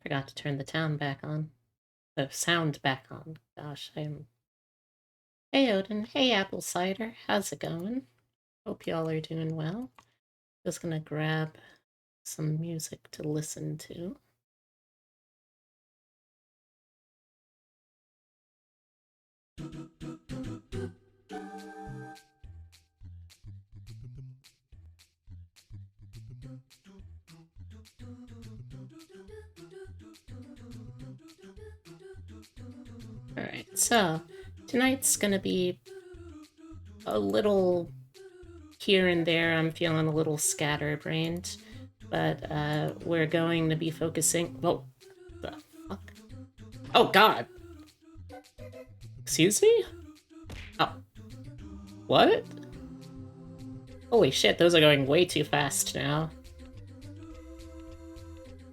Forgot to turn the sound back on. The sound back on. Gosh, I'm... Hey, Odin. Hey, Apple Cider. How's it going? Hope y'all are doing well. Just gonna grab some music to listen to. Alright, so tonight's gonna be a little here and there. I'm feeling a little scatterbrained, but we're going to be focusing... Whoa, the fuck? Oh, God! Excuse me? Oh. What? Holy shit, those are going way too fast now.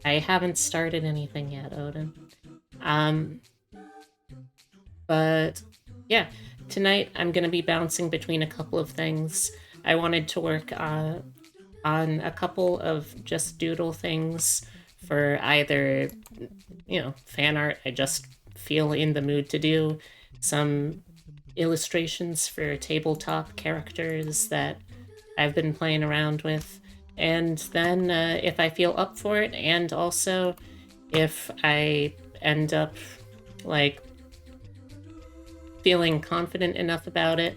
I haven't started anything yet, Odin. But yeah, tonight I'm gonna be bouncing between a couple of things. I wanted to work on a couple of just doodle things for either, fan art I just feel in the mood to do, some illustrations for tabletop characters that I've been playing around with, and then if I feel up for it, and also if I end up like feeling confident enough about it,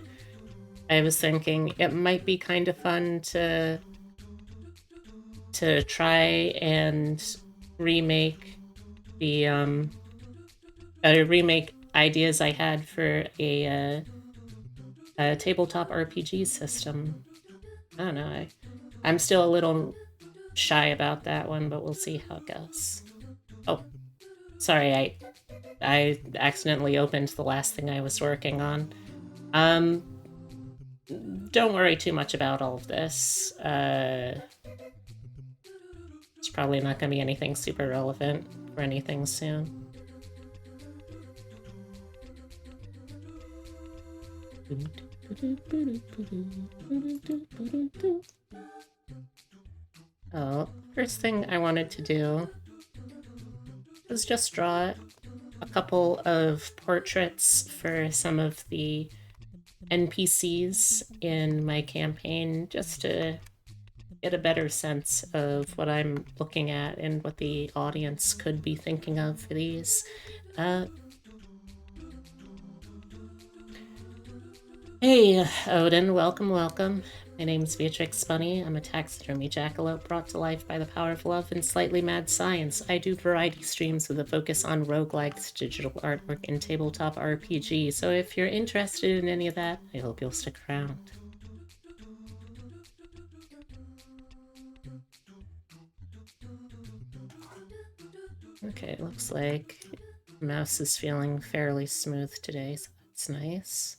I was thinking it might be kind of fun to try and remake the remake ideas I had for a tabletop RPG system. I don't know. I'm still a little shy about that one, but we'll see how it goes. Oh, sorry, I accidentally opened the last thing I was working on. Don't worry too much about all of this. It's probably not going to be anything super relevant for anything soon. Oh, first thing I wanted to do was just draw a couple of portraits for some of the NPCs in my campaign, just to get a better sense of what I'm looking at and what the audience could be thinking of for these. Hey, Odin, welcome, welcome. My name's Beatrix Bunny. I'm a taxidermy jackalope brought to life by the power of love and slightly mad science. I do variety streams with a focus on roguelikes, digital artwork, and tabletop RPG, so if you're interested in any of that, I hope you'll stick around. Okay, looks like the mouse is feeling fairly smooth today, so that's nice.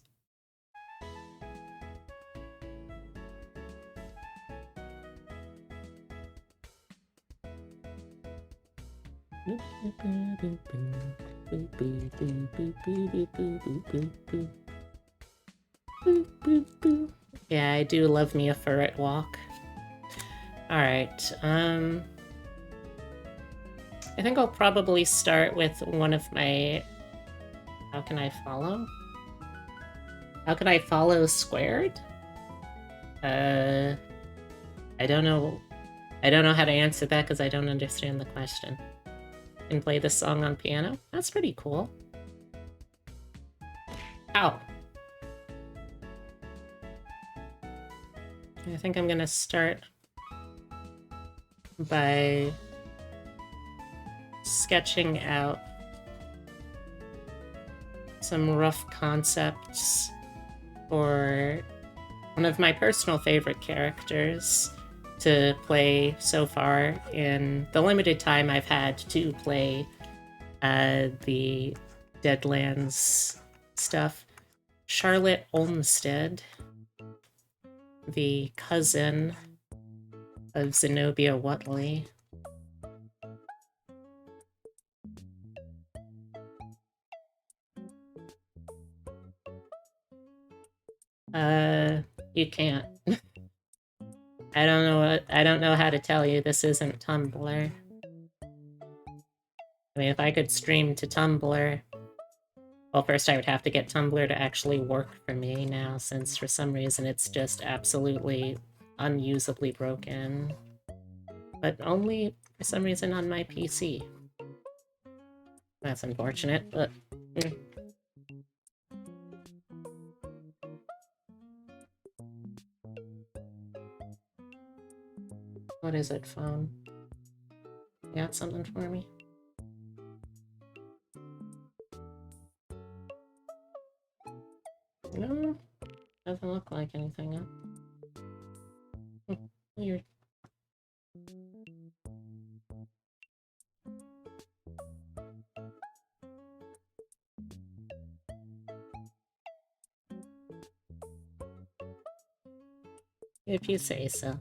Yeah, I do love me a ferret walk. Alright, I think I'll probably start with one of my... How can I follow? How can I follow squared? I don't know. I don't know how to answer that because I don't understand the question. And play this song on piano? That's pretty cool. Ow! I think I'm gonna start by sketching out some rough concepts for one of my personal favorite characters to play so far in the limited time I've had to play the Deadlands stuff. Charlotte Olmsted, the cousin of Zenobia Whatley. You can't. I don't know how to tell you this isn't Tumblr. I mean, if I could stream to Tumblr, well, first I would have to get Tumblr to actually work for me now, since for some reason it's just absolutely unusably broken. But only for some reason on my PC. That's unfortunate, but... What is it, phone? You got something for me? No, doesn't look like anything. Weird. If you say so.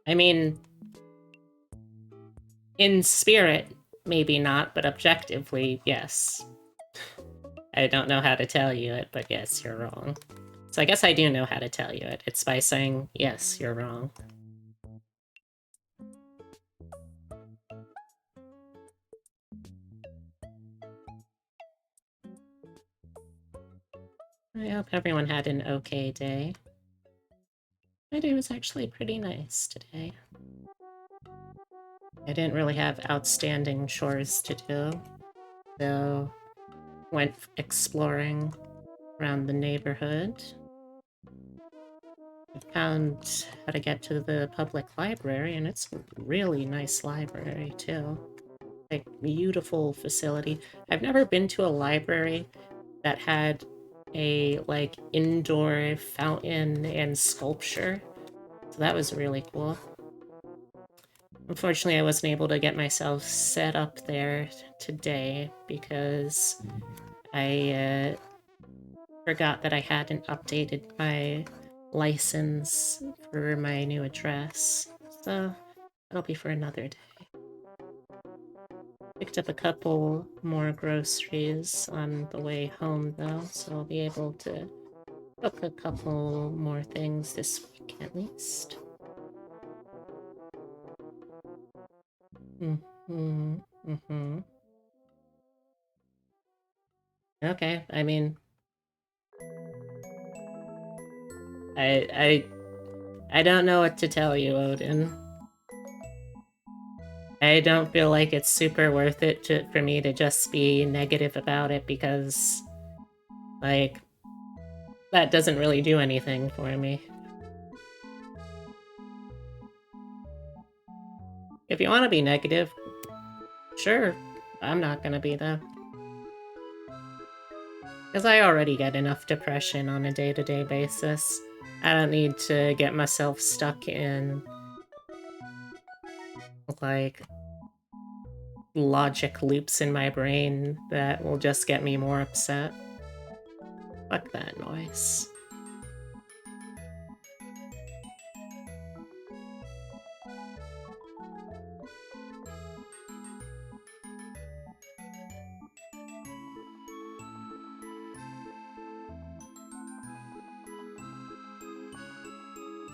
I mean, in spirit, maybe not, but objectively, yes. I don't know how to tell you it, but yes, you're wrong. So I guess I do know how to tell you it. It's by saying, yes, you're wrong. I hope everyone had an okay day. My day was actually pretty nice today. I didn't really have outstanding chores to do, so went exploring around the neighborhood. I found how to get to the public library, and it's a really nice library, too. Like, beautiful facility. I've never been to a library that had a, like, indoor fountain and sculpture, so that was really cool. Unfortunately, I wasn't able to get myself set up there today because I forgot that I hadn't updated my license for my new address. So that'll be for another day. Picked up a couple more groceries on the way home though, so I'll be able to cook a couple more things this week at least. Okay, I mean, I don't know what to tell you, Odin. I don't feel like it's super worth it for me to just be negative about it because, like, that doesn't really do anything for me. If you want to be negative, sure, I'm not gonna be though. Because I already get enough depression on a day-to-day basis. I don't need to get myself stuck in, like, logic loops in my brain that will just get me more upset. Fuck that noise.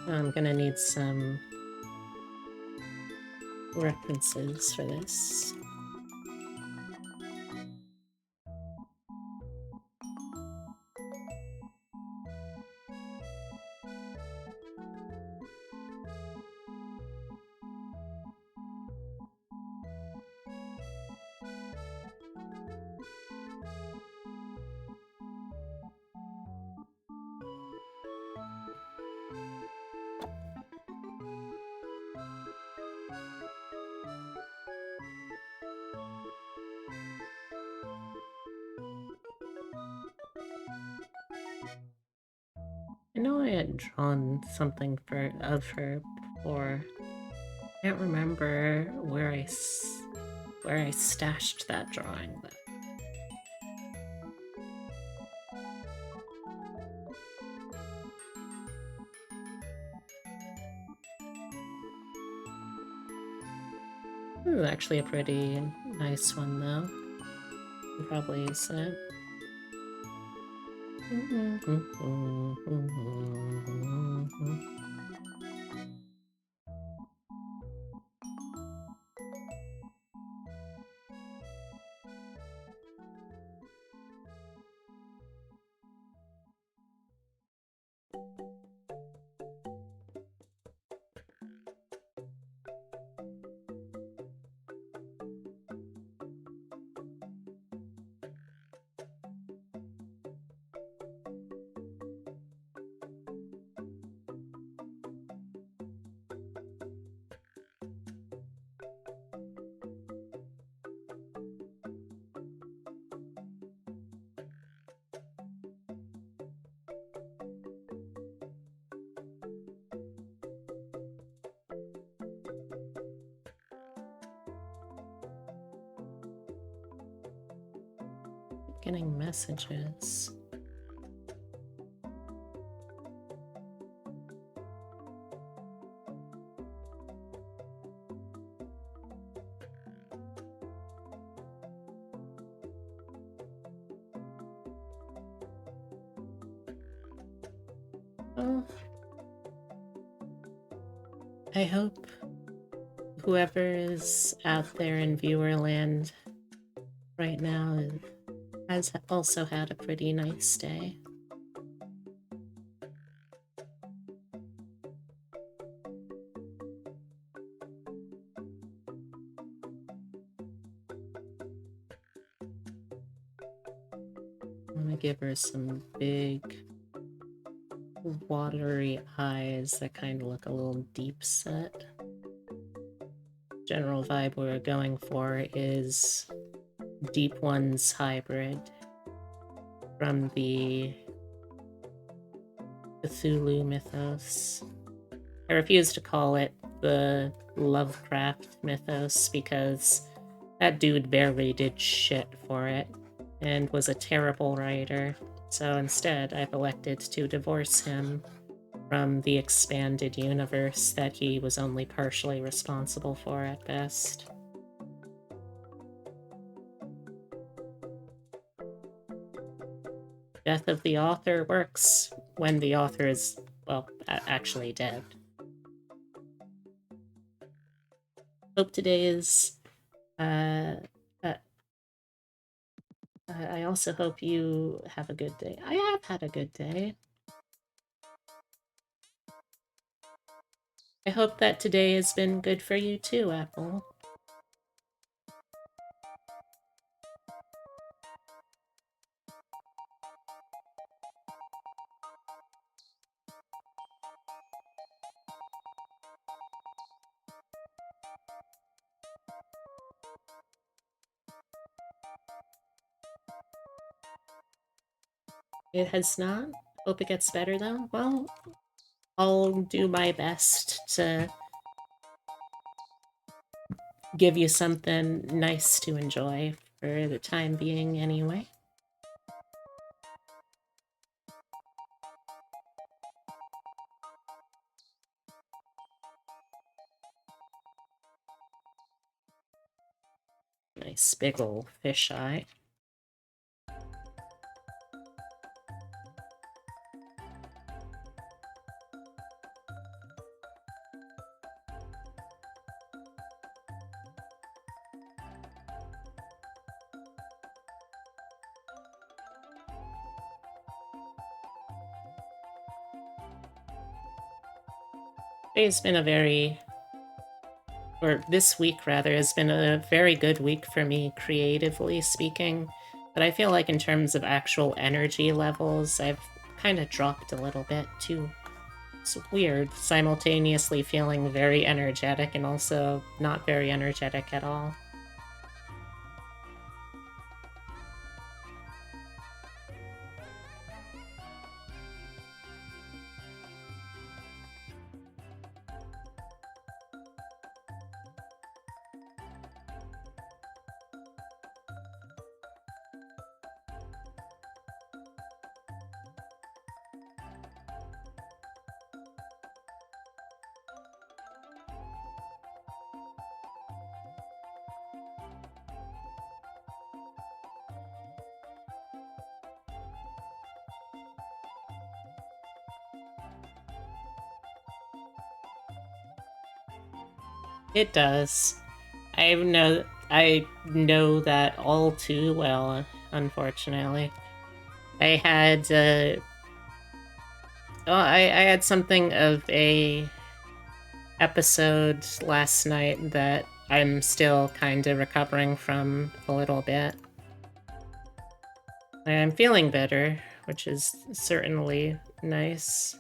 I'm gonna need some references for this. I know I had drawn something of her or I can't remember where I stashed that drawing, but this is actually a pretty nice one, though. You probably use it. Getting messages. Well, I hope whoever is out there in viewerland right now has also had a pretty nice day. I'm gonna give her some big watery eyes that kind of look a little deep set. General vibe we're going for is Deep One's hybrid from the Cthulhu mythos. I refuse to call it the Lovecraft mythos because that dude barely did shit for it and was a terrible writer. So instead, I've elected to divorce him from the expanded universe that he was only partially responsible for at best. Death of the author works when the author is, well, actually dead. Hope today is... I also hope you have a good day. I have had a good day. I hope that today has been good for you too, Apple. It has not. Hope it gets better though. Well, I'll do my best to give you something nice to enjoy for the time being anyway. Nice big ol' fisheye. Today's been a very, or this week rather, has been a very good week for me creatively speaking. But I feel like in terms of actual energy levels, I've kind of dropped a little bit too. It's weird, simultaneously feeling very energetic and also not very energetic at all. It does. I know that all too well, unfortunately. I had I had something of a episode last night that I'm still kind of recovering from a little bit. I'm feeling better, which is certainly nice.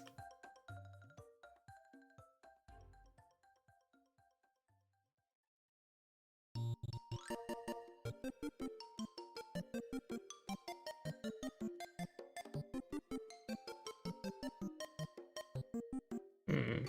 Hmm.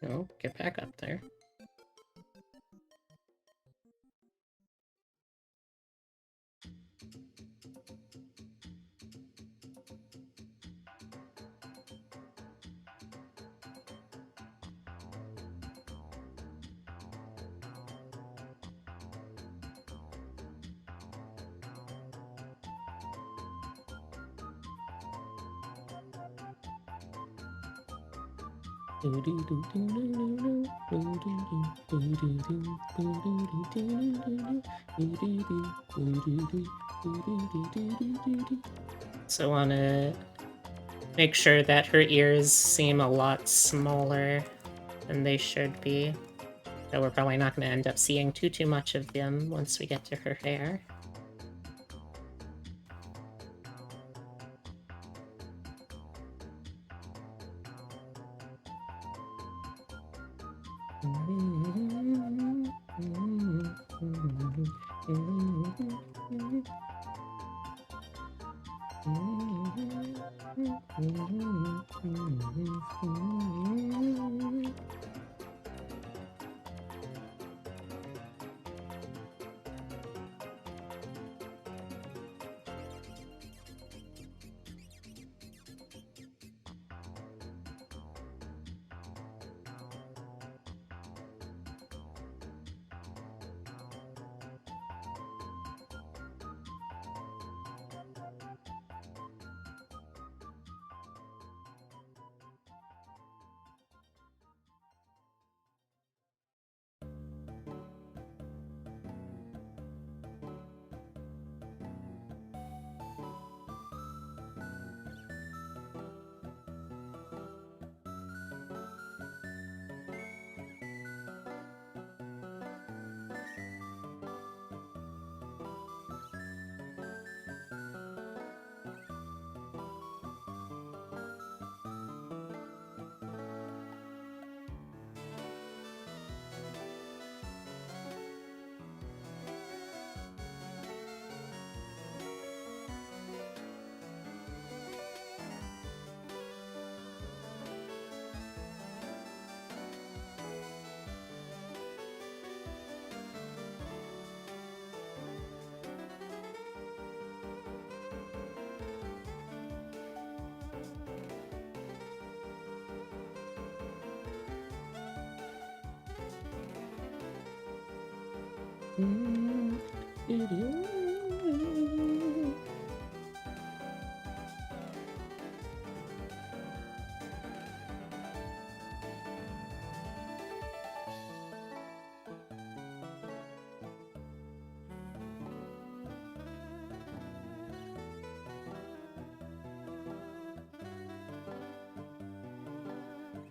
No, get back up there. So I want to make sure that her ears seem a lot smaller than they should be. So we're probably not going to end up seeing too much of them once we get to her hair.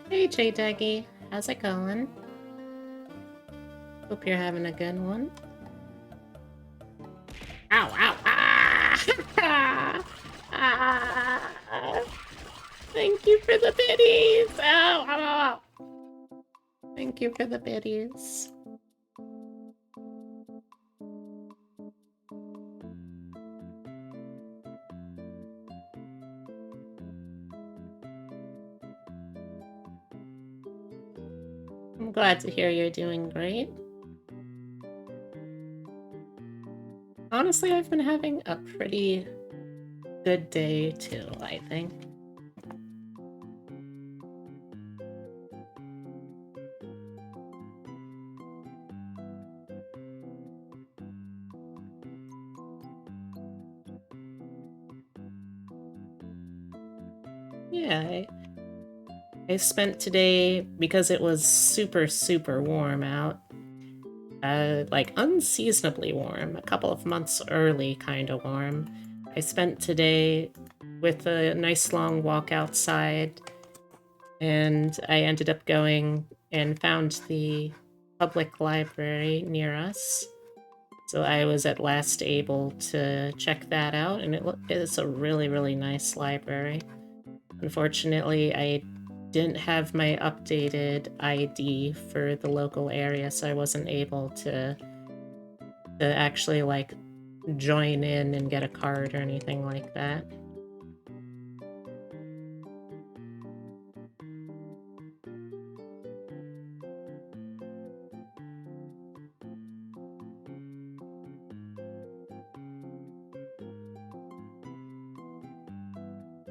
Hey, J-Duggy. How's it going? Hope you're having a good one. Ow, ow, ah! Ah! Thank you for the biddies! Ow, ow, ow! Thank you for the biddies. I'm glad to hear you're doing great. Honestly, I've been having a pretty good day too, I think. Yeah, I spent today, because it was super, super warm out, like unseasonably warm, a couple of months early kind of warm. I spent today with a nice long walk outside, and I ended up going and found the public library near us. So I was at last able to check that out, and it's a really, really nice library. Unfortunately, I didn't have my updated ID for the local area, so I wasn't able to actually like join in and get a card or anything like that.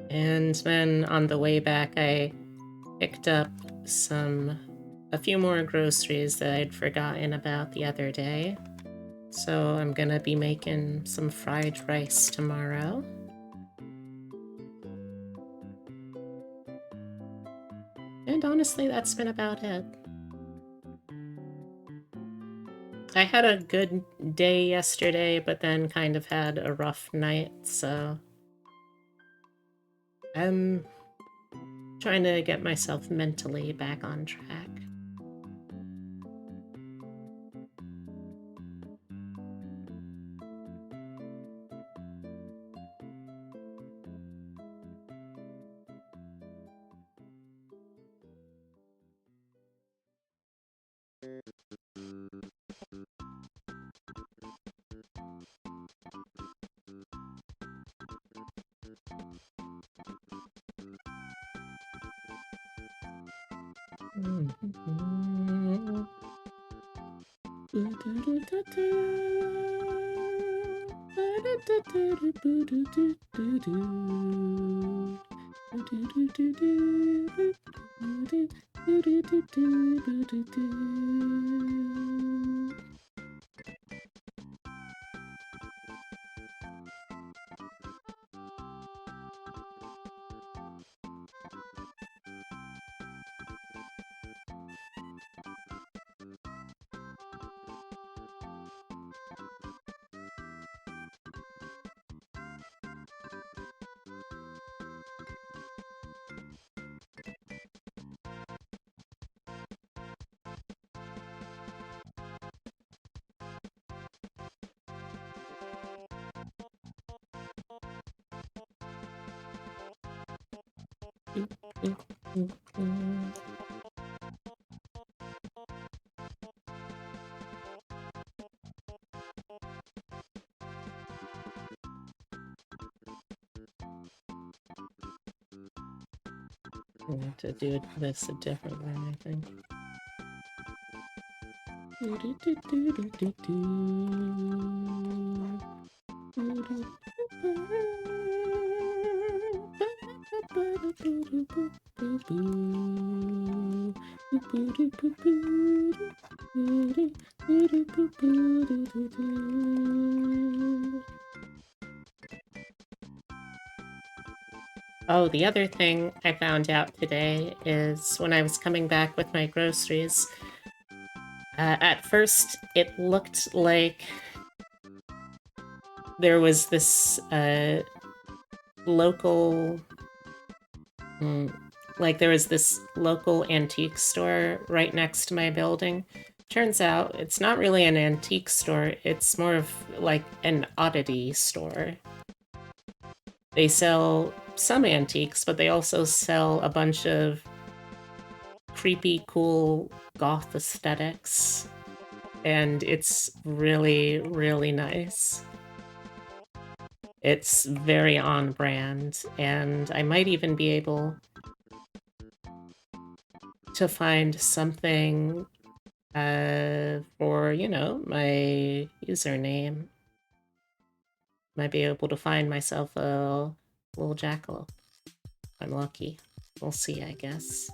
And then on the way back, I picked up a few more groceries that I'd forgotten about the other day. So I'm gonna be making some fried rice tomorrow. And honestly, that's been about it. I had a good day yesterday, but then kind of had a rough night, so I'm trying to get myself mentally back on track. I need to do this a different way, I think. Oh, the other thing I found out today is when I was coming back with my groceries, at first it looked like there was this local, like there was this local antique store right next to my building. Turns out it's not really an antique store, it's more of like an oddity store. They sell some antiques, but they also sell a bunch of creepy, cool goth aesthetics. And it's really, really nice. It's very on brand, and I might even be able to find something for, you know, my username. Might be able to find myself a little jackalope. I'm lucky. We'll see, I guess.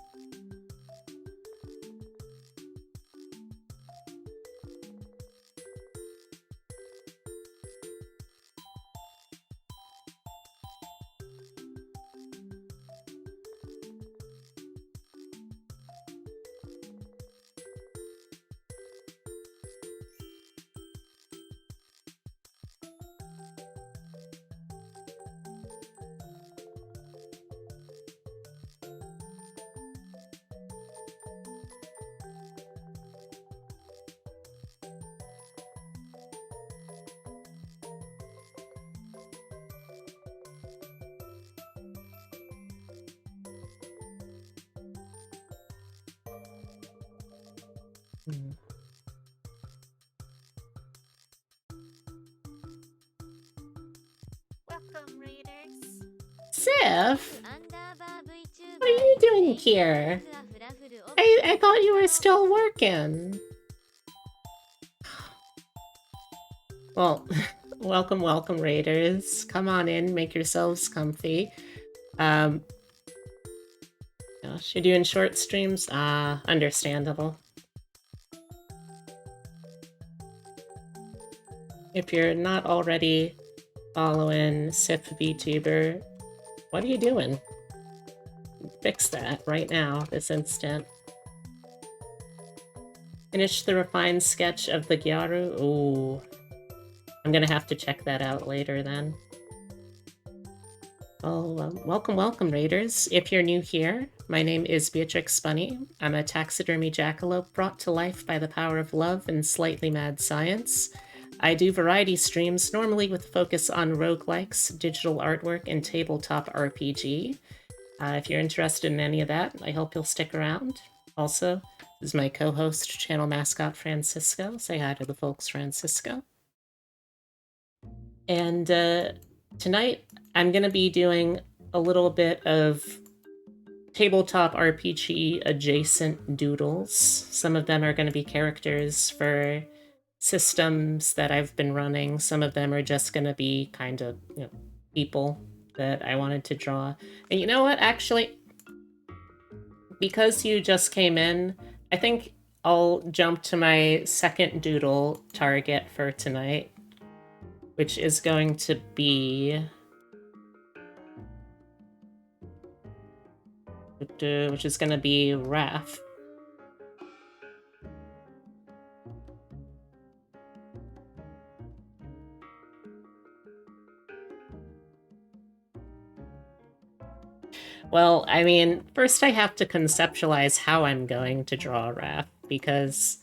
Welcome, readers. Sif, what are you doing here? I thought you were still working. Well, welcome, raiders. Come on in, make yourselves comfy. Gosh, you're doing short streams? Ah, understandable. If you're not already following Sif VTuber, what are you doing? Fix that right now, this instant. Finish the refined sketch of the Gyaru? Ooh. I'm gonna have to check that out later then. Oh, welcome, raiders. If you're new here, my name is Beatrix Bunny. I'm a taxidermy jackalope brought to life by the power of love and slightly mad science. I do variety streams, normally with focus on roguelikes, digital artwork, and tabletop RPG. If you're interested in any of that, I hope you'll stick around. Also, this is my co-host, channel mascot Francisco. Say hi to the folks, Francisco. And tonight, I'm going to be doing a little bit of tabletop RPG adjacent doodles. Some of them are going to be characters for systems that I've been running. Some of them are just going to be kind of, you know, people that I wanted to draw. And you know what? Actually, because you just came in, I think I'll jump to my second doodle target for tonight, which is going to be... which is going to be Raph. Well, I mean, first I have to conceptualize how I'm going to draw Raph, because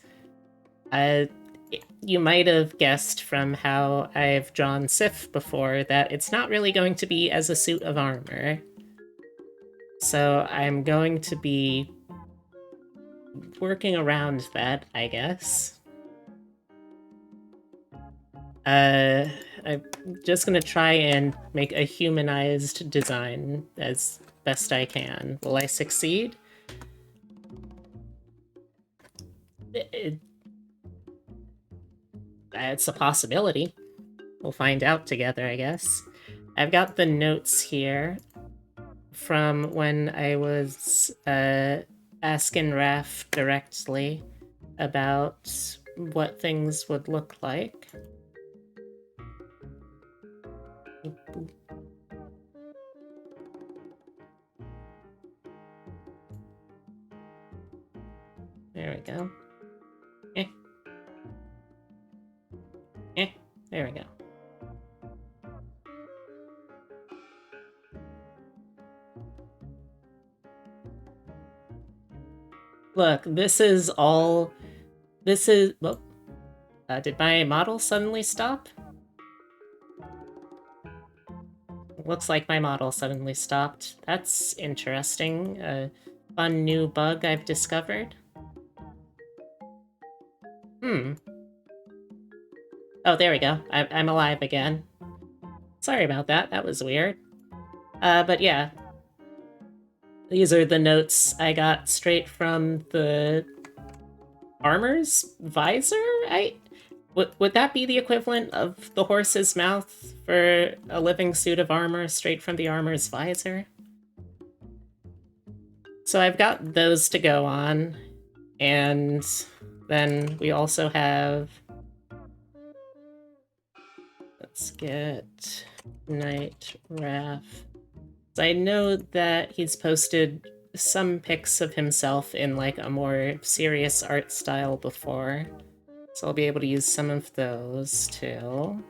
you might have guessed from how I've drawn Sif before that it's not really going to be as a suit of armor. So I'm going to be working around that, I guess. I'm just gonna try and make a humanized design as best I can. Will I succeed? It's a possibility. We'll find out together, I guess. I've got the notes here from when I was asking Raph directly about what things would look like. There we go. There we go. Look, this is all... This is... Well, did my model suddenly stop? Looks like my model suddenly stopped. That's interesting. A fun new bug I've discovered. Oh, there we go. I'm alive again. Sorry about that. That was weird. But yeah. These are the notes I got straight from the armor's visor? Would that be the equivalent of the horse's mouth for a living suit of armor straight from the armor's visor? So I've got those to go on, and then we also have... Let's get Night Raff. So I know that he's posted some pics of himself in like a more serious art style before, so I'll be able to use some of those too.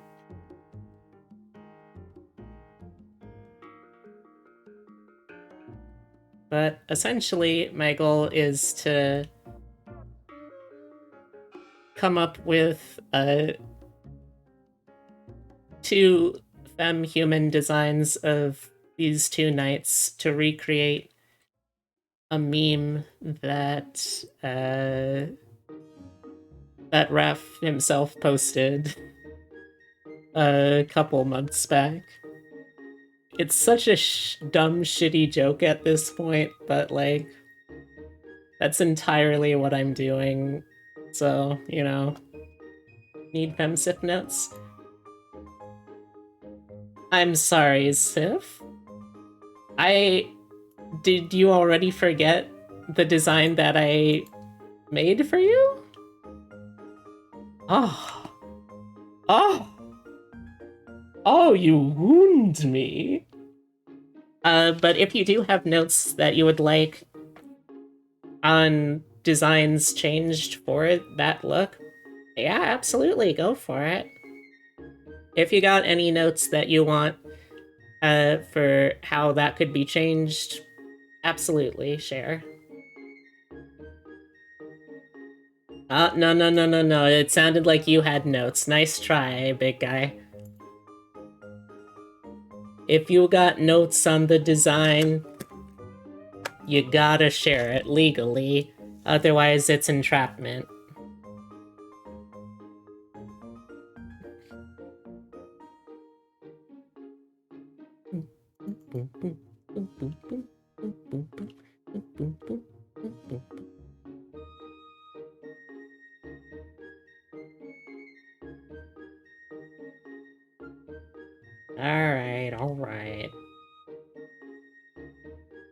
But essentially, my goal is to come up with two femme-human designs of these two knights to recreate a meme that that Raph himself posted a couple months back. It's such a dumb, shitty joke at this point, but like, that's entirely what I'm doing. So, you know, need FemSif notes? I'm sorry, Sif. Did you already forget the design that I made for you? Oh. Oh. Oh, you wound me. But if you do have notes that you would like on designs changed for that look, yeah, absolutely, go for it. If you got any notes that you want for how that could be changed, absolutely, share. No. It sounded like you had notes. Nice try, big guy. If you got notes on the design, you gotta share it legally. Otherwise, it's entrapment. Alright.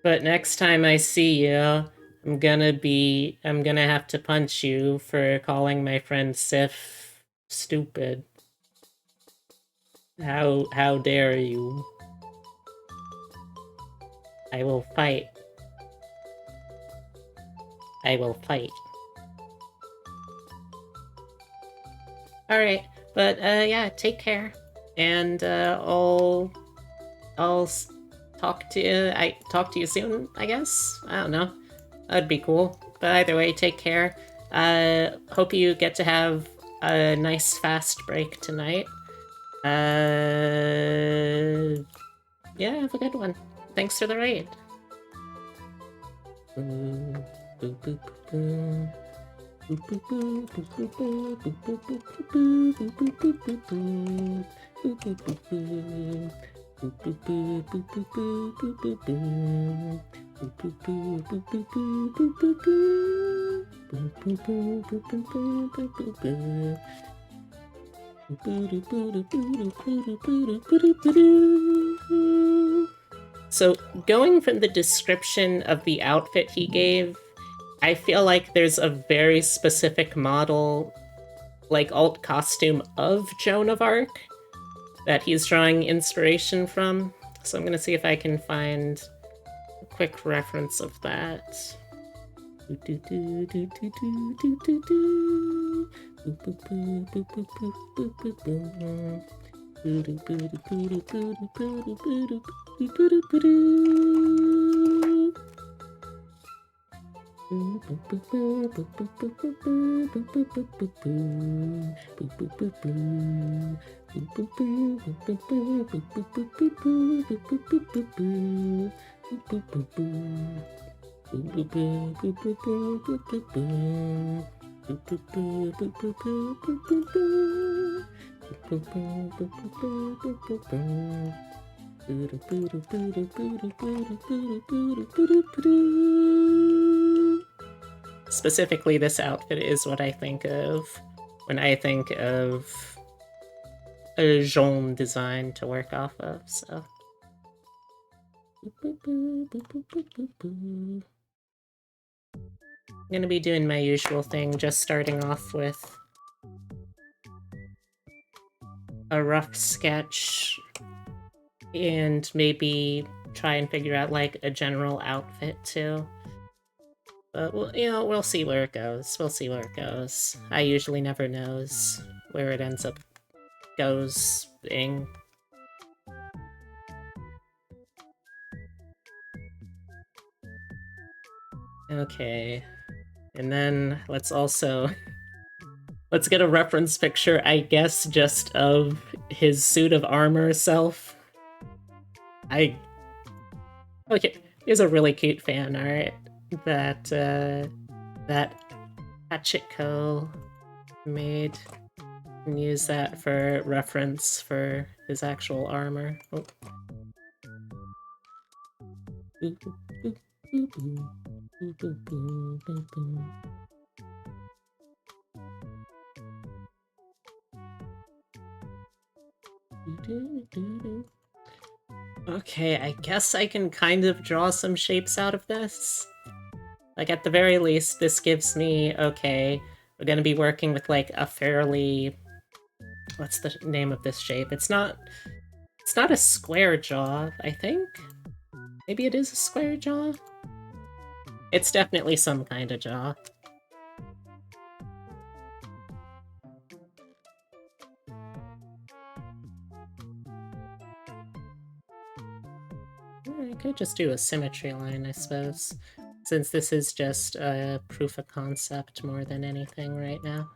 But next time I see you, I'm gonna have to punch you for calling my friend Sif stupid. How dare you? I will fight. I will fight. Alright, but yeah, take care. And I'll talk to you soon, I guess? I don't know. That'd be cool. But either way, take care. Hope you get to have a nice fast break tonight. Yeah, have a good one. Thanks for the raid. So, going from the description of the outfit he gave, I feel like there's a very specific model, like alt costume of Joan of Arc that he's drawing inspiration from. So I'm gonna see if I can find a quick reference of that. Specifically, this outfit is what I think of when I think of a jaune design to work off of, so. I'm gonna be doing my usual thing, just starting off with a rough sketch and maybe try and figure out like a general outfit too. But we'll see where it goes. We'll see where it goes. I usually never knows where it ends up goes-ing. Okay. And then let's get a reference picture, I guess, just of his suit of armor self. Okay, here's a really cute fan art that Hachiko made. And use that for reference for his actual armor. Oh. Okay, I guess I can kind of draw some shapes out of this. Like, at the very least, this gives me, okay, we're gonna be working with, like, a fairly... What's the name of this shape? It's not a square jaw, I think? Maybe it is a square jaw? It's definitely some kind of jaw. I could just do a symmetry line, I suppose, since this is just a proof of concept more than anything right now.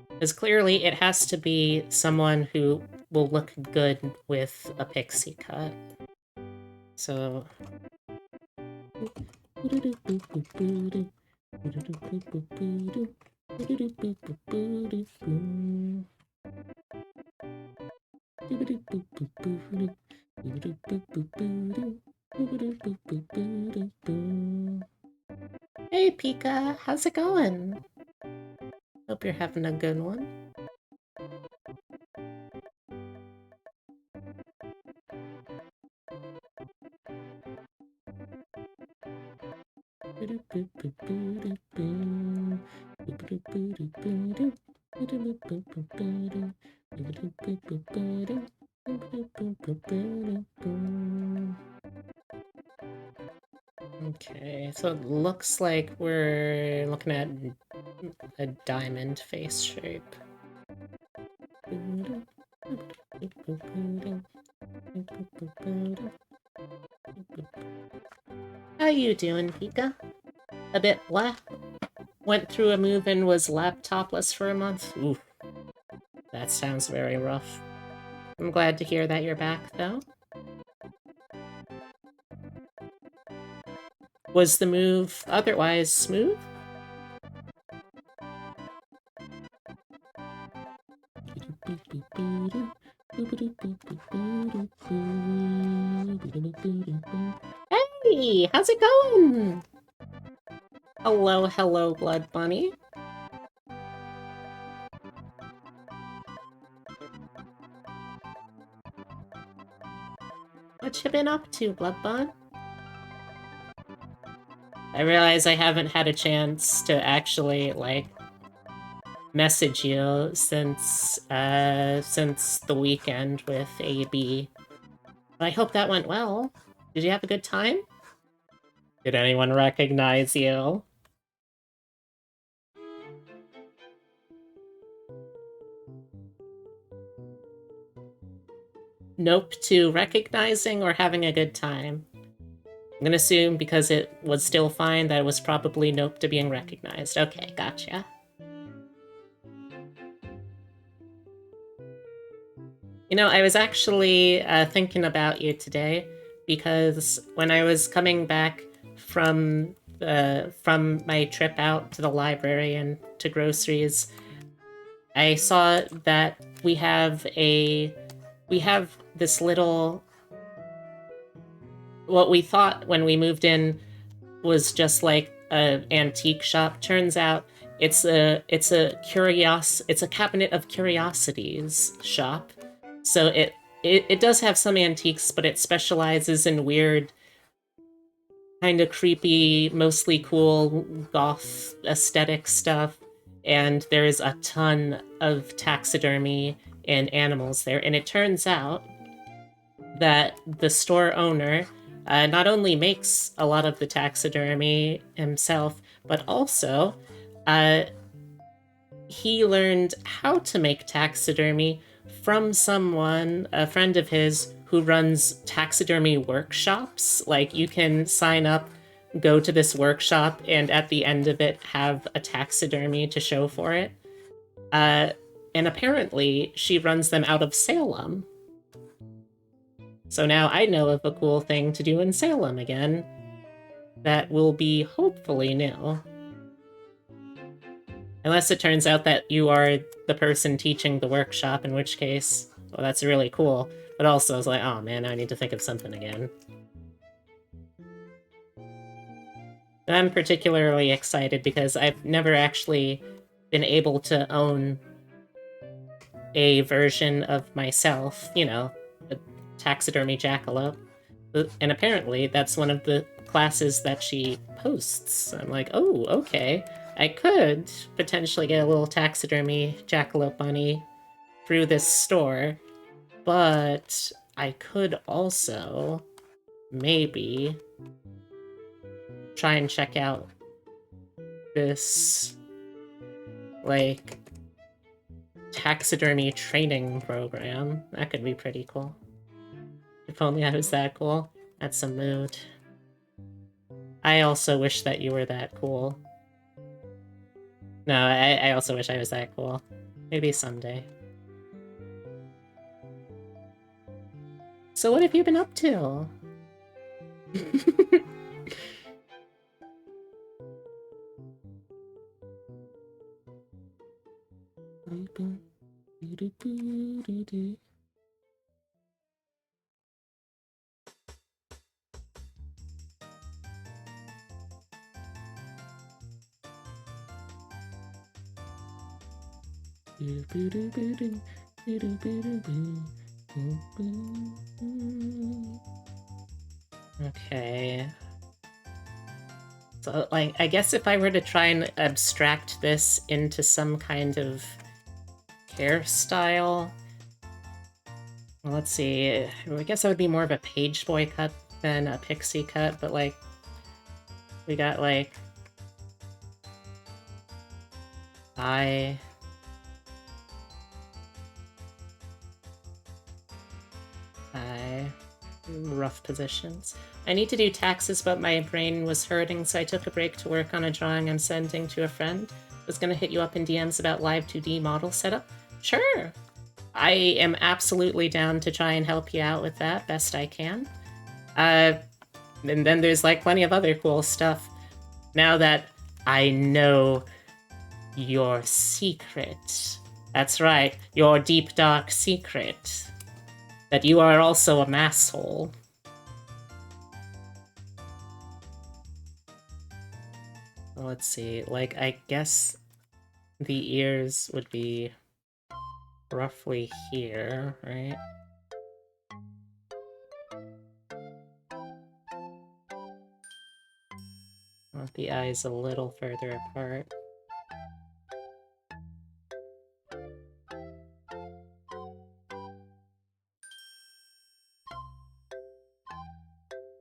Because clearly it has to be someone who will look good with a pixie cut. So... Hey Pika, how's it going? Hope you're having a good one. Okay, so it looks like we're looking at a diamond face shape. How you doing, Pika? A bit blah? Went through a move and was laptopless for a month? Ooh, that sounds very rough. I'm glad to hear that you're back, though. Was the move otherwise smooth? Hey, how's it going? Hello, hello, Blood Bunny. What you been up to, Blood Bun? I realize I haven't had a chance to actually, like, message you since the weekend with AB. But I hope that went well. Did you have a good time? Did anyone recognize you? Nope to recognizing or having a good time. I'm gonna assume because it was still fine that it was probably nope to being recognized. Okay, gotcha. You know, I was actually thinking about you today because when I was coming back from from my trip out to the library and to groceries, I saw that we have this little, what we thought when we moved in was just like an antique shop. Turns out it's a cabinet of curiosities shop. So it does have some antiques, but it specializes in weird, kind of creepy, mostly cool goth aesthetic stuff. And there's a ton of taxidermy and animals there. And it turns out that the store owner not only makes a lot of the taxidermy himself, but also uh, he learned how to make taxidermy from someone, a friend of his, who runs taxidermy workshops. Like, you can sign up, go to this workshop, and at the end of it have a taxidermy to show for it. And apparently she runs them out of Salem. So now I know of a cool thing to do in Salem again that will be hopefully new. Unless it turns out that you are the person teaching the workshop, in which case, well, that's really cool. But also, it's like, oh man, I need to think of something again. And I'm particularly excited because I've never actually been able to own a version of myself, you know, a taxidermy jackalope. And apparently that's one of the classes that she posts. I'm like, oh, okay. I could potentially get a little taxidermy jackalope bunny through this store, but I could also maybe try and check out this, like, taxidermy training program. That could be pretty cool. If only I was that cool. That's a mood. I also wish that you were that cool. No, I also wish I was that cool. Maybe someday. So what have you been up to? Okay. So, like, I guess if I were to try and abstract this into some kind of hairstyle, well, let's see. I guess that would be more of a page boy cut than a pixie cut, but, like, we got, like, eye, rough positions. I need to do taxes, but my brain was hurting, so I took a break to work on a drawing I'm sending to a friend. Was gonna hit you up in DMs about live 2D model setup. Sure! I am absolutely down to try and help you out with that best I can. And then there's, like, plenty of other cool stuff. Now that I know your secret. That's right, your deep dark secret. That you are also a masshole. Let's see, like, I guess the ears would be roughly here, right? I want the eyes a little further apart.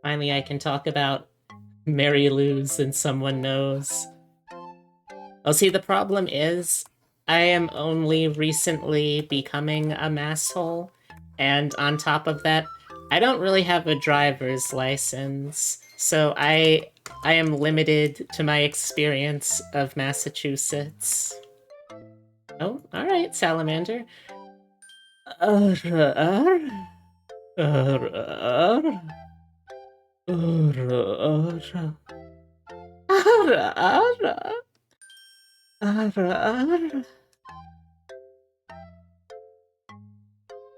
Finally, I can talk about Mary Lou's and someone knows. Oh, see, the problem is, I am only recently becoming a masshole, and on top of that, I don't really have a driver's license, so I am limited to my experience of Massachusetts. Oh, alright, Salamander. Ara, ara. Ara, ara.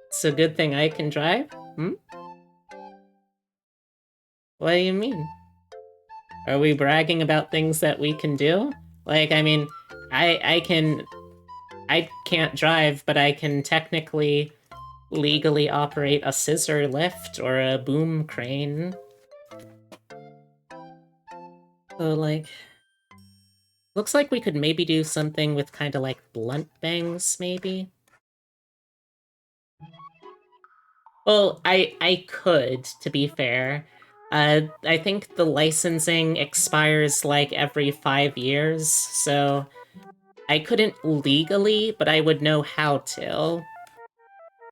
It's a good thing I can drive? Hmm? What do you mean? Are we bragging about things that we can do? Like, I mean, I can't drive, but I can technically legally operate a scissor lift or a boom crane. So, like, looks like we could maybe do something with kind of like blunt bangs, maybe? Well, I could, to be fair. I think the licensing expires like every 5 years, so I couldn't legally, but I would know how to.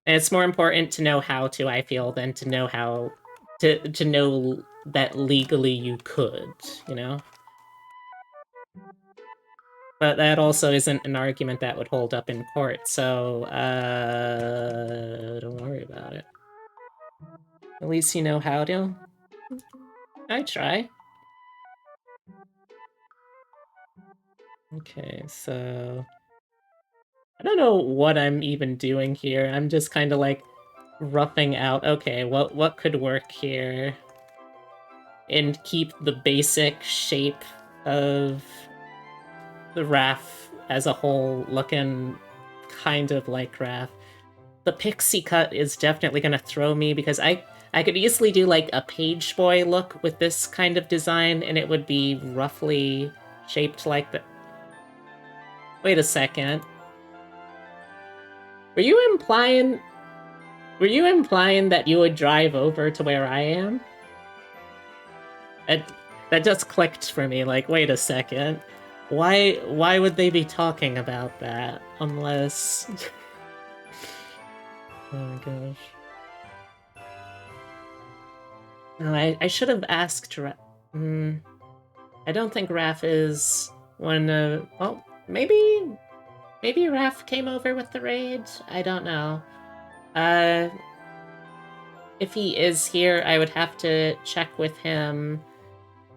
And it's more important to know how to, I feel, than to know how to know that legally you could, you know? But that also isn't an argument that would hold up in court, so don't worry about it. At least you know how to. I try. Okay, so I don't know what I'm even doing here. I'm just kind of like roughing out. Okay, what could work here and keep the basic shape of the RAF as a whole looking kind of like RAF. The pixie cut is definitely gonna throw me because I could easily do like a page boy look with this kind of design and it would be roughly shaped like the. Wait a second. Were you implying that you would drive over to where I am? That just clicked for me, like, wait a second. Why would they be talking about that? Unless oh my gosh. No, I should have asked I don't think Raph is one of well, maybe Raph came over with the raid? I don't know. Uh if he is here, I would have to check with him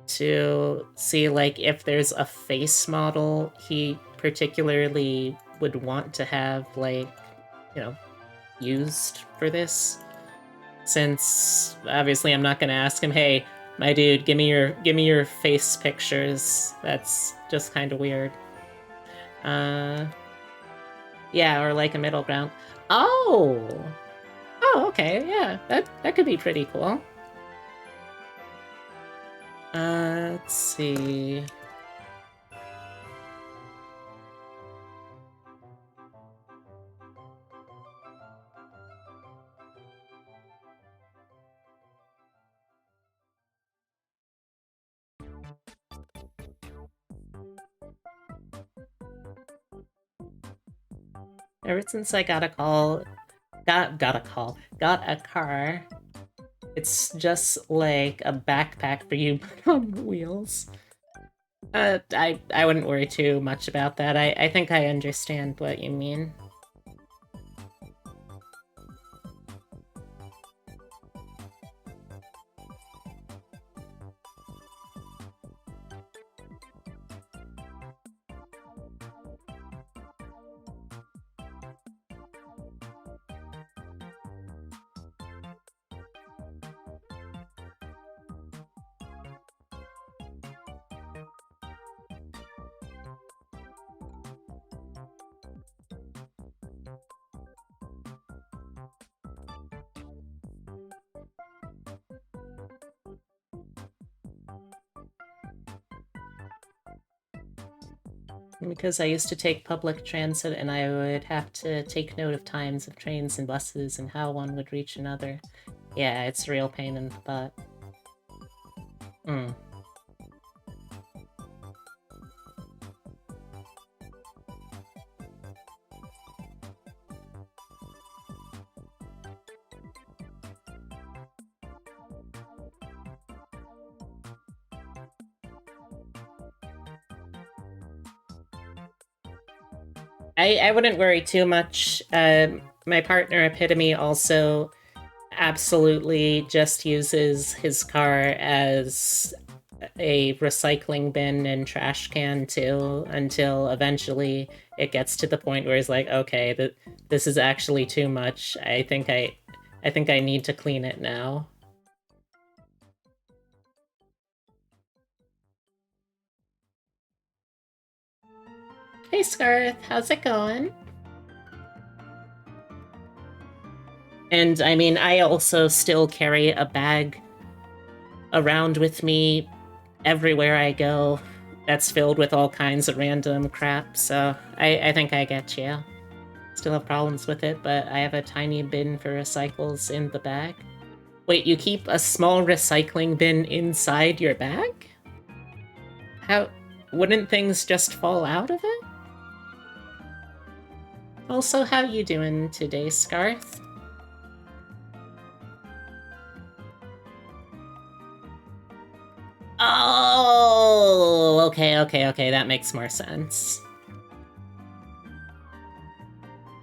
to see like if there's a face model he particularly would want to have like, you know, used for this. Since obviously I'm not gonna ask him, hey, my dude, give me your face pictures. That's just kind of weird. Yeah, or like a middle ground. Oh, okay, yeah, that could be pretty cool. Let's see. Ever since I got a car, it's just like a backpack for you, but on wheels. I wouldn't worry too much about that. I think I understand what you mean. Because I used to take public transit and I would have to take note of times of trains and buses and how one would reach another. Yeah, it's a real pain in the butt. I wouldn't worry too much. My partner Epitome also absolutely just uses his car as a recycling bin and trash can too, until eventually it gets to the point where he's like, okay, this is actually too much. I think I need to clean it now. Hey Scarth, how's it going? And I mean, I also still carry a bag around with me everywhere I go that's filled with all kinds of random crap, so I think I get you. Still have problems with it, but I have a tiny bin for recycles in the bag. Wait, you keep a small recycling bin inside your bag? How wouldn't things just fall out of it? Also, how you doing today, Scarth? Oh, okay, that makes more sense.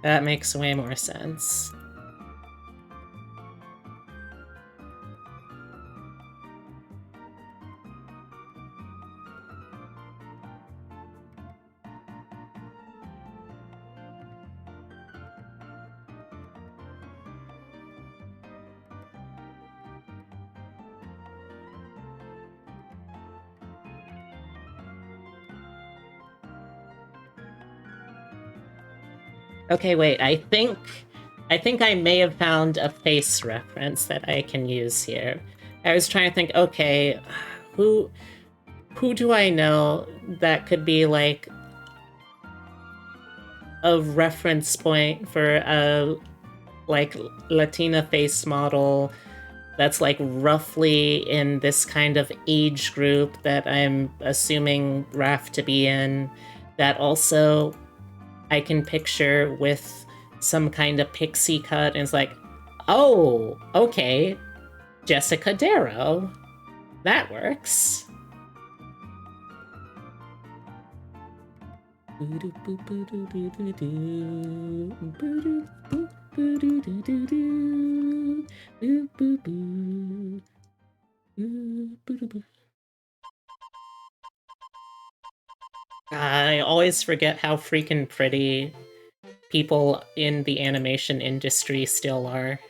That makes way more sense. Okay, wait, I think I may have found a face reference that I can use here. I was trying to think, okay, who do I know that could be like a reference point for a like Latina face model that's like roughly in this kind of age group that I'm assuming Raph to be in, that also I can picture with some kind of pixie cut, and it's like, oh, okay, Jessica Darrow. That works. I always forget how freaking pretty people in the animation industry still are.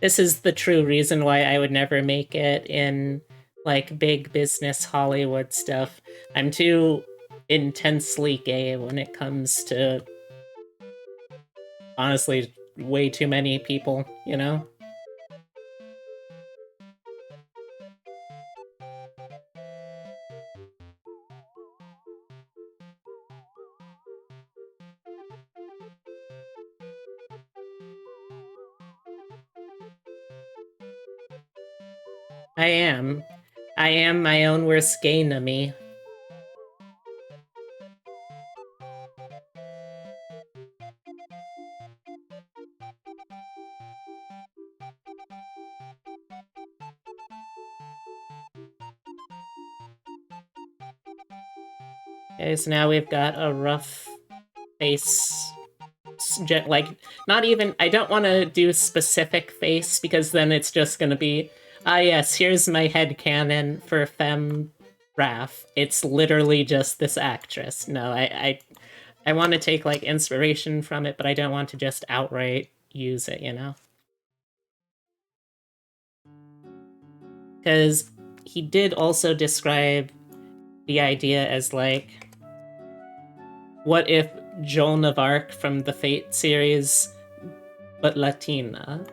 This is the true reason why I would never make it in like big business Hollywood stuff. I'm too intensely gay when it comes to honestly way too many people, you know? I am. I am my own worst gay enemy. Okay, so now we've got a rough face. Like, not even. I don't want to do specific face because then it's just gonna be, ah, yes, here's my headcanon for Femme Raph. It's literally just this actress. No, I want to take like inspiration from it, but I don't want to just outright use it, you know? Because he did also describe the idea as like, what if Joan of Arc from the Fate series, but Latina?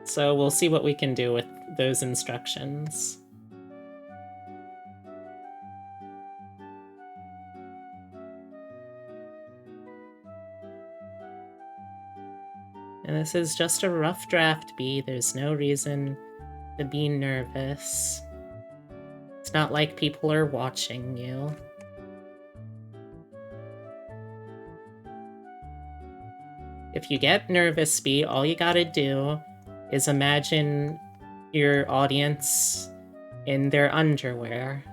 So we'll see what we can do with those instructions. And this is just a rough draft, B. There's no reason to be nervous. It's not like people are watching you. If you get nervous, B, all you gotta do is imagine your audience in their underwear.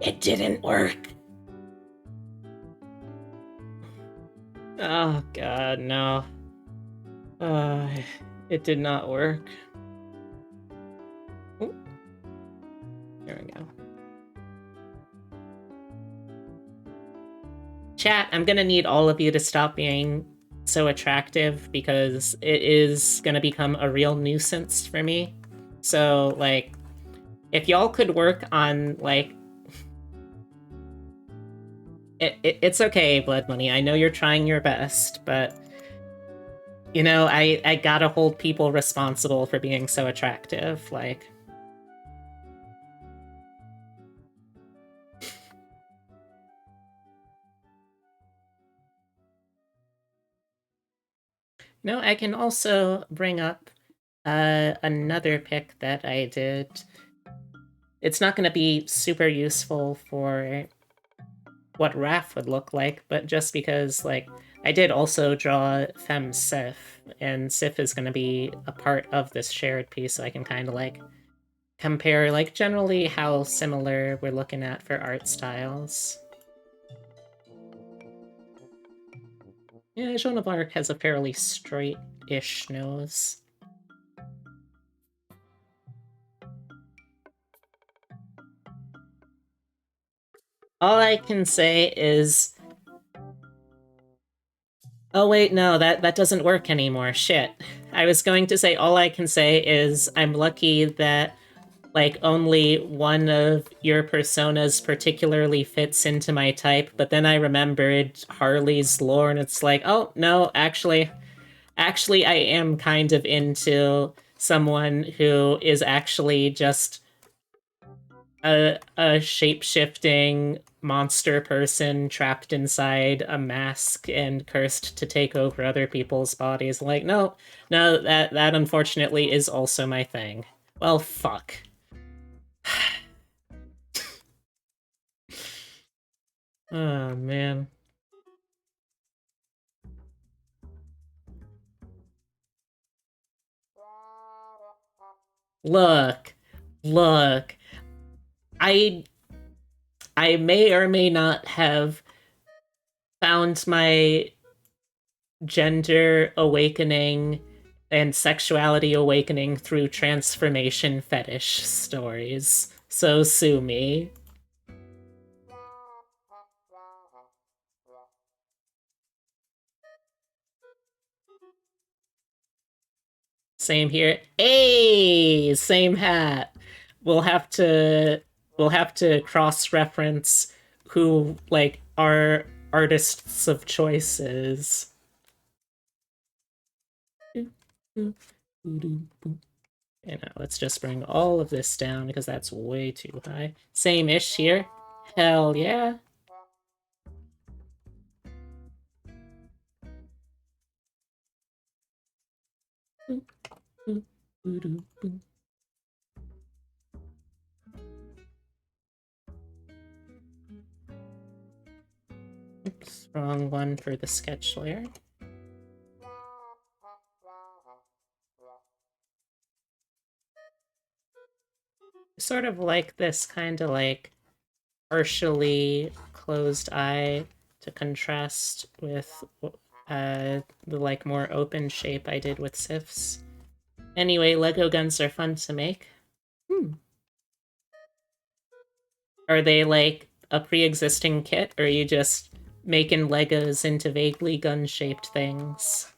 It didn't work. Oh god, no. It did not work. Ooh. There we go. Chat, I'm gonna need all of you to stop being so attractive because it is gonna become a real nuisance for me. So, like, if y'all could work on, like... It's okay, Blood Money. I know you're trying your best, but... You know, I gotta hold people responsible for being so attractive, like... No, I can also bring up another pick that I did. It's not going to be super useful for what Raph would look like, but just because, like, I did also draw Femme Sif, and Sif is going to be a part of this shared piece, so I can kind of, like, compare, like, generally how similar we're looking at for art styles. Yeah, Joan of Arc has a fairly straight-ish nose. All I can say is... Oh wait, no, that doesn't work anymore, shit. I was going to say all I can say is I'm lucky that, like, only one of your personas particularly fits into my type, but then I remembered Harley's lore, and it's like, oh, no, actually, I am kind of into someone who is actually just a shape-shifting monster person trapped inside a mask and cursed to take over other people's bodies. Like, no, that unfortunately is also my thing. Well, fuck. Oh, man. Look. Look. I may or may not have found my gender awakening and sexuality awakening through transformation fetish stories. So sue me. Same here. Hey, same hat. We'll have to cross-reference who, like, our artists of choices. And now let's just bring all of this down because that's way too high. Same-ish here. Hell yeah. Oops, wrong one for the sketch layer. Sort of like this kind of like partially closed eye to contrast with the like more open shape I did with Sifs. Anyway, Lego guns are fun to make. Are they like a pre-existing kit, or are you just making Legos into vaguely gun-shaped things?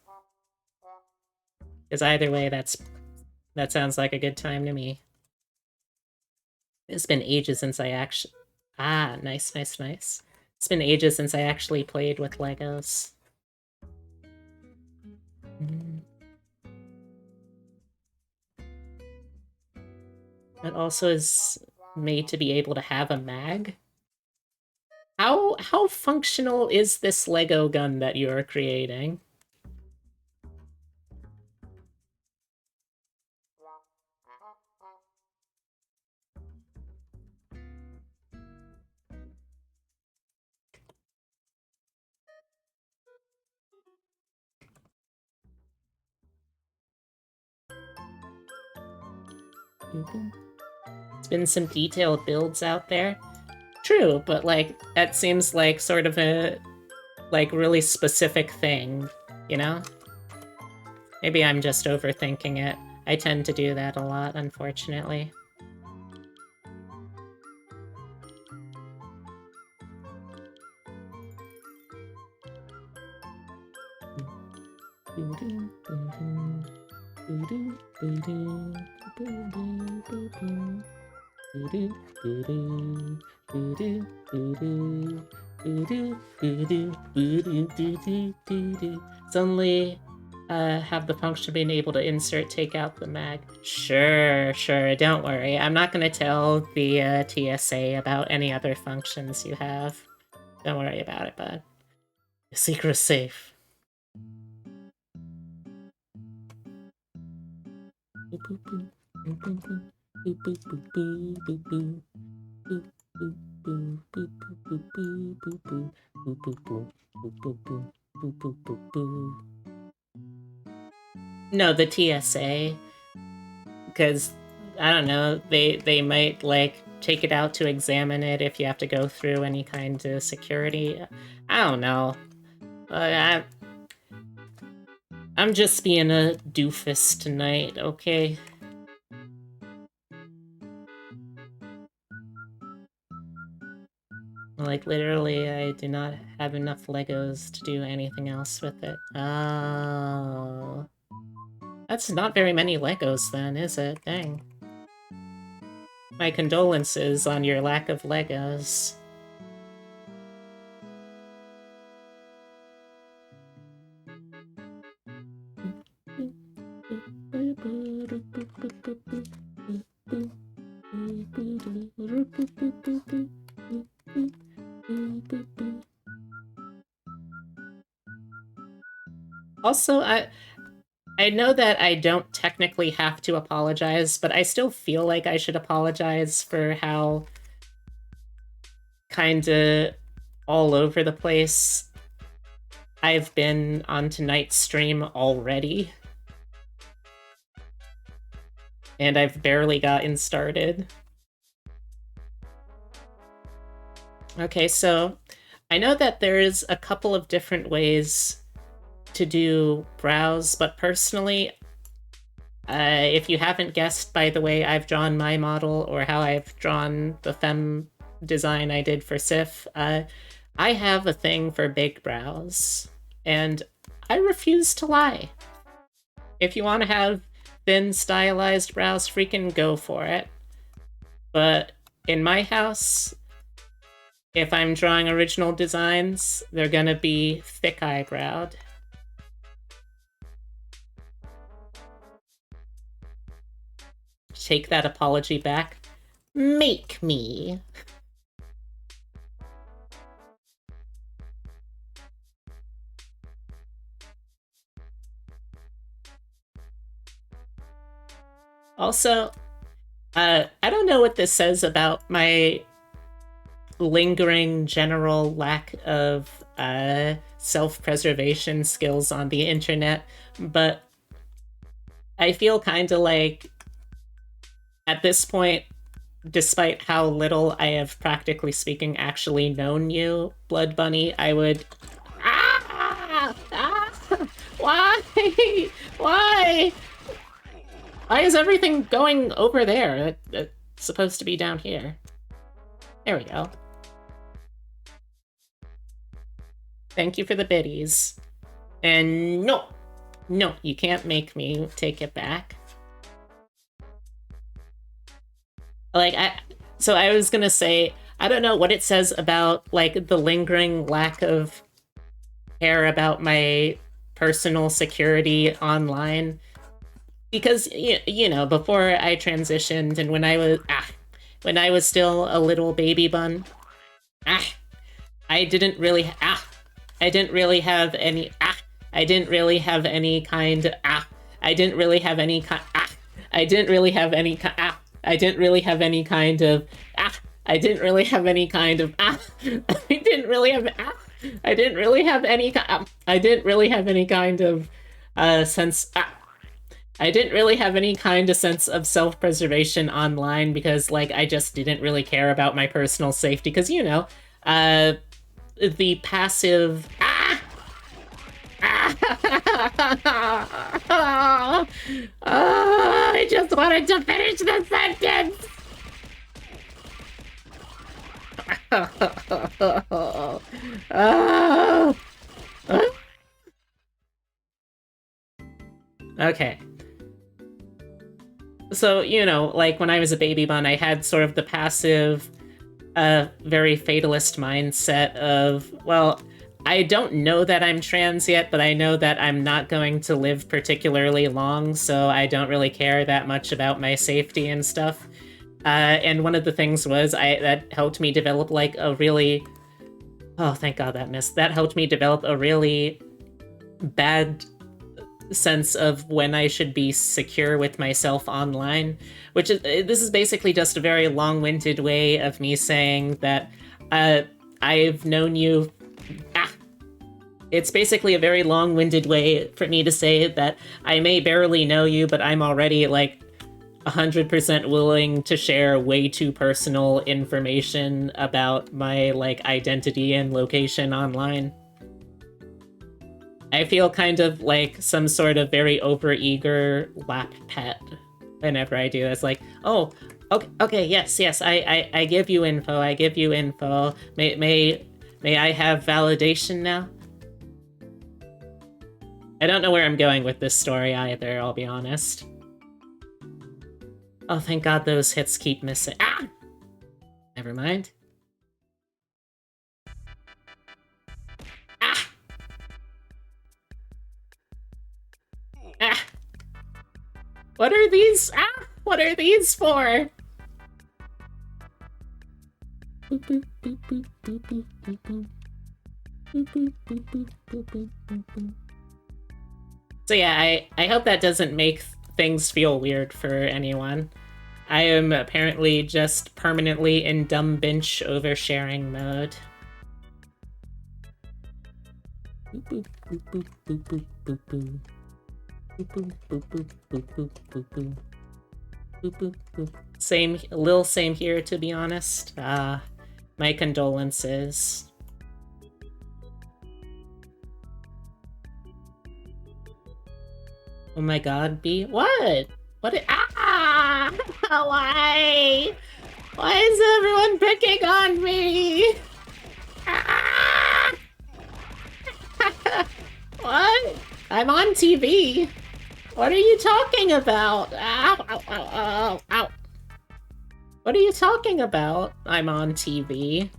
Because either way, that sounds like a good time to me. It's been ages since I actually... Ah, nice, nice, nice. It's been ages since I actually played with Legos. It also is made to be able to have a mag. How functional is this Lego gun that you're creating? It's been some detailed builds out there. True, but like that seems like sort of a like really specific thing, you know? Maybe I'm just overthinking it. I tend to do that a lot, unfortunately. Suddenly have the function of being able to insert, take out the mag. Sure, don't worry. I'm not going to tell the TSA about any other functions you have. Don't worry about it, bud. Your secret's safe. No, the TSA, because I don't know, they might like take it out to examine it if you have to go through any kind of security. I don't know. I'm just being a doofus tonight, okay? Like, literally, I do not have enough Legos to do anything else with it. Oh. That's not very many Legos then, is it? Dang. My condolences on your lack of Legos. Also, I know that I don't technically have to apologize, but I still feel like I should apologize for how kinda all over the place I've been on tonight's stream already. And I've barely gotten started. Okay, so I know that there's a couple of different ways to do browse, but personally, if you haven't guessed by the way I've drawn my model or how I've drawn the femme design I did for Sif, I have a thing for big brows, and I refuse to lie. If you want to have thin, stylized brows, freaking go for it. But in my house, if I'm drawing original designs, they're gonna be thick eyebrowed. Take that apology back. Make me. Also, I don't know what this says about my lingering general lack of self-preservation skills on the internet, but I feel kind of like at this point, despite how little I have practically speaking actually known you, Blood Bunny, I would... Why? Why? Why is everything going over there? It's supposed to be down here. There we go. Thank you for the biddies. And no, you can't make me take it back. Like, so I was gonna say, I don't know what it says about, like, the lingering lack of care about my personal security online. Because, you know, before I transitioned and when I was still a little baby bun, I didn't really have any I didn't really have any I didn't really have any kind of I didn't really have any kind I didn't really have any I didn't really have any kind of I didn't really have any kind of I didn't really have I didn't really have any I didn't really have any kind of sense I didn't really have any kind of sense of self-preservation online because, like, I just didn't really care about my personal safety because, you know, uh, the passive... Ah! Ah! I just wanted to finish the sentence! Ah! Okay. So, you know, like when I was a baby bun, I had sort of the passive, very fatalist mindset of, well, I don't know that I'm trans yet, but I know that I'm not going to live particularly long, so I don't really care that much about my safety and stuff. And one of the things was that helped me develop like a really, oh, thank God that missed. That helped me develop a really bad sense of when I should be secure with myself online, which is, this is basically just a very long-winded way of me saying that I've known you. Ah, it's basically a very long-winded way for me to say that I may barely know you, but I'm already like 100% willing to share way too personal information about my like identity and location online. I feel kind of like some sort of very overeager lap pet whenever I do this. Like, oh, okay, yes, I give you info. I give you info. May I have validation now? I don't know where I'm going with this story either, I'll be honest. Oh, thank God those hits keep missing. Ah! Never mind. Ah! Ah! What are these? Ah! What are these for? Boop, boop, boop, boop, boop, boop, boop, boop. Boop, boop, boop, boop, boop, boop, boop, boop. So yeah, I hope that doesn't make things feel weird for anyone. I am apparently just permanently in dumb bench oversharing mode. Boop, boop, boop, boop, boop, boop, boop, boop. Boop, boop, boop, boop, boop, boop, boop, boop. Boop, boop, boop. Same, a little same here, to be honest. My condolences. Oh my God, B. What? What? Ah! Why? Why is everyone picking on me? Ah! What? I'm on TV. What are you talking about? Ow, ow, ow, ow, ow. What are you talking about? I'm on TV.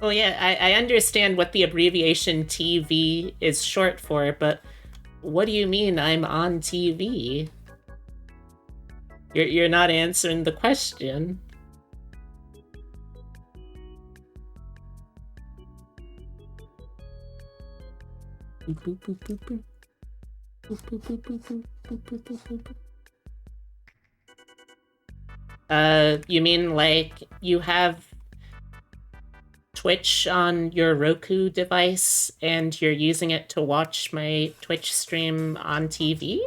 Oh yeah, I understand what the abbreviation TV is short for, but what do you mean I'm on TV? You're not answering the question. You mean like you have Twitch on your Roku device and you're using it to watch my Twitch stream on TV?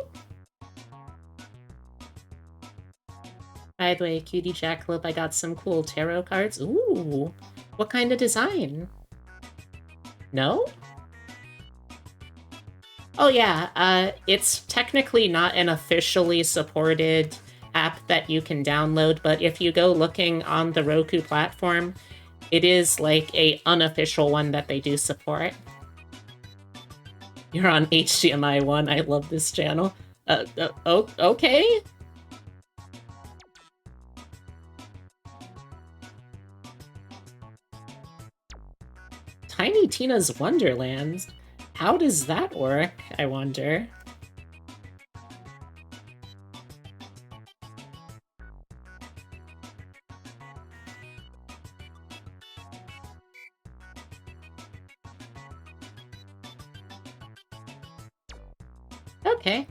By the way, Cutie Jackalope, I got some cool tarot cards. Ooh, what kind of design? No? Oh yeah, it's technically not an officially supported app that you can download, but if you go looking on the Roku platform, it is like a unofficial one that they do support. You're on HDMI 1, I love this channel. Okay? Tiny Tina's Wonderland? How does that work, I wonder? Okay.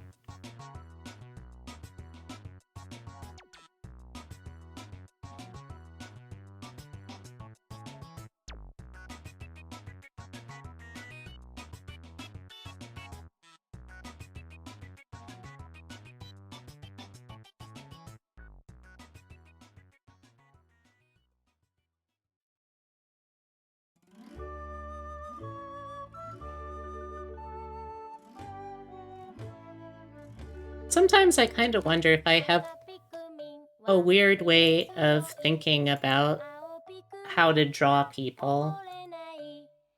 Sometimes I kind of wonder if I have a weird way of thinking about how to draw people.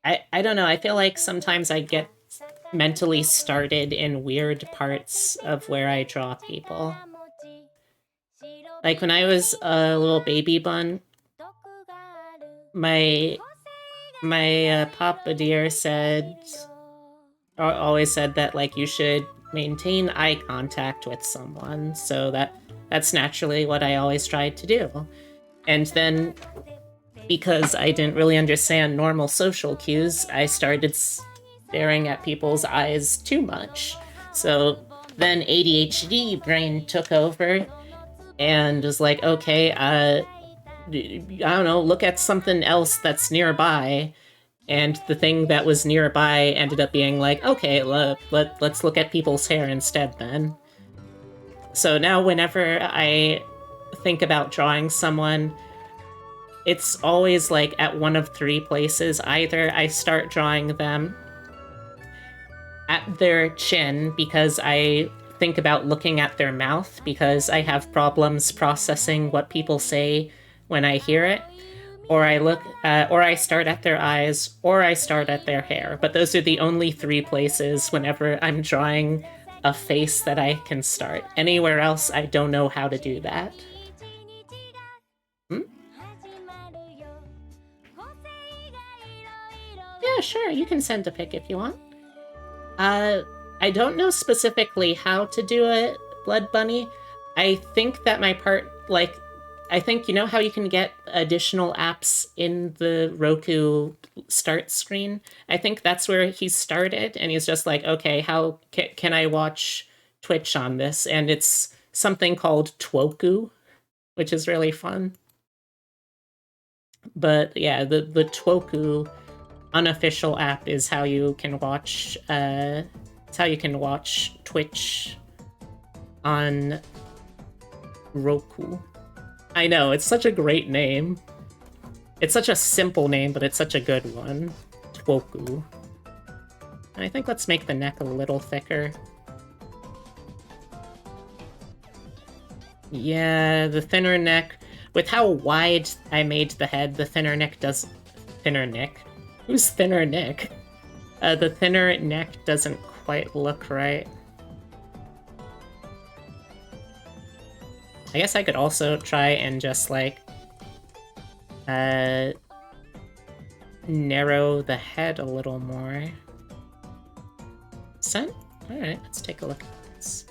I don't know, I feel like sometimes I get mentally started in weird parts of where I draw people. Like when I was a little baby bun, my Papa dear said, or always said that like you should maintain eye contact with someone. So that's naturally what I always tried to do. And then because I didn't really understand normal social cues, I started staring at people's eyes too much. So then ADHD brain took over and was like, okay, I don't know, look at something else that's nearby. And the thing that was nearby ended up being like, okay, let's look at people's hair instead then. So now whenever I think about drawing someone, it's always like at one of three places. Either I start drawing them at their chin because I think about looking at their mouth because I have problems processing what people say when I hear it, or I start at their eyes, or I start at their hair. But those are the only three places whenever I'm drawing a face that I can start. Anywhere else, I don't know how to do that. Hmm? Yeah, sure, you can send a pic if you want. I don't know specifically how to do it, Blood Bunny. I think that my part, like, I think, you know how you can get additional apps in the Roku start screen? I think that's where he started, and he's just like, okay, how can I watch Twitch on this? And it's something called Twoku, which is really fun. But yeah, the Twoku unofficial app is how you can watch it's how you can watch Twitch on Roku. I know, it's such a great name. It's such a simple name, but it's such a good one. Twoku. And I think let's make the neck a little thicker. Yeah, the thinner neck. With how wide I made the head, the thinner neck does... Thinner neck? Who's thinner neck? The thinner neck doesn't quite look right. I guess I could also try and just, like, narrow the head a little more. Alright, let's take a look at this.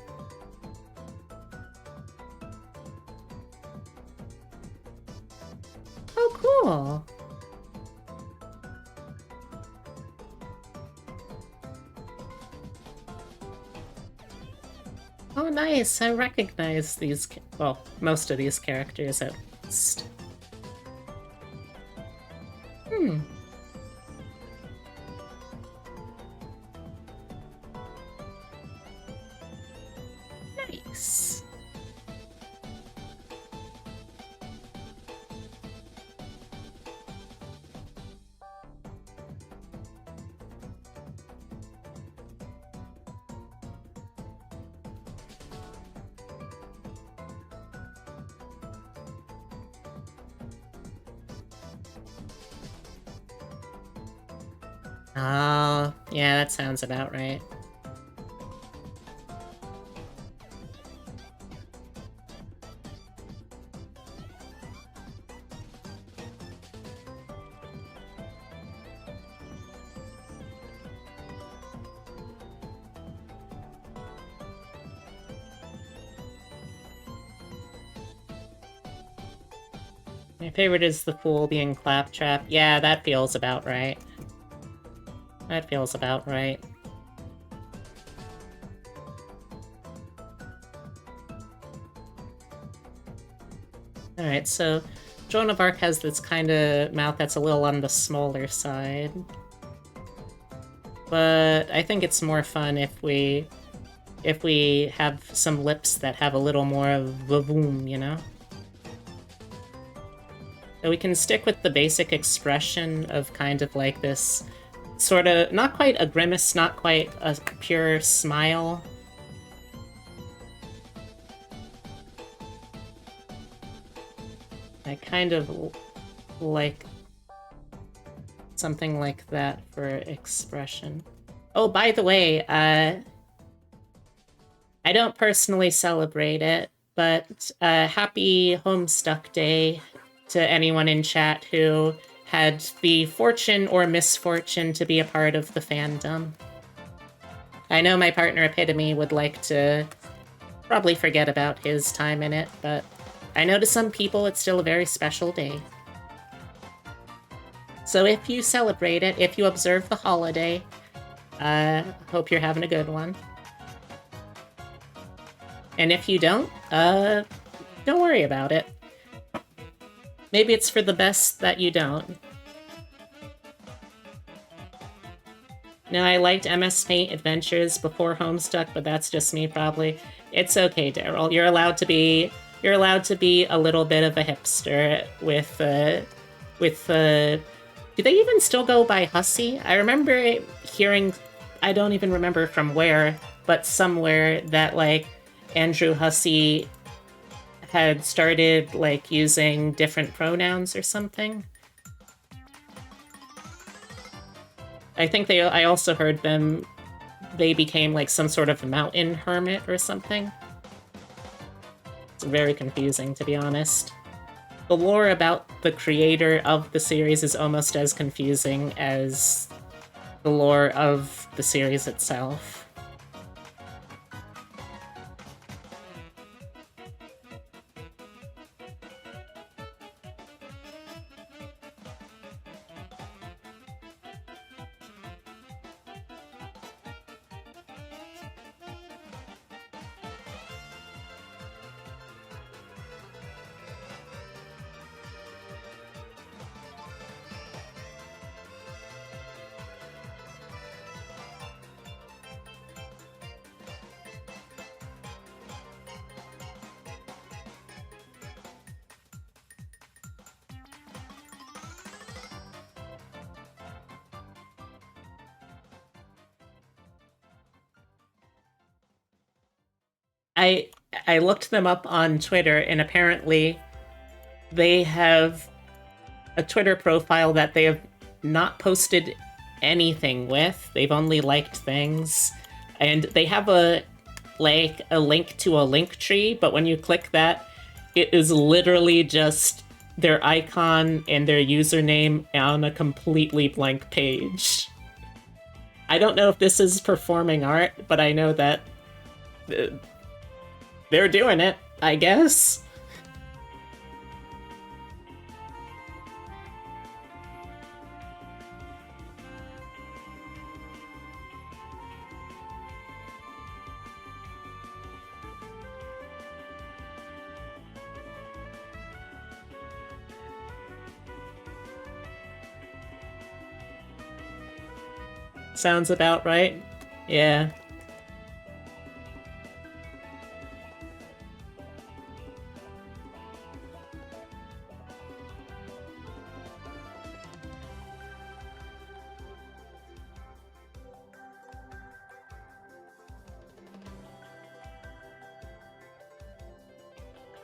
Oh, cool! Oh, nice! I recognize these, well, most of these characters at least. Nice. Oh, yeah, that sounds about right. My favorite is the fool being claptrap. Yeah, that feels about right. That feels about right. Alright, so Joan of Arc has this kind of mouth that's a little on the smaller side. But I think it's more fun if we have some lips that have a little more of vavoom, you know? So we can stick with the basic expression of kind of like this sort of, not quite a grimace, not quite a pure smile. I kind of like something like that for expression. Oh, by the way, I don't personally celebrate it, but happy Homestuck Day to anyone in chat who had the fortune or misfortune to be a part of the fandom. I know my partner Epitome would like to probably forget about his time in it, but I know to some people it's still a very special day. So if you celebrate it, if you observe the holiday, hope you're having a good one. And if you don't worry about it. Maybe it's for the best that you don't. No, I liked MS Paint Adventures before Homestuck, but that's just me probably. It's okay, Daryl. You're allowed to be a little bit of a hipster with do they even still go by Hussey? I remember hearing, I don't even remember from where, but somewhere that like Andrew Hussey had started like using different pronouns or something. I think I also heard they became like some sort of mountain hermit or something. It's very confusing, to be honest. The lore about the creator of the series is almost as confusing as the lore of the series itself. I looked them up on Twitter, and apparently they have a Twitter profile that they have not posted anything with. They've only liked things. And they have a link to a link tree, but when you click that, it is literally just their icon and their username on a completely blank page. I don't know if this is performing art, but I know that they're doing it, I guess. Sounds about right. Yeah.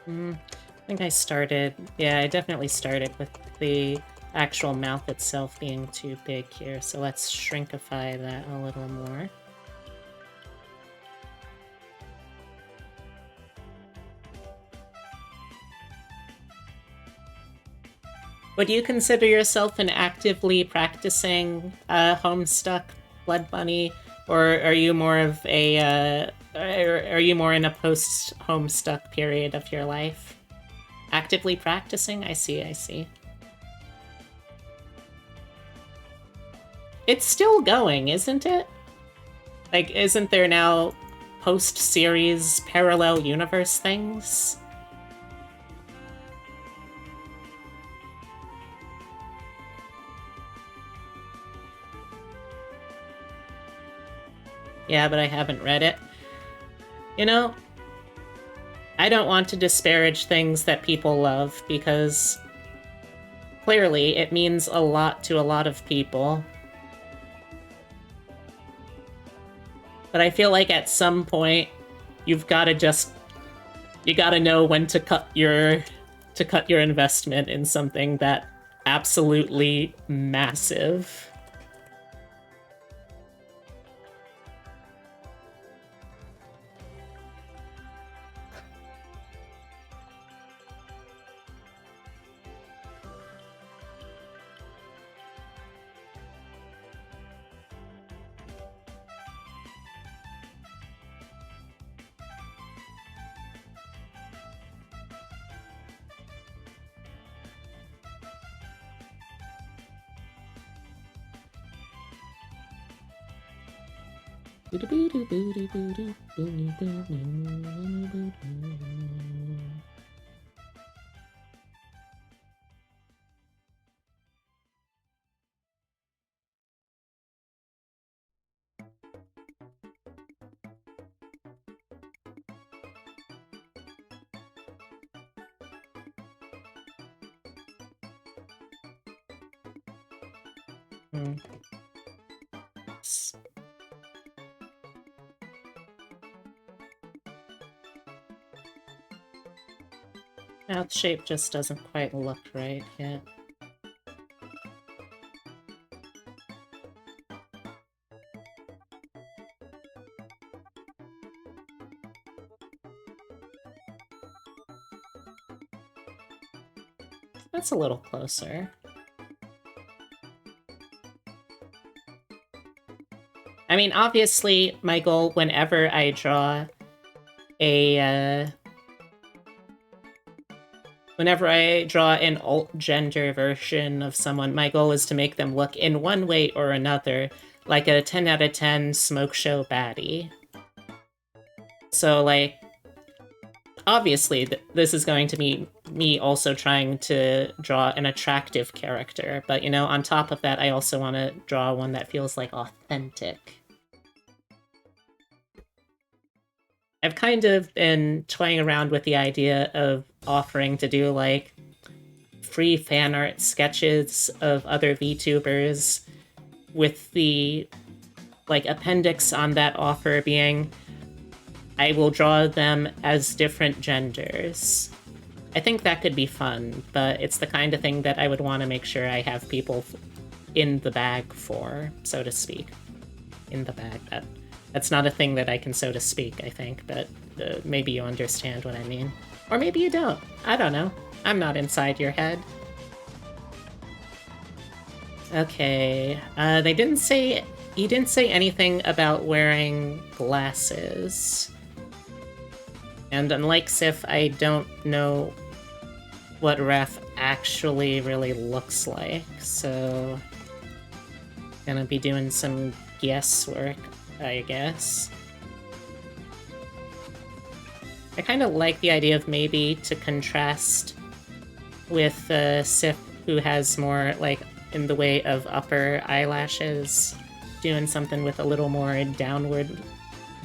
I think I started... Yeah, I definitely started with the actual mouth itself being too big here, so let's shrinkify that a little more. Would you consider yourself an actively practicing Homestuck Blood Bunny, or are you more of a are you more in a post Homestuck period of your life? Actively practicing? I see, I see. It's still going, isn't it? Like, isn't there now post-series parallel universe things? Yeah, but I haven't read it. You know, I don't want to disparage things that people love, because clearly it means a lot to a lot of people. But I feel like at some point, you've got to know when to cut your to cut your investment in something that absolutely massive. Mouth shape just doesn't quite look right yet. That's a little closer. I mean, obviously, my goal whenever I draw a, whenever I draw an alt-gender version of someone, my goal is to make them look in one way or another like a 10 out of 10 smoke show baddie. So, like, obviously, this is going to be me also trying to draw an attractive character, but, you know, on top of that, I also want to draw one that feels, like, authentic. I've kind of been toying around with the idea of offering to do, like, free fan art sketches of other VTubers, with the, like, appendix on that offer being, I will draw them as different genders. I think that could be fun, but it's the kind of thing that I would want to make sure I have people in the bag for, so to speak. In the bag. That's not a thing that I can so to speak, I think, but maybe you understand what I mean. Or maybe you don't. I don't know. I'm not inside your head. Okay, they didn't say... He didn't say anything about wearing glasses. And unlike Sif, I don't know what Ref actually really looks like, so... Gonna be doing some guesswork, I guess. I kind of like the idea of maybe to contrast with Sif, who has more, like, in the way of upper eyelashes, doing something with a little more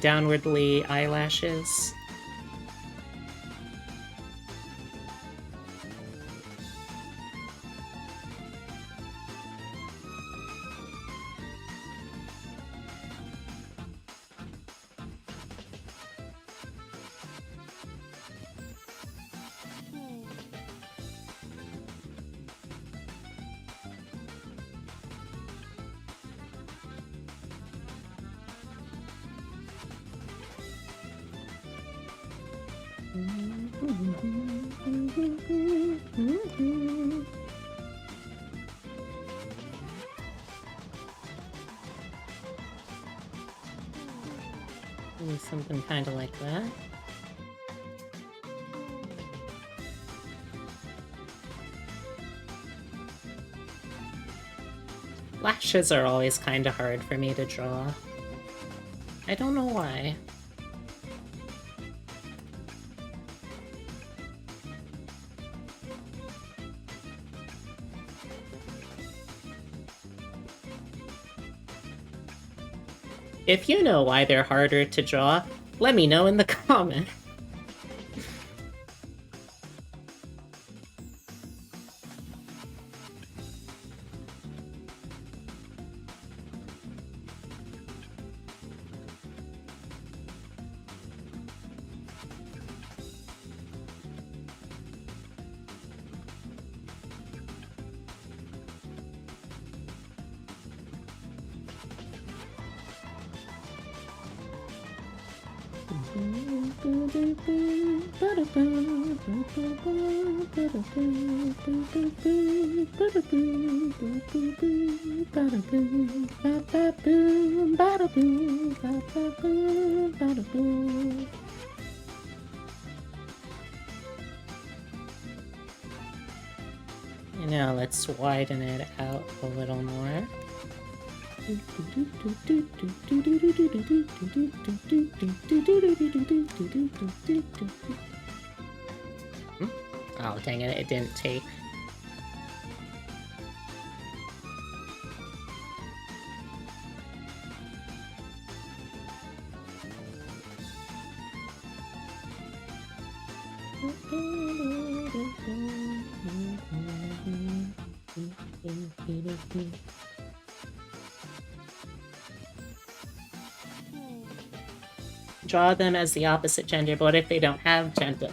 downwardly eyelashes. Something kind of like that. Lashes are always kind of hard for me to draw. I don't know why. If you know why they're harder to draw, let me know in the comments. Now let's widen it out a little more. Oh, dang it, it didn't take. Draw them as the opposite gender, but what if they don't have gender?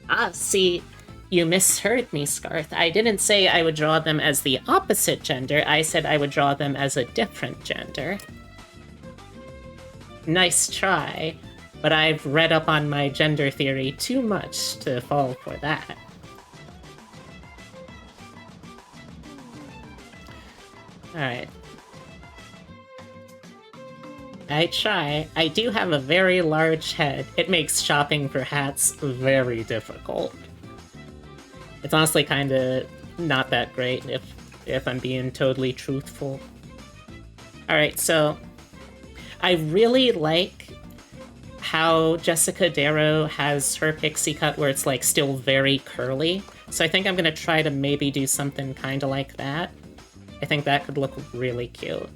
Ah, see, you misheard me, Scarth. I didn't say I would draw them as the opposite gender. I said I would draw them as a different gender. Nice try, but I've read up on my gender theory too much to fall for that. Alright. I try. I do have a very large head. It makes shopping for hats very difficult. It's honestly kind of not that great if I'm being totally truthful. Alright, so I really like how Jessica Darrow has her pixie cut where it's like still very curly. So I think I'm gonna try to maybe do something kind of like that. I think that could look really cute.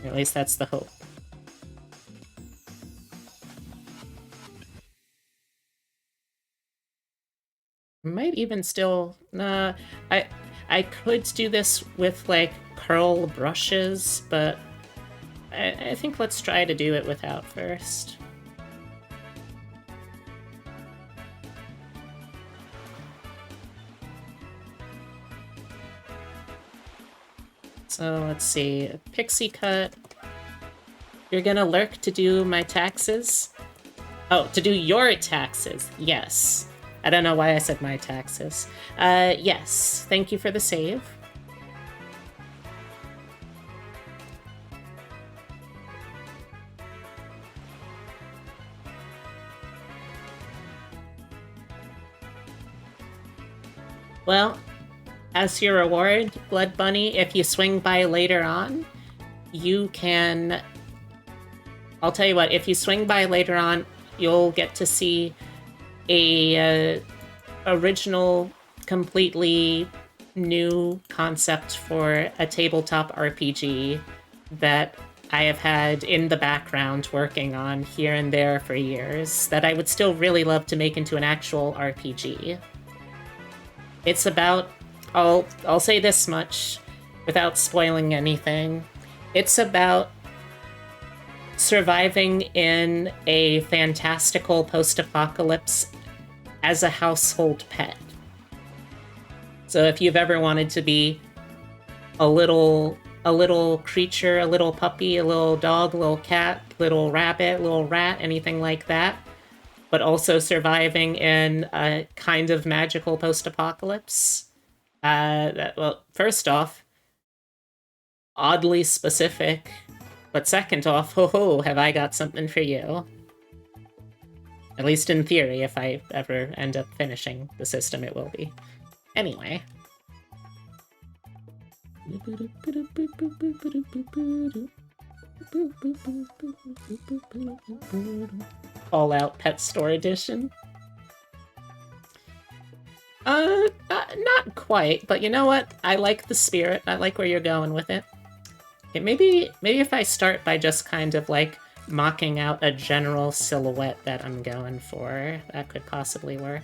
Or at least that's the hope. Might even still... Nah, I could do this with, like, curl brushes, but I think let's try to do it without first. So let's see, pixie cut. You're gonna lurk to do my taxes? Oh, to do your taxes, yes. I don't know why I said my taxes. Yes, thank you for the save. Well, as your reward, Blood Bunny, if you swing by later on, you can... I'll tell you what, if you swing by later on, you'll get to see a original, completely new concept for a tabletop RPG that I have had in the background working on here and there for years that I would still really love to make into an actual RPG. It's about... I'll say this much without spoiling anything. It's about surviving in a fantastical post-apocalypse as a household pet. So if you've ever wanted to be a little creature, a little puppy, a little dog, a little cat, little rabbit, little rat, anything like that, but also surviving in a kind of magical post-apocalypse, well, first off, oddly specific, but second off, ho, have I got something for you. At least in theory, if I ever end up finishing the system, it will be. Anyway. All-out Pet Store Edition. Not quite, but you know what? I like the spirit. I like where you're going with it. Okay, maybe if I start by just kind of like mocking out a general silhouette that I'm going for, that could possibly work.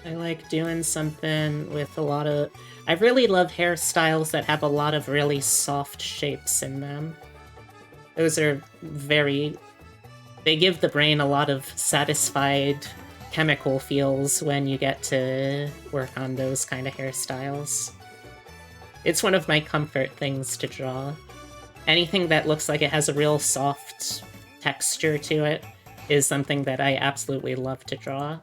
I like doing something with a lot of... I really love hairstyles that have a lot of really soft shapes in them. Those are very... They give the brain a lot of satisfied chemical feels when you get to work on those kind of hairstyles. It's one of my comfort things to draw. Anything that looks like it has a real soft texture to it is something that I absolutely love to draw.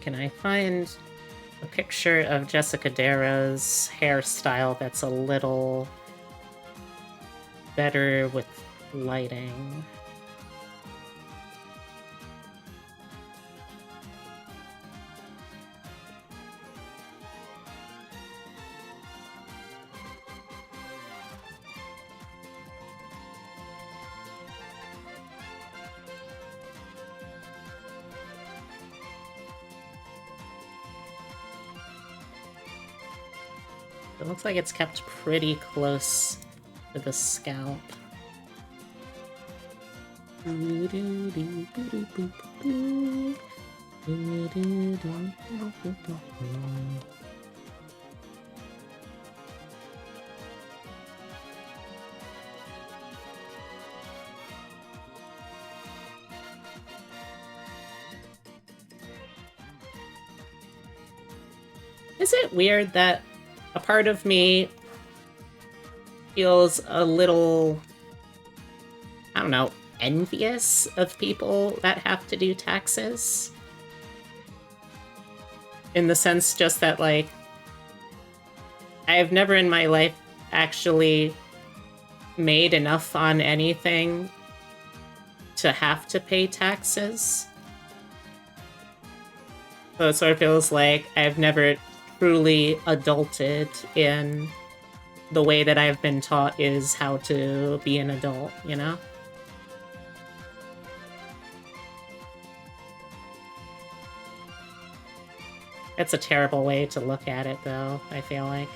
Can I find a picture of Jessica Darrow's hairstyle that's a little better with lighting? It looks like it's kept pretty close to the scalp. Is it weird that a part of me feels a little, I don't know, envious of people that have to do taxes? In the sense just that, like, I have never in my life actually made enough on anything to have to pay taxes. So it sort of feels like I've never truly adulted in the way that I've been taught is how to be an adult, you know? It's a terrible way to look at it, though, I feel like.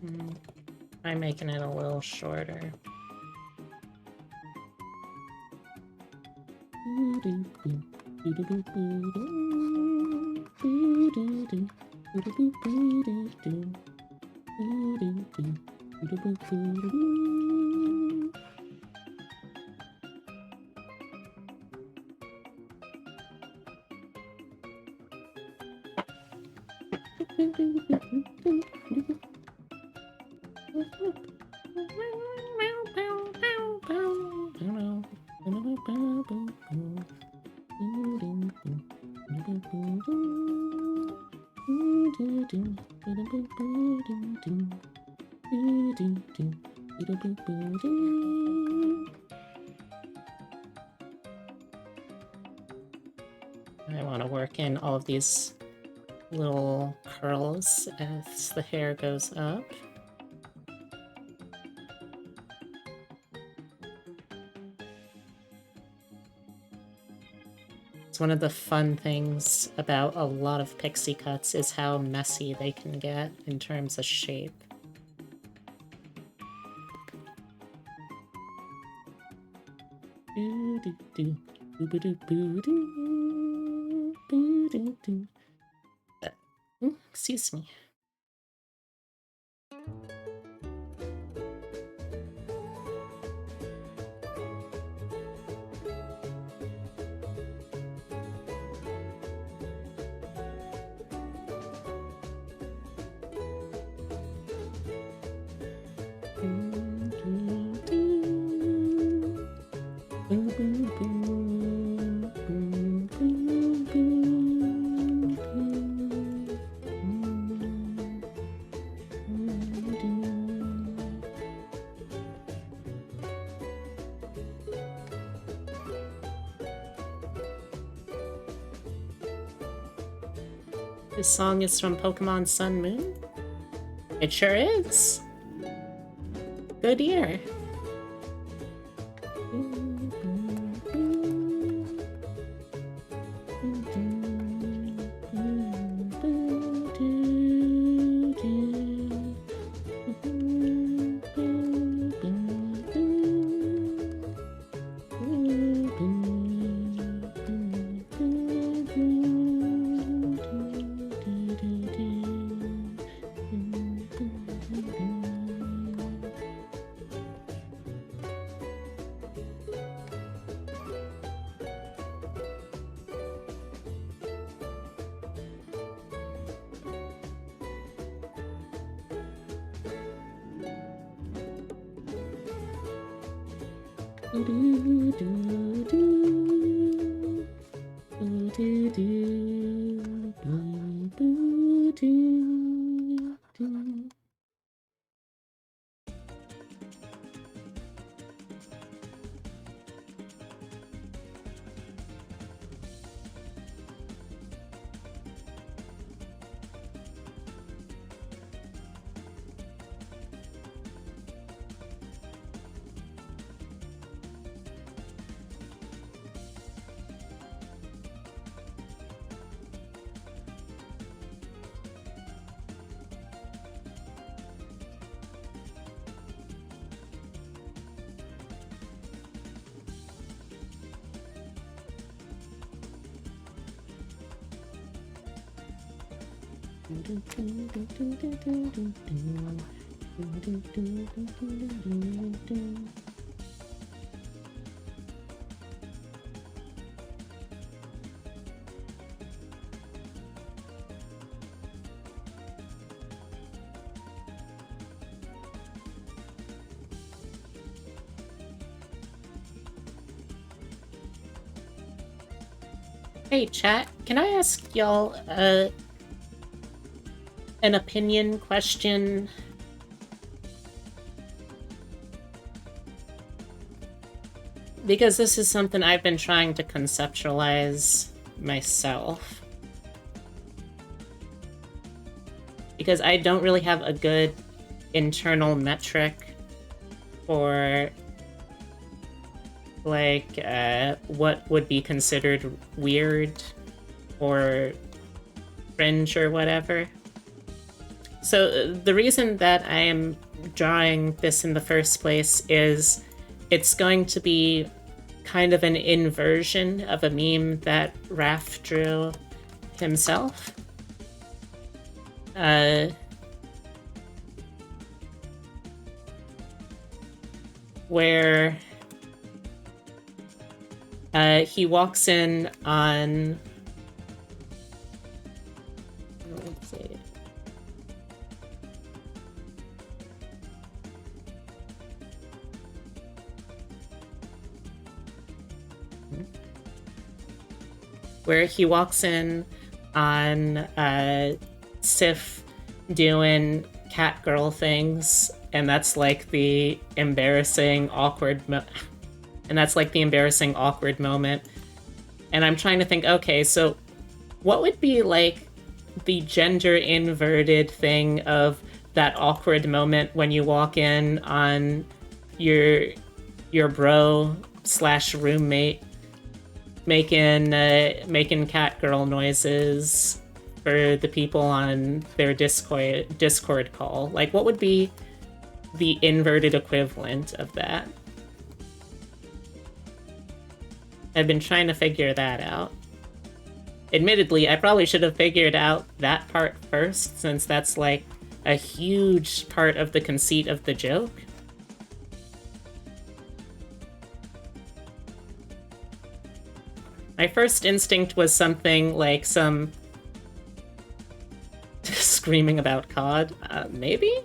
I'm making it a little shorter. I want to work in all of these little curls as the hair goes up. It's one of the fun things about a lot of pixie cuts is how messy they can get in terms of shape. Excuse me. This song is from Pokemon Sun Moon? It sure is. Good year. Hey chat, can I ask y'all an opinion question? Because this is something I've been trying to conceptualize myself. Because I don't really have a good internal metric for like what would be considered weird or cringe or whatever. So the reason that I am drawing this in the first place is it's going to be kind of an inversion of a meme that Raph drew himself. Where he walks in on... Let's see. Where he walks in on Sif doing cat girl things, and that's like the embarrassing, awkward and that's like the embarrassing, awkward moment. And I'm trying to think, okay, so what would be like the gender inverted thing of that awkward moment when you walk in on your bro slash roommate making cat girl noises for the people on their Discord call. Like, what would be the inverted equivalent of that? I've been trying to figure that out. Admittedly, I probably should have figured out that part first, since that's like a huge part of the conceit of the joke. My first instinct was something like some screaming about COD, maybe?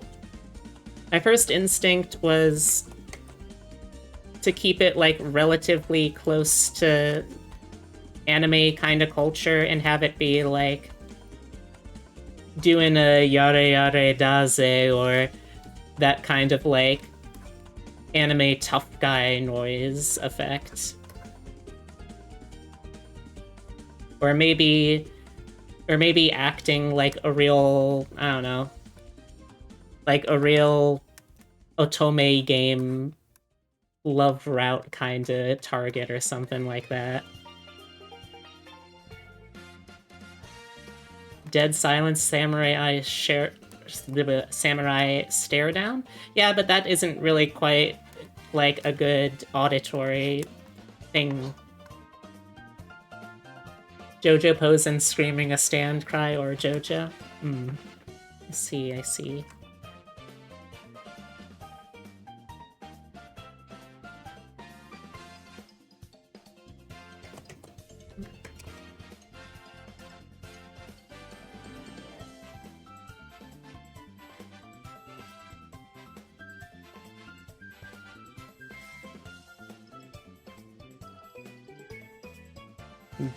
My first instinct was to keep it like relatively close to anime kind of culture and have it be like doing a yare yare daze or that kind of like anime tough guy noise effect. Or maybe acting like a real, I don't know, like a real otome game love route kind of target or something like that. Dead silence, samurai stare down? Yeah, but that isn't really quite like a good auditory thing. Jojo Posen screaming a stand cry or Jojo? I see.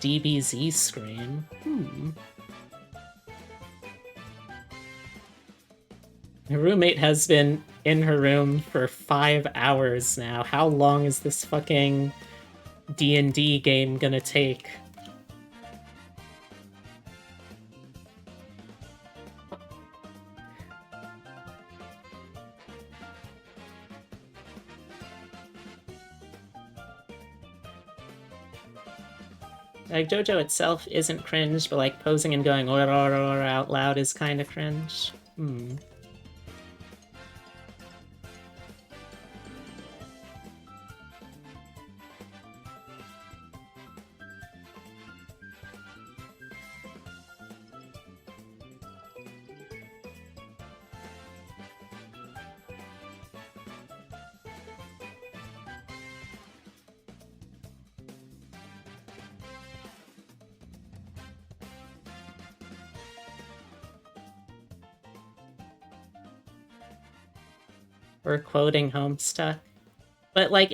DBZ scream. My roommate has been in her room for 5 hours now. How long is this fucking D&D game gonna take? Like, JoJo itself isn't cringe, but like posing and going or out loud is kind of cringe. Or quoting Homestuck. But like,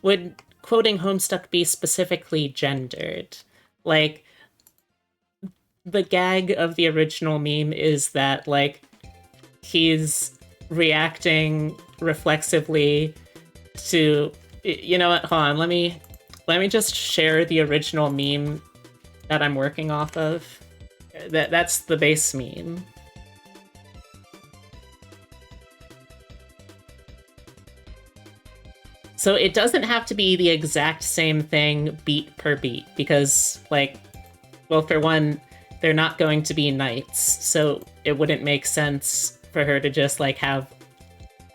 would quoting Homestuck be specifically gendered? Like, the gag of the original meme is that like he's reacting reflexively to, you know what, hold on, let me just share the original meme that I'm working off of. That's the base meme. So it doesn't have to be the exact same thing beat per beat, because, like, well, for one, they're not going to be knights, so it wouldn't make sense for her to just like have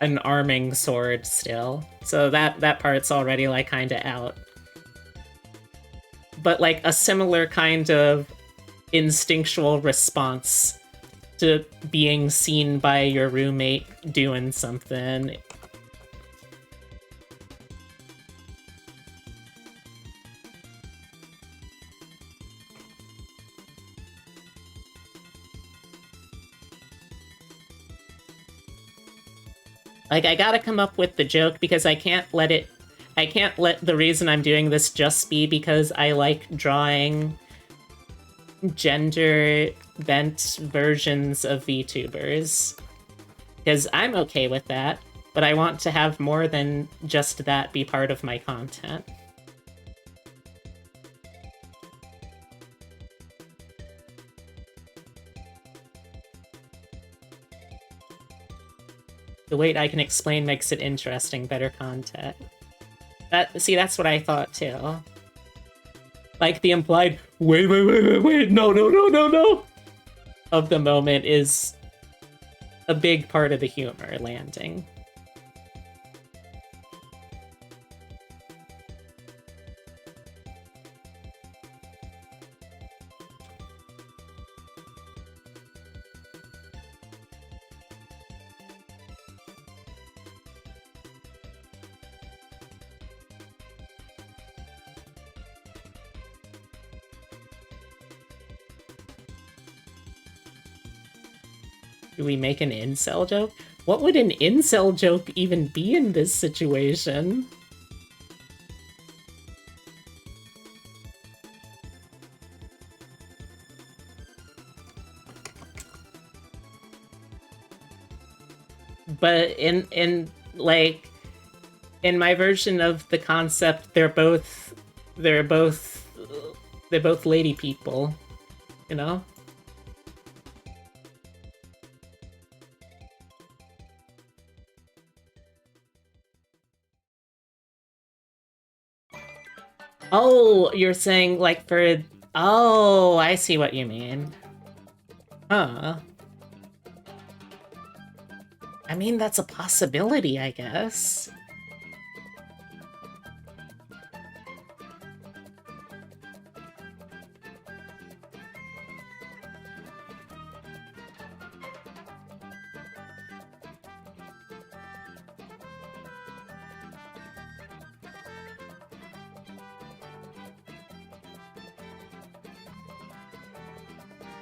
an arming sword still. So that part's already like kind of out. But like a similar kind of instinctual response to being seen by your roommate doing something. Like, I gotta come up with the joke because I can't let the reason I'm doing this just be because I like drawing gender-bent versions of VTubers. Because I'm okay with that, but I want to have more than just that be part of my content. The way I can explain makes it interesting, better content. See, that's what I thought too. Like the implied wait, no of the moment is a big part of the humor landing. Do we make an incel joke? What would an incel joke even be in this situation? But in like in my version of the concept, they're both lady people, you know? Oh, you're saying like for... Oh, I see what you mean. Huh. I mean, that's a possibility, I guess.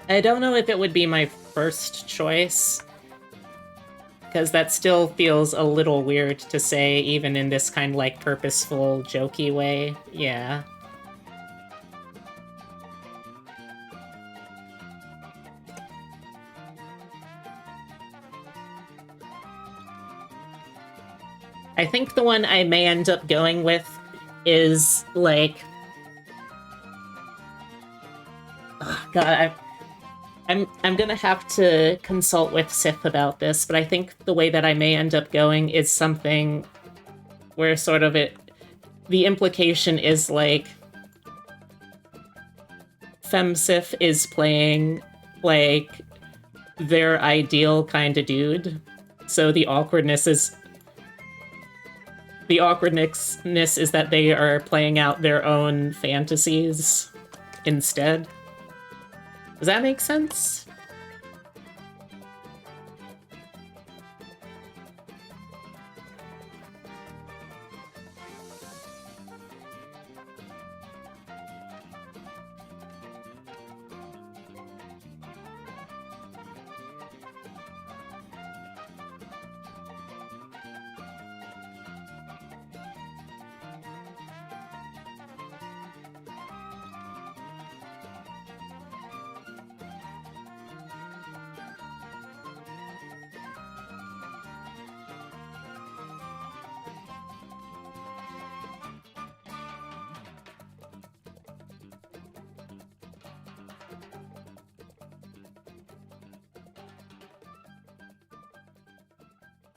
I don't know if it would be my first choice, because that still feels a little weird to say, even in this kind of like purposeful, jokey way. Yeah. I think the one I may end up going with is like... Oh, God, I'm gonna have to consult with Sith about this, but I think the way that I may end up going is something where sort of the implication is like FemSif is playing like their ideal kind of dude, so the awkwardness is that they are playing out their own fantasies instead. Does that make sense?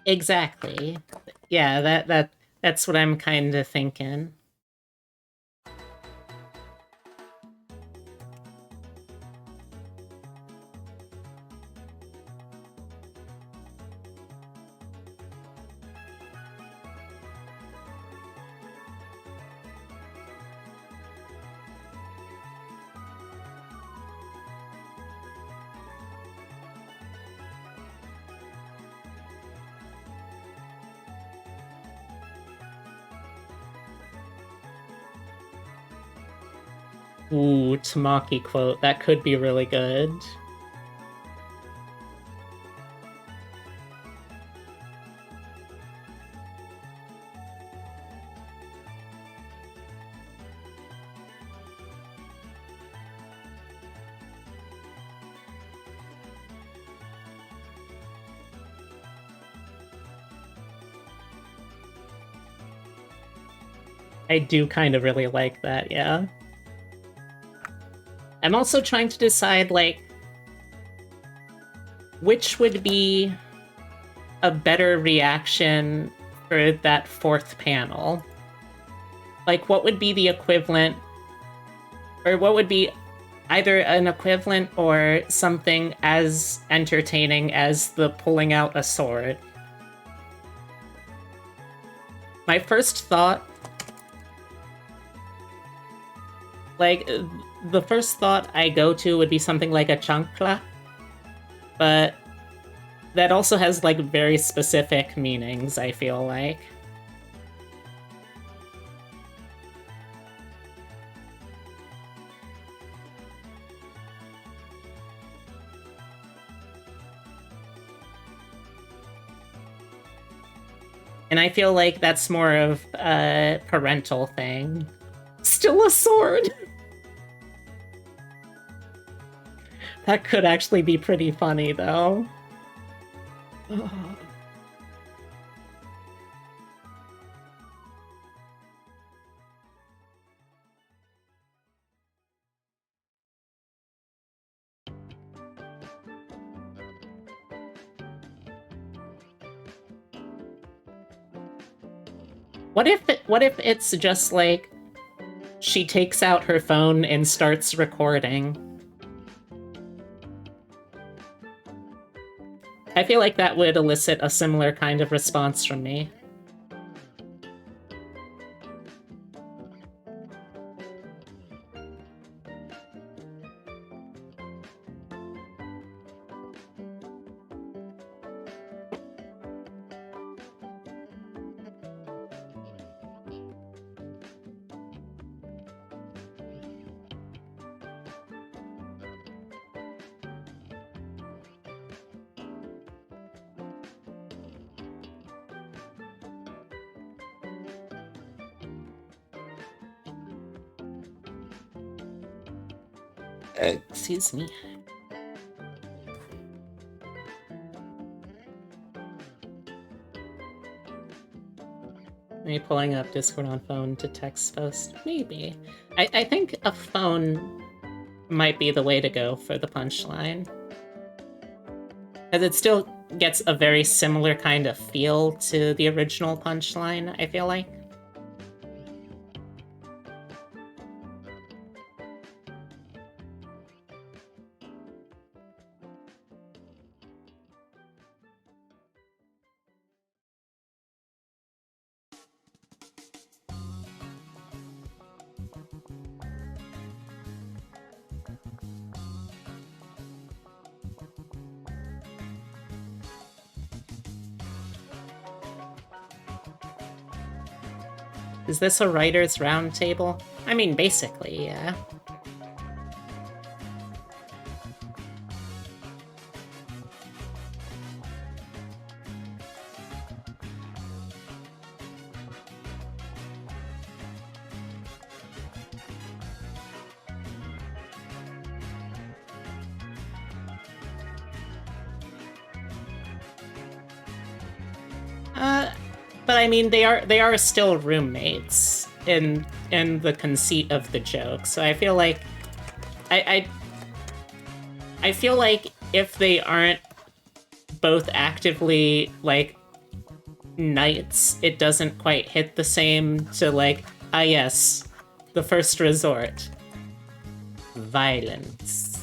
Exactly. Yeah, that's what I'm kind of thinking. Ooh, Tamaki quote. That could be really good. I do kind of really like that, yeah. I'm also trying to decide, like, which would be a better reaction for that fourth panel. Like, what would be the equivalent, or what would be either an equivalent or something as entertaining as the pulling out a sword? My first thought, like, the first thought I go to would be something like a chancla, but that also has, like, very specific meanings, I feel like. And I feel like that's more of a parental thing. Still a sword! That could actually be pretty funny, though. What if it's just like she takes out her phone and starts recording? I feel like that would elicit a similar kind of response from me. Excuse me. Maybe pulling up Discord on phone to text post. Maybe. I think a phone might be the way to go for the punchline. Because it still gets a very similar kind of feel to the original punchline, I feel like. Is this a writer's roundtable? I mean, basically, yeah. But I mean, they are still roommates in the conceit of the joke. So I feel like I feel like if they aren't both actively like knights, it doesn't quite hit the same to like, ah yes, the first resort. Violence.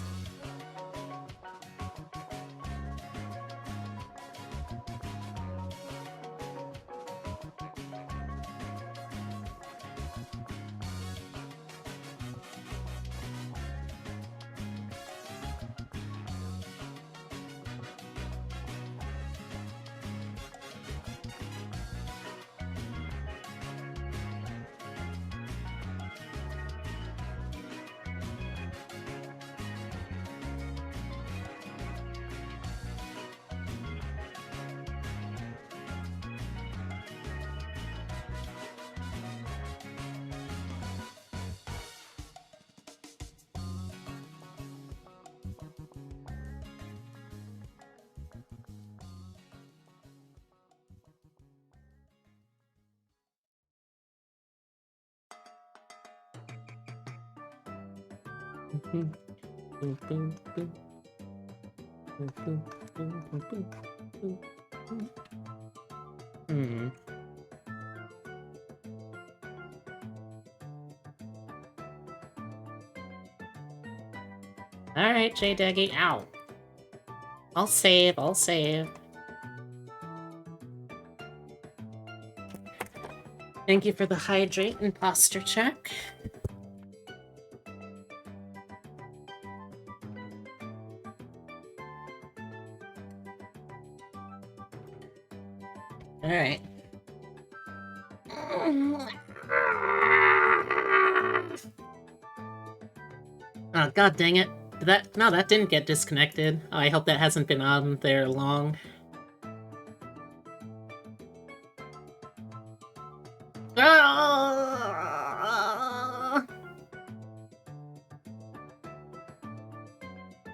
Boom, boom, boom, boom. Boom, boom, boom, boom, boom, boom, boom. Hmm. Alright, J-Deggy. Ow. I'll save, I'll save. Thank you for the hydrate and posture check. Alright. Oh, god dang it. No, that didn't get disconnected. Oh, I hope that hasn't been on there long. Ah!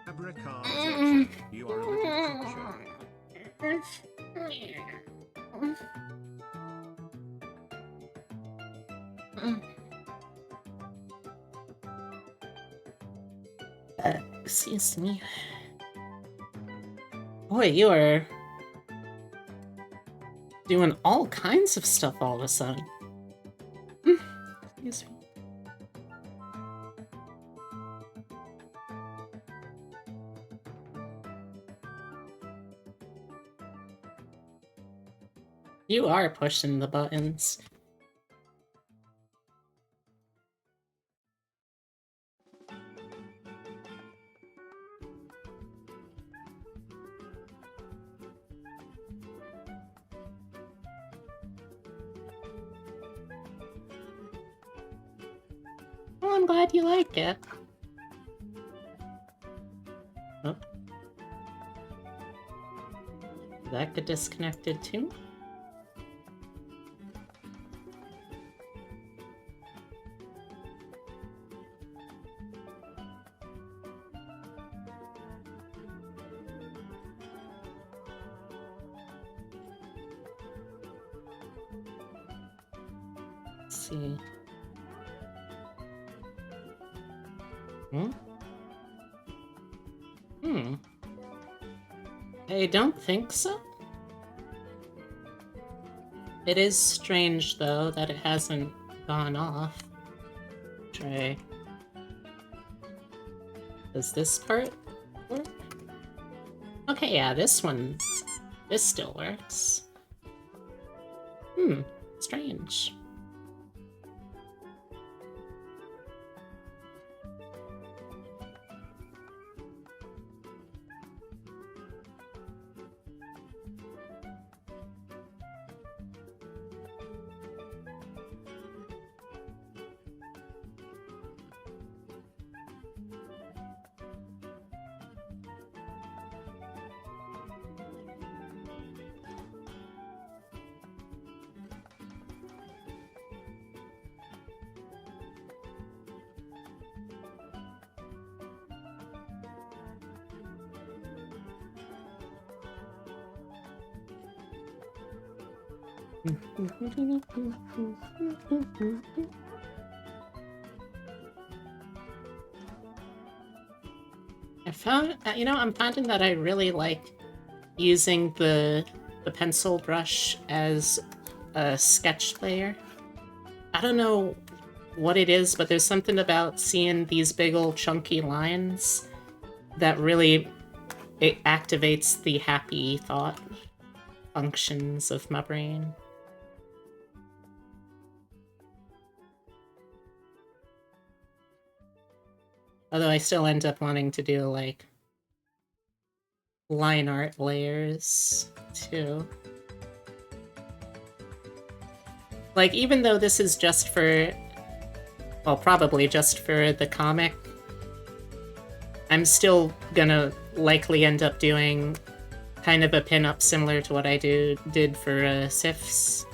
Abracadabra, you are a little creature. Excuse me. Boy, you are doing all kinds of stuff all of a sudden. Excuse me. You are pushing the buttons. Well, I'm glad you like it. Oh. That got disconnected too? Let's see. I don't think so. It is strange, though, that it hasn't gone off. Try. Does this part work? Okay, yeah, this still works. Strange. I found, I'm finding that I really like using the pencil brush as a sketch layer. I don't know what it is, but there's something about seeing these big old chunky lines that really it activates the happy thought functions of my brain. Although I still end up wanting to do, like, line art layers, too. Like, even though this is just for... well, probably just for the comic, I'm still gonna likely end up doing kind of a pin-up similar to what I did for Sif's.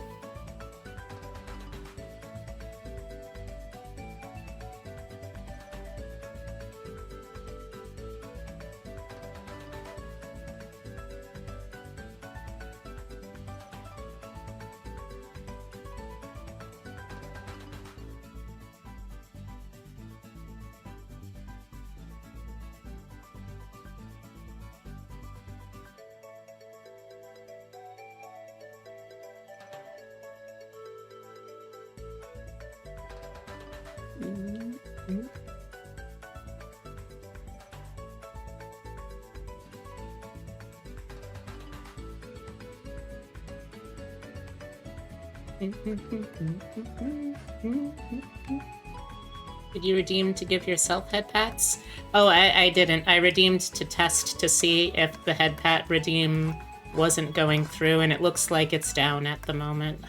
Did you redeem to give yourself head pats? Oh, I didn't. I redeemed to test to see if the head pat redeem wasn't going through, and it looks like it's down at the moment,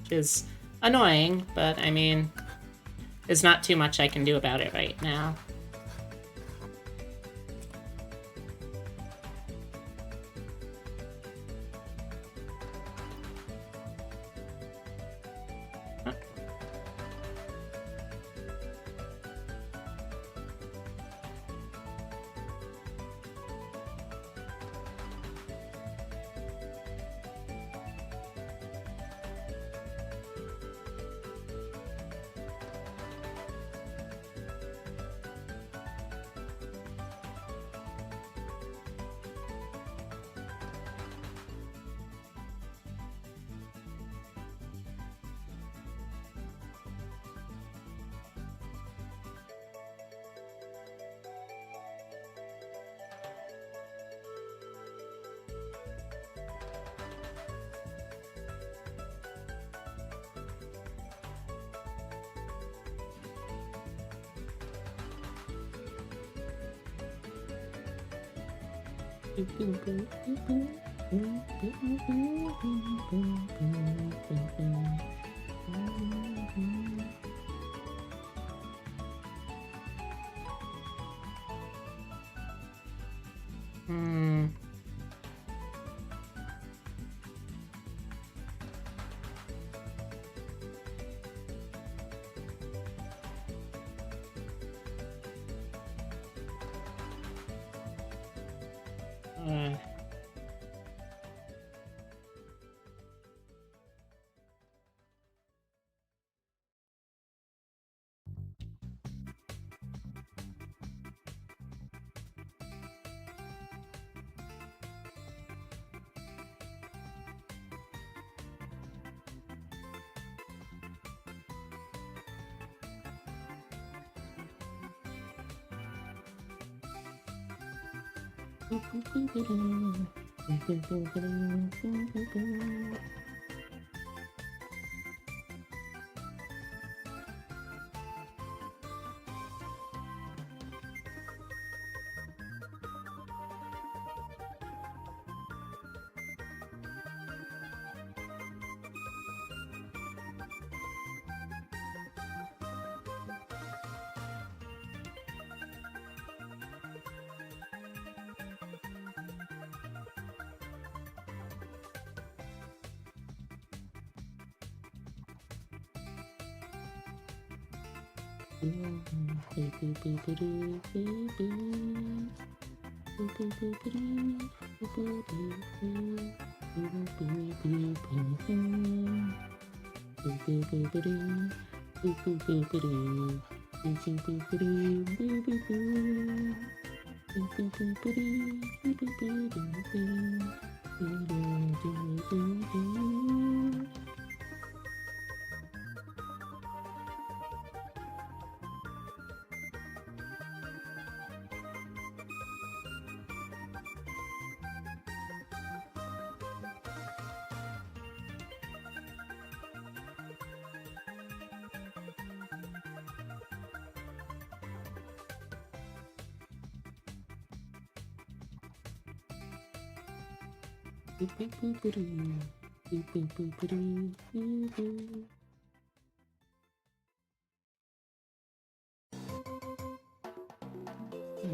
which is annoying, but I mean, there's not too much I can do about it right now.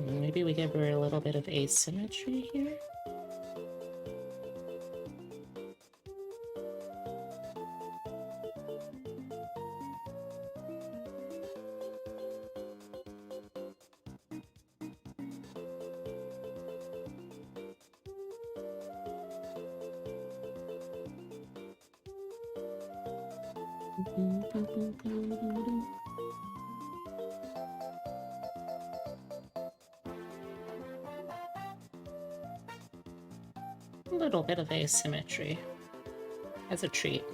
Maybe we give her a little bit of asymmetry here. A little bit of asymmetry as a treat.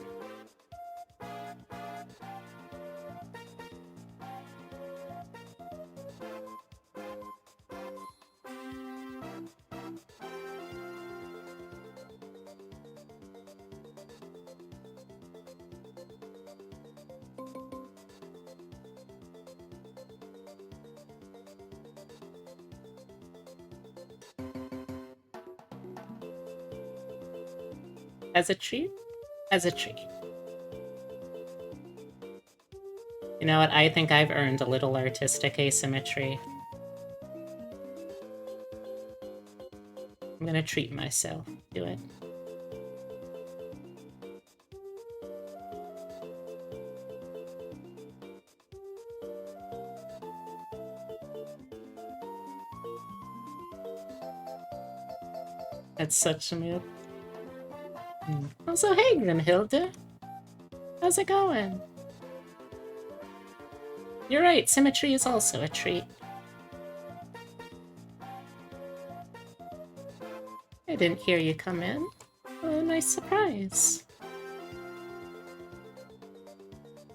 As a treat? As a treat. You know what? I think I've earned a little artistic asymmetry. I'm gonna treat myself. Do it. That's such a mood. Also, hey, Grimhilda. How's it going? You're right, symmetry is also a treat. I didn't hear you come in. Oh, nice surprise.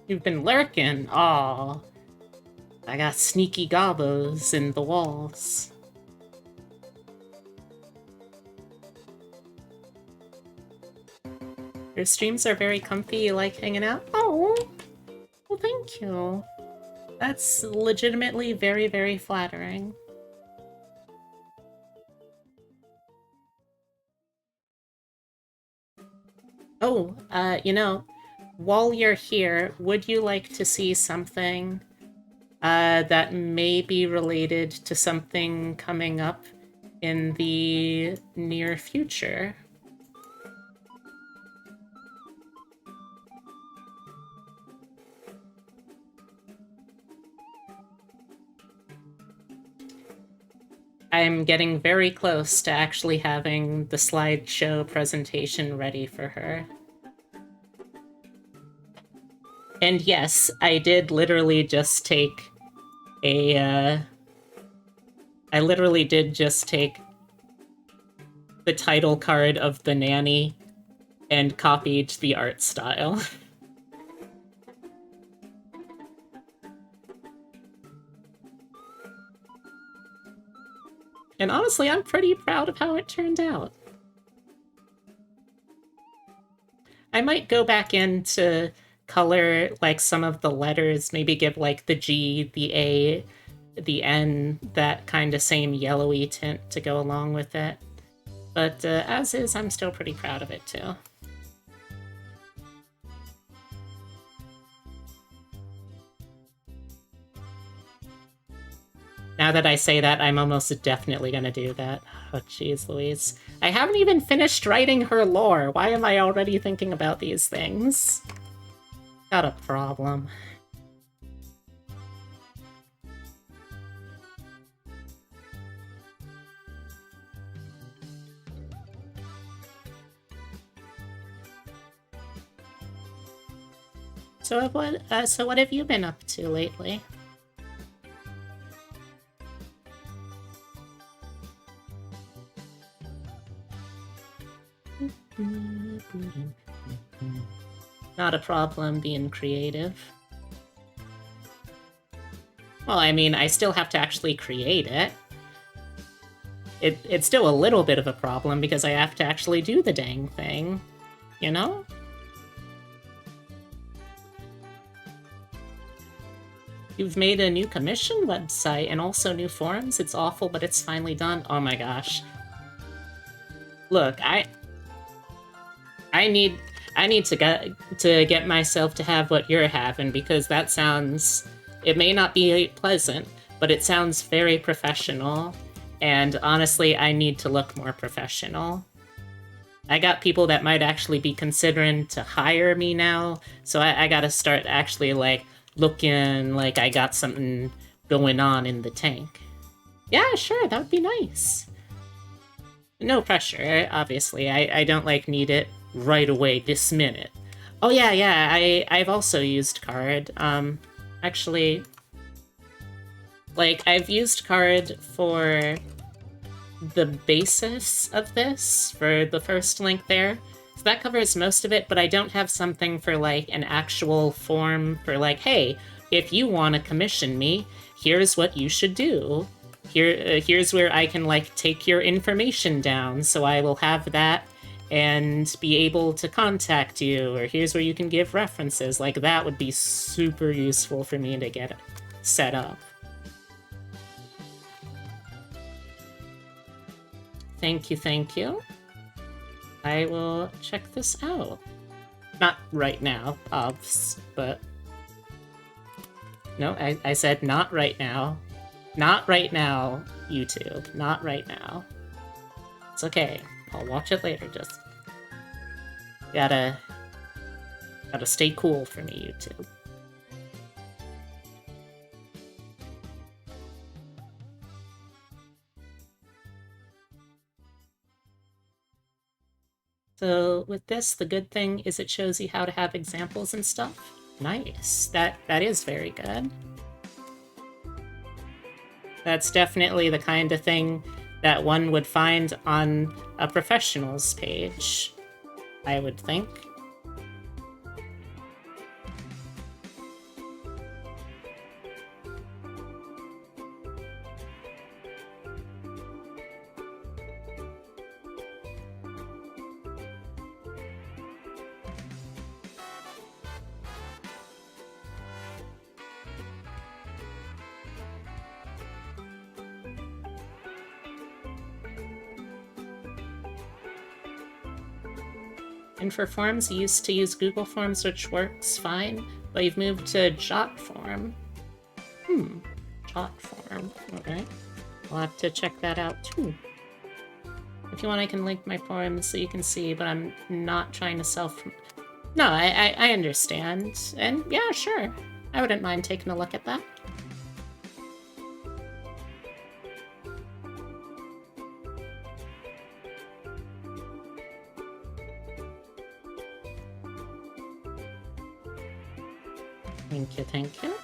You've been lurking. Aw. I got sneaky gobos in the walls. Your streams are very comfy. You like hanging out? Oh, well, thank you. That's legitimately very, very flattering. Oh, you know, while you're here, would you like to see something that may be related to something coming up in the near future? I'm getting very close to actually having the slideshow presentation ready for her. And yes, I did literally just take a, I literally did just take the title card of The Nanny and copied the art style. And honestly, I'm pretty proud of how it turned out. I might go back into color like some of the letters, maybe give like the G, the A, the N, that kind of same yellowy tint to go along with it. But as is, I'm still pretty proud of it too. Now that I say that, I'm almost definitely gonna do that. Oh, jeez Louise. I haven't even finished writing her lore. Why am I already thinking about these things? Got a problem. So what have you been up to lately? Not a problem being creative. Well, I mean, I still have to actually create it. It's still a little bit of a problem because I have to actually do the dang thing, you know? You've made a new commission website and also new forums? It's awful, but it's finally done. Oh my gosh. Look, I need to get myself to have what you're having, because that sounds, it may not be pleasant, but it sounds very professional, and honestly, I need to look more professional. I got people that might actually be considering to hire me now, so I gotta start actually, like, looking like I got something going on in the tank. Yeah, sure, that would be nice. No pressure, obviously. I don't, like, need it right away, this minute. Oh, yeah, I've also used Card. Actually, like, I've used Card for the basis of this, for the first link there. So that covers most of it, but I don't have something for, like, an actual form for, like, hey, if you want to commission me, here's what you should do. Here's where I can, like, take your information down, so I will have that and be able to contact you, or here's where you can give references. Like, that would be super useful for me to get it set up. Thank you, thank you. I will check this out. Not right now, obvs, but... No, I said not right now. Not right now, YouTube. Not right now. It's okay. I'll watch it later, just... Gotta stay cool for me, YouTube. So with this, the good thing is it shows you how to have examples and stuff. Nice. That is very good. That's definitely the kind of thing that one would find on a professional's page, I would think. And for forms, you used to use Google Forms, which works fine, but you've moved to Jotform. Jotform. Alright. I'll have to check that out too. If you want, I can link my forms so you can see, but I'm not trying to No, I understand. And yeah, sure. I wouldn't mind taking a look at that. Thank you, thank you.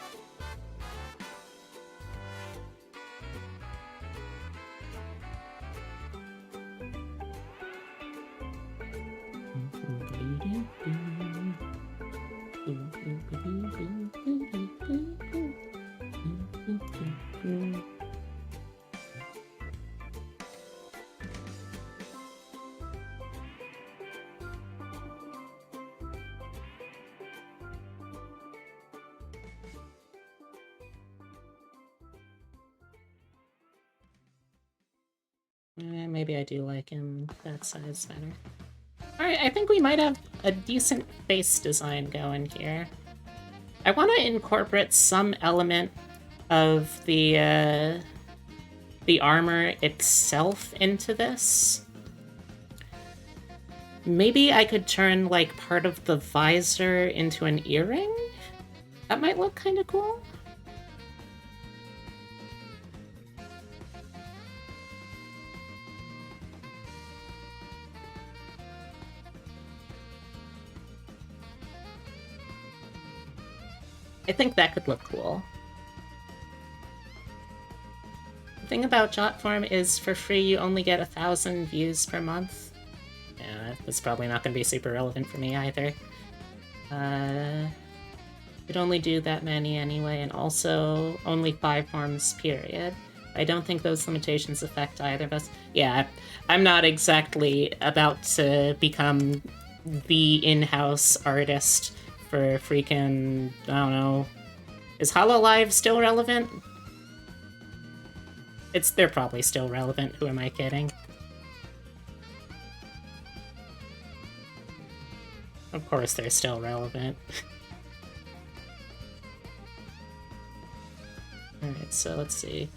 Maybe I do like him that size better. Alright, I think we might have a decent base design going here. I want to incorporate some element of the armor itself into this. Maybe I could turn, like, part of the visor into an earring? That might look kind of cool. I think that could look cool. The thing about Jotform is for free you only get 1,000 views per month. Yeah, that's probably not going to be super relevant for me either. You'd only do that many anyway, and also only 5 forms, period. I don't think those limitations affect either of us. Yeah, I'm not exactly about to become the in-house artist for freaking, I don't know. Is HoloLive still relevant? They're probably still relevant, who am I kidding? Of course they're still relevant. Alright, so let's see.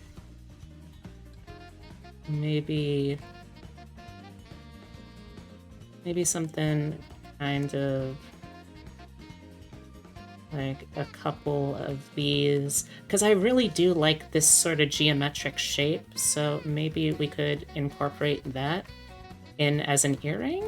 Maybe something kind of like a couple of these, because I really do like this sort of geometric shape, so maybe we could incorporate that in as an earring?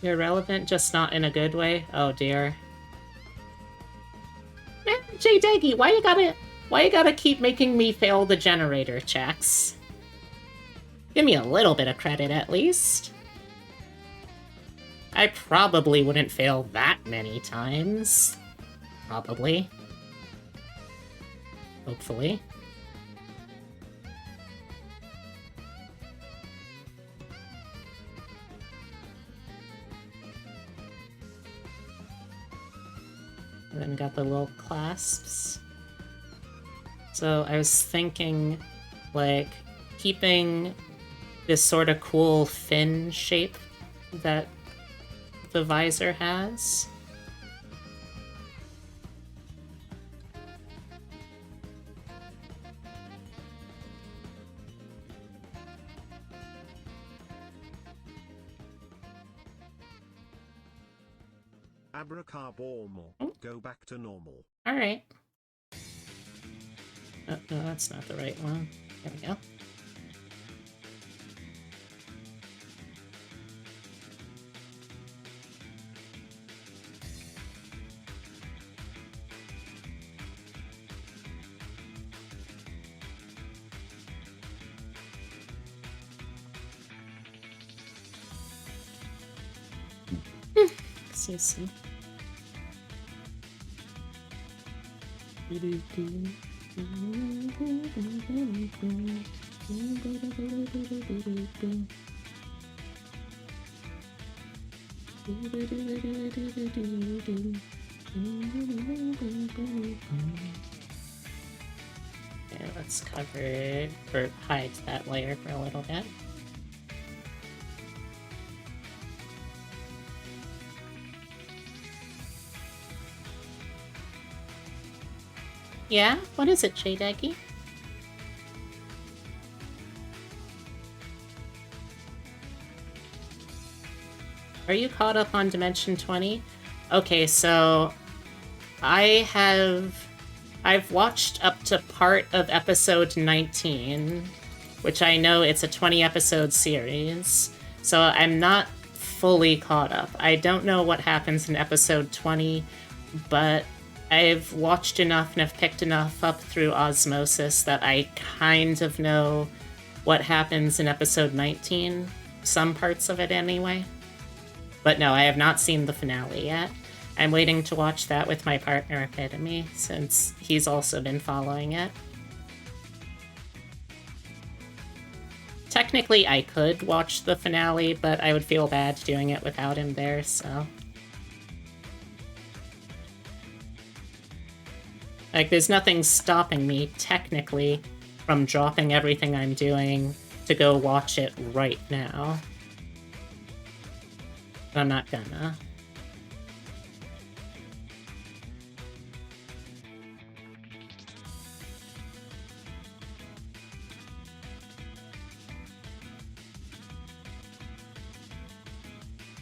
You're relevant, just not in a good way? Oh dear. Jay Daggy, why you gotta keep making me fail the generator checks? Give me a little bit of credit at least. I probably wouldn't fail that many times. Probably. Hopefully. And then got the little clasps. So I was thinking, like, keeping this sort of cool fin shape that the visor has. Abracadabra. Oh. Go back to normal. Alright. Oh, no, that's not the right one. There we go. Excuse me. Okay, let's cover or hide that layer for a little bit. Yeah? What is it, Shadeggy? Are you caught up on Dimension 20? Okay, so I've watched up to part of episode 19, which I know it's a 20 episode series, so I'm not fully caught up. I don't know what happens in episode 20, but I've watched enough and have picked enough up through osmosis that I kind of know what happens in episode 19, some parts of it anyway. But no, I have not seen the finale yet. I'm waiting to watch that with my partner, Epitome, since he's also been following it. Technically, I could watch the finale, but I would feel bad doing it without him there, so... Like, there's nothing stopping me, technically, from dropping everything I'm doing to go watch it right now. But I'm not gonna.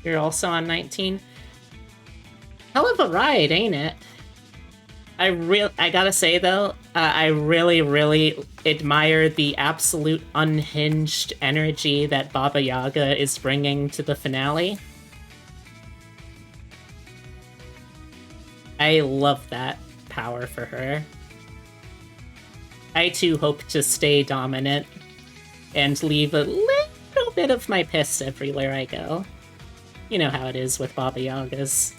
You're also on 19? Hell of a ride, ain't it? I gotta say though, I really admire the absolute unhinged energy that Baba Yaga is bringing to the finale. I love that power for her. I too hope to stay dominant and leave a little bit of my piss everywhere I go. You know how it is with Baba Yagas.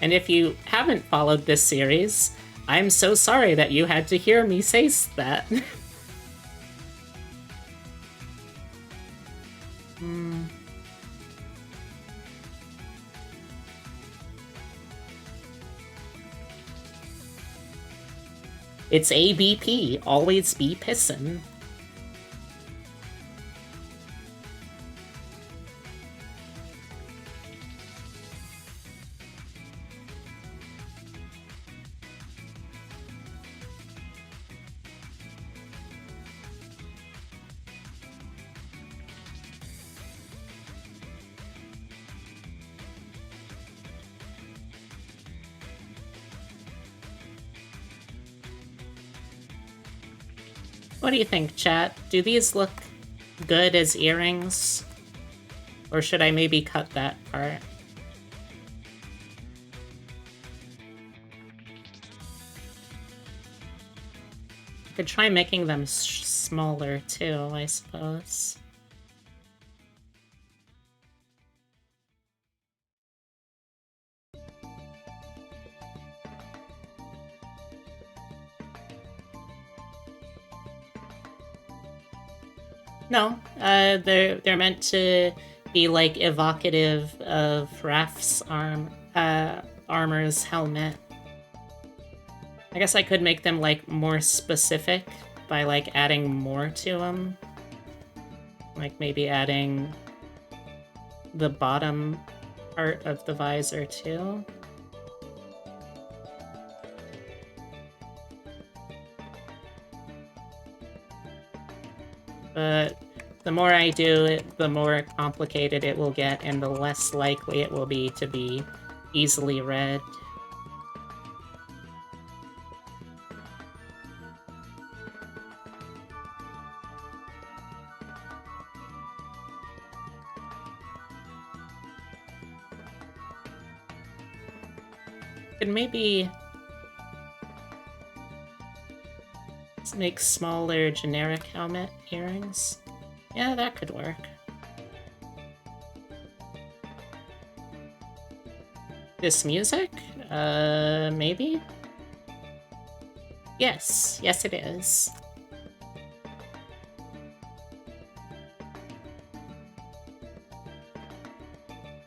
And if you haven't followed this series, I'm so sorry that you had to hear me say that. It's ABP, always be pissin'. What do you think, chat? Do these look good as earrings? Or should I maybe cut that part? I could try making them smaller too, I suppose. No, they're meant to be like evocative of Raph's armor's helmet. I guess I could make them like more specific by like adding more to them. Like maybe adding the bottom part of the visor too. But the more I do it, the more complicated it will get, and the less likely it will be to be easily read. Could maybe make smaller generic helmet earrings. Yeah, that could work. This music? Maybe? Yes, yes it is.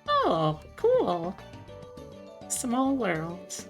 Oh, cool. Small world.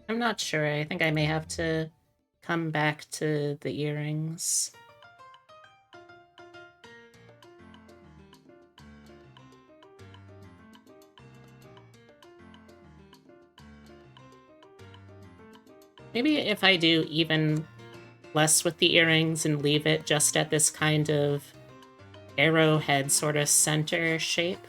I'm not sure. I think I may have to come back to the earrings. Maybe if I do even less with the earrings and leave it just at this kind of arrowhead sort of center shape.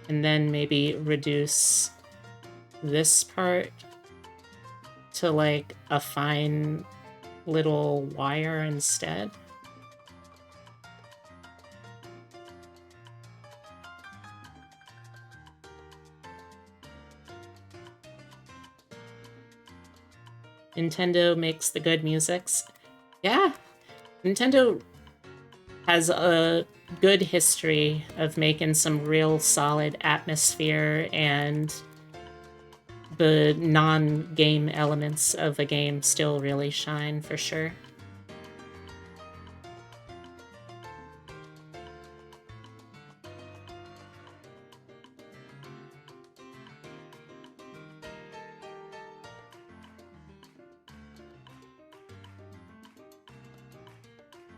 And then maybe reduce this part to like a fine little wire instead. Nintendo makes the good musics. Yeah, Nintendo has a good history of making some real solid atmosphere, and the non-game elements of a game still really shine for sure.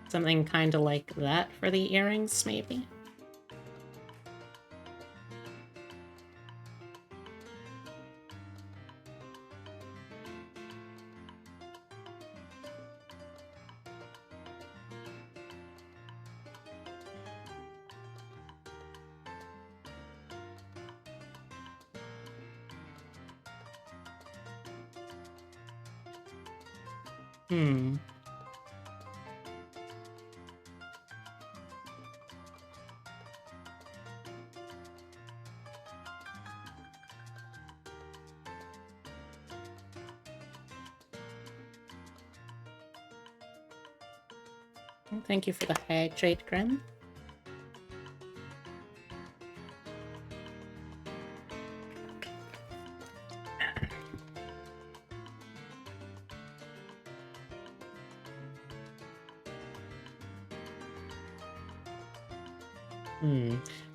Something kind of like that for the earrings, maybe? Hmm. Thank you for the hydrate, Grim.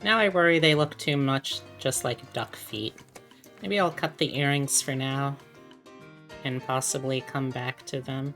Now I worry they look too much just like duck feet. Maybe I'll cut the earrings for now, and possibly come back to them.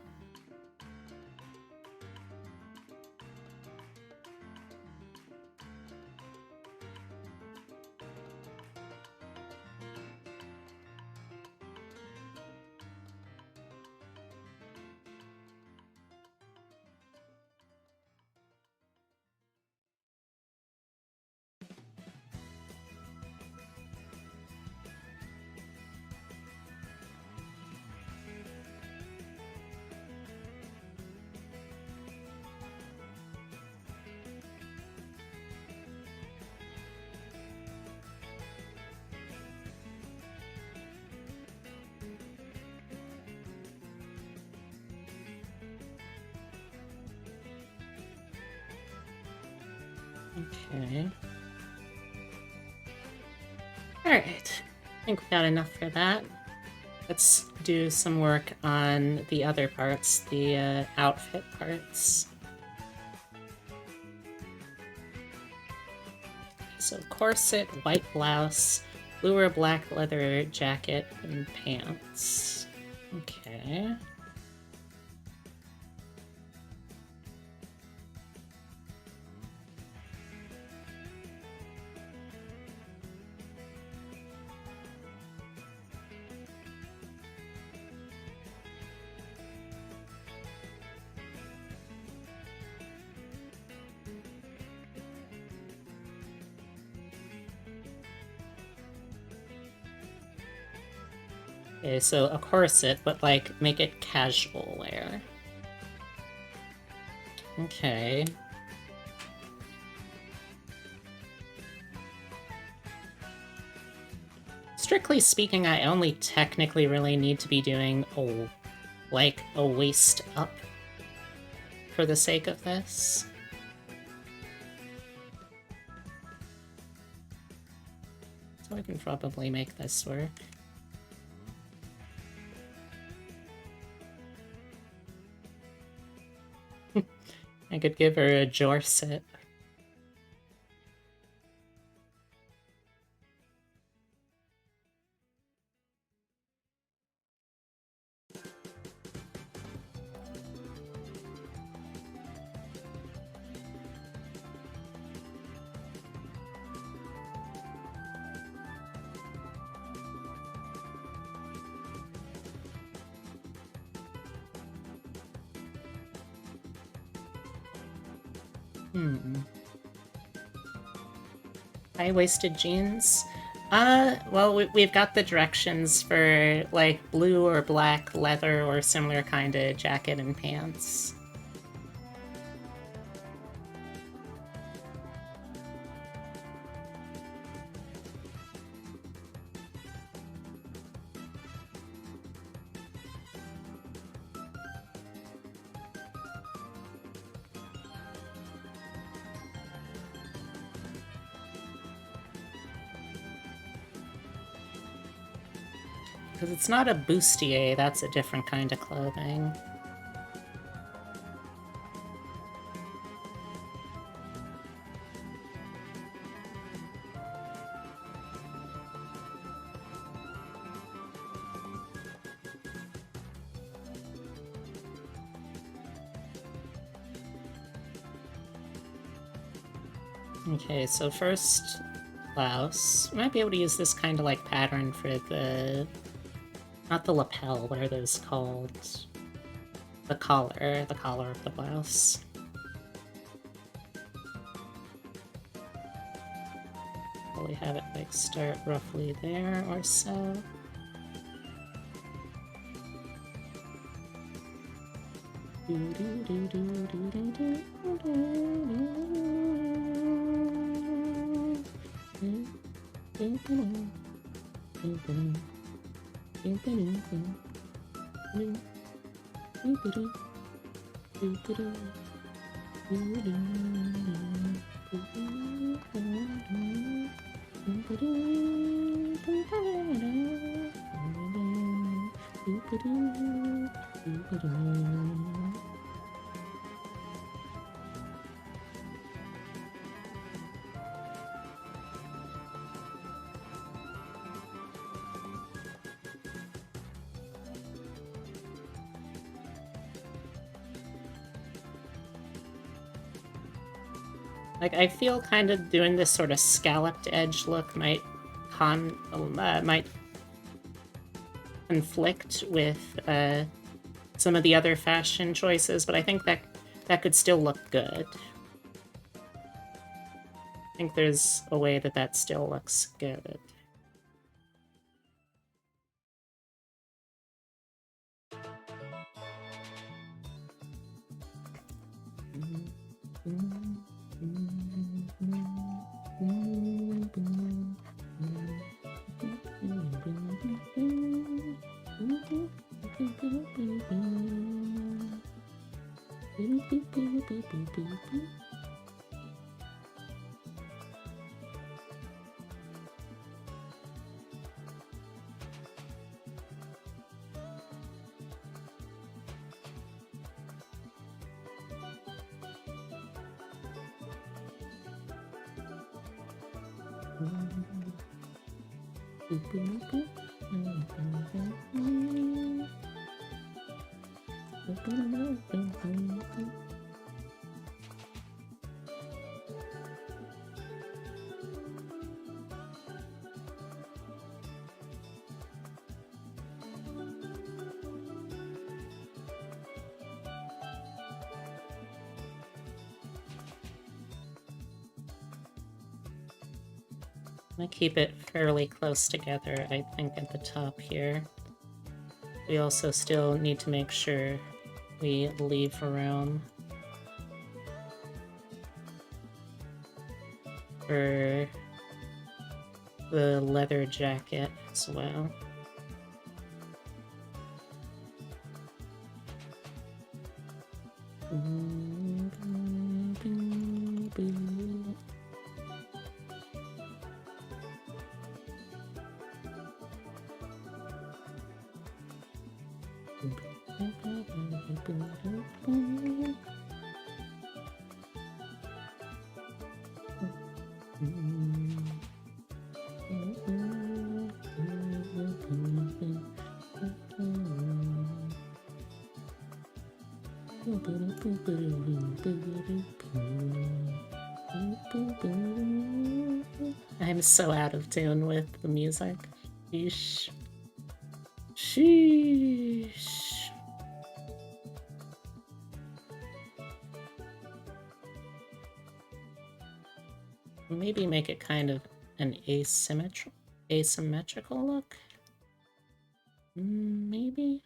Okay. Alright. I think we got enough for that. Let's do some work on the other parts, the outfit parts. So corset, white blouse, blue or black leather jacket, and pants. Okay. Okay, so a corset, but like make it casual wear. Okay. Strictly speaking, I only technically really need to be doing a waist up for the sake of this. So I can probably make this work. I could give her a jorset. High-waisted jeans? Well, we've got the directions for, like, blue or black leather or similar kind of jacket and pants. Because it's not a bustier, that's a different kind of clothing. Okay, so first blouse. We might be able to use this kind of like pattern for the... not the lapel, what are those called? The collar of the blouse. Probably have it like start roughly there or so. Like, I feel kind of doing this sort of scalloped edge look might conflict with some of the other fashion choices, but I think that could still look good. I think there's a way that still looks good. I'm gonna keep it fairly close together, I think, at the top here. We also still need to make sure we leave room for the leather jacket as well. I'm so out of tune with the music. Sheesh. Sheesh. Maybe make it kind of an asymmetrical look. Maybe.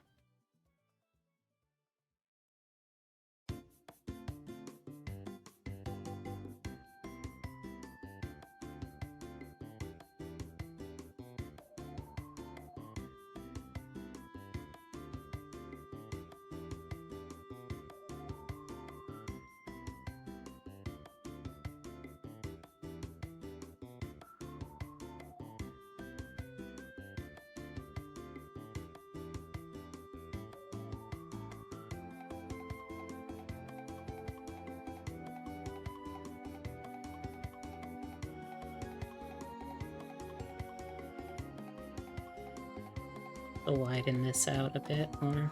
I'll widen this out a bit more.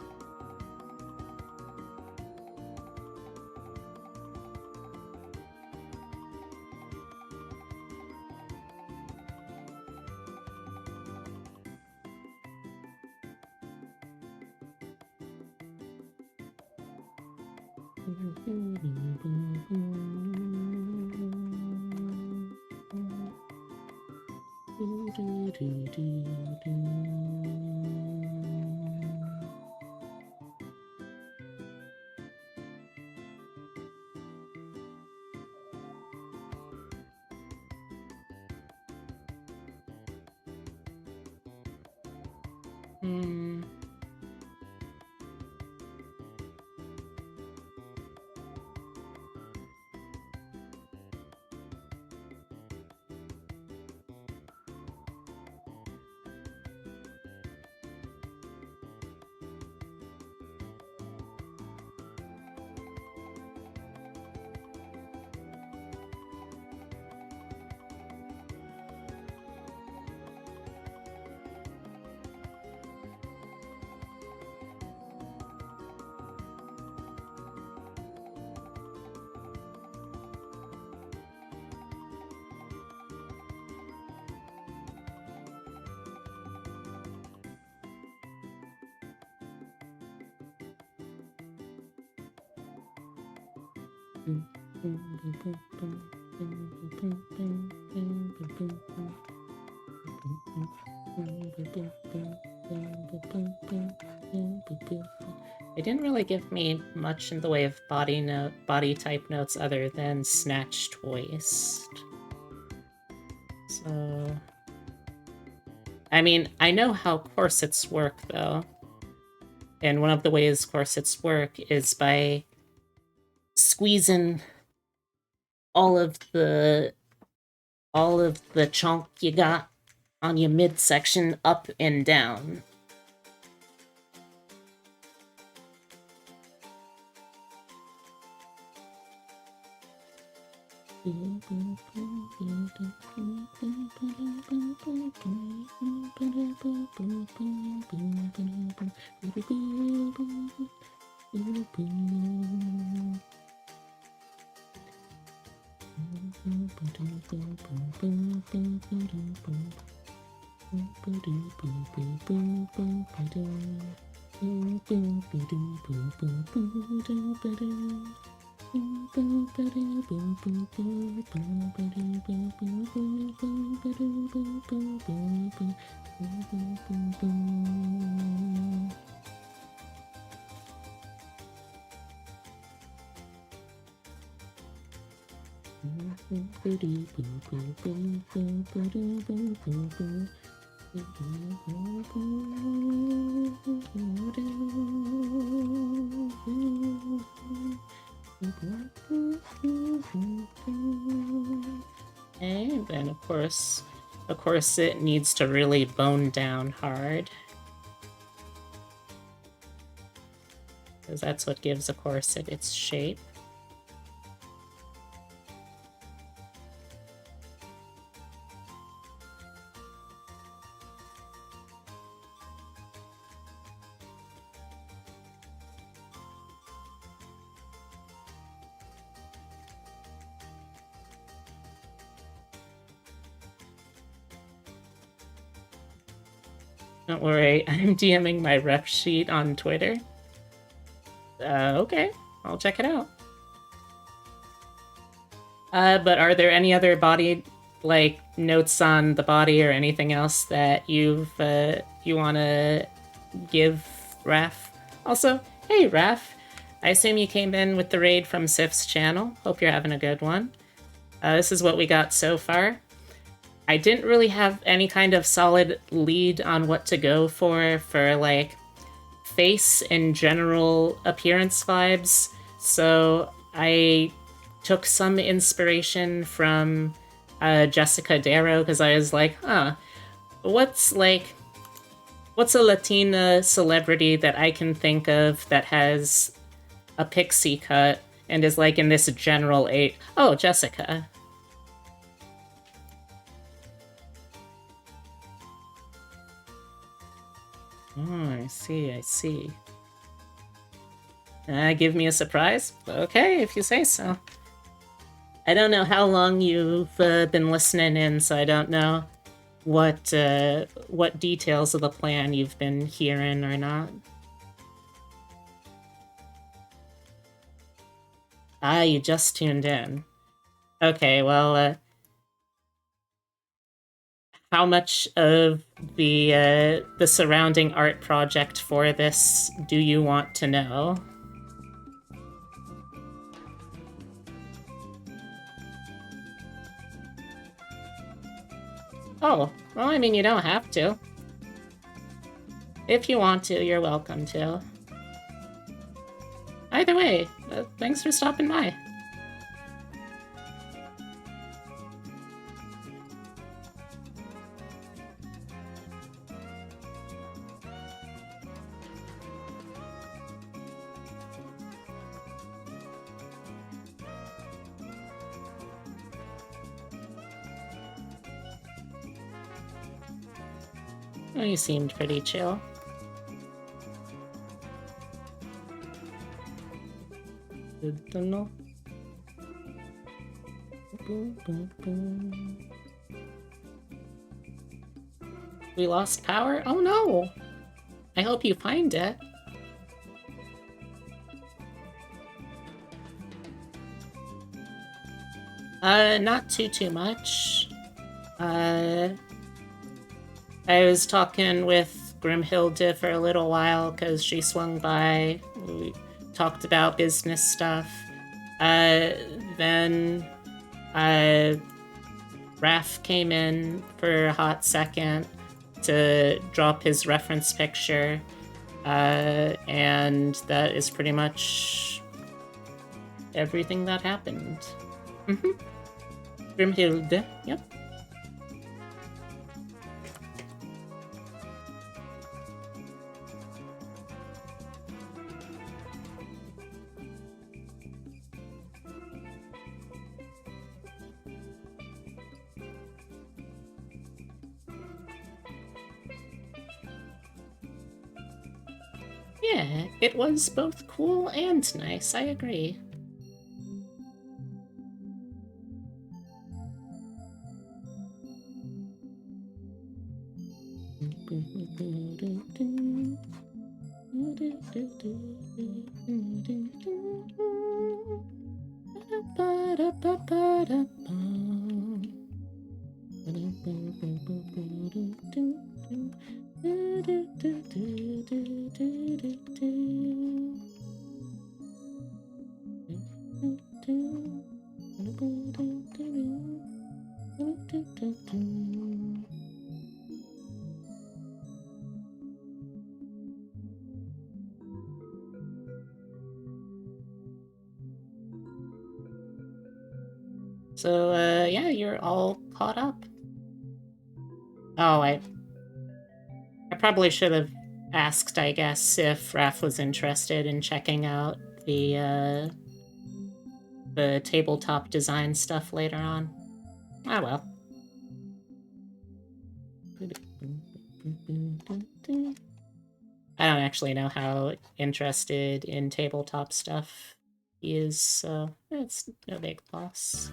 They didn't really give me much in the way of body type notes other than snatched waist. So, I mean, I know how corsets work though. And one of the ways corsets work is by squeezing all of the chunk you got on your midsection up and down. And then of course it needs to really bone down hard. Because that's what gives a corset its shape. Don't worry, I'm DMing my rep sheet on Twitter. Okay, I'll check it out. But are there any other body, like, notes on the body or anything else that you want to give Raf? Also, hey Raf, I assume you came in with the raid from Sif's channel. Hope you're having a good one. This is what we got so far. I didn't really have any kind of solid lead on what to go for like face and general appearance vibes, so I took some inspiration from Jessica Darrow, because I was like, what's a Latina celebrity that I can think of that has a pixie cut and is like in this general oh, Jessica. Oh, I see. Give me a surprise? Okay, if you say so. I don't know how long you've been listening in, so I don't know what details of the plan you've been hearing or not. Ah, you just tuned in. Okay, well, how much of the surrounding art project for this do you want to know? Oh, well, I mean, you don't have to. If you want to, you're welcome to. Either way, thanks for stopping by. Oh, you seemed pretty chill. Good to know. We lost power? Oh no! I hope you find it. Not too much. I was talking with Grimhilde for a little while because she swung by. We talked about business stuff. Then Raph came in for a hot second to drop his reference picture. And that is pretty much everything that happened. Grimhilde, yep. Yeah, it was both cool and nice, I agree. So, yeah, you're all caught up. Oh, I probably should have asked, I guess, if Raph was interested in checking out the tabletop design stuff later on. Ah, well. I don't actually know how interested in tabletop stuff he is, so it's no big loss.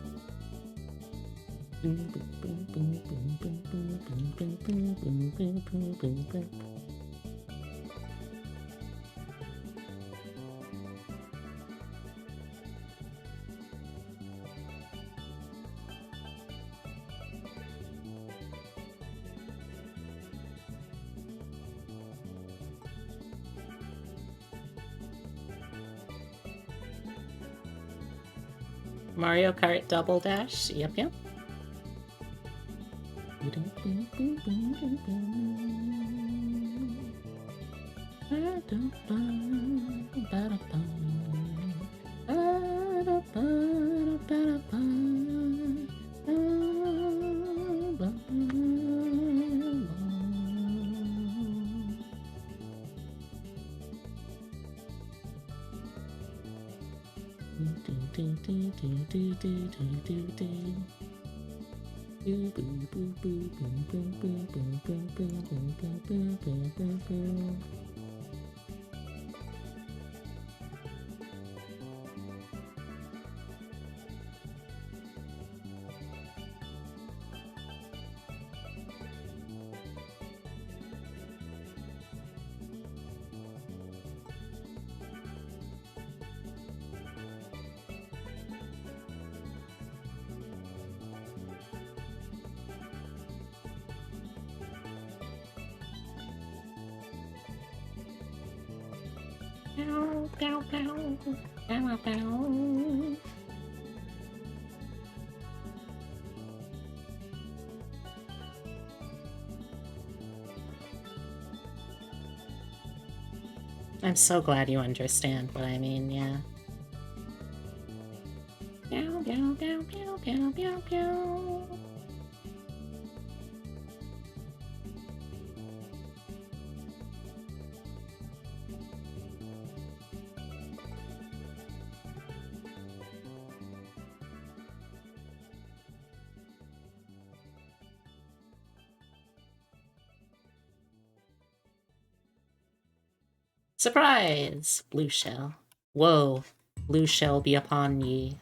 Mario Kart Double Dash, yep. I'm so glad you understand what I mean, yeah. Surprise! Blue shell. Whoa, blue shell be upon ye.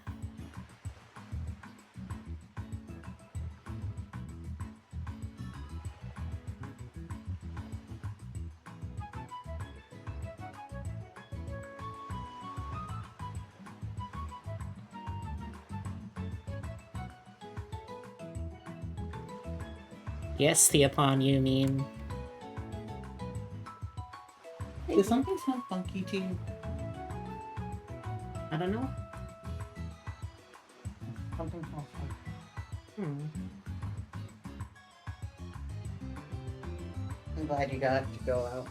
Yes, the upon you meme. Does something sound funky to you? I don't know. Something smells funky. I'm glad you got to go out.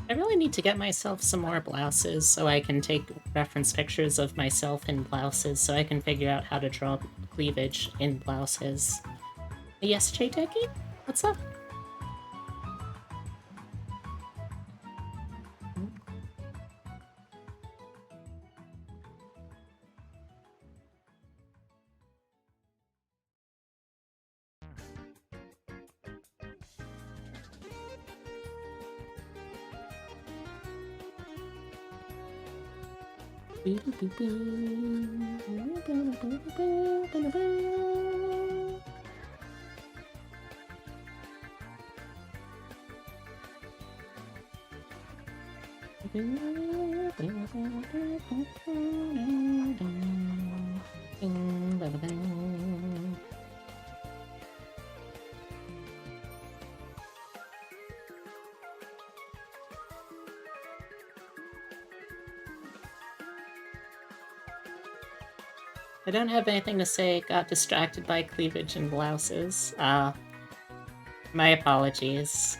I really need to get myself some more blouses so I can take reference pictures of myself in blouses so I can figure out how to draw cleavage in blouses. Yes, Chayteki? What's up? I don't have anything to say. Got distracted by cleavage and blouses. My apologies.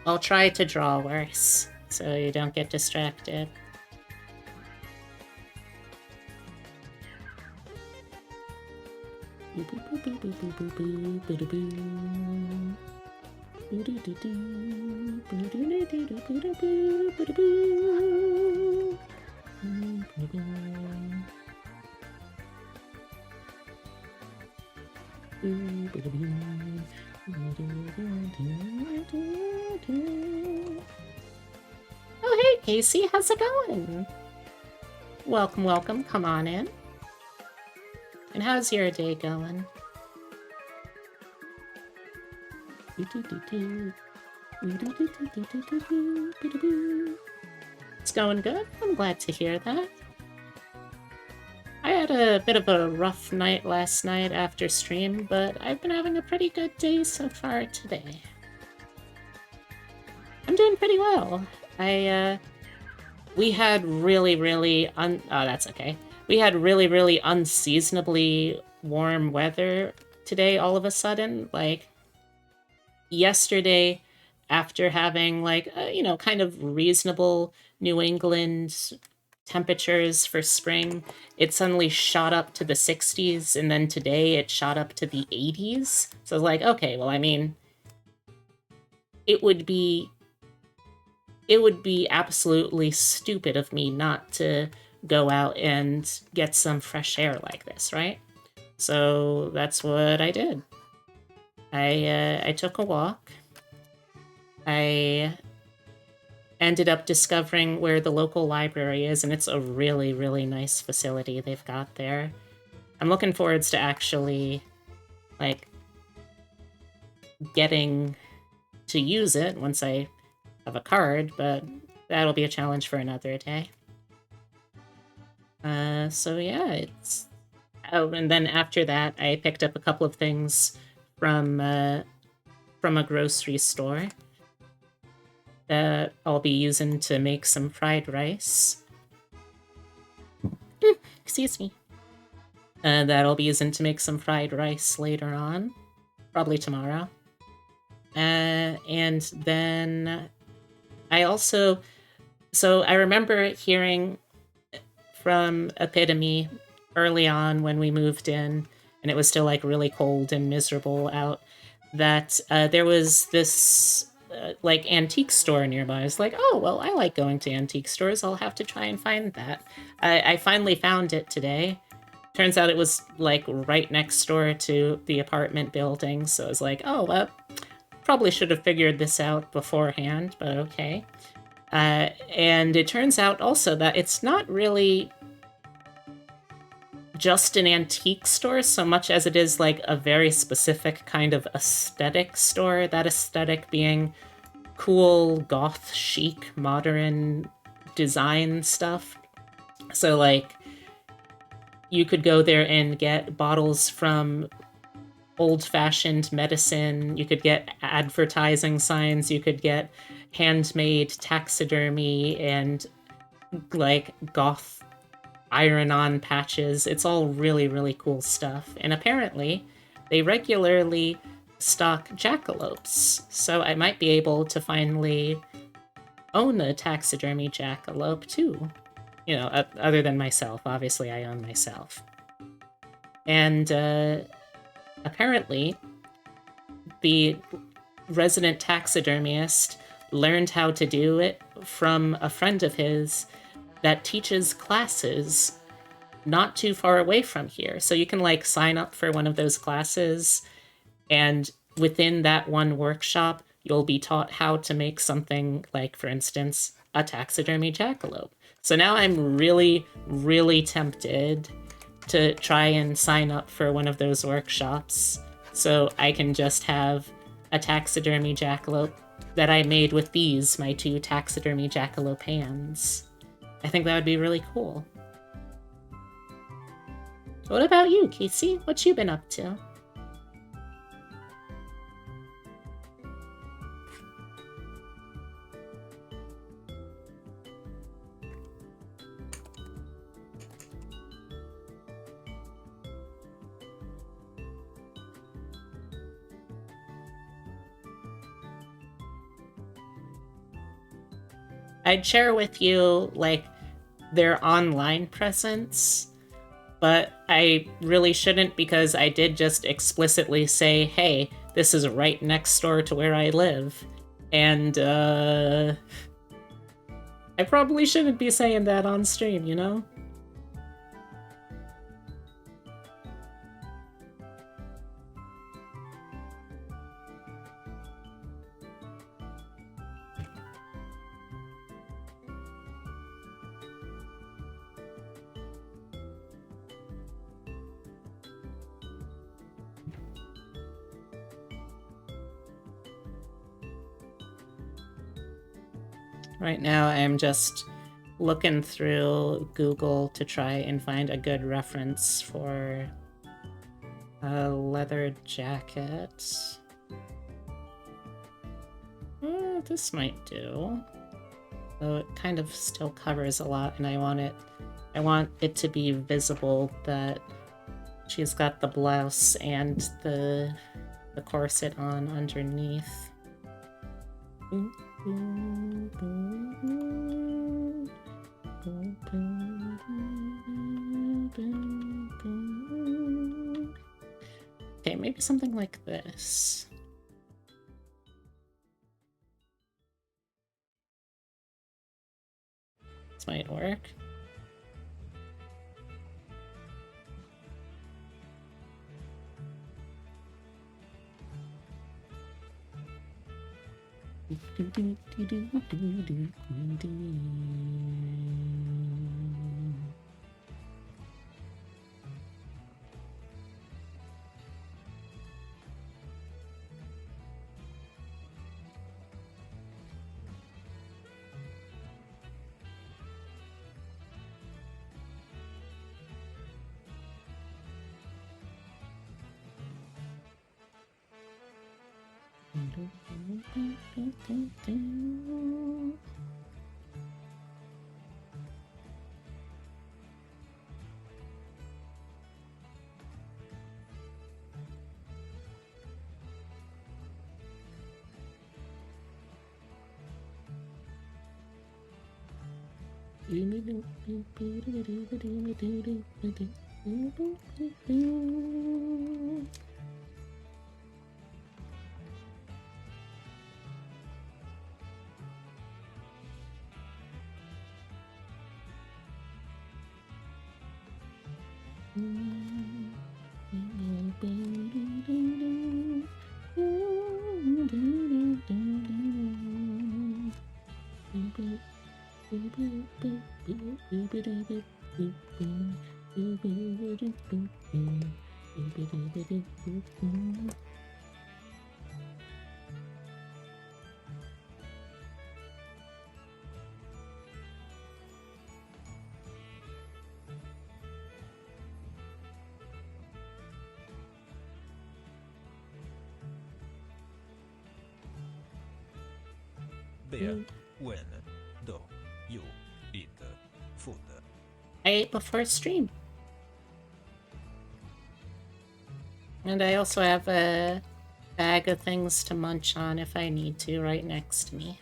I'll try to draw worse, so you don't get distracted. Oh, hey, Casey, how's it going? Welcome, welcome. Come on in. And how's your day going? It's going good. I'm glad to hear that. I had a bit of a rough night last night after stream, but I've been having a pretty good day so far today. I'm doing pretty well. We had really oh, that's okay. We had really unseasonably warm weather today all of a sudden. Like, yesterday, after having, like, kind of reasonable New England temperatures for spring, it suddenly shot up to the 60s, and then today it shot up to the 80s. So I was like, okay, well, I mean, it would be absolutely stupid of me not to go out and get some fresh air like this, right? So that's what I did. I took a walk. I ended up discovering where the local library is, and it's a really nice facility they've got there. I'm looking forward to actually, like, getting to use it once I have a card, but that'll be a challenge for another day. So yeah, it's... Oh, and then after that, I picked up a couple of things from a grocery store that I'll be using to make some fried rice. Excuse me. That I'll be using to make some fried rice later on. Probably tomorrow. And then I also... So I remember hearing from Epitome early on when we moved in, and it was still, like, really cold and miserable out, that there was this... like, antique store nearby. I was like, oh, well, I like going to antique stores. I'll have to try and find that. I finally found it today. Turns out it was, like, right next door to the apartment building, so I was like, oh, well, probably should have figured this out beforehand, but okay. And it turns out also that it's not really just an antique store so much as it is like a very specific kind of aesthetic store. That aesthetic being cool, goth, chic, modern design stuff. So, like, you could go there and get bottles from old-fashioned medicine, you could get advertising signs, you could get handmade taxidermy and, like, goth iron-on patches. It's all really, really cool stuff. And apparently, they regularly stock jackalopes, so I might be able to finally own a taxidermy jackalope, too. You know, other than myself. Obviously, I own myself. And apparently, the resident taxidermist learned how to do it from a friend of his that teaches classes not too far away from here. So you can, like, sign up for one of those classes, and within that one workshop, you'll be taught how to make something like, for instance, a taxidermy jackalope. So now I'm really, really tempted to try and sign up for one of those workshops so I can just have a taxidermy jackalope that I made with these, my 2 taxidermy jackalope hands. I think that would be really cool. What about you, Casey? What you been up to? I'd share with you, like, their online presence, but I really shouldn't because I did just explicitly say, hey, this is right next door to where I live. And, I probably shouldn't be saying that on stream, you know? Right now, I'm just looking through Google to try and find a good reference for a leather jacket. This might do. Though it kind of still covers a lot, and I want it to be visible that she's got the blouse and the corset on underneath. Okay, maybe something like this. This might work. There, when do you eat food? I ate before stream. And I also have a bag of things to munch on if I need to right next to me.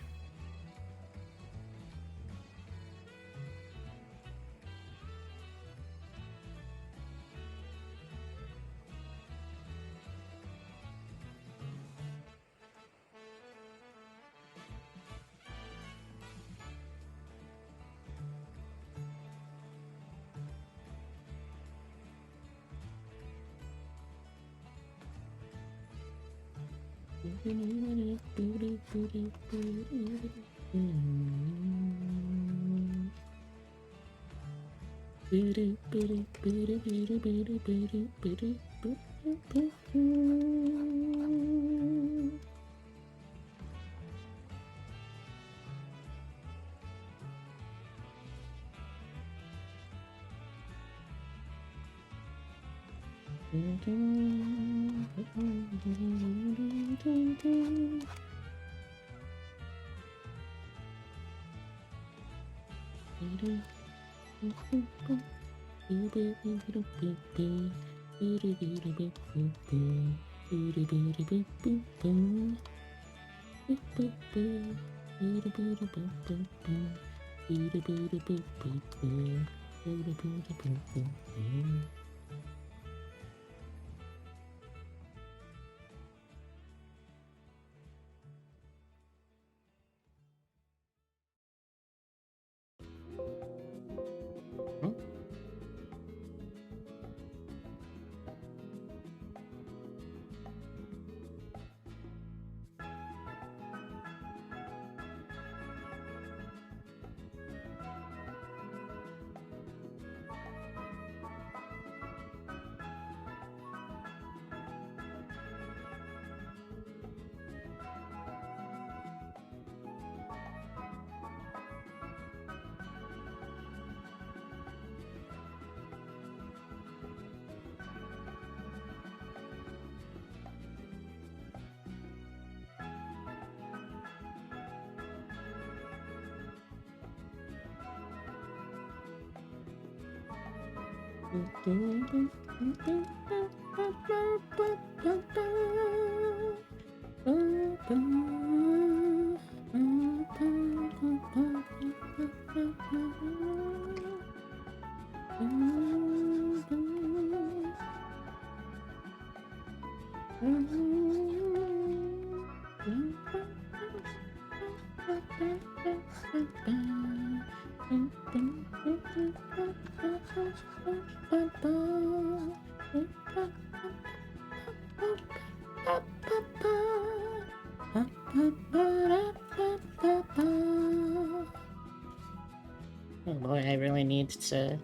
Oh boy, I really need to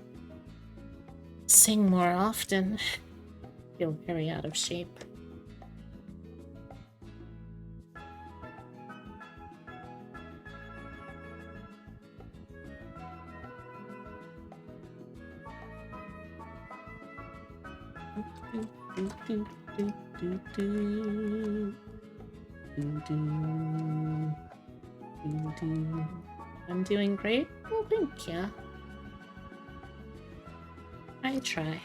sing more often. I feel very out of shape. I'm doing great. Well, thank you. I try.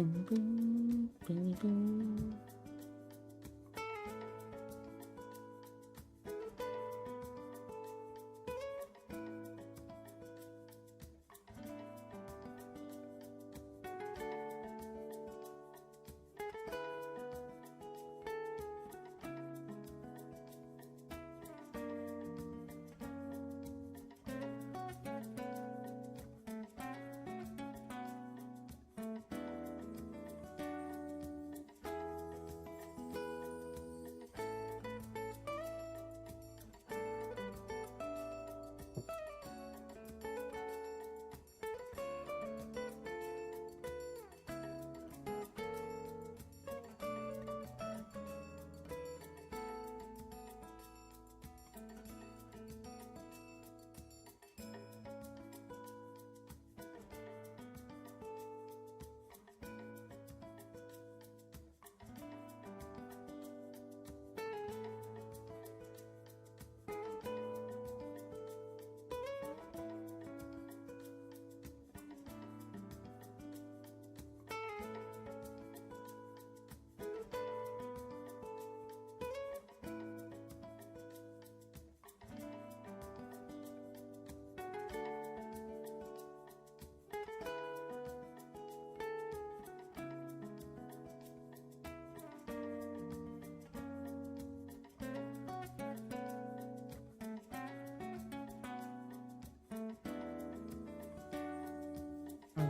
boom, boom, boom, boom.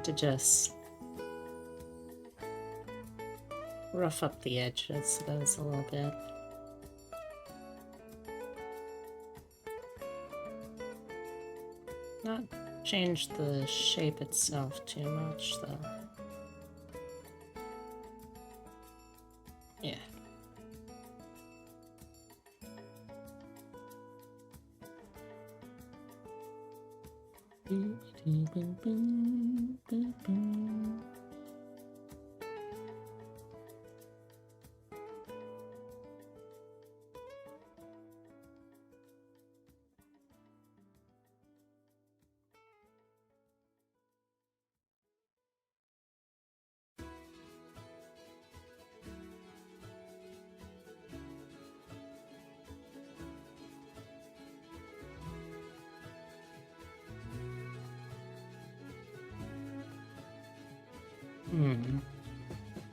To just rough up the edges of those a little bit. Not change the shape itself too much, though. Yeah.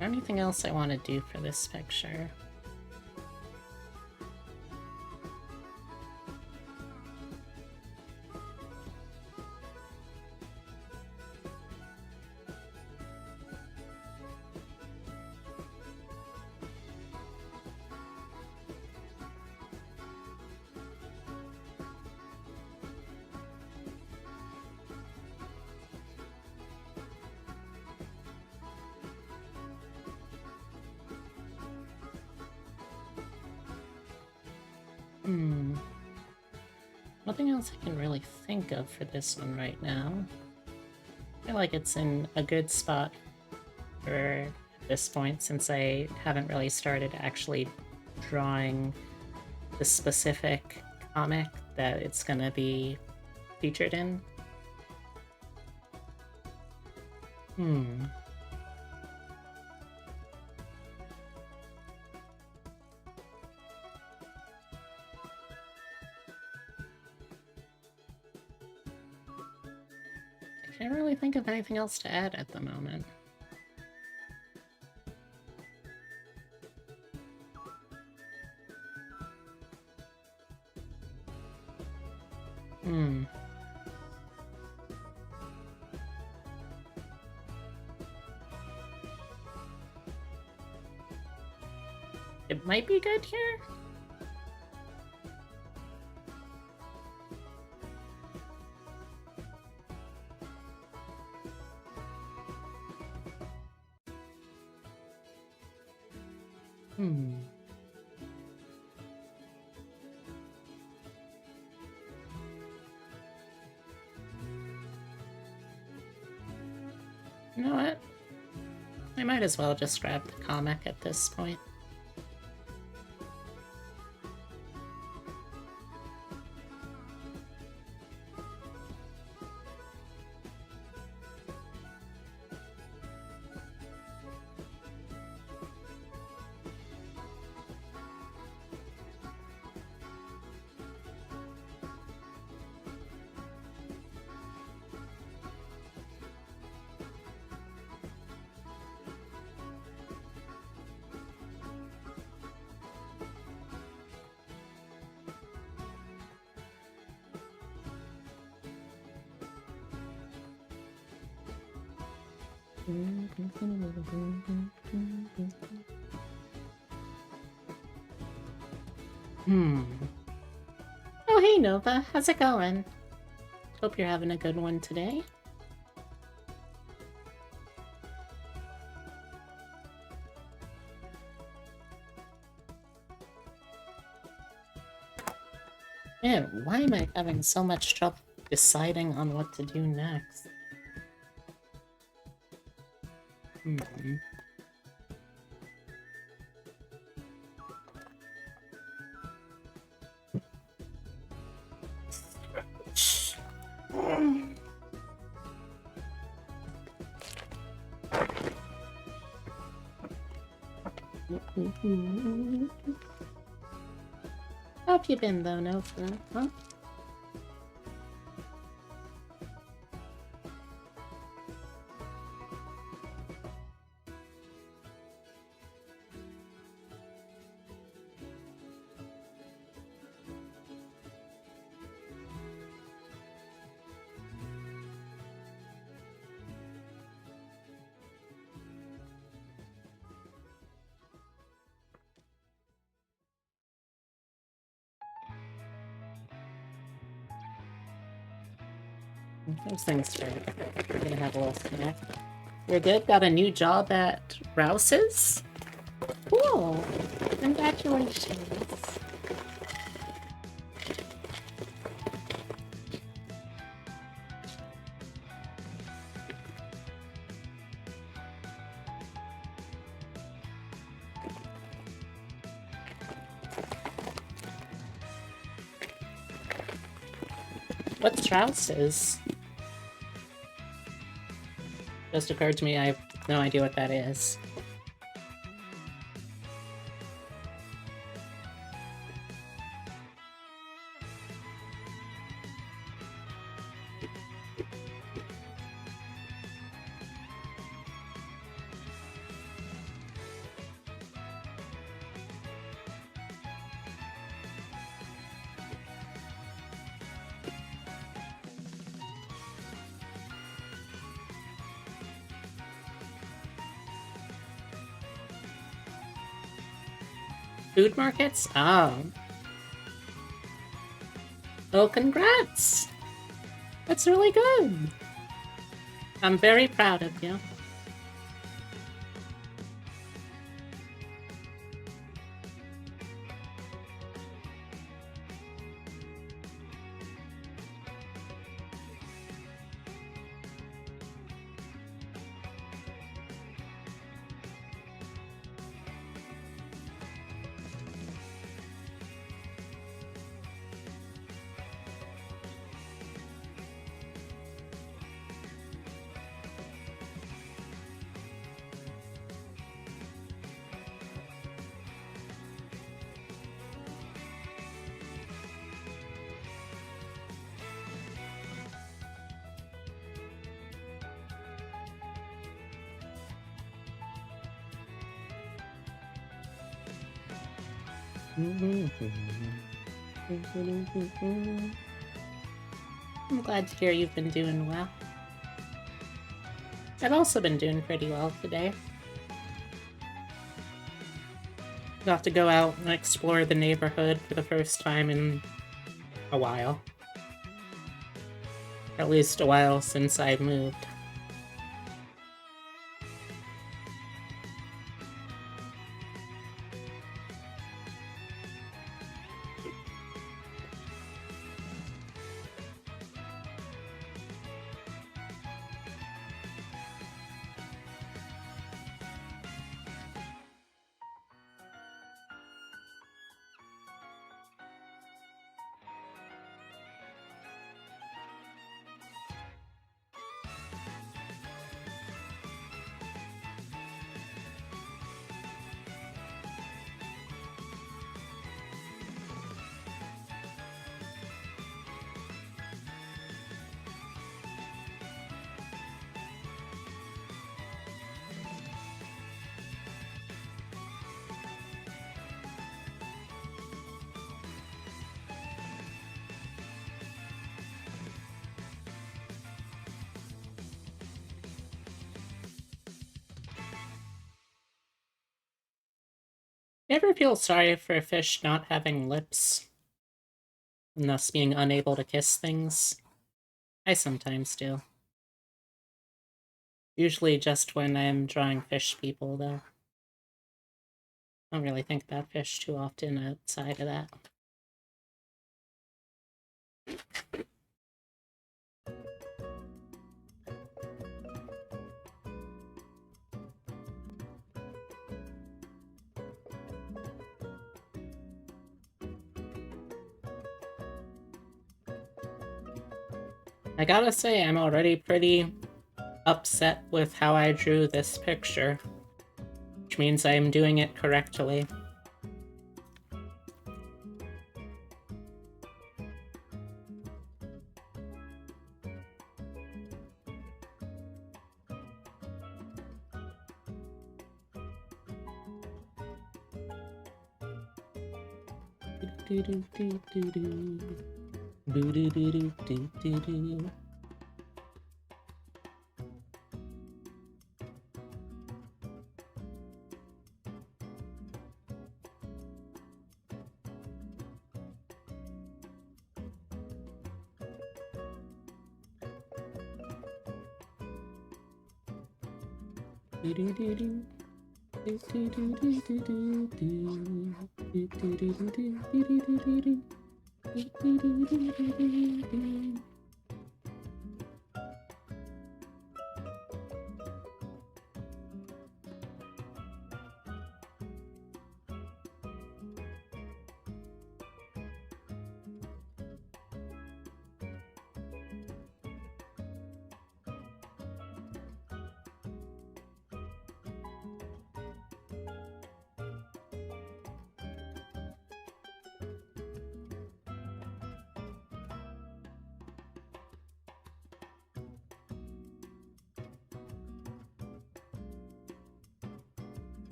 Anything else I want to do for this picture? Nothing else I can really think of for this one right now. I feel like it's in a good spot for this point, since I haven't really started actually drawing the specific comic that it's gonna be featured in. I can't really think of anything else to add at the moment. It might be good here? You know what? I might as well just grab the comic at this point. Oh, hey, Nova. How's it going? Hope you're having a good one today. Man, why am I having so much trouble deciding on what to do next? How have you been, though, Nova? Huh? Those things are... We're gonna have a little snack. You're good? Got a new job at Rouse's? Cool. Congratulations. What's Rouse's? Just occurred to me, I have no idea what that is. Food markets? Oh. Well, congrats! That's really good. I'm very proud of you. I'm glad to hear you've been doing well. I've also been doing pretty well today. Got to go out and explore the neighborhood for the first time in a while. At least a while since I moved. You ever feel sorry for a fish not having lips and thus being unable to kiss things? I sometimes do. Usually just when I'm drawing fish people, though. I don't really think about fish too often outside of that. I gotta say, I'm already pretty upset with how I drew this picture, which means I'm doing it correctly.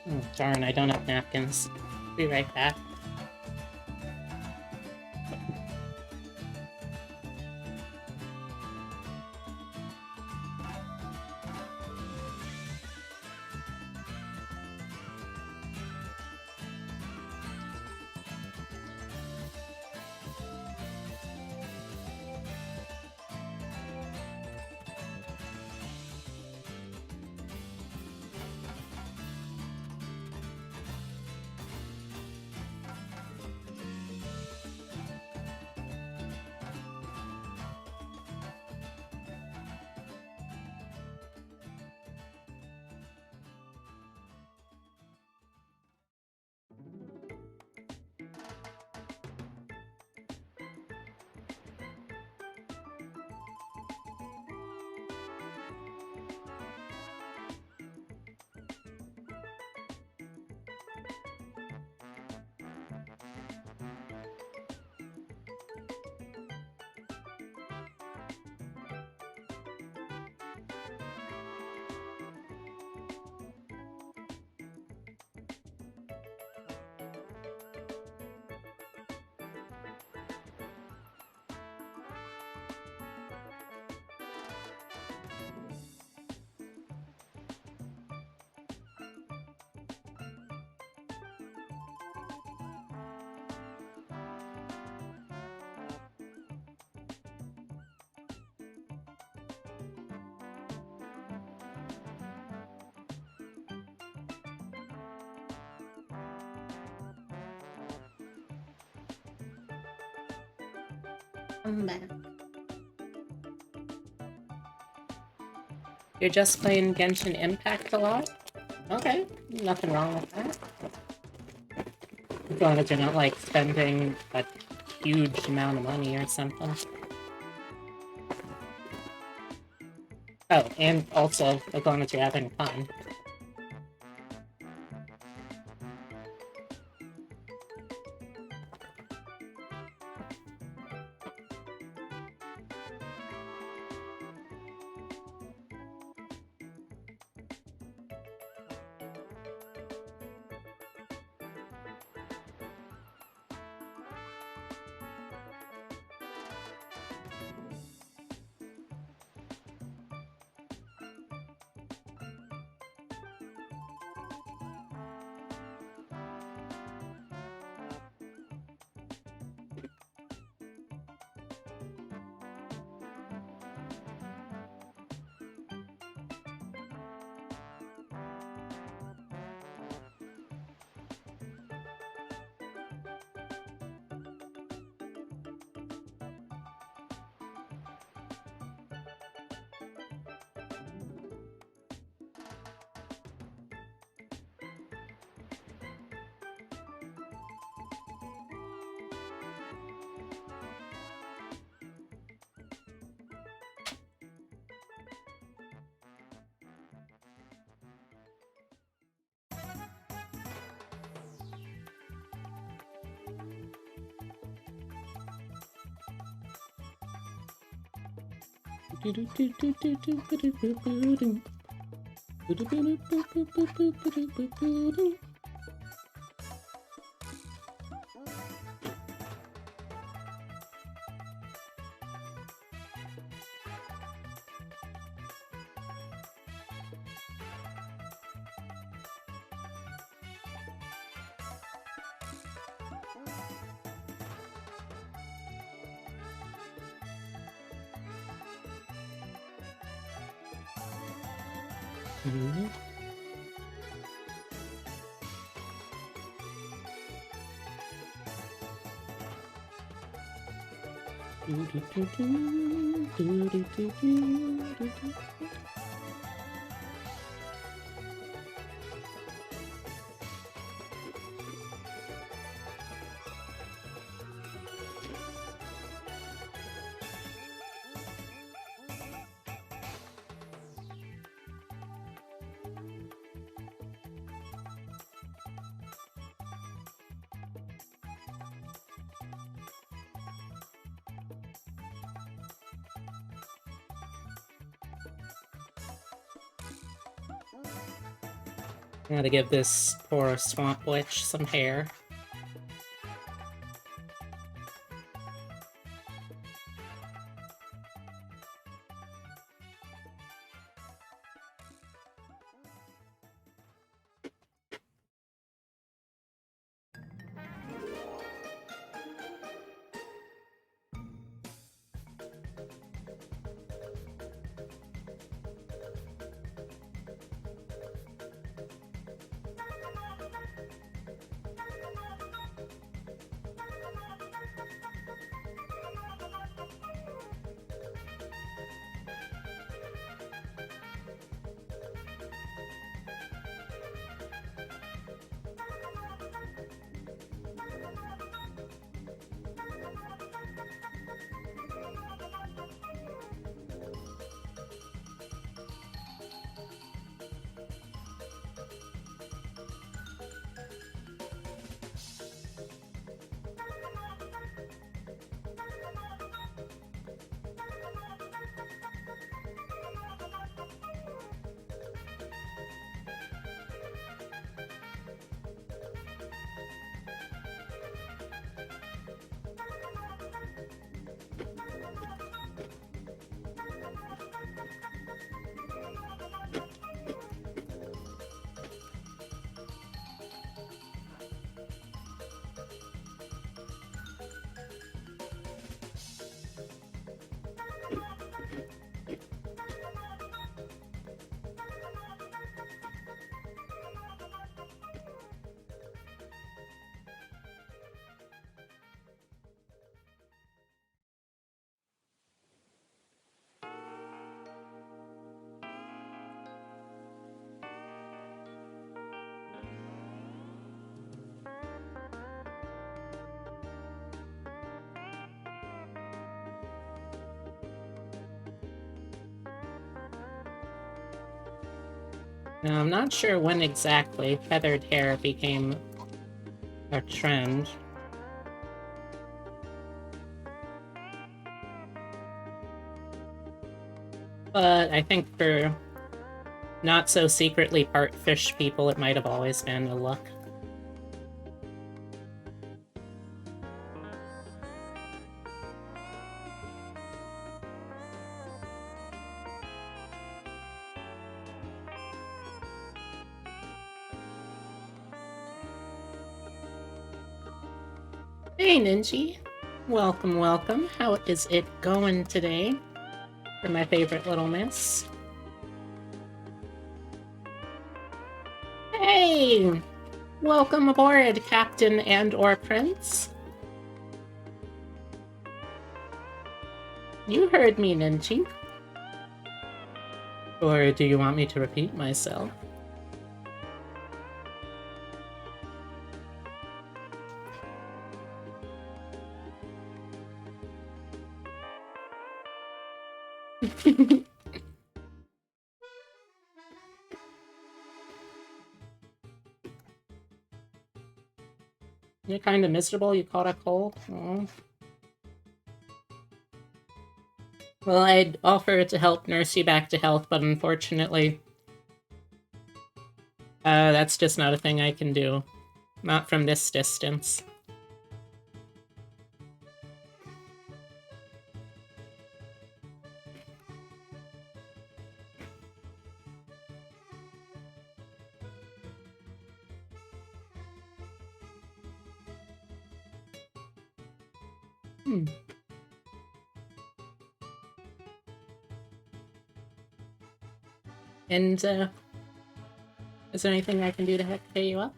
Oh, darn, I don't have napkins. Be right back. I'm back. You're just playing Genshin Impact a lot? Okay, nothing wrong with that. As long as you're not, like, spending a huge amount of money or something. Oh, and also, as long as you're having fun. Gotta give this poor swamp witch some hair. Now, I'm not sure when exactly feathered hair became a trend. But I think for not so secretly part fish people, it might have always been a look. Hey, Ninji. Welcome, welcome. How is it going today for my favorite little miss? Hey! Welcome aboard, Captain and/or Prince. You heard me, Ninji. Or do you want me to repeat myself? You're kind of miserable. You caught a cold. Aw. Well, I'd offer to help nurse you back to health, but unfortunately, that's just not a thing I can do. Not from this distance. And, is there anything I can do to help pay you up?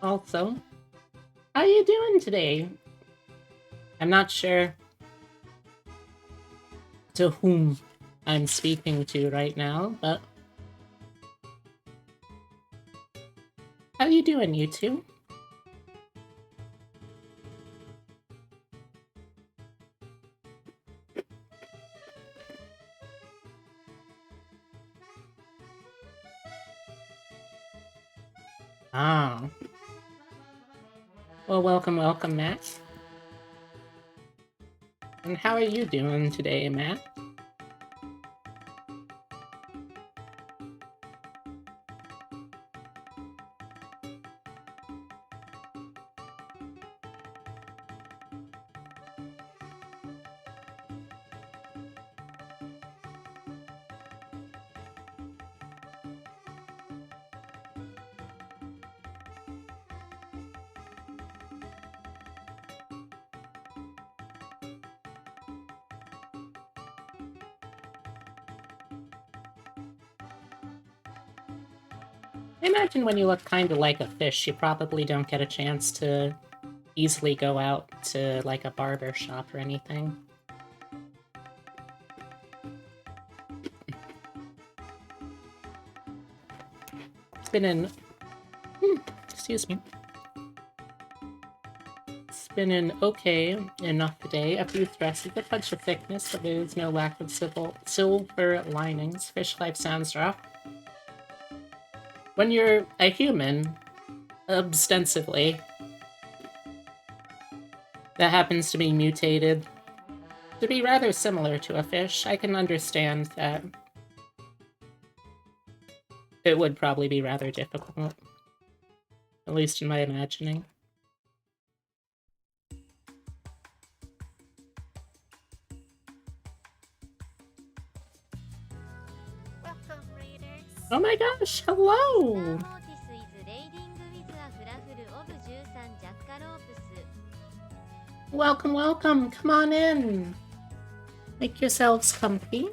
Also, how you doing today? I'm not sure to whom I'm speaking to right now, but how you doing, you two? Ah. Well, welcome, welcome, Matt. And how are you doing today, Matt? I imagine when you look kind of like a fish, you probably don't get a chance to easily go out to, like, a barber shop or anything. It's been an... excuse me. It's been an okay enough day. A few stresses, a touch of thickness, but there is no lack of silver linings. Fish life sounds rough. When you're a human, ostensibly, that happens to be mutated to be rather similar to a fish, I can understand that it would probably be rather difficult. At least in my imagining. Welcome, readers. Oh my gosh, hello! Notice is raiding with a flaffle of 13 jackalopes. Welcome, welcome, come on in. Make yourselves comfy.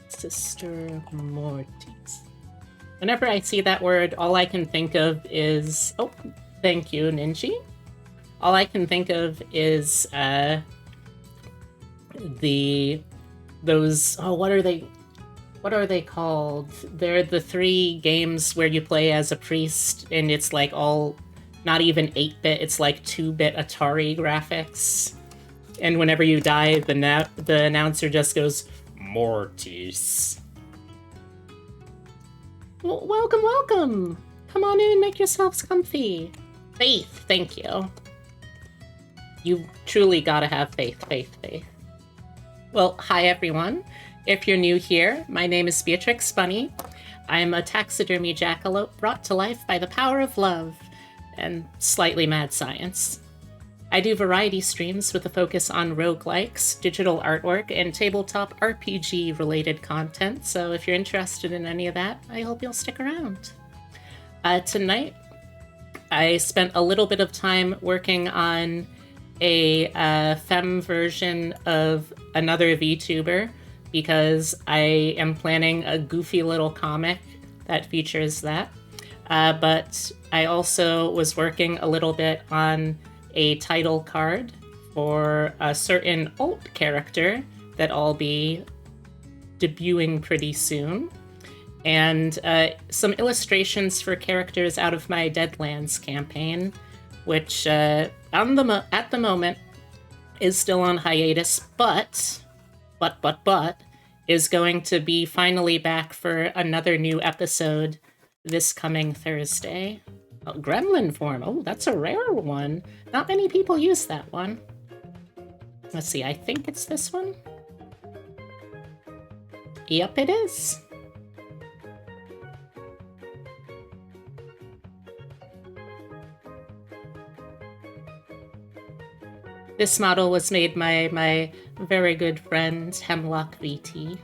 Sister Mortis. Whenever I see that word, all I can think of is... Oh, thank you, Ninji. All I can think of is, those... Oh, what are they... What are they called? They're the 3 games where you play as a priest, and it's like all not even 8-bit, it's like 2-bit Atari graphics. And whenever you die, the announcer just goes, Mortis. Well, welcome, welcome! Come on in, make yourselves comfy. Faith, thank you. You truly gotta have faith, faith, faith. Well, hi everyone. If you're new here, my name is Beatrix Bunny. I'm a taxidermy jackalope brought to life by the power of love and slightly mad science. I do variety streams with a focus on roguelikes, digital artwork, and tabletop RPG-related content, so if you're interested in any of that, I hope you'll stick around. Tonight, I spent a little bit of time working on a femme version of another VTuber because I am planning a goofy little comic that features that. But I also was working a little bit on a title card for a certain alt character that I'll be debuting pretty soon. And some illustrations for characters out of my Deadlands campaign, which at the moment is still on hiatus, but is going to be finally back for another new episode this coming Thursday. Oh, Gremlin form. Oh, that's a rare one. Not many people use that one. Let's see, I think it's this one. Yep, it is. This model was made by my very good friend, Hemlock VT.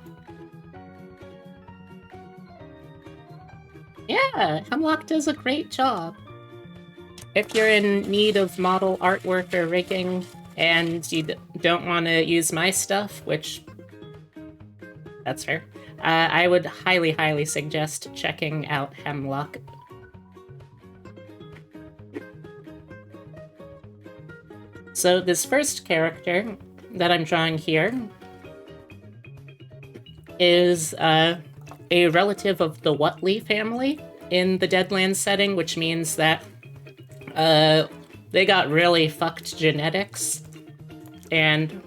Yeah, Hemlock does a great job. If you're in need of model artwork or rigging, and you don't want to use my stuff, which, that's fair, I would highly, highly suggest checking out Hemlock. So this first character that I'm drawing here is a relative of the Whatley family in the Deadlands setting, which means that they got really fucked genetics. And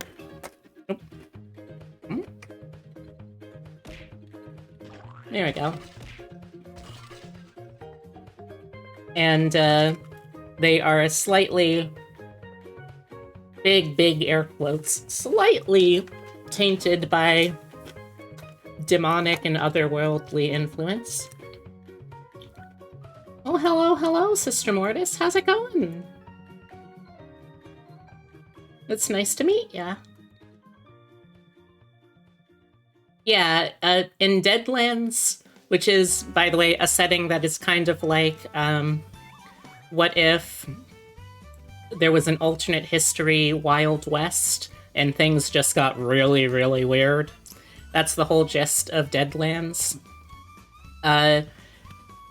there we go. And they are slightly big air quotes, slightly tainted by demonic and otherworldly influence. Oh, hello, Sister Mortis. How's it going? It's nice to meet ya. Yeah, in Deadlands, which is, by the way, a setting that is kind of like, what if there was an alternate history Wild West and things just got really, really weird. That's the whole gist of Deadlands. The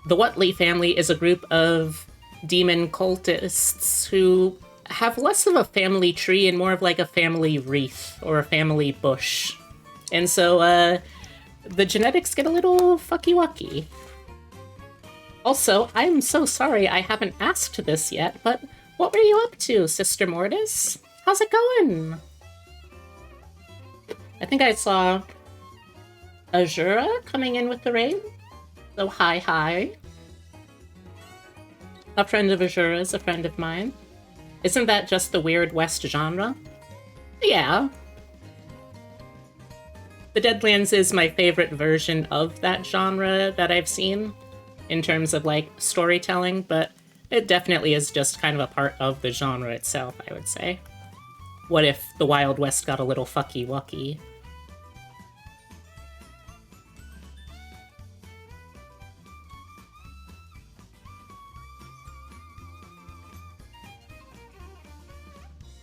Whatley family is a group of demon cultists who have less of a family tree and more of like a family wreath or a family bush. And so the genetics get a little fucky-wucky. Also, I'm so sorry I haven't asked this yet, but what were you up to, Sister Mortis? How's it going? I think I saw Azura coming in with the raid. So hi. A friend of Azura's a friend of mine. Isn't that just the Weird West genre? Yeah. The Deadlands is my favorite version of that genre that I've seen in terms of like storytelling, but it definitely is just kind of a part of the genre itself, I would say. What if the Wild West got a little fucky-wucky?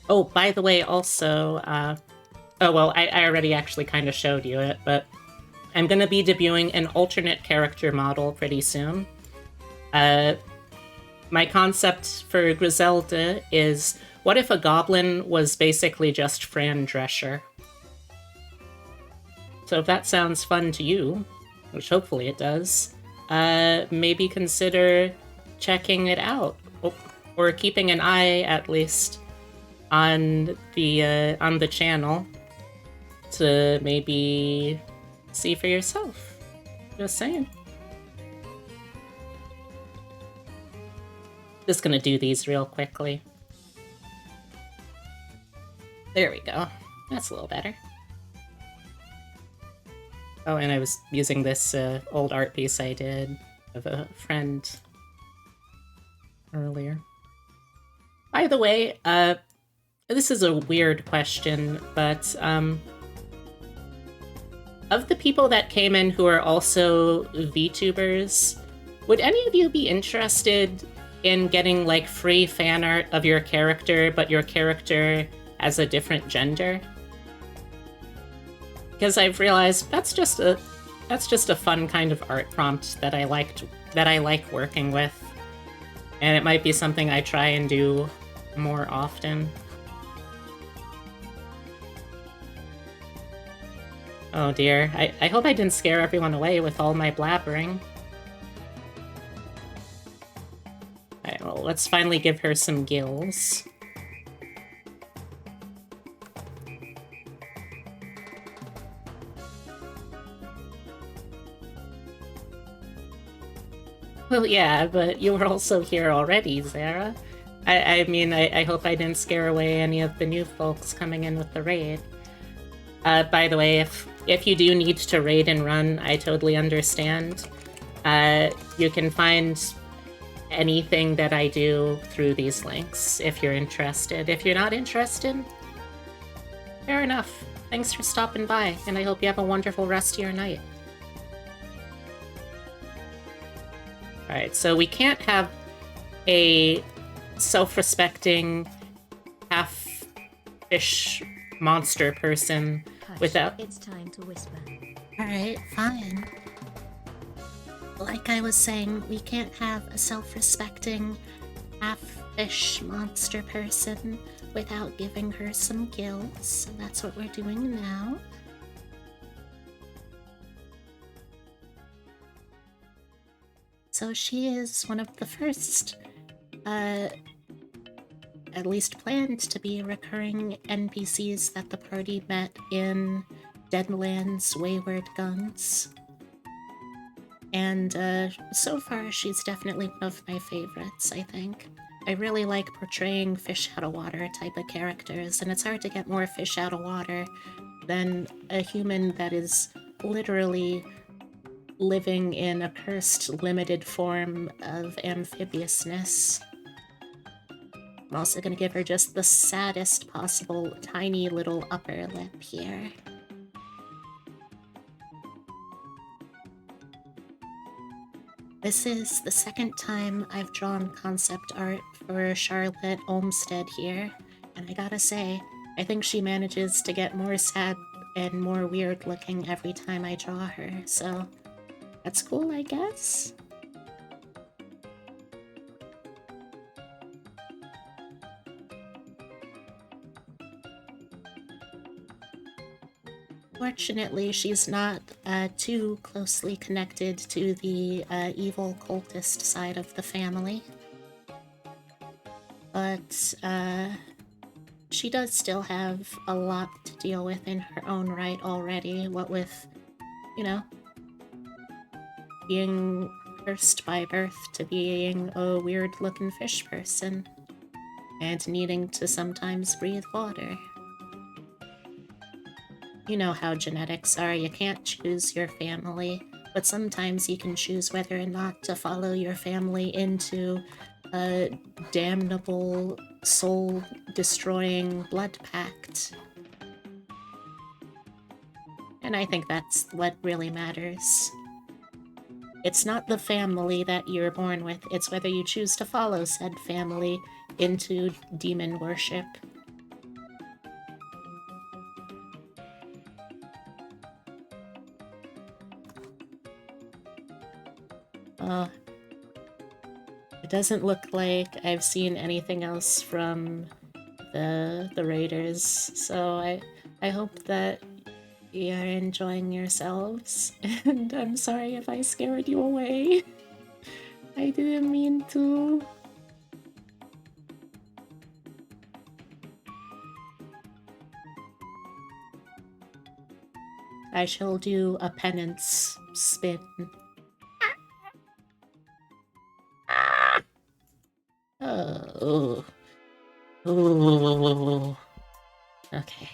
Oh, by the way, also, oh, well, I already actually kind of showed you it, but I'm going to be debuting an alternate character model pretty soon. My concept for Griselda is, what if a goblin was basically just Fran Drescher? So if that sounds fun to you, which hopefully it does, maybe consider checking it out. Oh, or keeping an eye at least on the channel to maybe see for yourself. Just saying. Just gonna do these real quickly. There we go. That's a little better. Oh, and I was using this old art piece I did of a friend earlier. By the way, this is a weird question, but of the people that came in who are also VTubers, would any of you be interested in getting like free fan art of your character, but your character as a different gender? Because I've realized that's just a fun kind of art prompt that I like working with, and it might be something I try and do more often. Oh dear, I hope I didn't scare everyone away with all my blabbering. Alright, well, let's finally give her some gills. Well, yeah, but you were also here already, Zara. I mean, I hope I didn't scare away any of the new folks coming in with the raid. By the way, if you do need to raid and run, I totally understand. You can find anything that I do through these links if you're interested. If you're not interested, fair enough. Thanks for stopping by, and I hope you have a wonderful rest of your night. Alright, so we can't have a self-respecting half-fish monster person Hush, without... It's time to whisper. Alright, fine. Like I was saying, we can't have a self-respecting half-fish monster person without giving her some gills, so that's what we're doing now. So she is one of the first, at least planned to be recurring NPCs that the party met in Deadlands Wayward Guns. And so far she's definitely one of my favorites, I think. I really like portraying fish out of water type of characters, and it's hard to get more fish out of water than a human that is literally living in a cursed limited form of amphibiousness. I'm also gonna give her just the saddest possible tiny little upper lip here. This is the second time I've drawn concept art for Charlotte Olmsted here, and I gotta say, I think she manages to get more sad and more weird looking every time I draw her, so that's cool, I guess. Fortunately, she's not too closely connected to the evil cultist side of the family. But she does still have a lot to deal with in her own right already, what with, you know, being cursed by birth to being a weird-looking fish person, and needing to sometimes breathe water. You know how genetics are, you can't choose your family, but sometimes you can choose whether or not to follow your family into a damnable, soul-destroying blood pact. And I think that's what really matters. It's not the family that you're born with, it's whether you choose to follow said family into demon worship. It doesn't look like I've seen anything else from the Raiders, so I hope that you're enjoying yourselves, and I'm sorry if I scared you away. I didn't mean to. I shall do a penance spin. Oh. Ooh. Okay.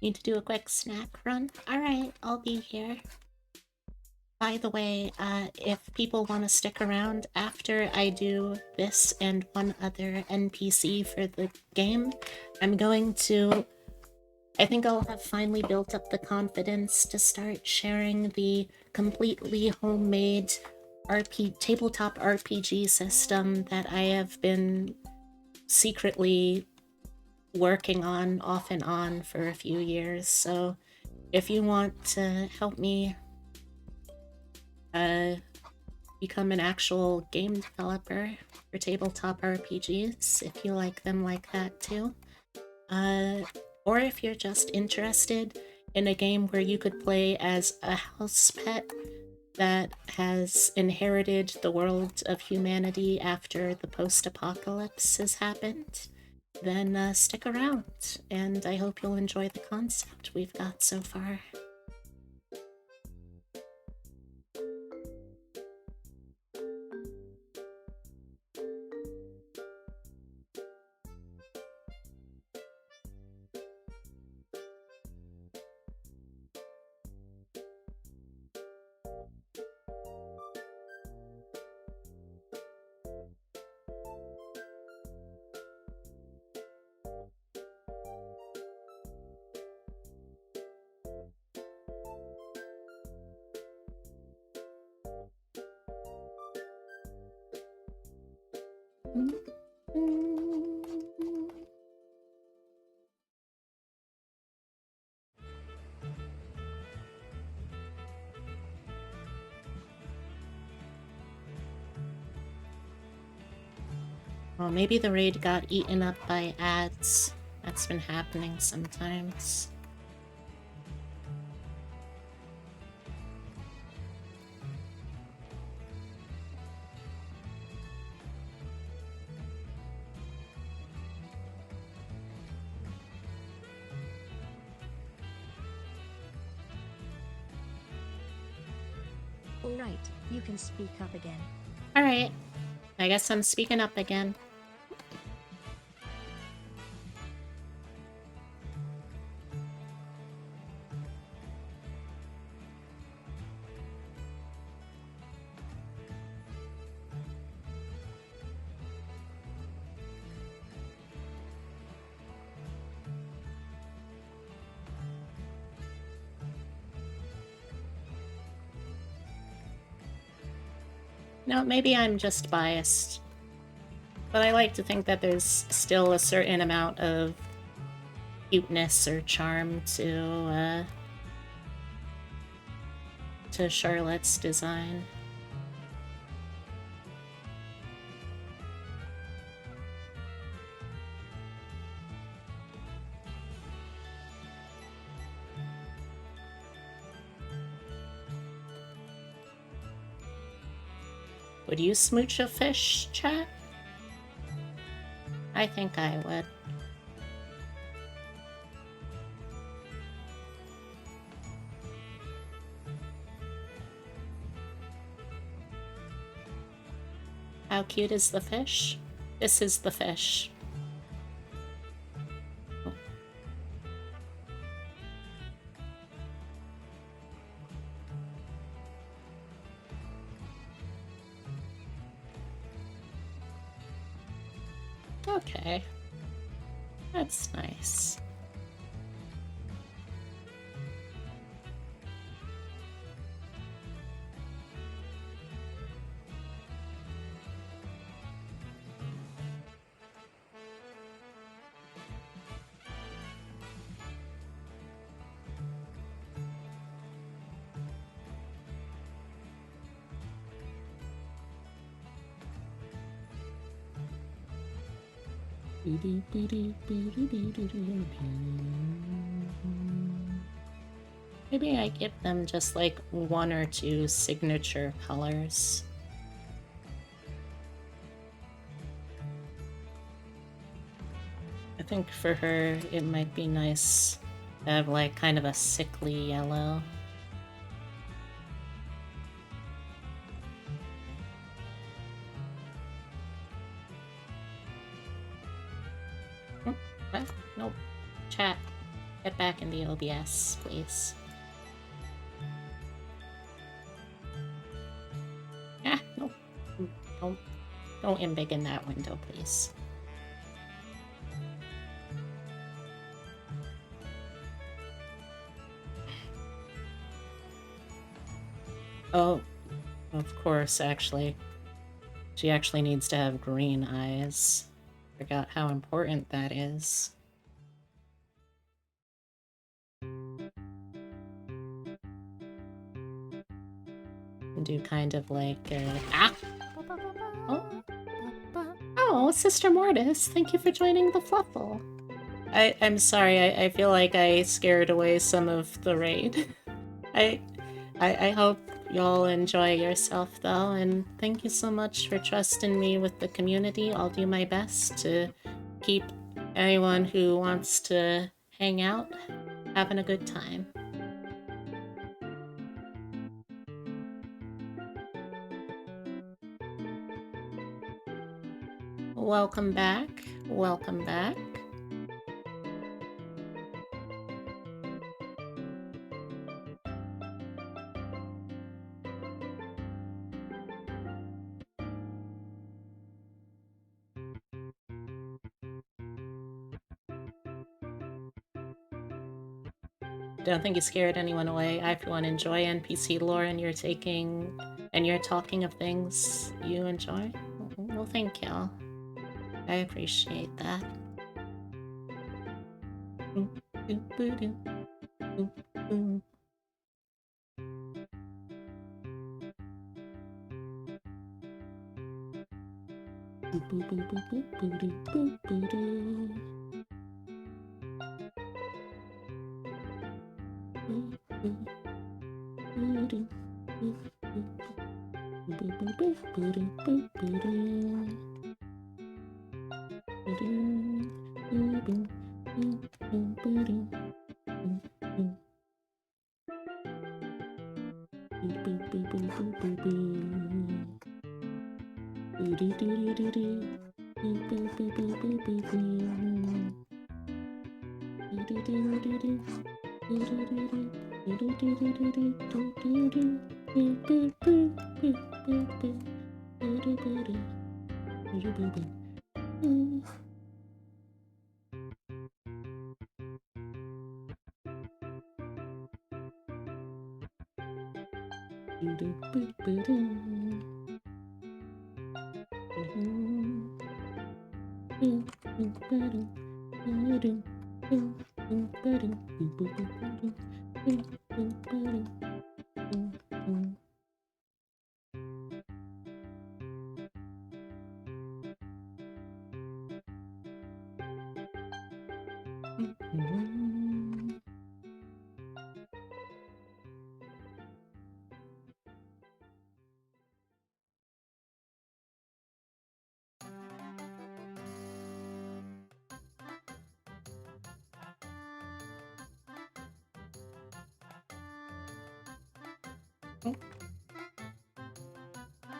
Need to do a quick snack run? Alright, I'll be here. By the way, if people want to stick around after I do this and one other NPC for the game, I'm going to... I think I'll have finally built up the confidence to start sharing the completely homemade tabletop RPG system that I have been secretly working on off and on for a few years. So if you want to help me become an actual game developer for tabletop RPGs, if you like them like that too, or if you're just interested in a game where you could play as a house pet that has inherited the world of humanity after the post-apocalypse has happened, then stick around, and I hope you'll enjoy the concept we've got so far. Well, maybe the raid got eaten up by ads. That's been happening sometimes. Alright, you can speak up again. Alright, I guess I'm speaking up again. No, maybe I'm just biased. But I like to think that there's still a certain amount of cuteness or charm to Charlotte's design. Would you smooch a fish, chat? I think I would. How cute is the fish? This is the fish. Okay. That's nice. Maybe I give them just like 1 or 2 signature colors. I think for her it might be nice to have like kind of a sickly yellow. What? Nope. Chat. Get back in the OBS, please. Ah, nope. Don't embiggen that window, please. Oh, of course, actually. She actually needs to have green eyes. Forgot how important that is. And do kind of like Oh, Sister Mortis, thank you for joining the Fluffle. I'm sorry, I feel like I scared away some of the raid. I hope y'all enjoy yourself though, and thank you so much for trusting me with the community. I'll do my best to keep anyone who wants to hang out having a good time. Welcome back. Welcome back. Don't think you scared anyone away. I, for one, enjoy NPC lore, and you're talking of things you enjoy. Well, thank y'all. I appreciate that.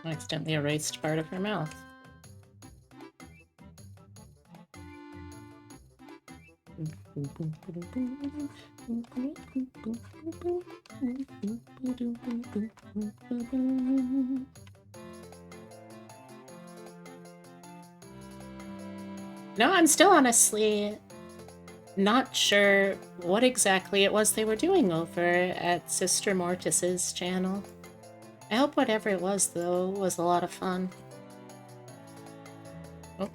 I accidentally erased part of her mouth. No, I'm still honestly not sure what exactly it was they were doing over at Sister Mortis's channel. I hope whatever it was, though, was a lot of fun. Oh.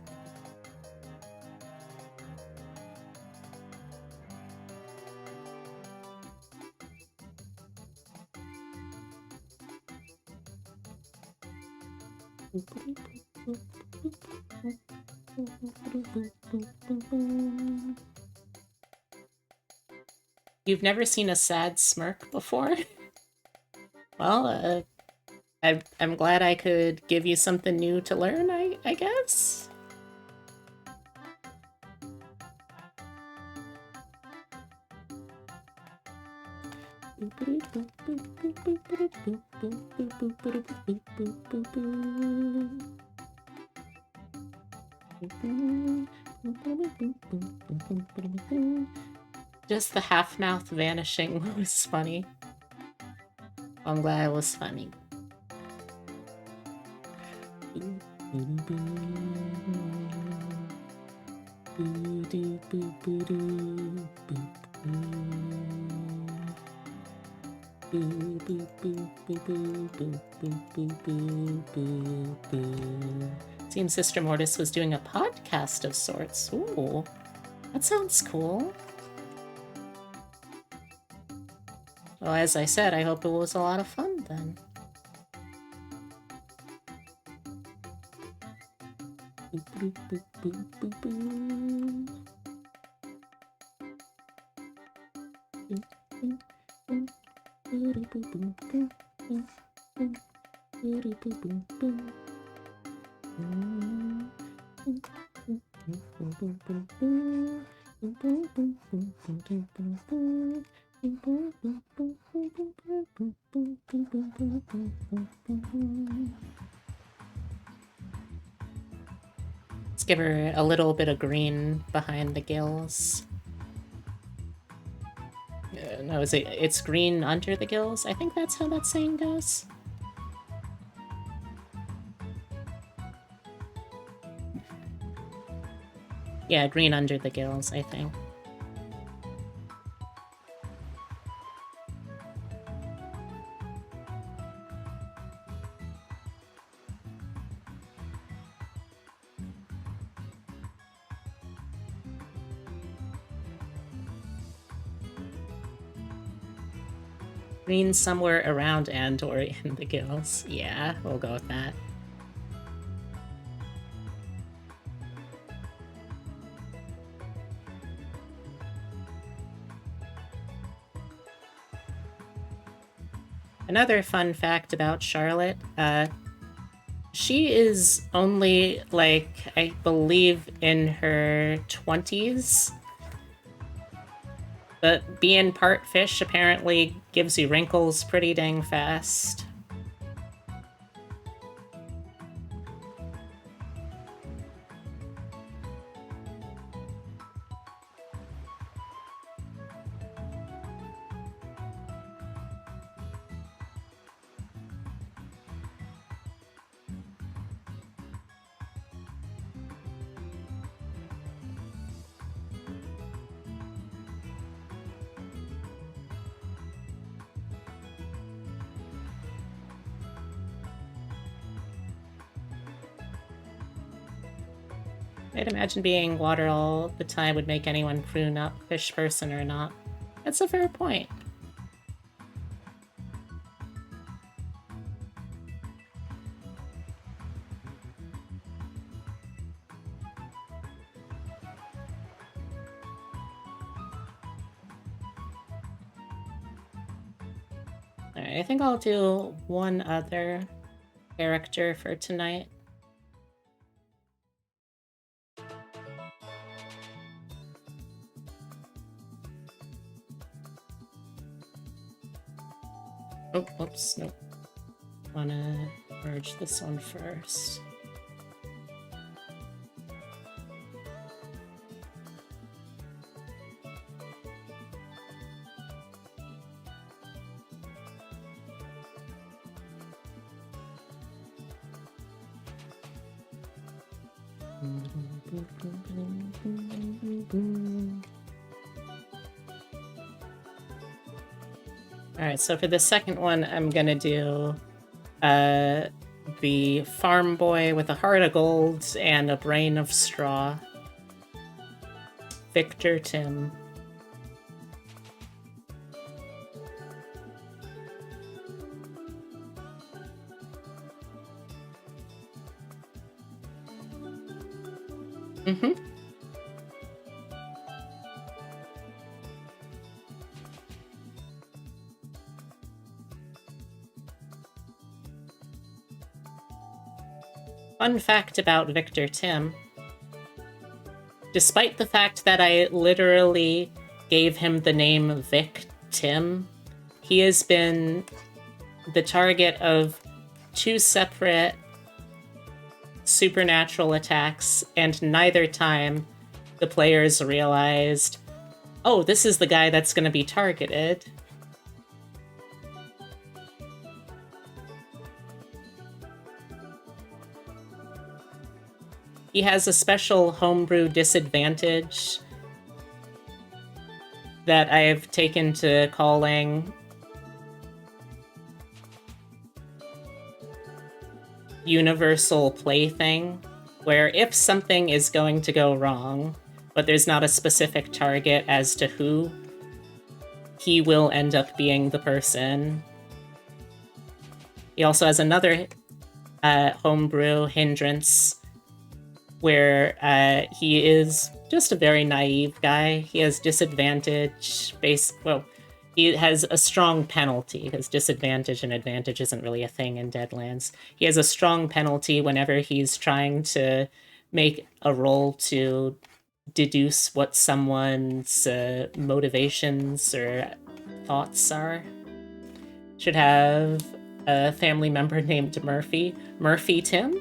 You've never seen a sad smirk before? Well, I'm glad I could give you something new to learn, I guess? Just the half-mouth vanishing was funny. I'm glad it was funny. Seems Sister Mortis was doing a podcast of sorts. Ooh, that sounds cool. Well, as I said, I hope it was a lot of fun then. Let's give her a little bit of green behind the gills. No, it's green under the gills? I think that's how that saying goes. Yeah, green under the gills, I think. Green somewhere around and or in the gills. Yeah, we'll go with that. Another fun fact about Charlotte, she is only, like, I believe in her 20s. But being part fish apparently gives you wrinkles pretty dang fast. I'd imagine being water all the time would make anyone prune up, fish person or not. That's a fair point. Alright, I think I'll do one other character for tonight. Oh, oops, nope. Wanna merge this one first. Alright, so for the second one, I'm gonna do the farm boy with a heart of gold and a brain of straw. Victor Tim. Mm-hmm. Fun fact about Victor Tim. Despite the fact that I literally gave him the name Vic Tim, he has been the target of 2 separate supernatural attacks, and neither time the players realized, oh, this is the guy that's going to be targeted. He has a special homebrew disadvantage that I've taken to calling universal plaything, where if something is going to go wrong, but there's not a specific target as to who, he will end up being the person. He also has another homebrew hindrance, where he is just a very naive guy. He has disadvantage well, he has a strong penalty, because disadvantage and advantage isn't really a thing in Deadlands. He has a strong penalty whenever he's trying to make a roll to deduce what someone's motivations or thoughts are. Should have a family member named Murphy. Murphy Tim?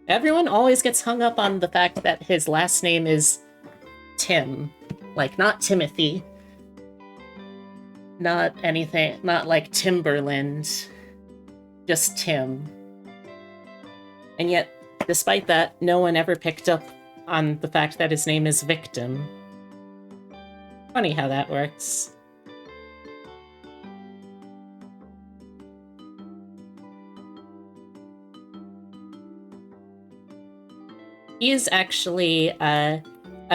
Everyone always gets hung up on the fact that his last name is Tim. Like, not Timothy. Not anything, not like Timberland. Just Tim. And yet, despite that, no one ever picked up on the fact that his name is Victim. Funny how that works. He is actually a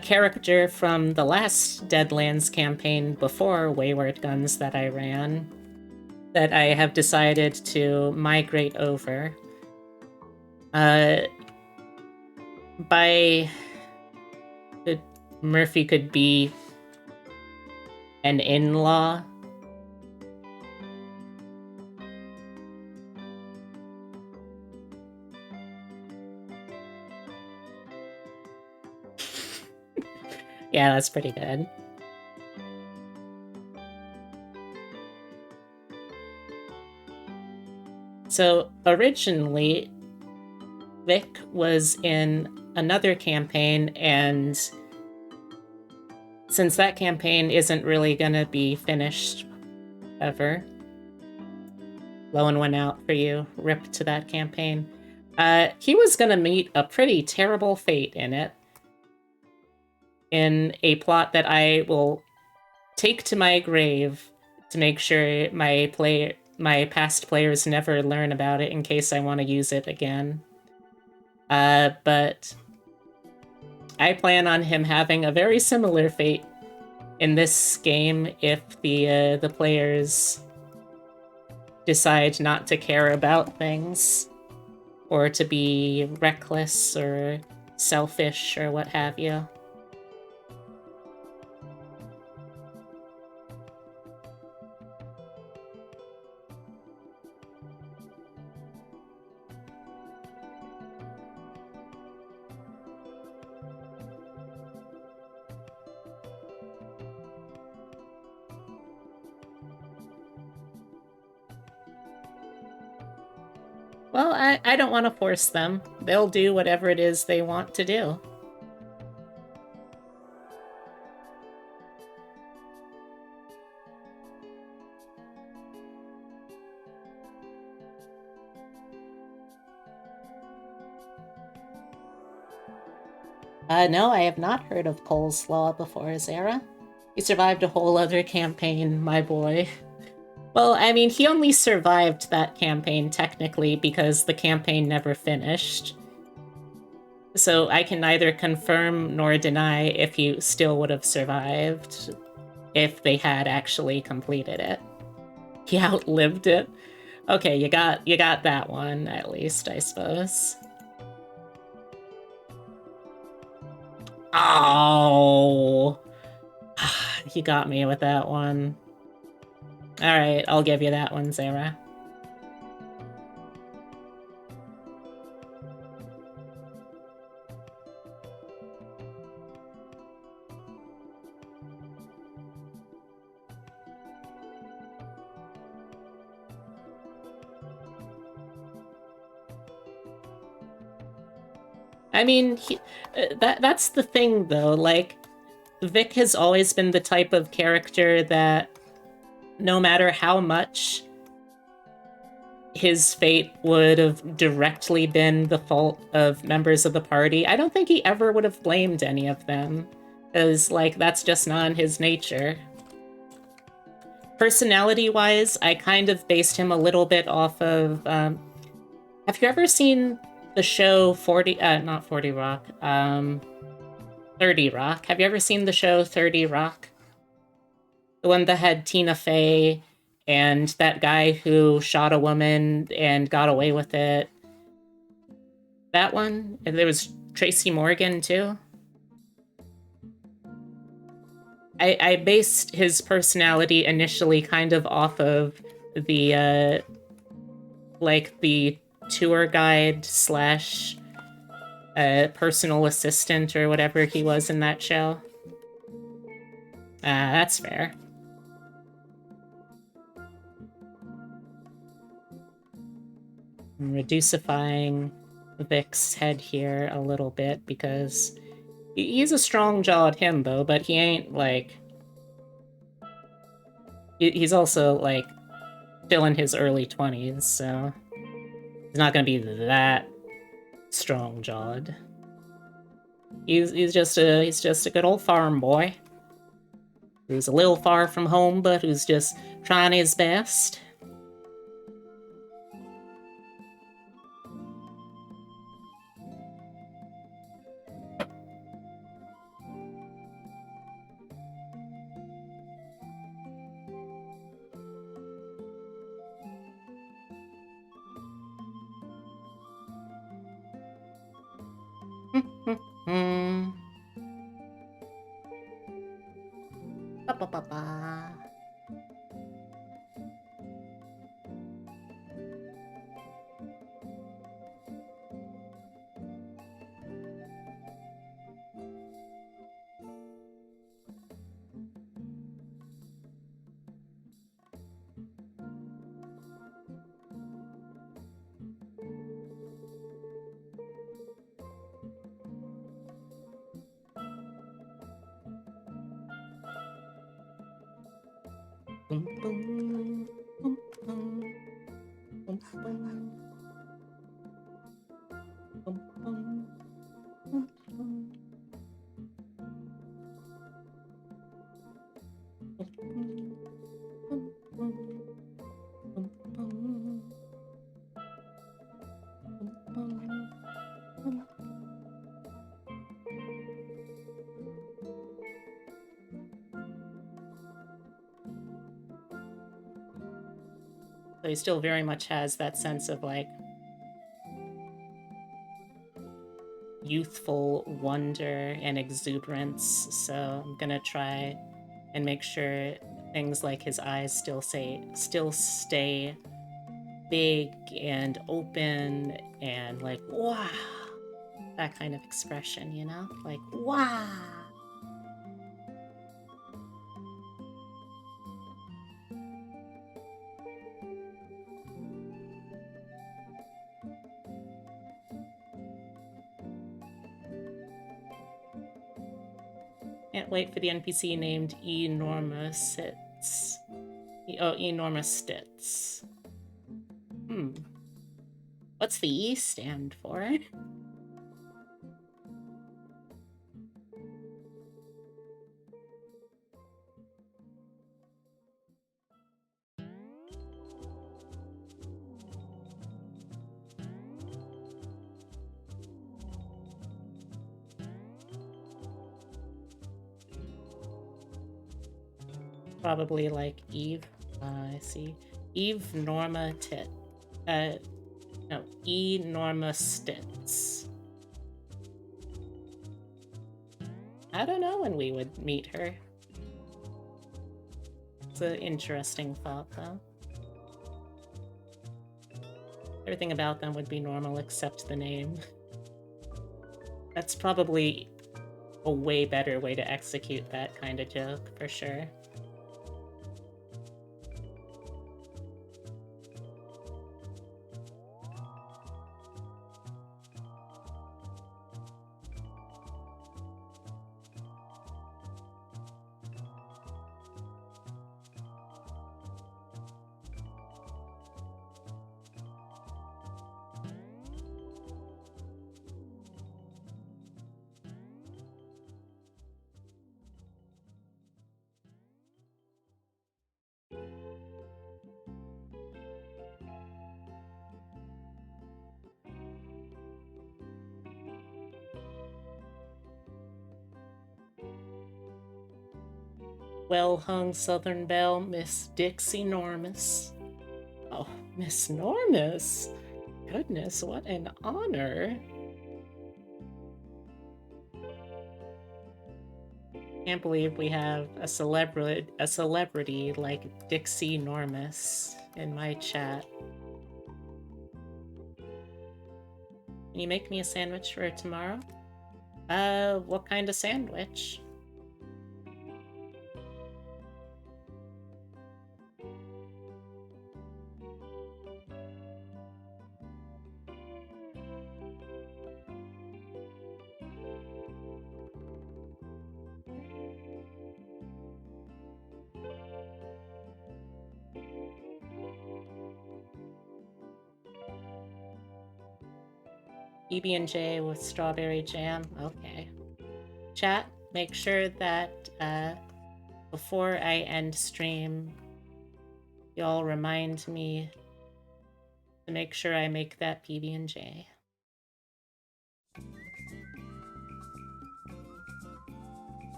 character from the last Deadlands campaign before Wayward Guns that I ran, that I have decided to migrate over. Murphy could be an in-law. Yeah, that's pretty good. So originally, Vic was in another campaign, and since that campaign isn't really gonna be finished ever, blowing one out for you, rip to that campaign, he was gonna meet a pretty terrible fate in it, in a plot that I will take to my grave to make sure my past players never learn about it in case I want to use it again. But I plan on him having a very similar fate in this game if the players decide not to care about things, or to be reckless or selfish or what have you. Well, I don't want to force them. They'll do whatever it is they want to do. No, I have not heard of Coleslaw before, Zara. He survived a whole other campaign, my boy. Well, I mean, he only survived that campaign, technically, because the campaign never finished. So I can neither confirm nor deny if he still would have survived if they had actually completed it. He outlived it. Okay, you got that one at least, I suppose. Oh, you got me with that one. All right, I'll give you that one, Sarah. I mean, that's the thing, though. Like, Vic has always been the type of character that no matter how much his fate would have directly been the fault of members of the party, I don't think he ever would have blamed any of them. Because, like, that's just not in his nature. Personality-wise, I kind of based him a little bit off of, have you ever seen the show 40, not 40 Rock, 30 Rock? Have you ever seen the show 30 Rock? The one that had Tina Fey and that guy who shot a woman and got away with it. That one? And there was Tracy Morgan, too. I based his personality initially kind of off of the, like, the tour guide slash personal assistant or whatever he was in that show. That's fair. I'm reducifying Vic's head here a little bit because he's a strong-jawed himbo, but he ain't, like... He's also, like, still in his early 20s, so... He's not gonna be that strong-jawed. He's just a good old farm boy. Who's a little far from home, but who's just trying his best. Ba-ba-ba-ba. Boom, boom, boom, boom, boom, boom, boom, boom, boom, boom. So he still very much has that sense of, like, youthful wonder and exuberance, so I'm gonna try and make sure things like his eyes still stay big and open and, like, wow, that kind of expression, you know? Like, wow. Can't wait for the NPC named Enormous Stitz. Enormous Stitz. What's the E stand for? Probably like Eve. I see. Eve Norma Tit. No, Enormous. I don't know when we would meet her. It's an interesting thought, though. Everything about them would be normal except the name. That's probably a way better way to execute that kind of joke, for sure. Well-hung Southern Belle, Miss Dixie Normus. Oh, Miss Normus! Goodness, what an honor! Can't believe we have a celebrity like Dixie Normus in my chat. Can you make me a sandwich for tomorrow? What kind of sandwich? PB&J with strawberry jam? Okay. Chat, make sure that before I end stream, y'all remind me to make sure I make that PB&J.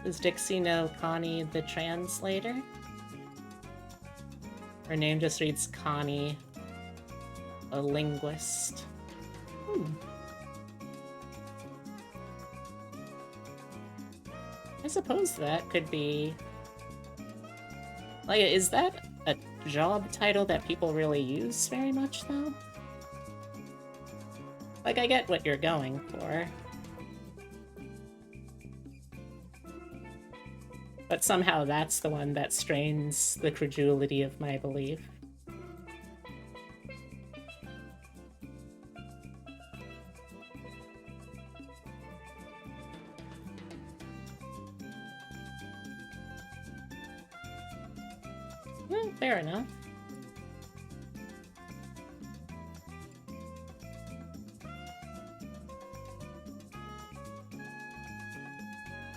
Does Dixie know Connie the translator? Her name just reads Connie, a linguist. I suppose that could be... Like, is that a job title that people really use very much, though? Like, I get what you're going for. But somehow that's the one that strains the credulity of my belief. Fair enough.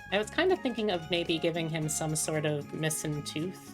I was kind of thinking of maybe giving him some sort of missing tooth.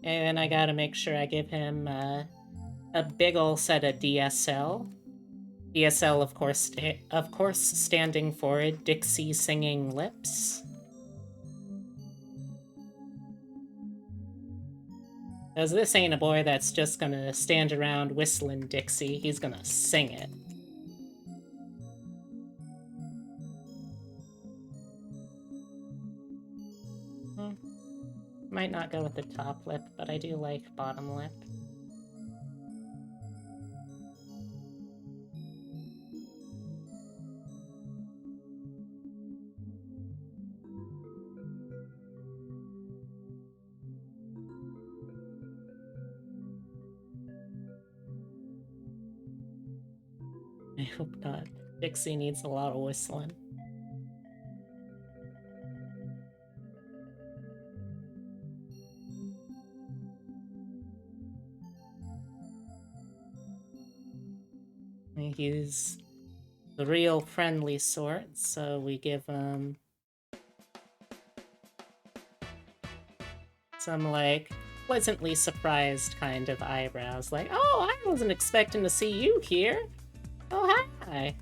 And I gotta make sure I give him a big ol' set of DSL. DSL, of course, standing for Dixie Singing Lips. Because this ain't a boy that's just gonna stand around whistling Dixie, he's gonna sing it. Might not go with the top lip, but I do like bottom lip. I hope not. Dixie needs a lot of whistling. He's the real friendly sort, so we give him some, like, pleasantly surprised kind of eyebrows. Like, oh, I wasn't expecting to see you here. Oh, hi.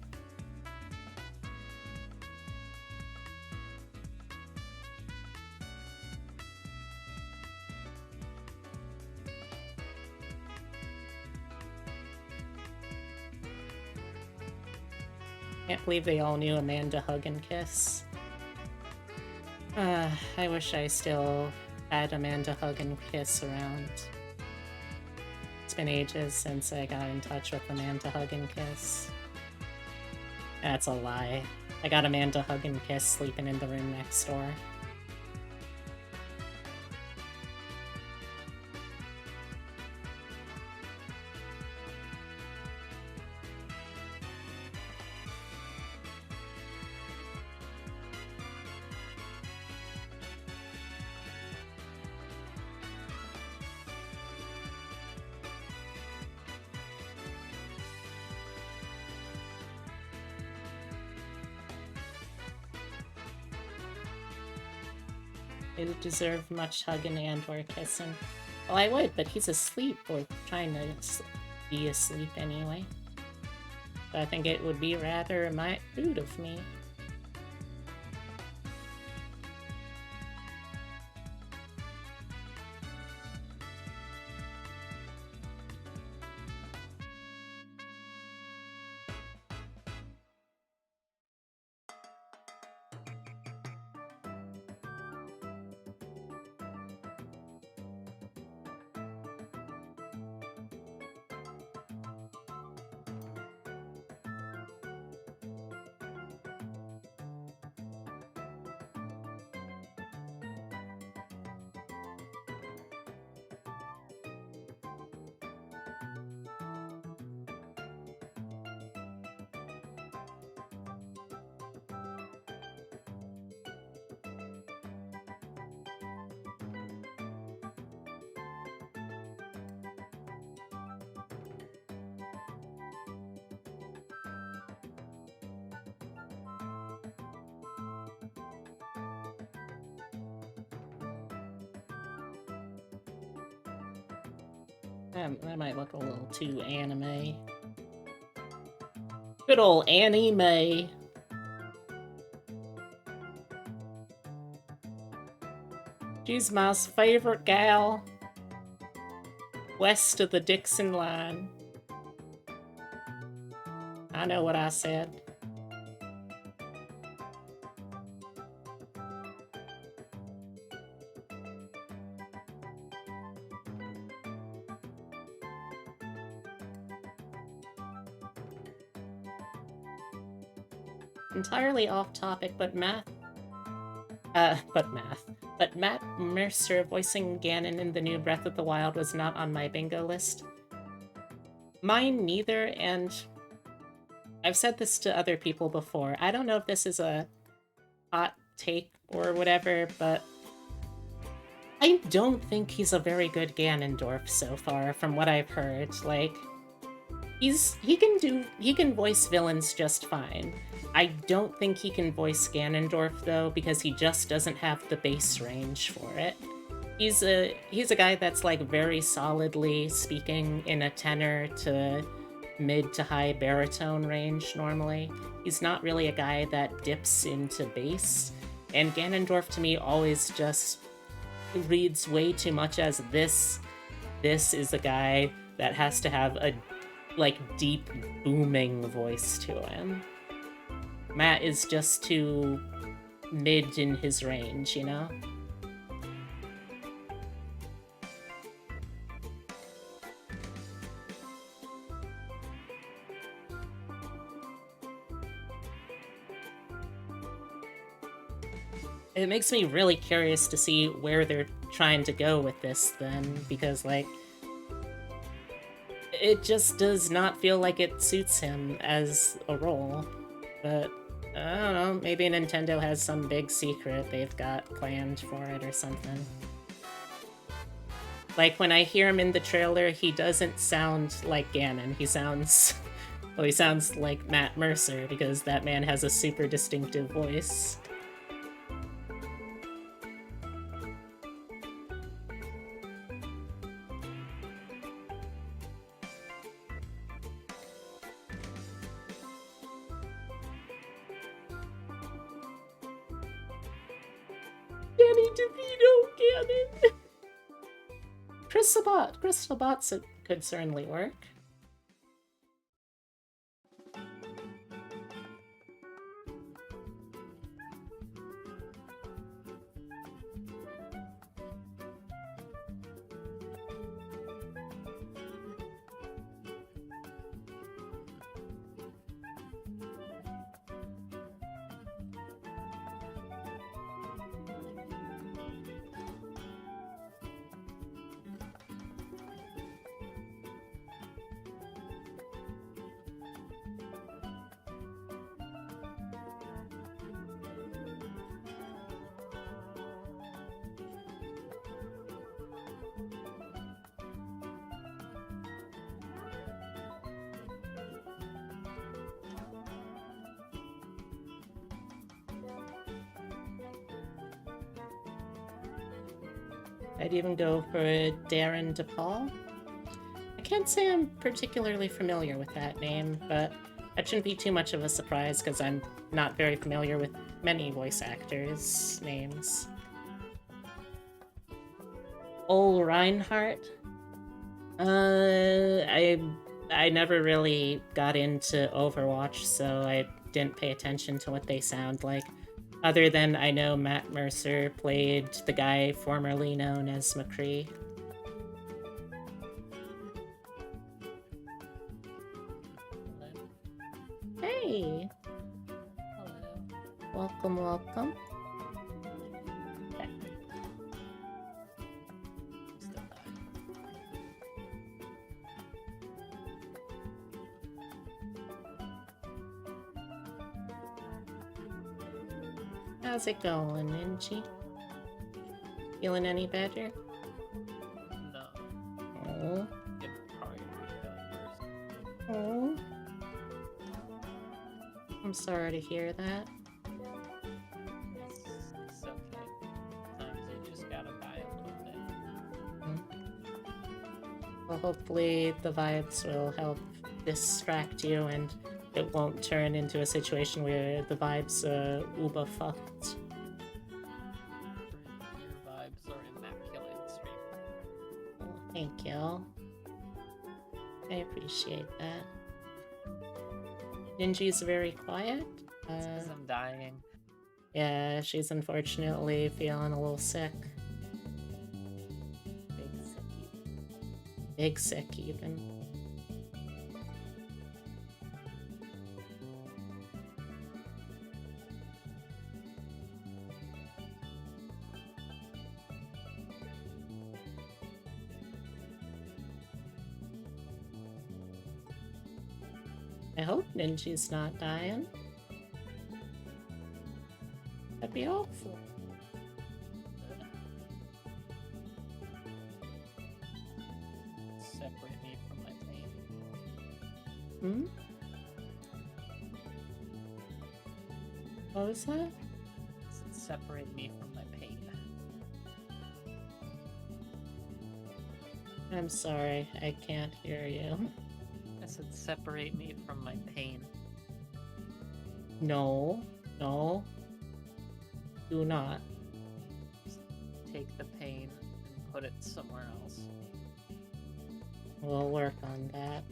Can't believe they all knew Amanda Hug and Kiss. I wish I still had Amanda Hug and Kiss around. It's been ages since I got in touch with Amanda Hug and Kiss. That's a lie. I got Amanda Hug and Kiss sleeping in the room next door. He would deserve much hugging and or kissing. Well, I would, but he's asleep or trying to be asleep anyway. So I think it would be rather rude of me. That might look a little too anime. Good old Annie Mae. She's my favorite gal. West of the Dixon line. I know what I said. Entirely off topic, but Matt Mercer voicing Ganon in the new Breath of the Wild was not on my bingo list. Mine neither, and I've said this to other people before. I don't know if this is a hot take or whatever, but I don't think he's a very good Ganondorf so far, from what I've heard. Like, he can voice villains just fine. I don't think he can voice Ganondorf though, because he just doesn't have the bass range for it. He's a guy that's like very solidly speaking in a tenor to mid to high baritone range normally. He's not really a guy that dips into bass. And Ganondorf to me always just reads way too much as this is a guy that has to have a like deep booming voice to him. Matt is just too mid in his range, you know? It makes me really curious to see where they're trying to go with this then, because like it just does not feel like it suits him as a role. But I don't know, maybe Nintendo has some big secret they've got planned for it or something. Like, when I hear him in the trailer, he doesn't sound like Ganon. He sounds... Well, he sounds like Matt Mercer, because that man has a super distinctive voice. Danny DeVito, Ganon! Crystal Bots could certainly work. I'd even go for Darren DePaul. I can't say I'm particularly familiar with that name, but that shouldn't be too much of a surprise because I'm not very familiar with many voice actors' names. Ol Reinhardt? I never really got into Overwatch, so I didn't pay attention to what they sound like. Other than I know Matt Mercer played the guy formerly known as McCree. Hey! Hello. Welcome, welcome. Okay. Still dying. How's it going, Ninji? Feeling any better? No. Oh. It probably would be feeling worse. Oh. I'm sorry to hear that. It's okay. Sometimes you just gotta die a little bit. Well, hopefully the vibes will help distract you and it won't turn into a situation where the vibes uber fucked. Your vibes are immaculate, stream. Well, thank you. I appreciate that. Ninji's very quiet. It's 'cause I'm dying. Yeah, she's unfortunately feeling a little sick. Big sick even. Big sick, even. I hope Ninji's not dying. That'd be awful. Separate me from my pain. Hmm? What was that? Separate me from my pain. I'm sorry, I can't hear you. I said separate me from my pain. No, no. Do not. Just take the pain and put it somewhere else. We'll work on that.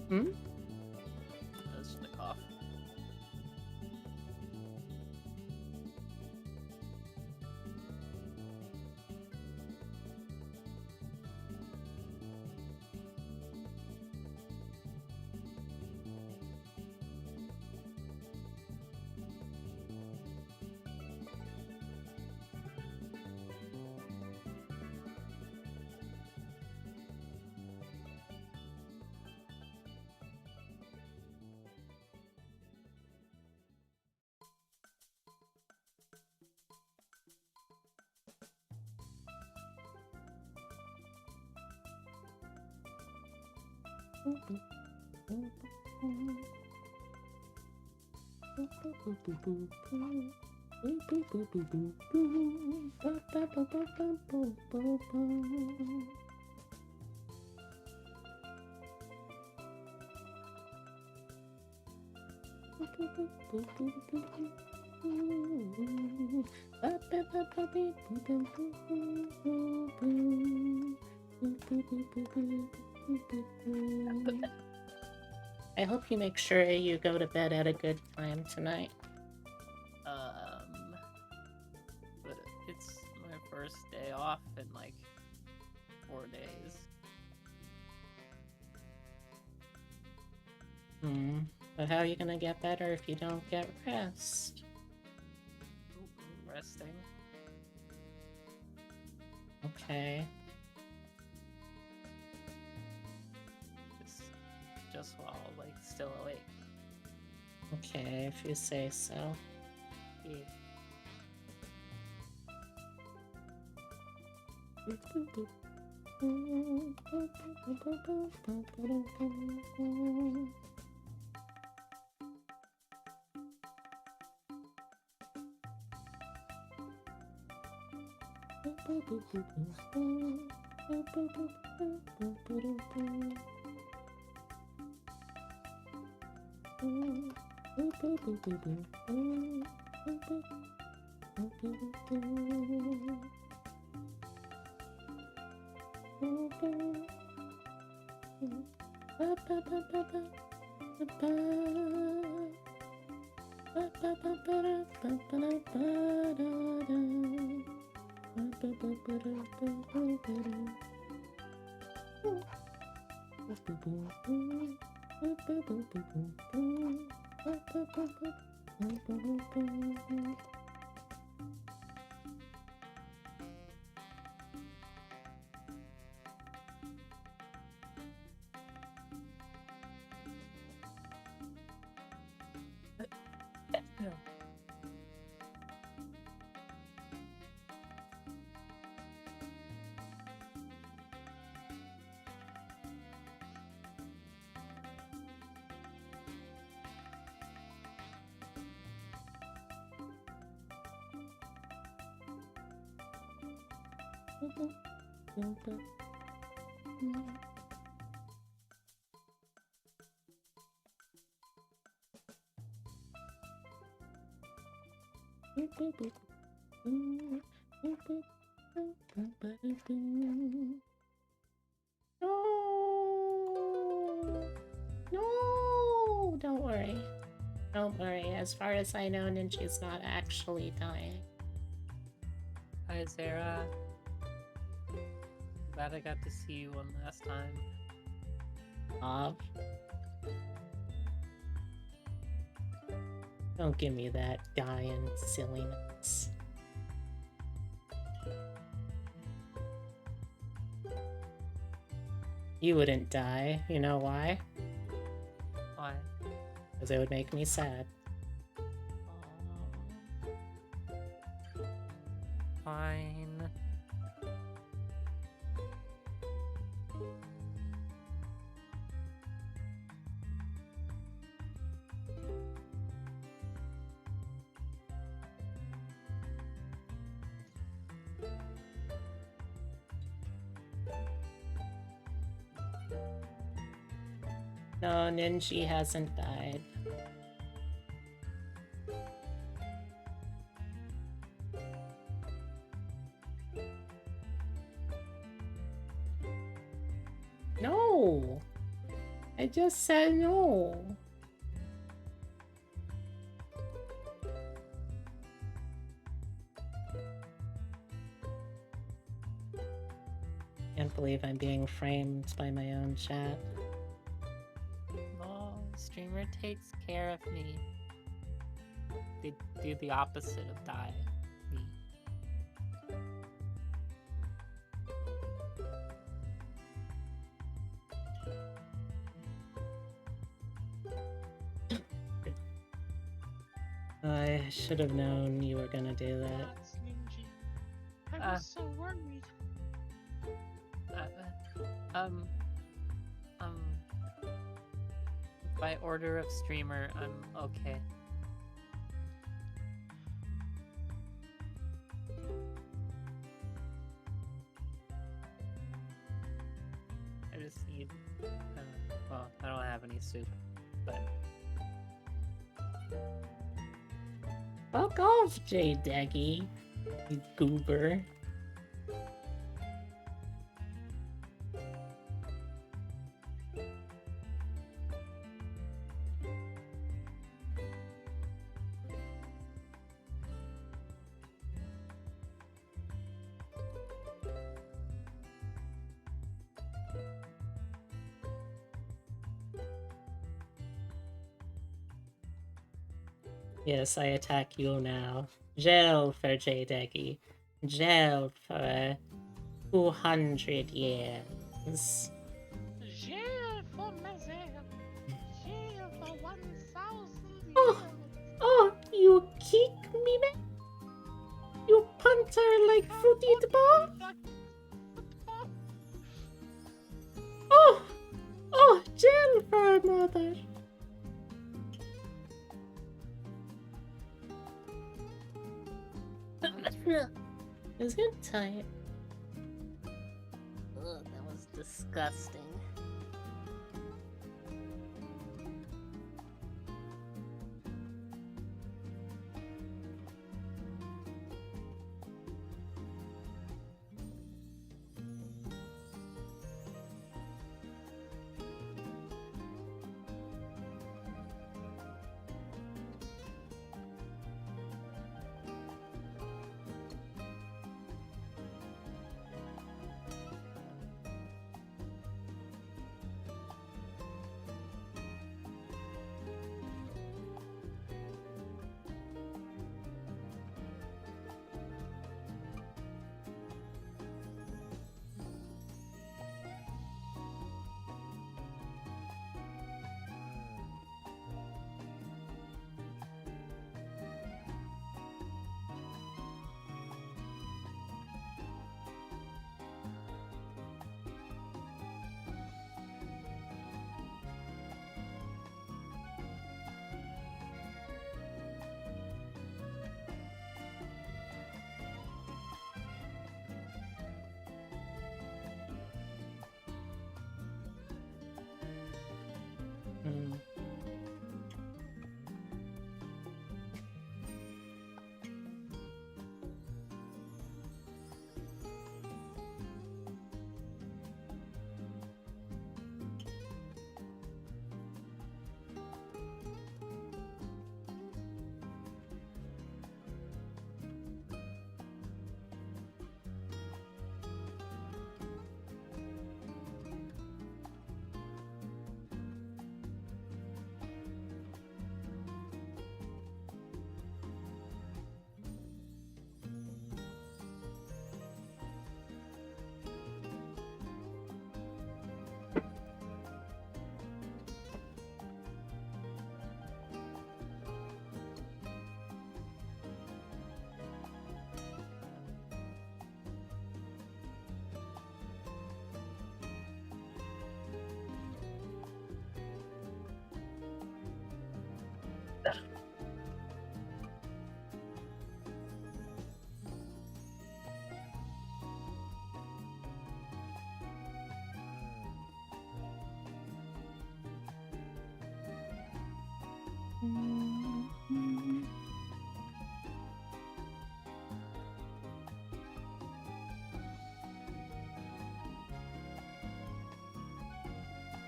Hmm? That's just a cough. I hope you make sure you go to bed at a good time tonight. But it's my first day off in like 4 days. But how are you gonna get better if you don't get rest? Resting. Okay. Just while like still awake. Okay, if you say so. Yeah. No! No! Don't worry. Don't worry. As far as I know, Ninja's not actually dying. Hi Sarah. Glad I got to see you one last time. Don't give me that dying silliness. You wouldn't die. You know why? Why? Because it would make me sad. Fine. No, Ninji hasn't died. No! I just said no. Can't believe I'm being framed by my own chat. No, streamer takes care of me. They do the opposite of die me. I should have known you were gonna do that. I was so worried. By order of streamer, I'm okay. I just need, well, I don't have any soup, but Fuck off, J Deggy, you goober. Yes, I attack you now. Jail for J Deggy. Jail for 200 years. Jail for Mazel. Jail for 1,000 years. Oh, oh, you kick me, man? You punter like Fruity the Ball? Oh, oh, jail for mother. Is it tight? ugh, that was disgusting. Hmm.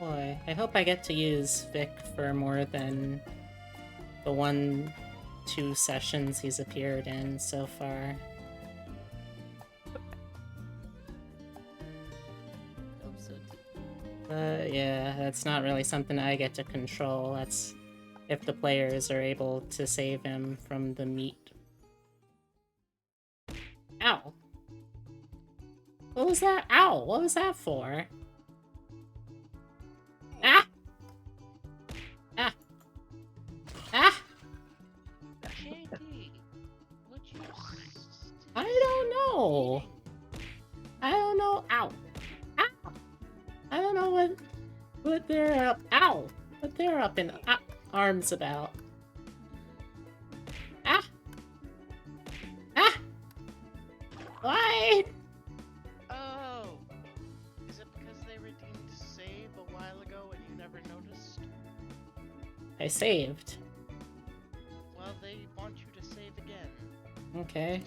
Boy, I hope I get to use Vic for more than the 1-2 sessions he's appeared in so far. Hope so too. But yeah, that's not really something I get to control. That's if the players are able to save him from the meat. Ow! What was that? Ow! What was that for? Ah! Ah! Ah! Shanty, what you I don't know. I don't know. Ow! Ow! I don't know what they're up. Ow! What they're up in arms about. Ah! Ah! Why? Oh! Is it because they redeemed save a while ago and you never noticed? I saved. Well, they want you to save again. Okay.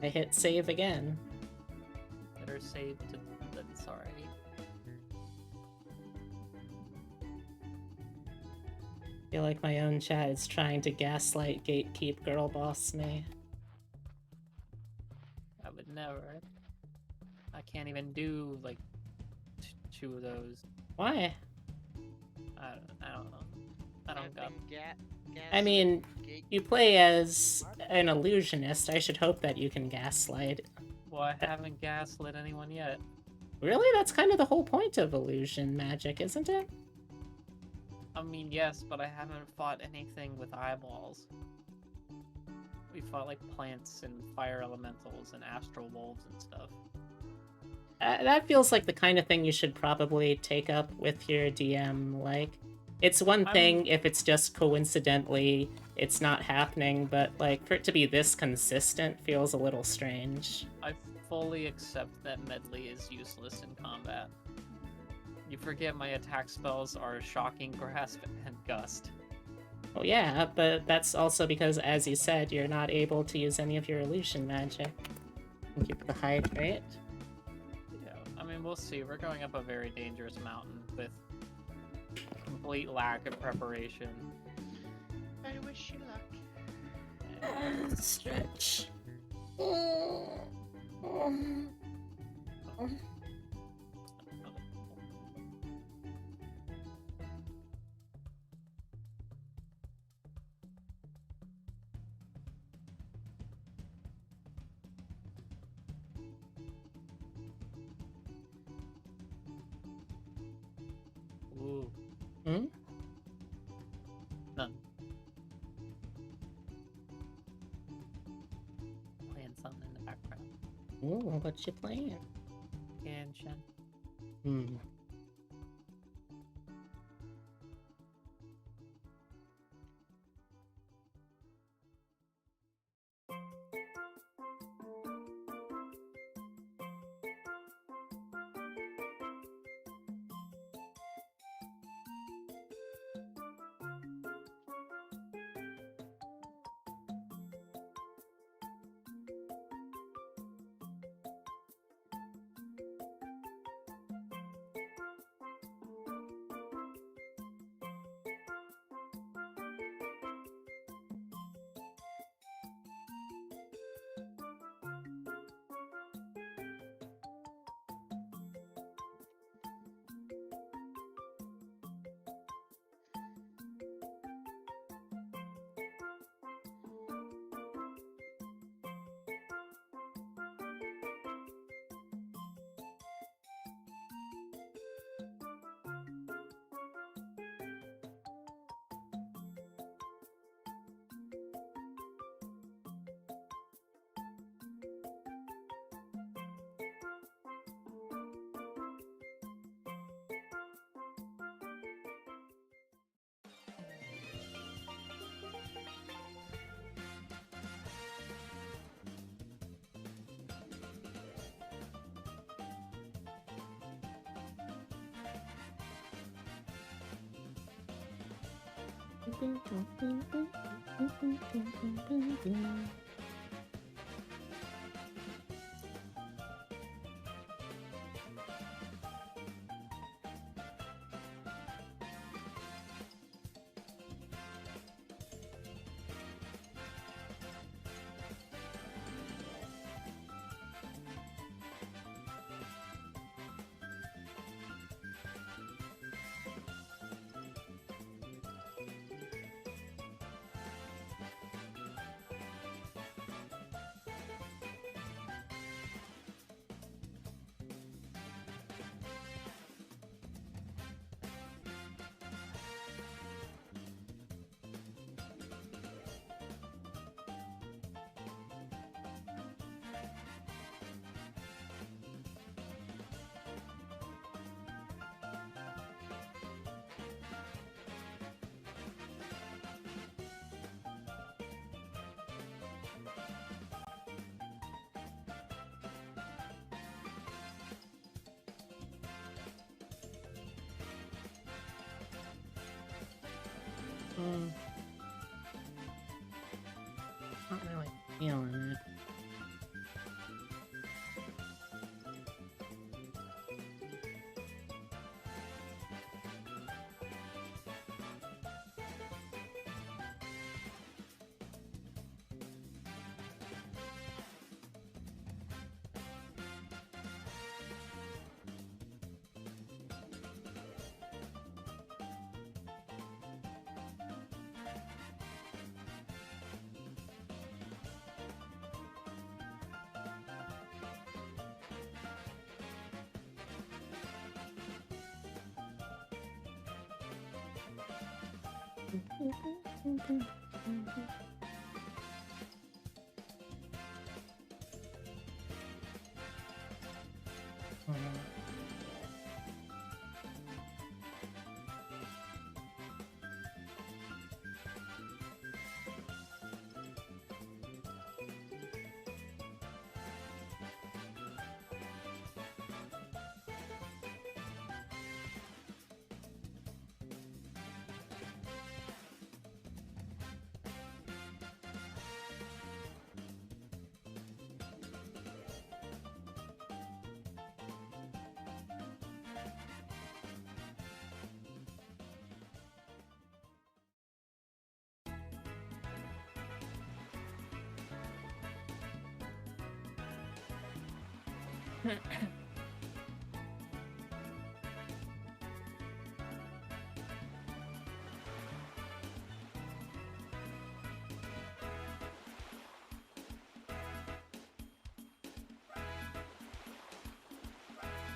I hit save again. Better save to than sorry. I feel like my own chat is trying to gaslight, gatekeep, girl boss me. I would never. I can't even do like 2 of those. Why? I don't know. I don't got. I mean, you play as an illusionist. I should hope that you can gaslight. Well, I haven't gaslit anyone yet. Really? That's kind of the whole point of illusion magic, isn't it? I mean, yes, but I haven't fought anything with eyeballs. We fought like plants and fire elementals and astral wolves and stuff. That feels like the kind of thing you should probably take up with your DM. Like, it's one thing if it's just coincidentally it's not happening, but like for it to be this consistent feels a little strange. I fully accept that medley is useless in combat. You forget my attack spells are Shocking Grasp and Gust. Well, yeah, but that's also because, as you said, you're not able to use any of your illusion magic. Thank you for the hydrate. Yeah, I mean, we'll see. We're going up a very dangerous mountain with complete lack of preparation. I wish you luck. Stretch. Ooh. Hmm? None. Playing something in the background. Ooh, what you playing? Genshin. Hmm. Not really feeling it.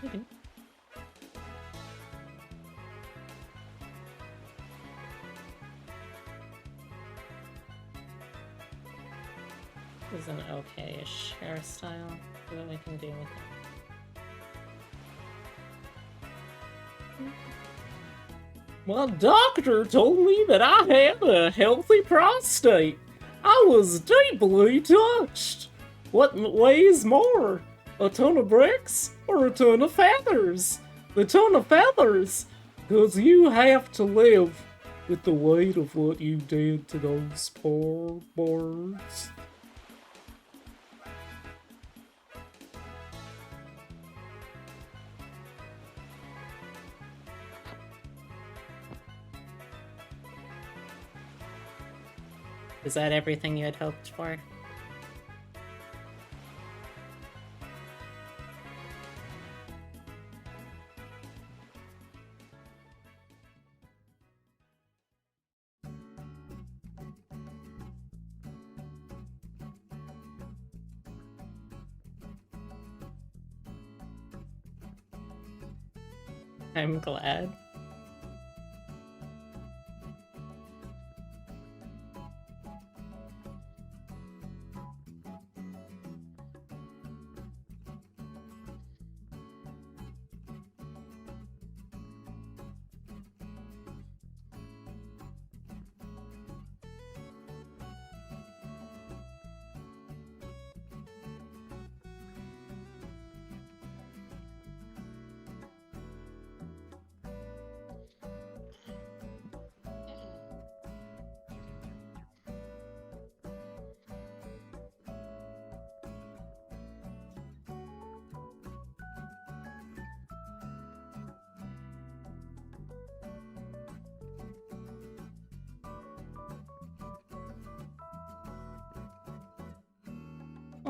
Okay. This is an okay-ish hairstyle. See what we can do with it. My doctor told me that I had a healthy prostate. I was deeply touched. What weighs more, a ton of bricks or a ton of feathers? The ton of feathers, 'cause you have to live with the weight of what you did to those poor birds. Is that everything you had hoped for? I'm glad.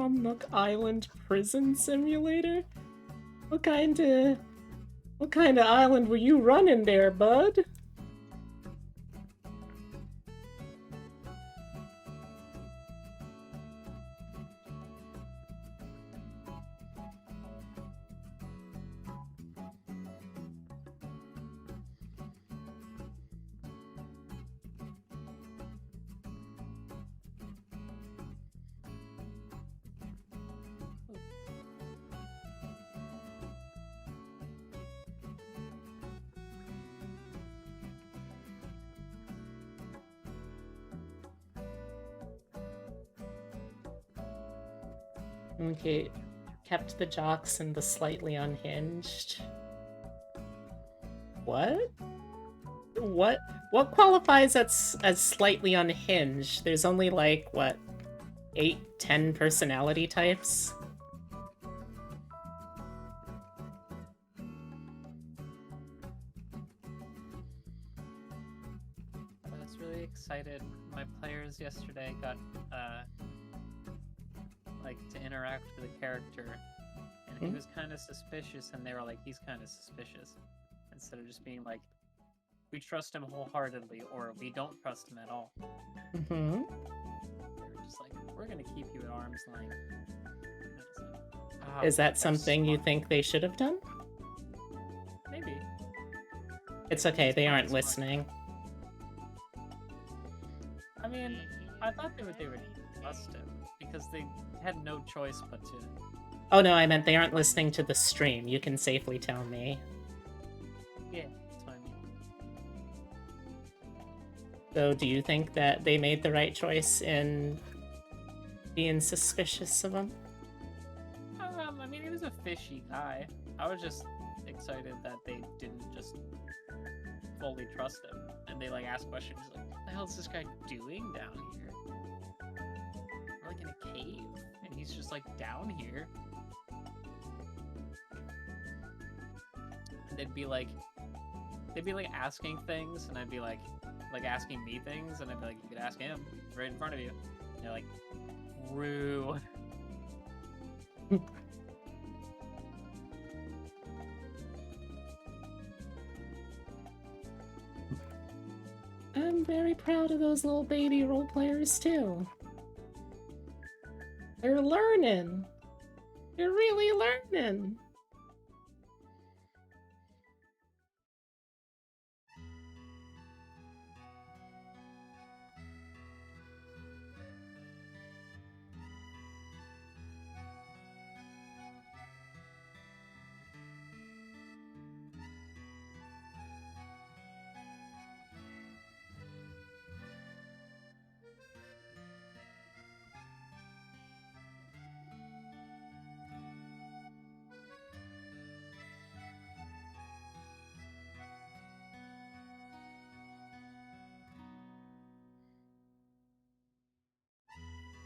Nook Island Prison Simulator? What kind of island were you running there, bud? Okay, kept the jocks and the slightly unhinged. What? What? What qualifies as slightly unhinged? There's only like, what, 8, 10 personality types? I was really excited. My players yesterday got like to interact with a character, and he was kind of suspicious, and they were like, he's kind of suspicious, instead of just being like, we trust him wholeheartedly, or we don't trust him at all. Mm-hmm. They were just like, we're gonna keep you at arm's length. Is that that's something you smart. think they should have done? Maybe. It's okay, they aren't That's smart. listening. I mean, I thought they would trust him, because they had no choice but to. Oh no, I meant they aren't listening to the stream. You can safely tell me. Yeah, that's what I mean. So do you think that they made the right choice in being suspicious of him? I mean, he was a fishy guy. I was just excited that they didn't just fully trust him, and they like ask questions like, "What the hell is this guy doing down here? We're like in a cave, and he's just like down here." And they'd be like asking things, and I'd be like asking me things, and I'd be like, "You could ask him right in front of you." And they're like, "Rude." I'm very proud of those little baby role players too. They're learning. They're really learning.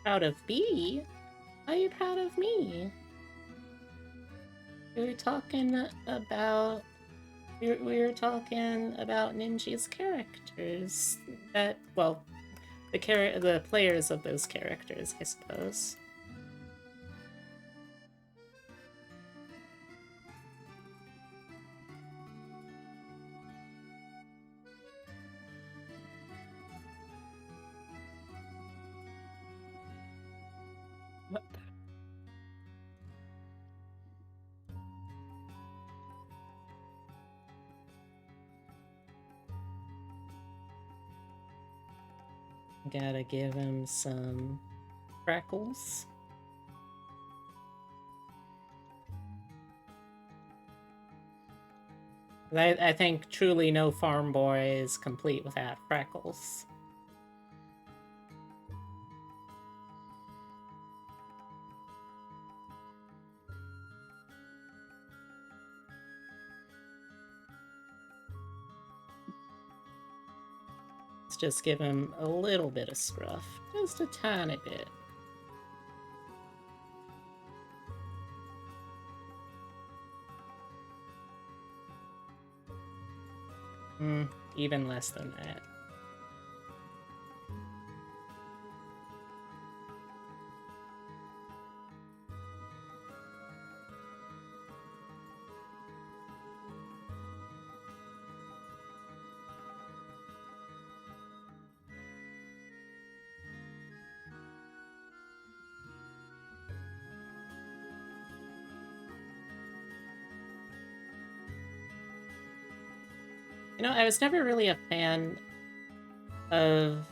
Proud of B? Are you proud of me? We were talking about Ninja's characters. That, well, the players of those characters, I suppose. Gotta give him some freckles. I think truly no farm boy is complete without freckles. Let's just give him a little bit of scruff. Just a tiny bit. Even less than that. You know, I was never really a fan of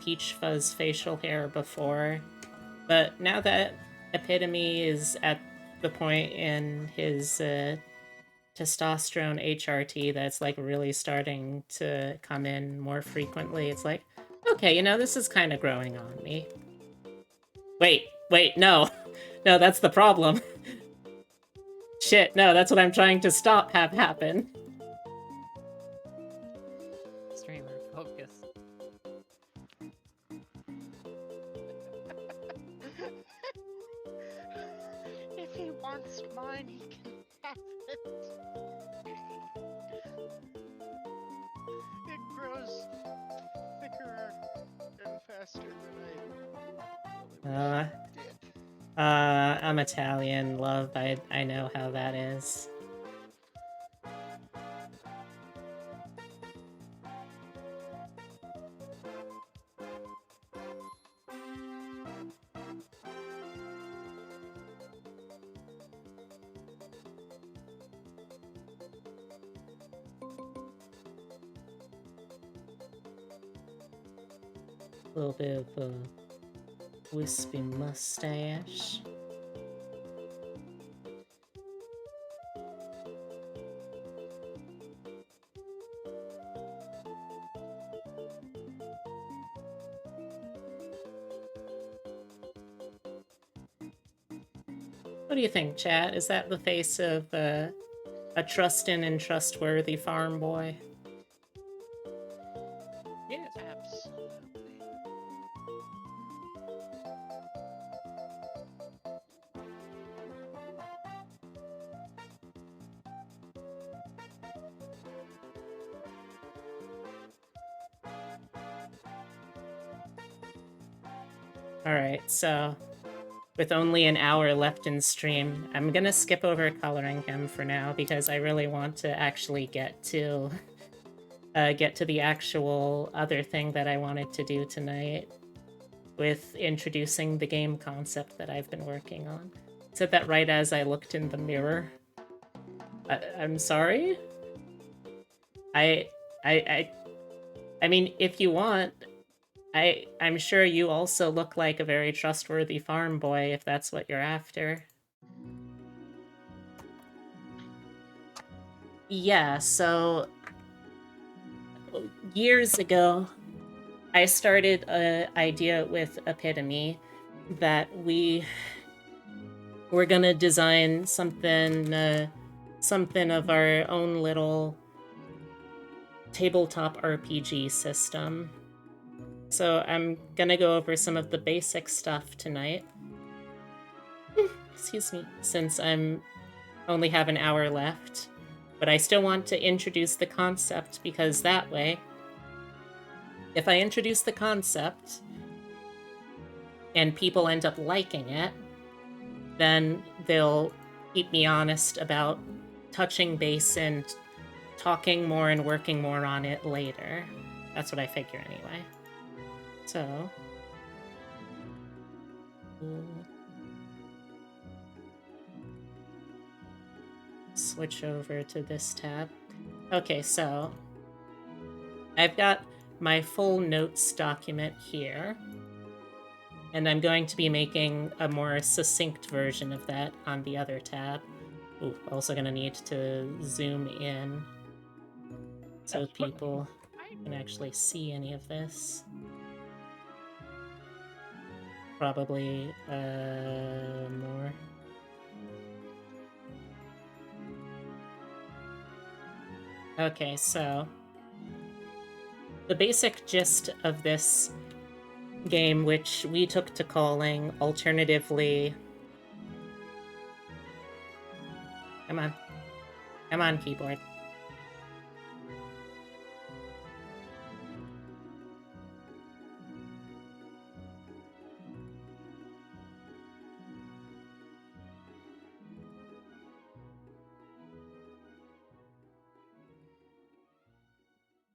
Peach Fuzz facial hair before, but now that Epitome is at the point in his testosterone HRT that's like really starting to come in more frequently, it's like, okay, you know, this is kind of growing on me. Wait, no. No, that's the problem. Shit, no, that's what I'm trying to stop have happen. Streamer It's mine, he can have it. It grows thicker and faster than I really wish it did. I'm Italian, love. I know how that is. A little bit of a wispy mustache. What do you think, chat? Is that the face of a trustin' and trustworthy farm boy? Yes. Absolutely. Alright, so with only an hour left in stream, I'm gonna skip over coloring him for now because I really want to actually get to the actual other thing that I wanted to do tonight with introducing the game concept that I've been working on. Said that right as I looked in the mirror. I'm sorry? I mean, if you want, I'm sure you also look like a very trustworthy farm boy if that's what you're after. Yeah, so years ago, I started an idea with Epitome that we were gonna design something of our own little tabletop RPG system. So I'm gonna go over some of the basic stuff tonight. Excuse me, since I'm only have an hour left. But I still want to introduce the concept because that way, if I introduce the concept and people end up liking it, then they'll keep me honest about touching base and talking more and working more on it later. That's what I figure anyway. So... switch over to this tab. Okay, so I've got my full notes document here, and I'm going to be making a more succinct version of that on the other tab. Ooh, also gonna need to zoom in so people can actually see any of this. Probably more. Okay, so the basic gist of this game, which we took to calling alternatively... Come on. Come on, keyboard.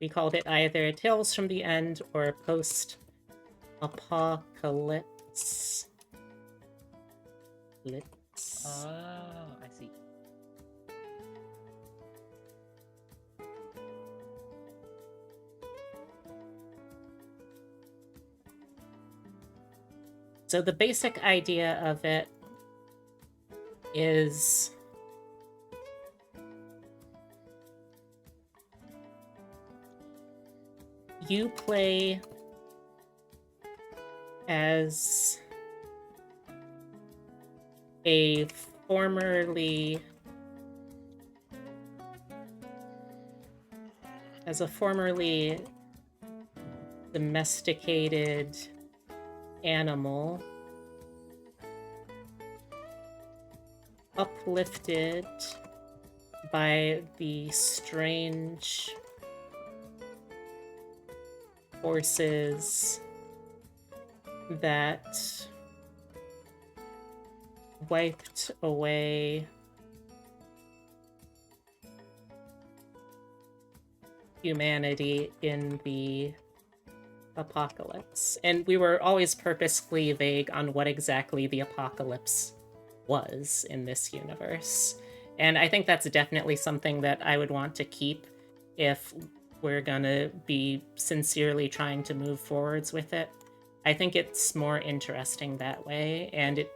We called it either Tales from the End or Post-Apocalypse. Oh, I see. So the basic idea of it is... you play as a formerly domesticated animal uplifted by the strange forces that wiped away humanity in the apocalypse. And we were always purposefully vague on what exactly the apocalypse was in this universe. And I think that's definitely something that I would want to keep if we're gonna be sincerely trying to move forwards with it. I think it's more interesting that way, and it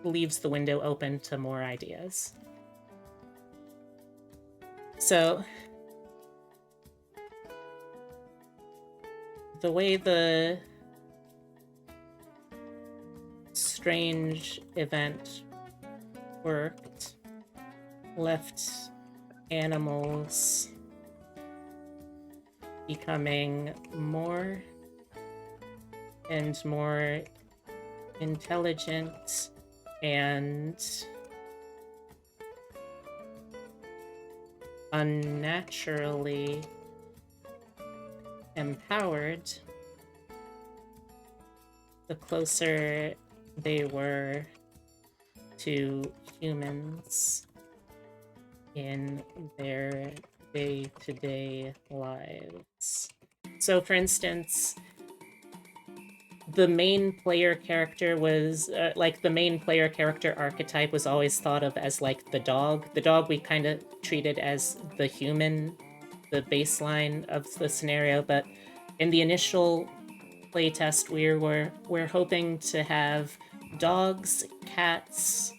leaves the window open to more ideas. So, the way the strange event worked left animals becoming more and more intelligent and unnaturally empowered the closer they were to humans in their day-to-day lives. So, for instance, the main player character was the main player character archetype was always thought of as like the dog. The dog we kind of treated as the human, the baseline of the scenario, but in the initial playtest we're hoping to have dogs, cats,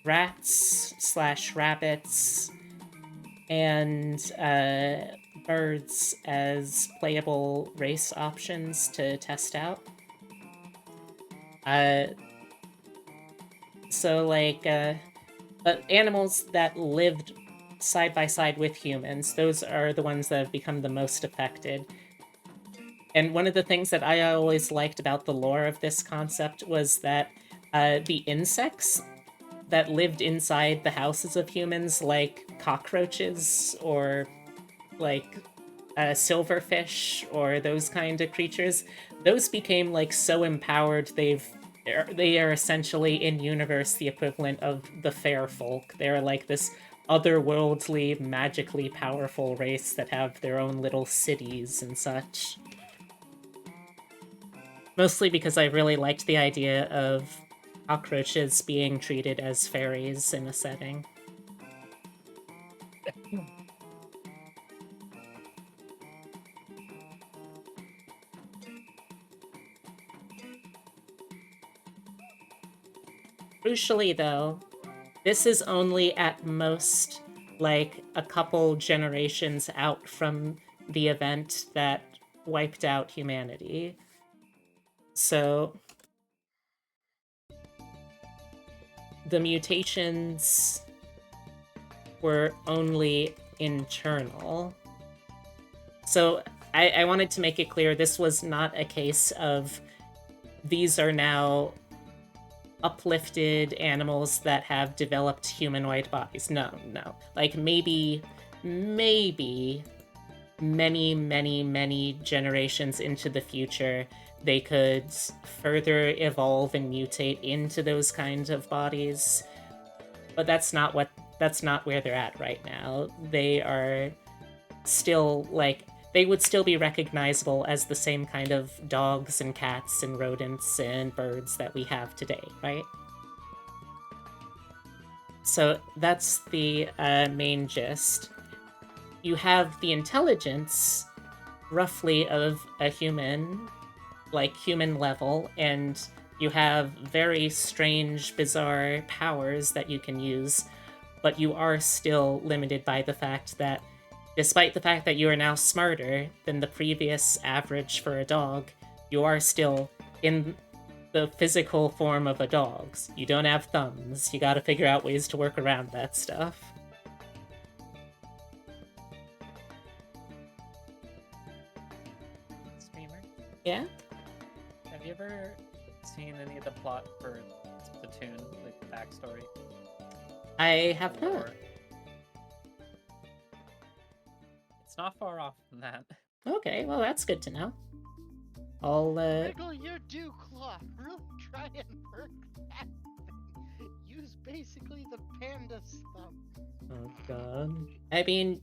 rats/rabbits, and birds as playable race options to test out. But animals that lived side by side with humans, those are the ones that have become the most affected. And one of the things that I always liked about the lore of this concept was that the insects that lived inside the houses of humans, like cockroaches or like silverfish or those kind of creatures, those became like so empowered they are essentially in universe the equivalent of the fair folk. They're like this otherworldly, magically powerful race that have their own little cities and such. Mostly because I really liked the idea of cockroaches being treated as fairies in a setting. Crucially, though, this is only at most like a couple generations out from the event that wiped out humanity. So the mutations were only internal. So I wanted to make it clear this was not a case of these are now uplifted animals that have developed humanoid bodies. No. Like maybe many generations into the future, they could further evolve and mutate into those kinds of bodies. But that's not where they're at right now. They are still they would still be recognizable as the same kind of dogs and cats and rodents and birds that we have today, right? So that's the main gist. You have the intelligence, roughly, of a human, like human level, and you have very strange, bizarre powers that you can use, but you are still limited by the fact that despite the fact that you are now smarter than the previous average for a dog, you are still in the physical form of a dog. You don't have thumbs. You gotta figure out ways to work around that stuff. Streamer, Yeah? have you ever seen any of the plot for Splatoon, like the backstory? I have Or not. it's not far off from that. Okay, well that's good to know. I'll Wiggle your dew claw. Really try and work that thing. Use basically the panda's thumb. oh god. I mean,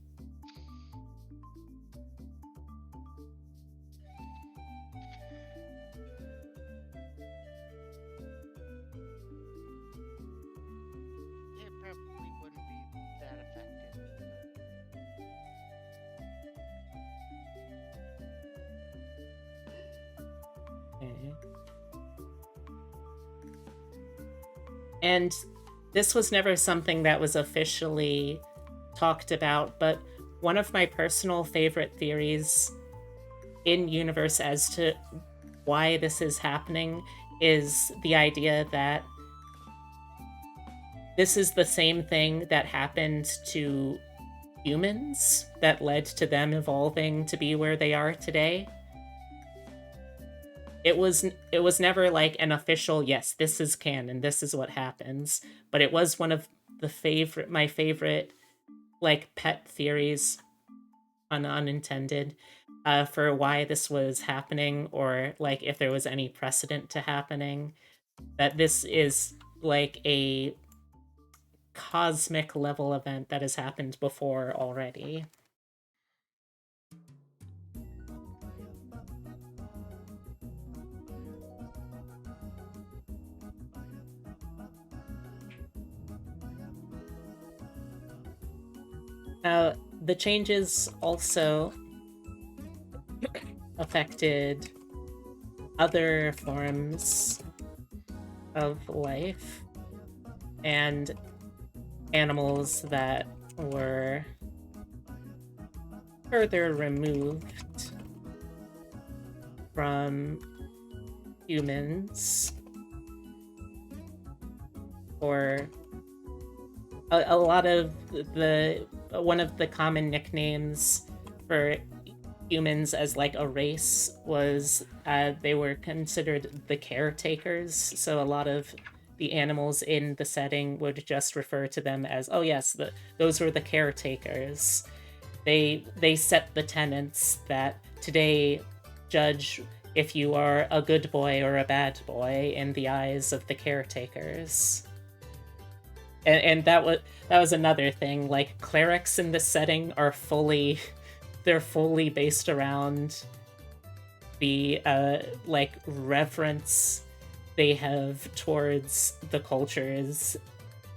It probably wouldn't be that effective. okay. And this was never something that was officially talked about, but one of my personal favorite theories in universe as to why this is happening is the idea that this is the same thing that happened to humans that led to them evolving to be where they are today. It was never like an official, yes, this is canon, this is what happens, but it was one of my favorite like pet theories, unintended, for why this was happening, or like if there was any precedent to happening, that this is like a cosmic level event that has happened before already. The changes also affected other forms of life and animals that were further removed from humans, or a lot of one of the common nicknames for humans as like a race was they were considered the caretakers. So a lot of the animals in the setting would just refer to them as, oh yes, those were the caretakers. They set the tenets that today judge if you are a good boy or a bad boy in the eyes of the caretakers. And that was another thing. Like, clerics in this setting are fully based around the like reverence they have towards the cultures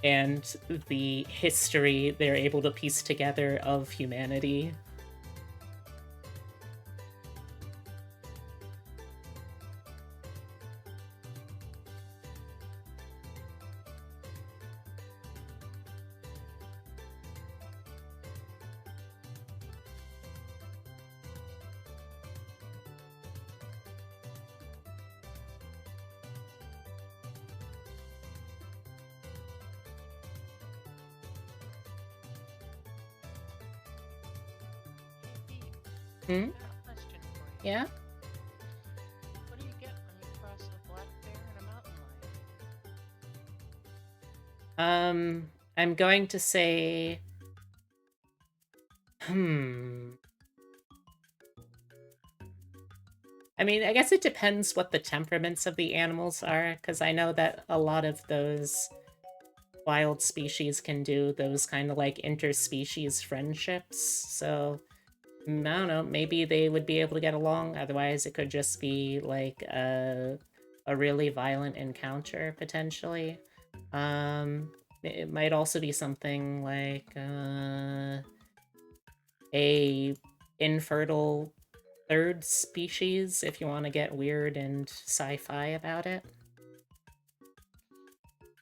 and the history they're able to piece together of humanity. Hey, Hmm? Pete, I got a question for you. Yeah? What do you get when you cross a black bear and a mountain lion? I'm going to say, I mean, I guess it depends what the temperaments of the animals are, because I know that a lot of those wild species can do those kind of like interspecies friendships. So, I don't know, maybe they would be able to get along. Otherwise, it could just be like a really violent encounter potentially. It might also be something like a infertile third species, if you want to get weird and sci-fi about it.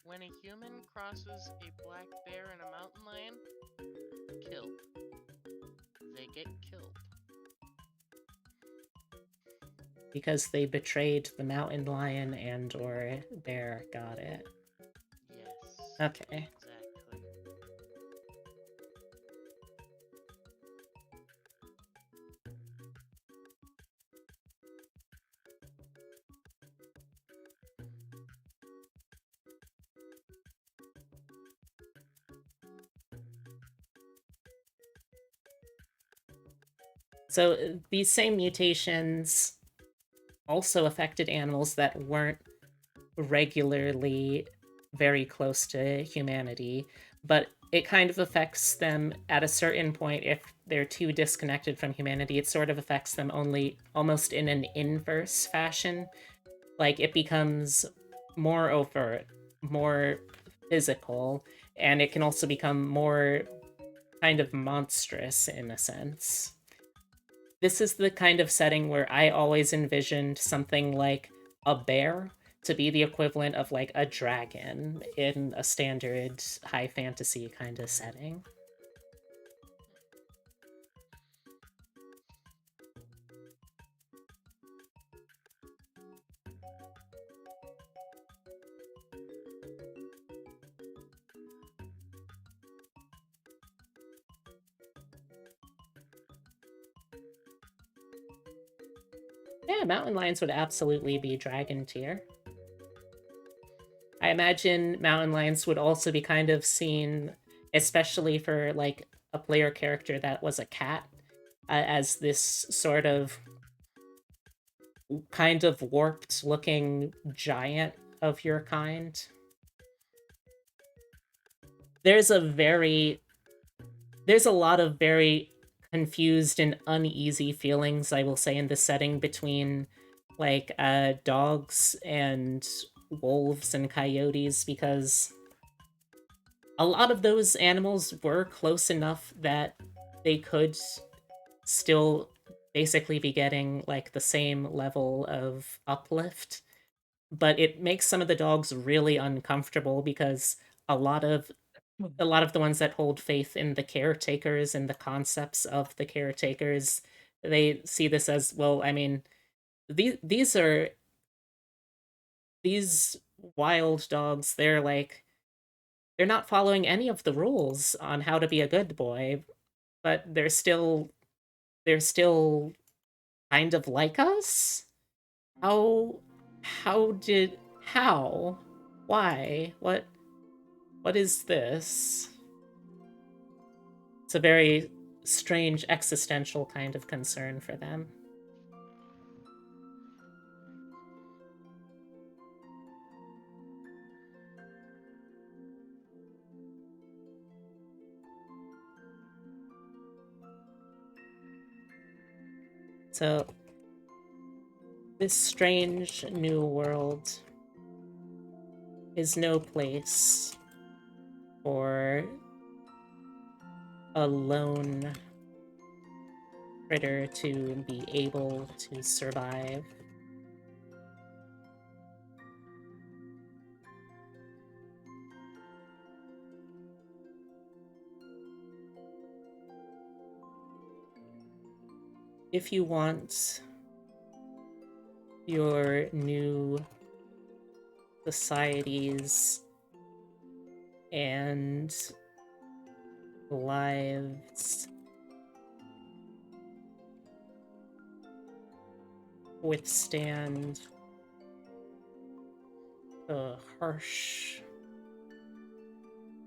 When a human crosses a black bear and a mountain lion, killed. They get killed. Because they betrayed the mountain lion and or bear. Got it. Yes. Okay. Exactly. So these same mutations also affected animals that weren't regularly very close to humanity, but it kind of affects them at a certain point if they're too disconnected from humanity. It sort of affects them only almost in an inverse fashion. Like it becomes more overt, more physical, and it can also become more kind of monstrous in a sense. This is the kind of setting where I always envisioned something like a bear to be the equivalent of like a dragon in a standard high fantasy kind of setting. Yeah, mountain lions would absolutely be dragon tier. I imagine mountain lions would also be kind of seen, especially for like a player character that was a cat, as this sort of kind of warped looking giant of your kind. There's a lot of very confused and uneasy feelings, I will say, in this setting between like dogs and wolves and coyotes, because a lot of those animals were close enough that they could still basically be getting like the same level of uplift, but it makes some of the dogs really uncomfortable because a lot of the ones that hold faith in the caretakers and the concepts of the caretakers, they see this as, well, I mean, these wild dogs, they're not following any of the rules on how to be a good boy, but they're still kind of like us. How how did how why what is this? It's a very strange existential kind of concern for them. So, this strange new world is no place for a lone critter to be able to survive. If you want your new societies and lives withstand the harsh,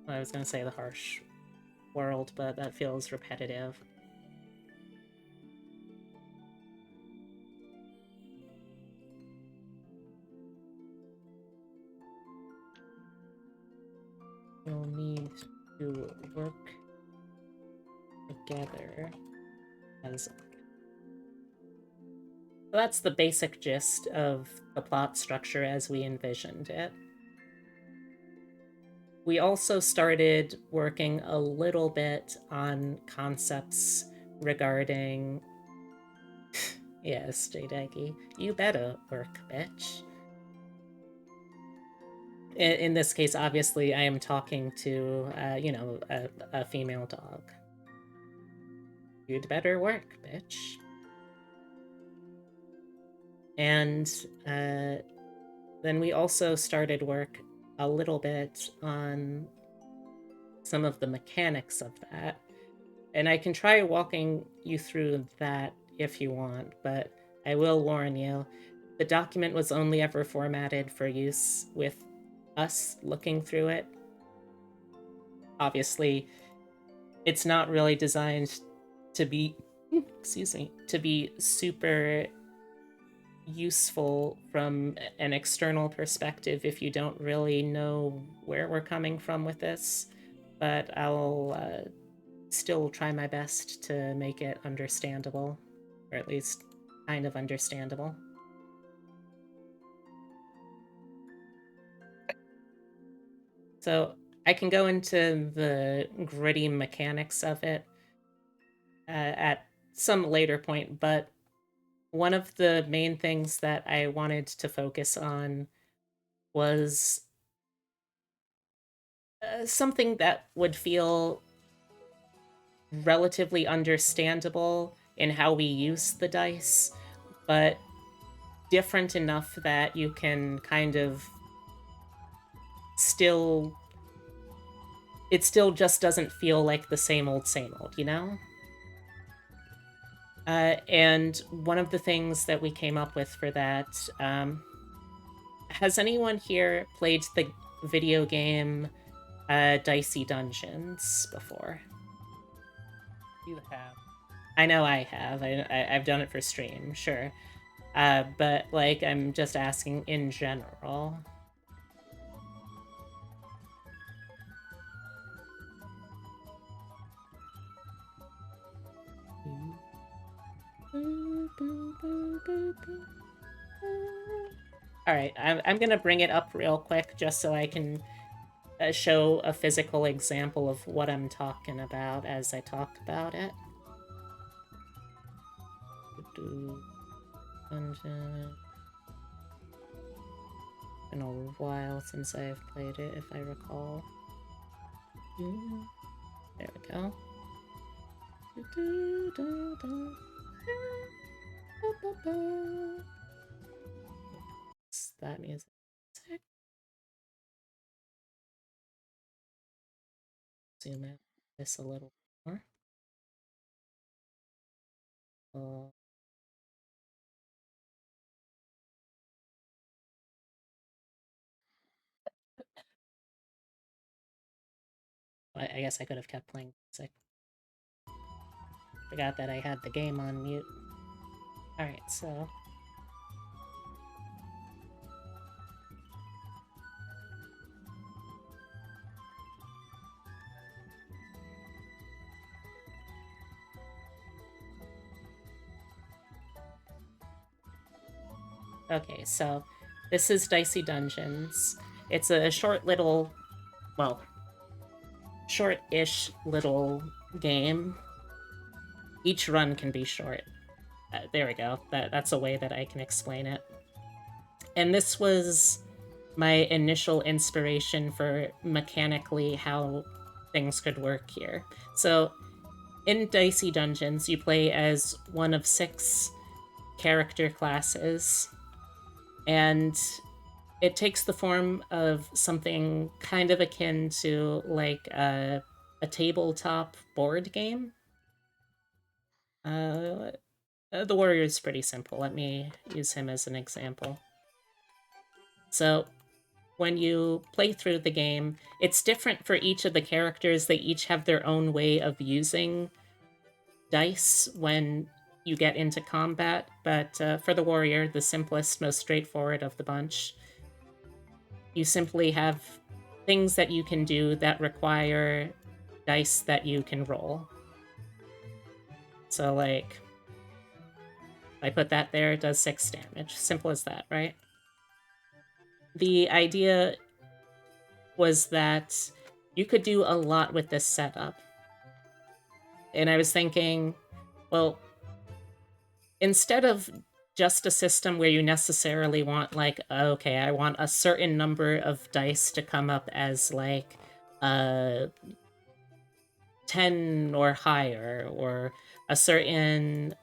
I was going to say the harsh world, but that feels repetitive. You'll need to work together as. So that's the basic gist of the plot structure as we envisioned it. We also started working a little bit on concepts regarding. Yes, J-Daggy, you better work, bitch. In this case, obviously, I am talking to, a female dog. You'd better work, bitch. And then we also started work a little bit on some of the mechanics of that. And I can try walking you through that if you want, but I will warn you, the document was only ever formatted for use with us looking through it. Obviously, it's not really designed to be excuse me, to be super useful from an external perspective if you don't really know where we're coming from with this, but I'll still try my best to make it understandable, or at least kind of understandable. So I can go into the gritty mechanics of it at some later point, but one of the main things that I wanted to focus on was something that would feel relatively understandable in how we use the dice, but different enough that you can kind of still... It still just doesn't feel like the same old, you know? And one of the things that we came up with for that, has anyone here played the video game Dicey Dungeons before? You have. I know I have. I've done it for stream, sure. But, like, I'm just asking in general. Alright, I'm gonna bring it up real quick just so I can show a physical example of what I'm talking about as I talk about it. Dungeon. Been a while since I've played it, if I recall. There we go. What's that music? Zoom out this a little more. I guess I could have kept playing music. Forgot that I had the game on mute. Alright, so... Okay, so this is Dicey Dungeons. It's a short little, well, short-ish little game. Each run can be short. There we go. That's a way that I can explain it. And this was my initial inspiration for mechanically how things could work here. So in Dicey Dungeons, you play as one of 6 character classes, and it takes the form of something kind of akin to like a tabletop board game. The warrior is pretty simple. Let me use him as an example. So when you play through the game, it's different for each of the characters. They each have their own way of using dice when you get into combat, but for the warrior, the simplest, most straightforward of the bunch, you simply have things that you can do that require dice that you can roll. So, like, I put that there, it does 6 damage. Simple as that, right? The idea was that you could do a lot with this setup. And I was thinking, well, instead of just a system where you necessarily want, like, okay, I want a certain number of dice to come up as, like, 10 or higher, or a certain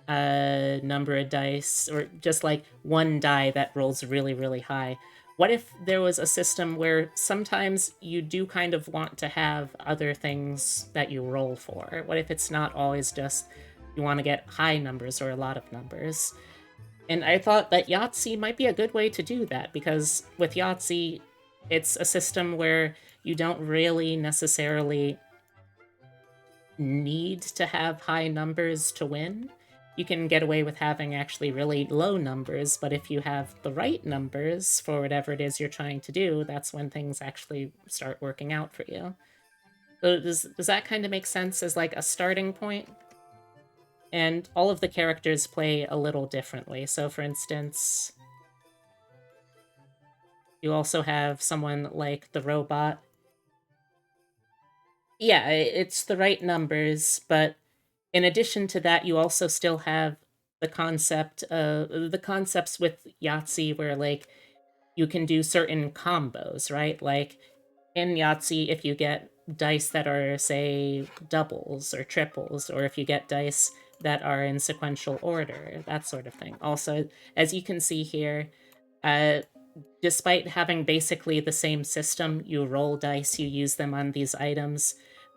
number of dice, or just, like, one die that rolls really, really high. What if there was a system where sometimes you do kind of want to have other things that you roll for? What if it's not always just you want to get high numbers or a lot of numbers? And I thought that Yahtzee might be a good way to do that, because with Yahtzee, it's a system where you don't really necessarily need to have high numbers to win. You can get away with having actually really low numbers, but if you have the right numbers for whatever it is you're trying to do, that's when things actually start working out for you. So does that kind of make sense as like a starting point? And all of the characters play a little differently. So for instance, you also have someone like the robot. Yeah, it's the right numbers, but in addition to that, you also still have the concepts with Yahtzee where like you can do certain combos, right? Like in Yahtzee, if you get dice that are, say, doubles or triples, or if you get dice that are in sequential order, that sort of thing. Also, as you can see here, uh, despite having basically the same system, you roll dice, you use them on these items,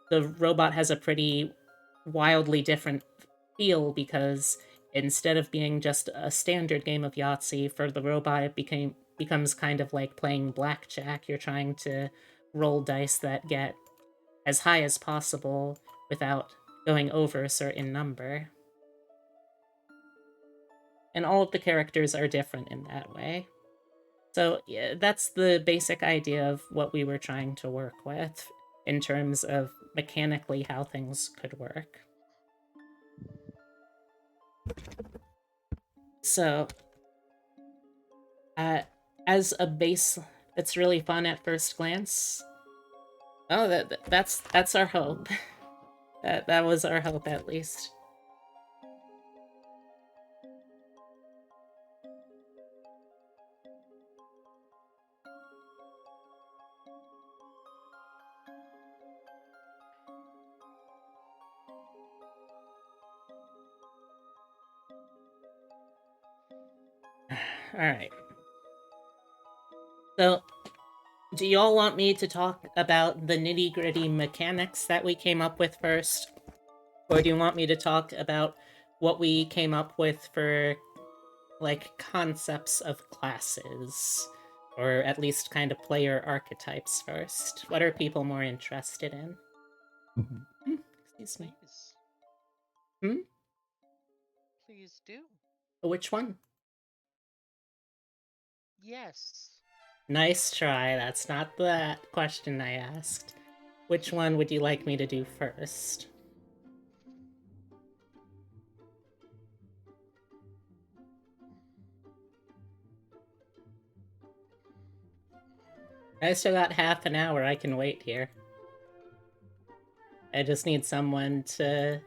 the robot has a pretty wildly different feel because instead of being just a standard game of Yahtzee, for the robot it becomes kind of like playing blackjack. You're trying to roll dice that get as high as possible without going over a certain number. And all of the characters are different in that way. So yeah, that's the basic idea of what we were trying to work with in terms of mechanically how things could work. So, as a base that's really fun at first glance. Oh, that's our hope. That was our hope at least. All right. So, do y'all want me to talk about the nitty-gritty mechanics that we came up with first? Or do you want me to talk about what we came up with for, like, concepts of classes? Or at least kind of player archetypes first? What are people more interested in? Excuse me. Please. Hmm? Please do. Which one? Yes. Nice try. That's not the question I asked. Which one would you like me to do first? I still got half an hour. I can wait here. I just need someone to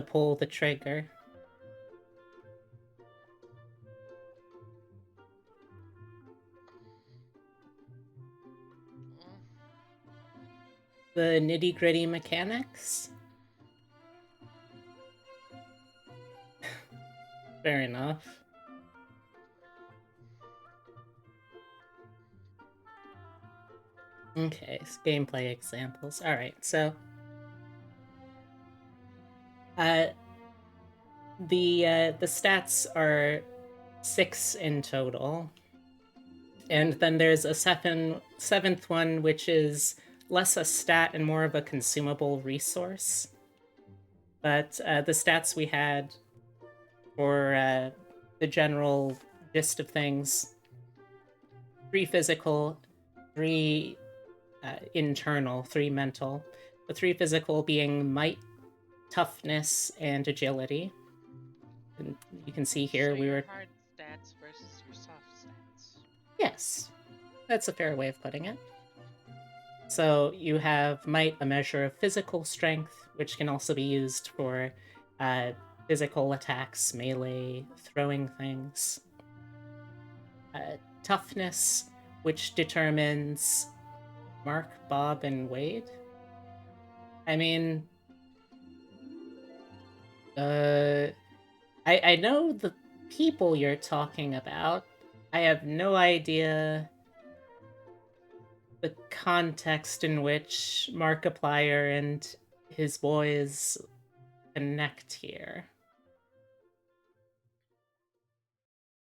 pull the trigger. The nitty-gritty mechanics? Fair enough. Okay, so gameplay examples. Alright, so the stats are 6 in total. And then there's a seventh one, which is less a stat and more of a consumable resource. But the stats we had for the general gist of things: 3 physical, 3 internal, 3 mental. The 3 physical being might, toughness, and agility. And you can see here So we your were. hard stats versus your soft stats. Yes, that's a fair way of putting it. So you have might, a measure of physical strength, which can also be used for physical attacks, melee, throwing things. Toughness, which determines Mark, Bob, and Wade. I mean, I know the people you're talking about. I have no idea the context in which Markiplier and his boys connect here.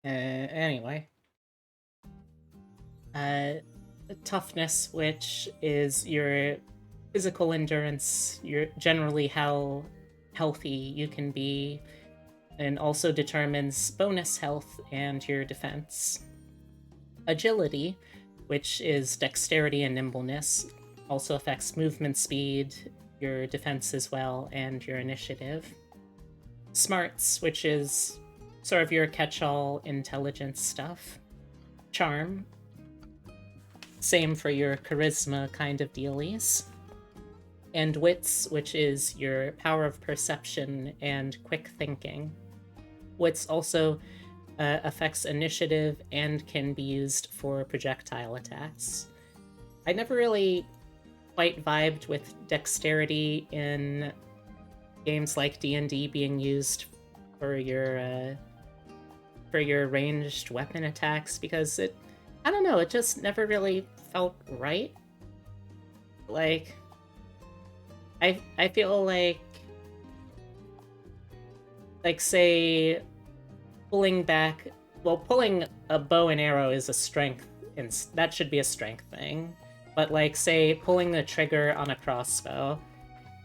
Anyway. Toughness, which is your physical endurance, your generally how healthy you can be, and also determines bonus health and your defense. Agility, which is dexterity and nimbleness, also affects movement speed, your defense as well, and your initiative. Smarts, which is sort of your catch-all intelligence stuff. Charm, same for your charisma kind of dealies. And wits, which is your power of perception and quick thinking. Wits also affects initiative and can be used for projectile attacks. I never really quite vibed with dexterity in games like D&D being used for your ranged weapon attacks, because I don't know, it just never really felt right. Like, I feel like say pulling a bow and arrow is a strength, and that should be a strength thing. But like, say pulling the trigger on a crossbow,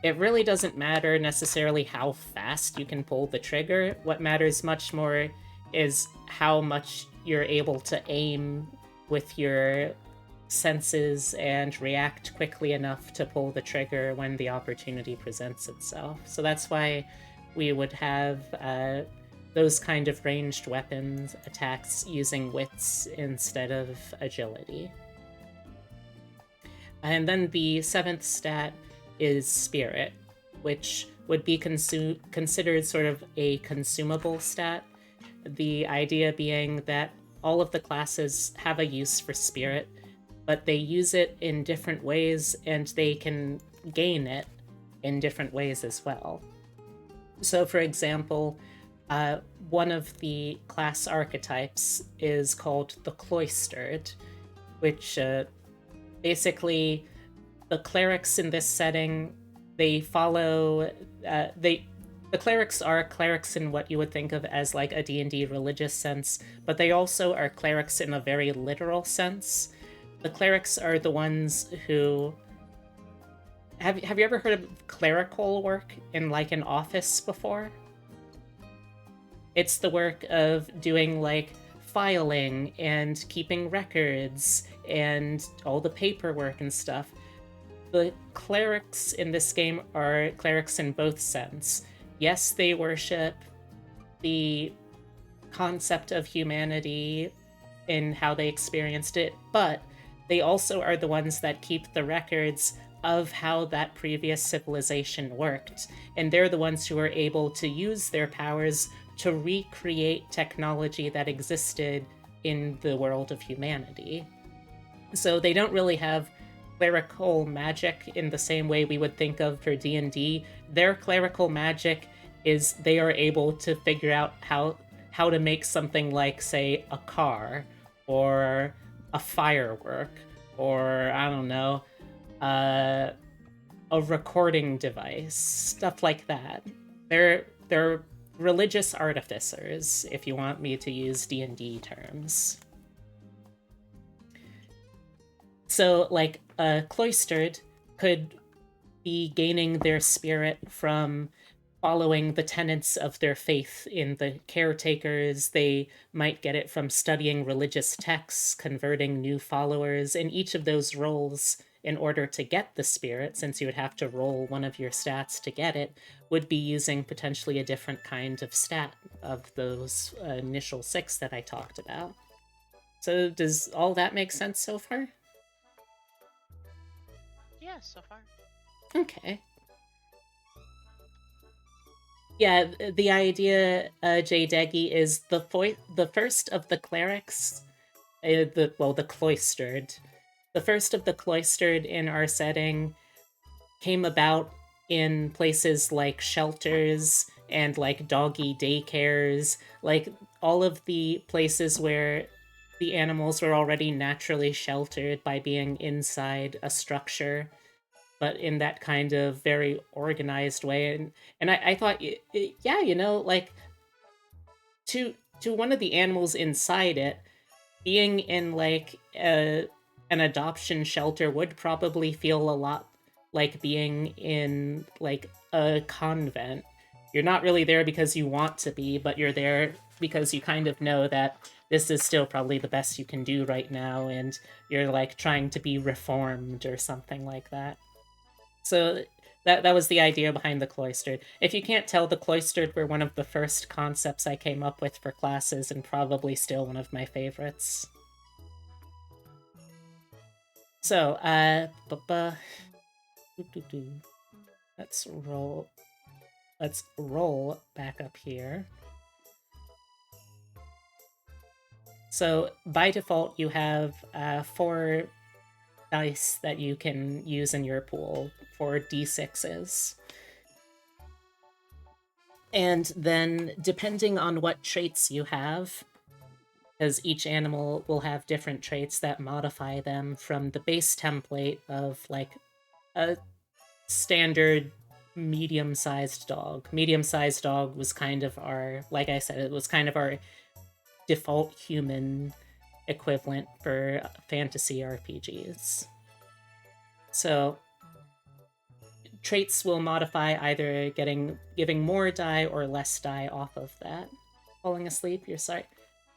it really doesn't matter necessarily how fast you can pull the trigger. What matters much more is how much you're able to aim with your senses and react quickly enough to pull the trigger when the opportunity presents itself. So that's why we would have those kind of ranged weapons attacks using wits instead of agility. And then the 7th stat is spirit, which would be considered sort of a consumable stat. The idea being that all of the classes have a use for spirit, but they use it in different ways, and they can gain it in different ways as well. So, for example, one of the class archetypes is called the Cloistered, which basically, the clerics in this setting, they follow... The clerics are clerics in what you would think of as like a D&D religious sense, but they also are clerics in a very literal sense. The clerics are the ones who... Have you ever heard of clerical work in like an office before? It's the work of doing like filing and keeping records and all the paperwork and stuff. The clerics in this game are clerics in both sense. Yes, they worship the concept of humanity in how they experienced it, but they also are the ones that keep the records of how that previous civilization worked. And they're the ones who are able to use their powers to recreate technology that existed in the world of humanity. So they don't really have clerical magic in the same way we would think of for D&D. Their clerical magic is they are able to figure out how to make something like, say, a car, or a firework, or, I don't know, a recording device, stuff like that. They're religious artificers, if you want me to use D&D terms. So, like, cloistered could be gaining their spirit from following the tenets of their faith in the caretakers. They might get it from studying religious texts, converting new followers. In each of those roles, in order to get the spirit, since you would have to roll one of your stats to get it, would be using potentially a different kind of stat of those initial 6 that I talked about. So does all that make sense so far? Yeah, so far. Okay. Yeah, the idea, J. Deggy, is the first of the clerics, the cloistered. The first of the cloistered in our setting came about in places like shelters and like doggy daycares, like all of the places where the animals were already naturally sheltered by being inside a structure, but in that kind of very organized way. And I thought, yeah, you know, like, to one of the animals inside it, being in like an adoption shelter would probably feel a lot like being in like a convent. You're not really there because you want to be, but you're there because you kind of know that this is still probably the best you can do right now, and you're like trying to be reformed or something like that. So that was the idea behind the cloistered. If you can't tell, the cloistered were one of the first concepts I came up with for classes, and probably still one of my favorites. So, let's roll. Let's roll back up here. So by default, you have 4 dice that you can use in your pool, 4 d6s. And then depending on what traits you have, because each animal will have different traits that modify them from the base template of like a standard medium-sized dog. Medium-sized dog was kind of our, like I said, it was kind of our default human equivalent for fantasy RPGs. So traits will modify either giving more die or less die off of that. Falling asleep, you're sorry.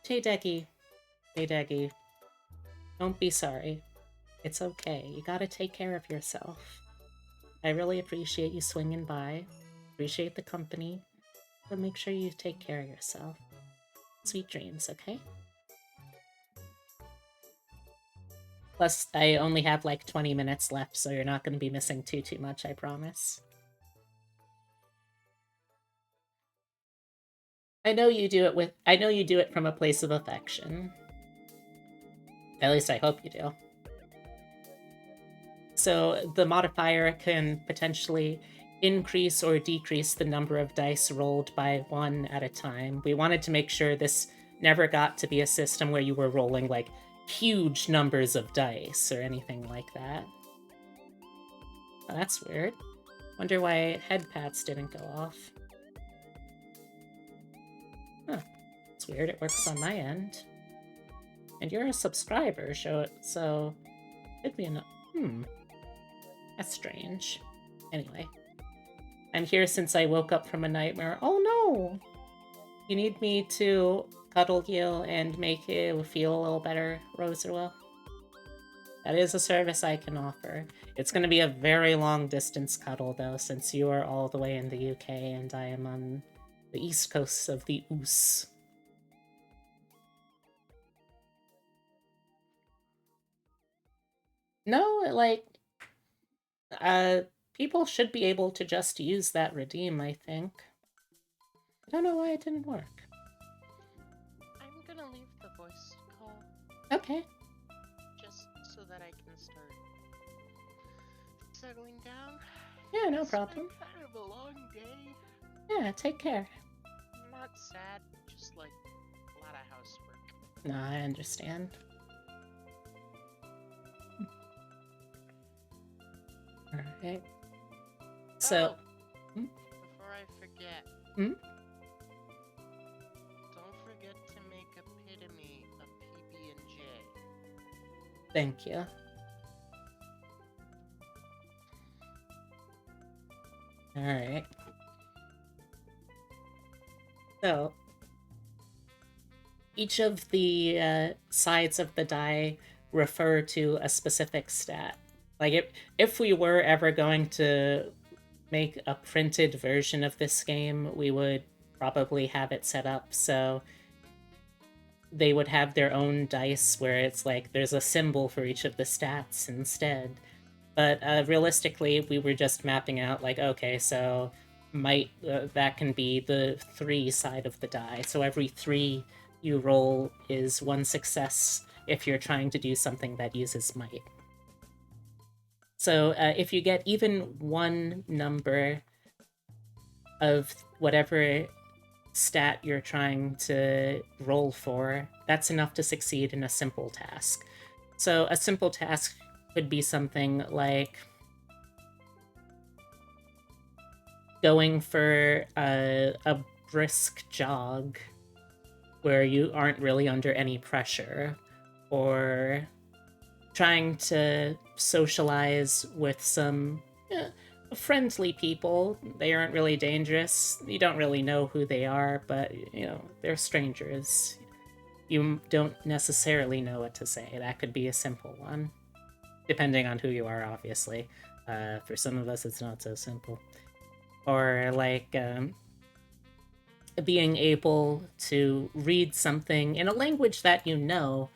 Taydegi. Taydegi. Don't be sorry. It's okay. You gotta take care of yourself. I really appreciate you swinging by. Appreciate the company. But make sure you take care of yourself. Sweet dreams, okay? Plus, I only have like 20 minutes left, so you're not going to be missing too much, I promise. I know you do it from a place of affection. At least I hope you do. So the modifier can potentially increase or decrease the number of dice rolled by 1 at a time. We wanted to make sure this never got to be a system where you were rolling like huge numbers of dice or anything like that. Oh, that's weird. Wonder why head pats didn't go off. Huh. It's weird, it works on my end. And you're a subscriber, so could be enough. That's strange. Anyway. I'm here since I woke up from a nightmare. Oh no! You need me to cuddle you and make you feel a little better, Roserwell? That is a service I can offer. It's going to be a very long distance cuddle though, since you are all the way in the UK and I am on the east coast of the Oos. No, like, people should be able to just use that redeem, I think. I don't know why it didn't work. I'm gonna leave the voice call Okay. just so that I can start settling down. Yeah, no It's been problem. kind of a long day. Yeah, take care. Not sad, just like a lot of housework. No, I understand. Alright. So... Oh, before I forget. Hmm? Don't forget to make Epitome a PB&J. Thank you. Alright. So, each of the sides of the die refer to a specific stat. Like, if we were ever going to make a printed version of this game, we would probably have it set up so they would have their own dice where it's like there's a symbol for each of the stats instead. But realistically, we were just mapping out like, okay, so might that can be the 3 side of the die. So every 3 you roll is 1 success if you're trying to do something that uses might. So if you get even 1 number of whatever stat you're trying to roll for, that's enough to succeed in a simple task. So a simple task could be something like going for a brisk jog where you aren't really under any pressure, or trying to socialize with some friendly people. They aren't really dangerous. You don't really know who they are, but, they're strangers. You don't necessarily know what to say. That could be a simple one, depending on who you are, obviously. For some of us, it's not so simple. Or, like, being able to read something in a language that you know,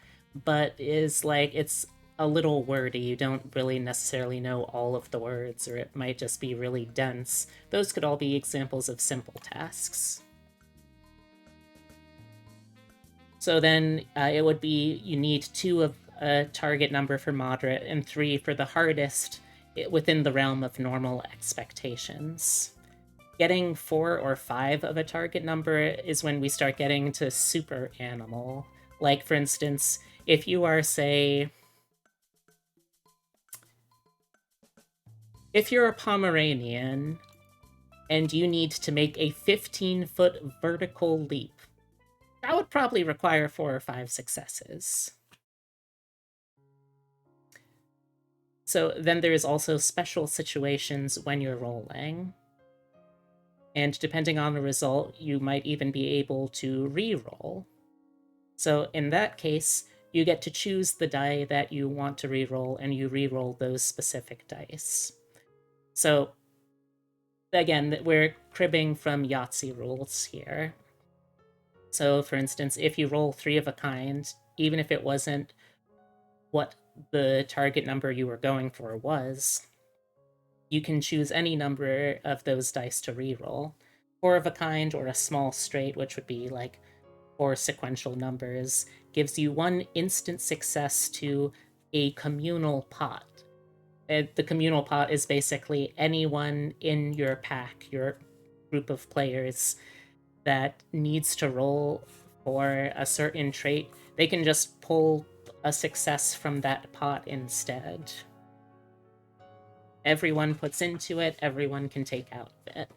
but is like, it's a little wordy. You don't really necessarily know all of the words, or it might just be really dense. Those could all be examples of simple tasks. So then it would be, you need 2 of a target number for moderate and 3 for the hardest, within the realm of normal expectations. Getting 4 or 5 of a target number is when we start getting to super animal. Like, for instance, if you are, say, if you're a Pomeranian and you need to make a 15-foot vertical leap, that would probably require 4 or 5 successes. So then there's also special situations when you're rolling. And depending on the result, you might even be able to re-roll. So in that case, you get to choose the die that you want to re-roll, and you re-roll those specific dice. So again, we're cribbing from Yahtzee rules here. So for instance, if you roll 3 of a kind, even if it wasn't what the target number you were going for was, you can choose any number of those dice to re-roll. 4 of a kind or a small straight, which would be like 4 sequential numbers, gives you 1 instant success to a communal pot. The communal pot is basically anyone in your pack, your group of players, that needs to roll for a certain trait. They can just pull a success from that pot instead. Everyone puts into it, everyone can take out of it.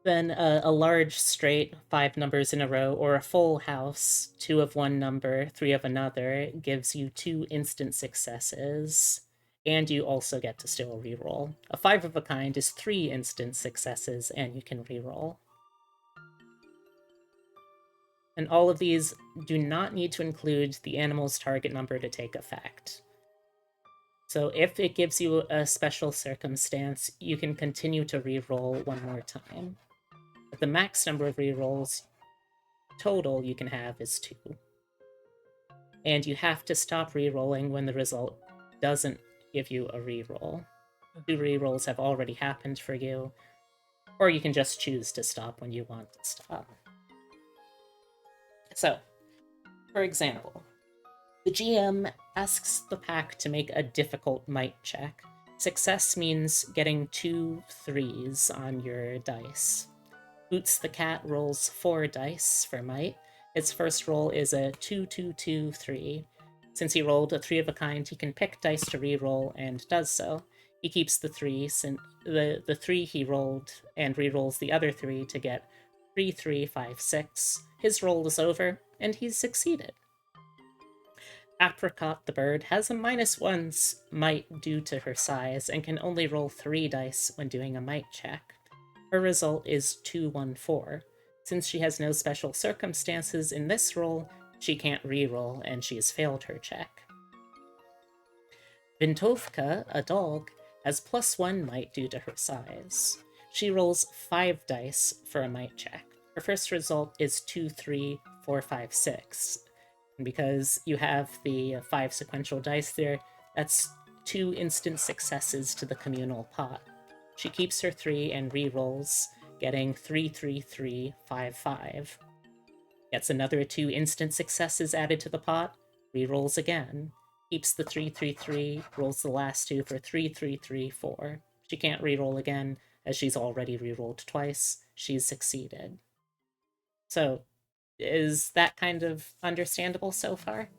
Then a large straight, 5 numbers in a row, or a full house, 2 of one number, 3 of another, gives you 2 instant successes, and you also get to still reroll. A 5 of a kind is 3 instant successes, and you can reroll. And all of these do not need to include the animal's target number to take effect. So if it gives you a special circumstance, you can continue to reroll 1 more time. But the max number of rerolls total you can have is 2. And you have to stop rerolling when the result doesn't give you a reroll. 2 rerolls have already happened for you, or you can just choose to stop when you want to stop. So, for example, the GM asks the pack to make a difficult might check. Success means getting 2 3s on your dice. Boots the cat rolls 4 dice for might. Its first roll is a 2-2-2-3. Since he rolled a 3 of a kind, he can pick dice to reroll and does so. He keeps the 3, the 3 he rolled, and rerolls the other 3 to get 3-3-5-6. His roll is over, and he's succeeded. Apricot the bird has a -1 might due to her size and can only roll 3 dice when doing a might check. Her result is 2-1-4. Since she has no special circumstances in this roll, she can't reroll and she has failed her check. Vintovka, a dog, has +1 might due to her size. She rolls 5 dice for a might check. Her first result is 2-3-4-5-6. And because you have the 5 sequential dice there, that's 2 instant successes to the communal pot. She keeps her 3 and re-rolls, getting 3-3-3-5-5. Gets another 2 instant successes added to the pot, re-rolls again. Keeps the 3-3-3, rolls the last 2 for 3-3-3-4. She can't re-roll again, as she's already re-rolled twice. She's succeeded. So, is that kind of understandable so far?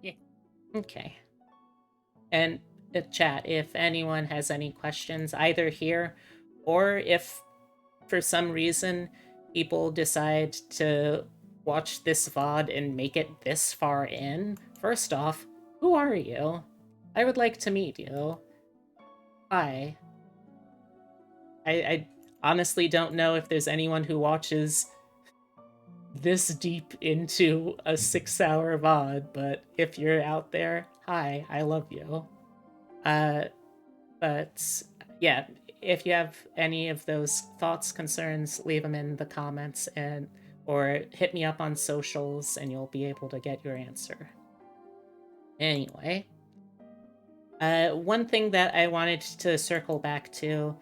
Yeah. Okay. And chat, if anyone has any questions, either here or if for some reason people decide to watch this VOD and make it this far in, first off, who are you? I would like to meet you. Hi. I honestly don't know if there's anyone who watches this deep into a 6-hour VOD, but if you're out there, hi, I love you. But yeah, if you have any of those thoughts, concerns, leave them in the comments or hit me up on socials and you'll be able to get your answer. Anyway, one thing that I wanted to circle back to,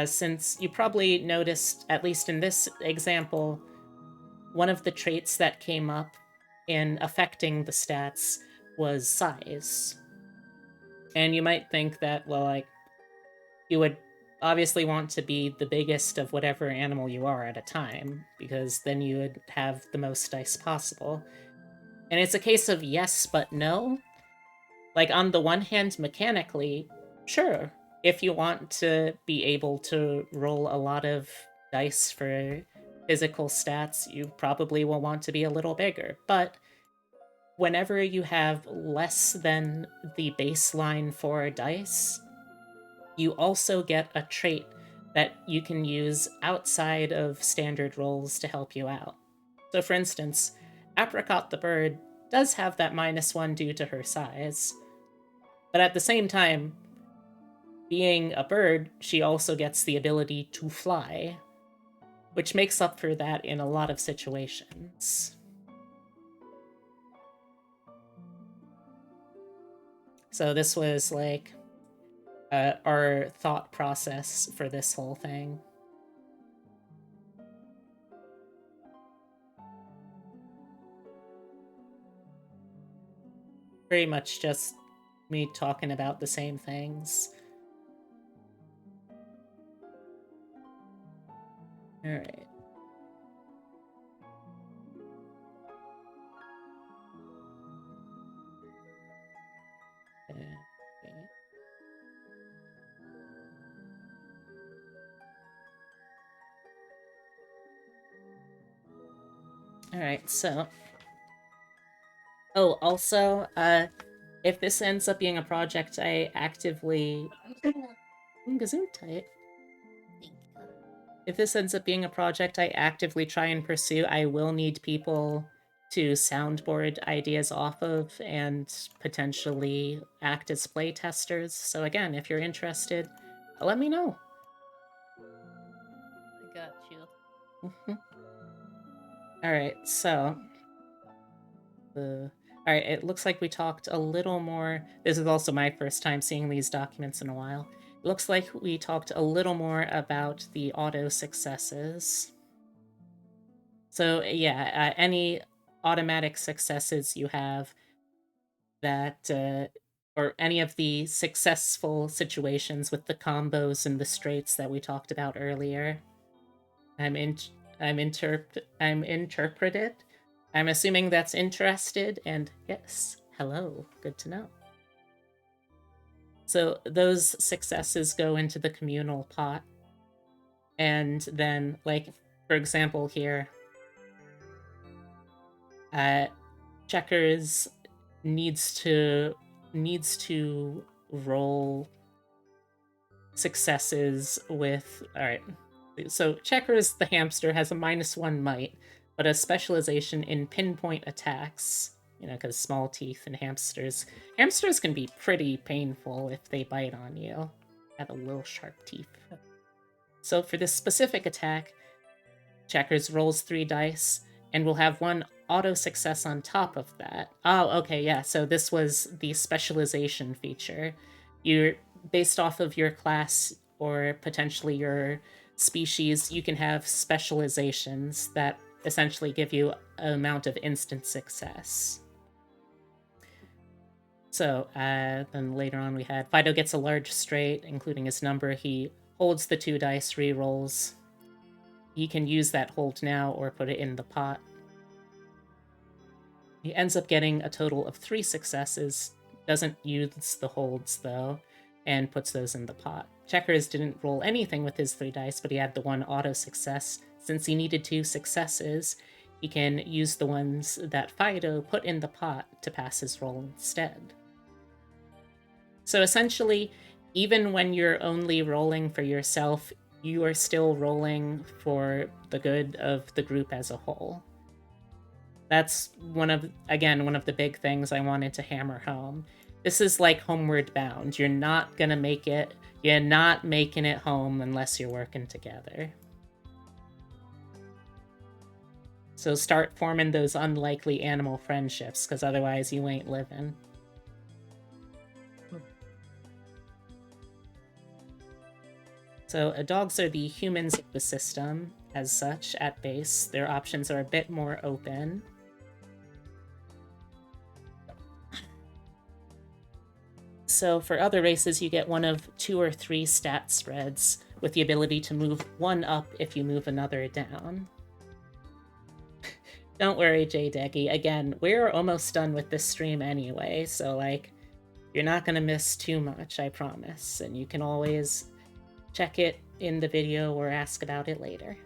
since you probably noticed, at least in this example, one of the traits that came up in affecting the stats was size. And you might think that, well, like, you would obviously want to be the biggest of whatever animal you are at a time, because then you would have the most dice possible. And it's a case of yes, but no. Like, on the one hand, mechanically, sure, if you want to be able to roll a lot of dice for physical stats, you probably will want to be a little bigger. But whenever you have less than the baseline for dice, you also get a trait that you can use outside of standard rolls to help you out. So for instance, Apricot the bird does have that -1 due to her size. But at the same time, being a bird, she also gets the ability to fly, which makes up for that in a lot of situations. So this was like our thought process for this whole thing. Pretty much just me talking about the same things. Alright. Okay. Alright, so... Oh, also, if this ends up being a project I actively... Gesundheit. If this ends up being a project I actively try and pursue, I will need people to soundboard ideas off of and potentially act as playtesters. So again, if you're interested, let me know. I got you. Alright, so... Alright, it looks like we talked a little more... This is also my first time seeing these documents in a while. It looks like we talked a little more about the auto successes. So yeah, any automatic successes you have that... or any of the successful situations with the combos and the straights that we talked about earlier. I'm interpreted. I'm assuming that's interested, and yes, hello, good to know. So those successes go into the communal pot, and then, like, for example here, Checkers needs to roll successes with... Alright, so Checkers the hamster has a -1 might, but a specialization in pinpoint attacks, you know, because small teeth and hamsters can be pretty painful if they bite on you. Have a little sharp teeth. So for this specific attack, Checkers rolls 3 dice and will have 1 auto success on top of that. Oh, okay, yeah, so this was the specialization feature. You're based off of your class or potentially your species, you can have specializations that essentially give you an amount of instant success. So then later on we had Fido gets a large straight, including his number. He holds the 2 dice, re-rolls. He can use that hold now or put it in the pot. He ends up getting a total of 3 successes, doesn't use the holds though, and puts those in the pot. Checkers didn't roll anything with his 3 dice, but he had the 1 auto success. Since he needed 2 successes, he can use the ones that Fido put in the pot to pass his roll instead. So essentially, even when you're only rolling for yourself, you are still rolling for the good of the group as a whole. That's one of the big things I wanted to hammer home. This is like Homeward Bound. You're not making it home unless you're working together. So start forming those unlikely animal friendships, because otherwise you ain't living. So dogs are the humans of the system, as such, at base. Their options are a bit more open. So for other races, you get one of 2 or 3 stat spreads, with the ability to move one up if you move another down. Don't worry, J-Deggy. Again, we're almost done with this stream anyway, so, like, you're not gonna miss too much, I promise. And you can always check it in the video or ask about it later.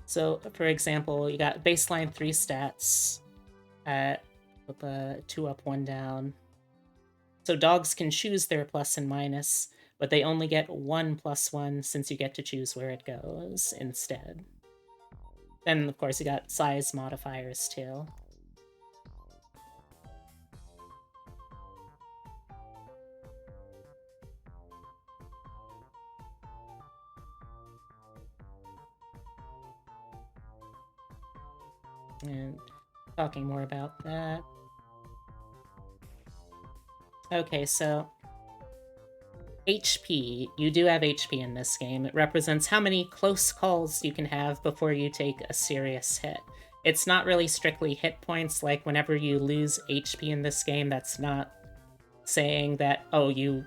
So, for example, you got baseline 3 stats with a 2 up, 1 down. So dogs can choose their plus and minus, but they only get 1 plus 1 since you get to choose where it goes instead. Then, of course, you got size modifiers too. And talking more about that. Okay, so HP. You do have HP in this game. It represents how many close calls you can have before you take a serious hit. It's not really strictly hit points, like whenever you lose HP in this game, that's not saying that, oh, you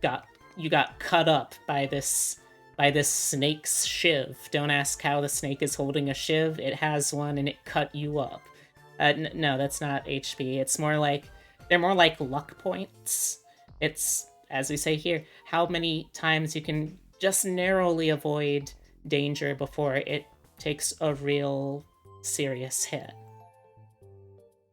got cut up by this snake's shiv. Don't ask how the snake is holding a shiv. It has one and it cut you up. No, that's not HP. It's more like, they're more like luck points. It's, as we say here, how many times you can just narrowly avoid danger before it takes a real serious hit.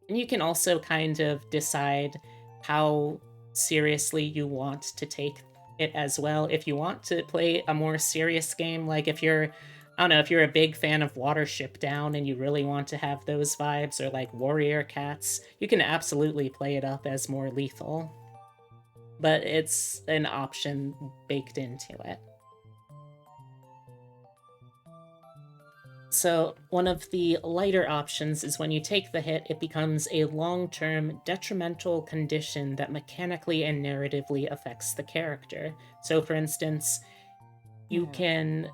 And you can also kind of decide how seriously you want to take it as well. If you want to play a more serious game, like if you're, I don't know, if you're a big fan of Watership Down and you really want to have those vibes, or like Warrior Cats, you can absolutely play it up as more lethal. But it's an option baked into it. So one of the lighter options is when you take the hit, it becomes a long-term detrimental condition that mechanically and narratively affects the character. So for instance, you can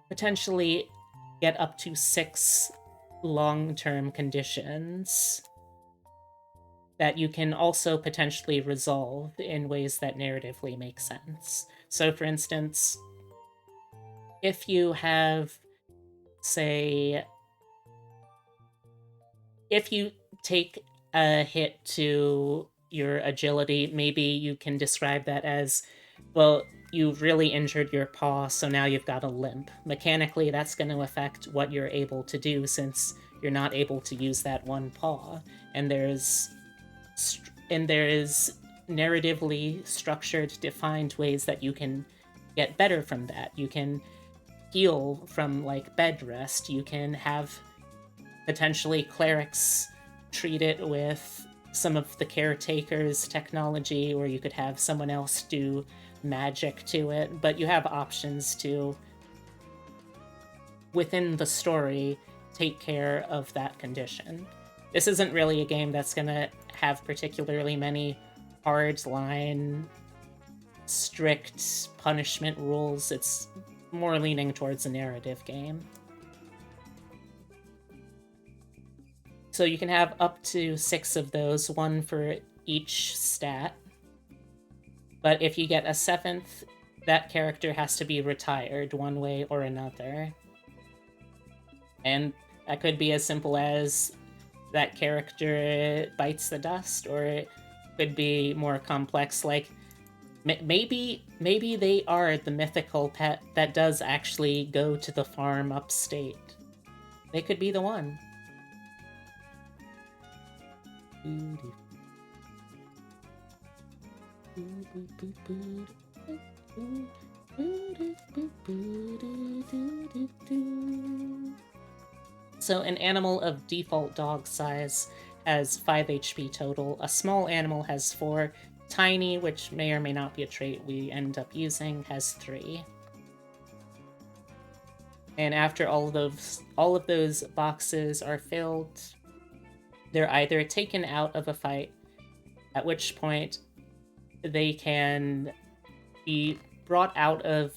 potentially get up to 6 long-term conditions that you can also potentially resolve in ways that narratively make sense. So for instance, if you have, say, if you take a hit to your agility, maybe you can describe that as, well, you've really injured your paw, so now you've got a limp. Mechanically, that's going to affect what you're able to do, since you're not able to use that one paw. And there is narratively structured, defined ways that you can get better from that. You can heal from, like, bed rest. You can have potentially clerics treat it with some of the caretaker's technology, or you could have someone else do magic to it. But you have options to, within the story, take care of that condition. This isn't really a game that's gonna have particularly many hard-line, strict punishment rules. It's more leaning towards a narrative game. So you can have up to 6 of those, 1 for each stat. But if you get a 7th, that character has to be retired one way or another. And that could be as simple as that character bites the dust, or it could be more complex, like Maybe they are the mythical pet that does actually go to the farm upstate. They could be the one. So an animal of default dog size has 5 HP total. A small animal has 4. Tiny, which may or may not be a trait we end up using, has 3. And after all of those boxes are filled, they're either taken out of a fight, at which point they can be brought out of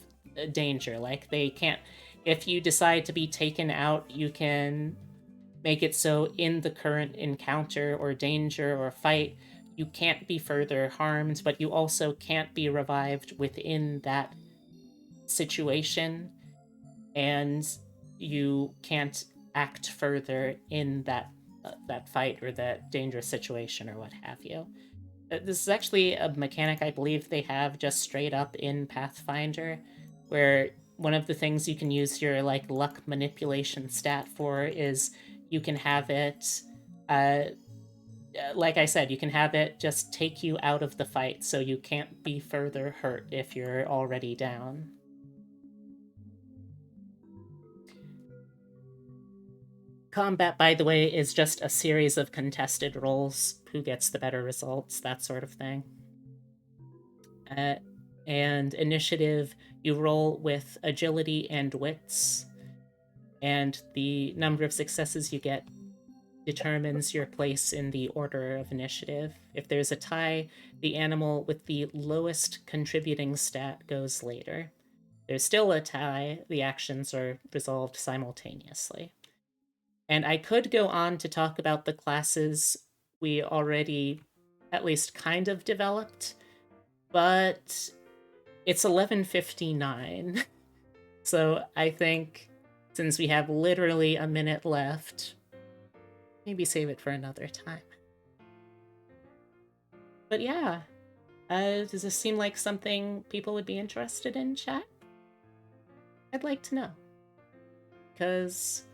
danger. Like, they can't. If you decide to be taken out, you can make it so in the current encounter or danger or fight, you can't be further harmed, but you also can't be revived within that situation, and you can't act further in that fight or that dangerous situation or what have you. This is actually a mechanic I believe they have just straight up in Pathfinder, where one of the things you can use your like luck manipulation stat for is you can have it like I said, you can have it just take you out of the fight so you can't be further hurt if you're already down. Combat, by the way, is just a series of contested rolls, who gets the better results, that sort of thing. And initiative, you roll with agility and wits, and the number of successes you get determines your place in the order of initiative. If there's a tie, the animal with the lowest contributing stat goes later. There's still a tie, the actions are resolved simultaneously. And I could go on to talk about the classes we already at least kind of developed, but it's 11:59. So I think since we have literally a minute left, maybe save it for another time. But yeah, does this seem like something people would be interested in, chat? I'd like to know. Because,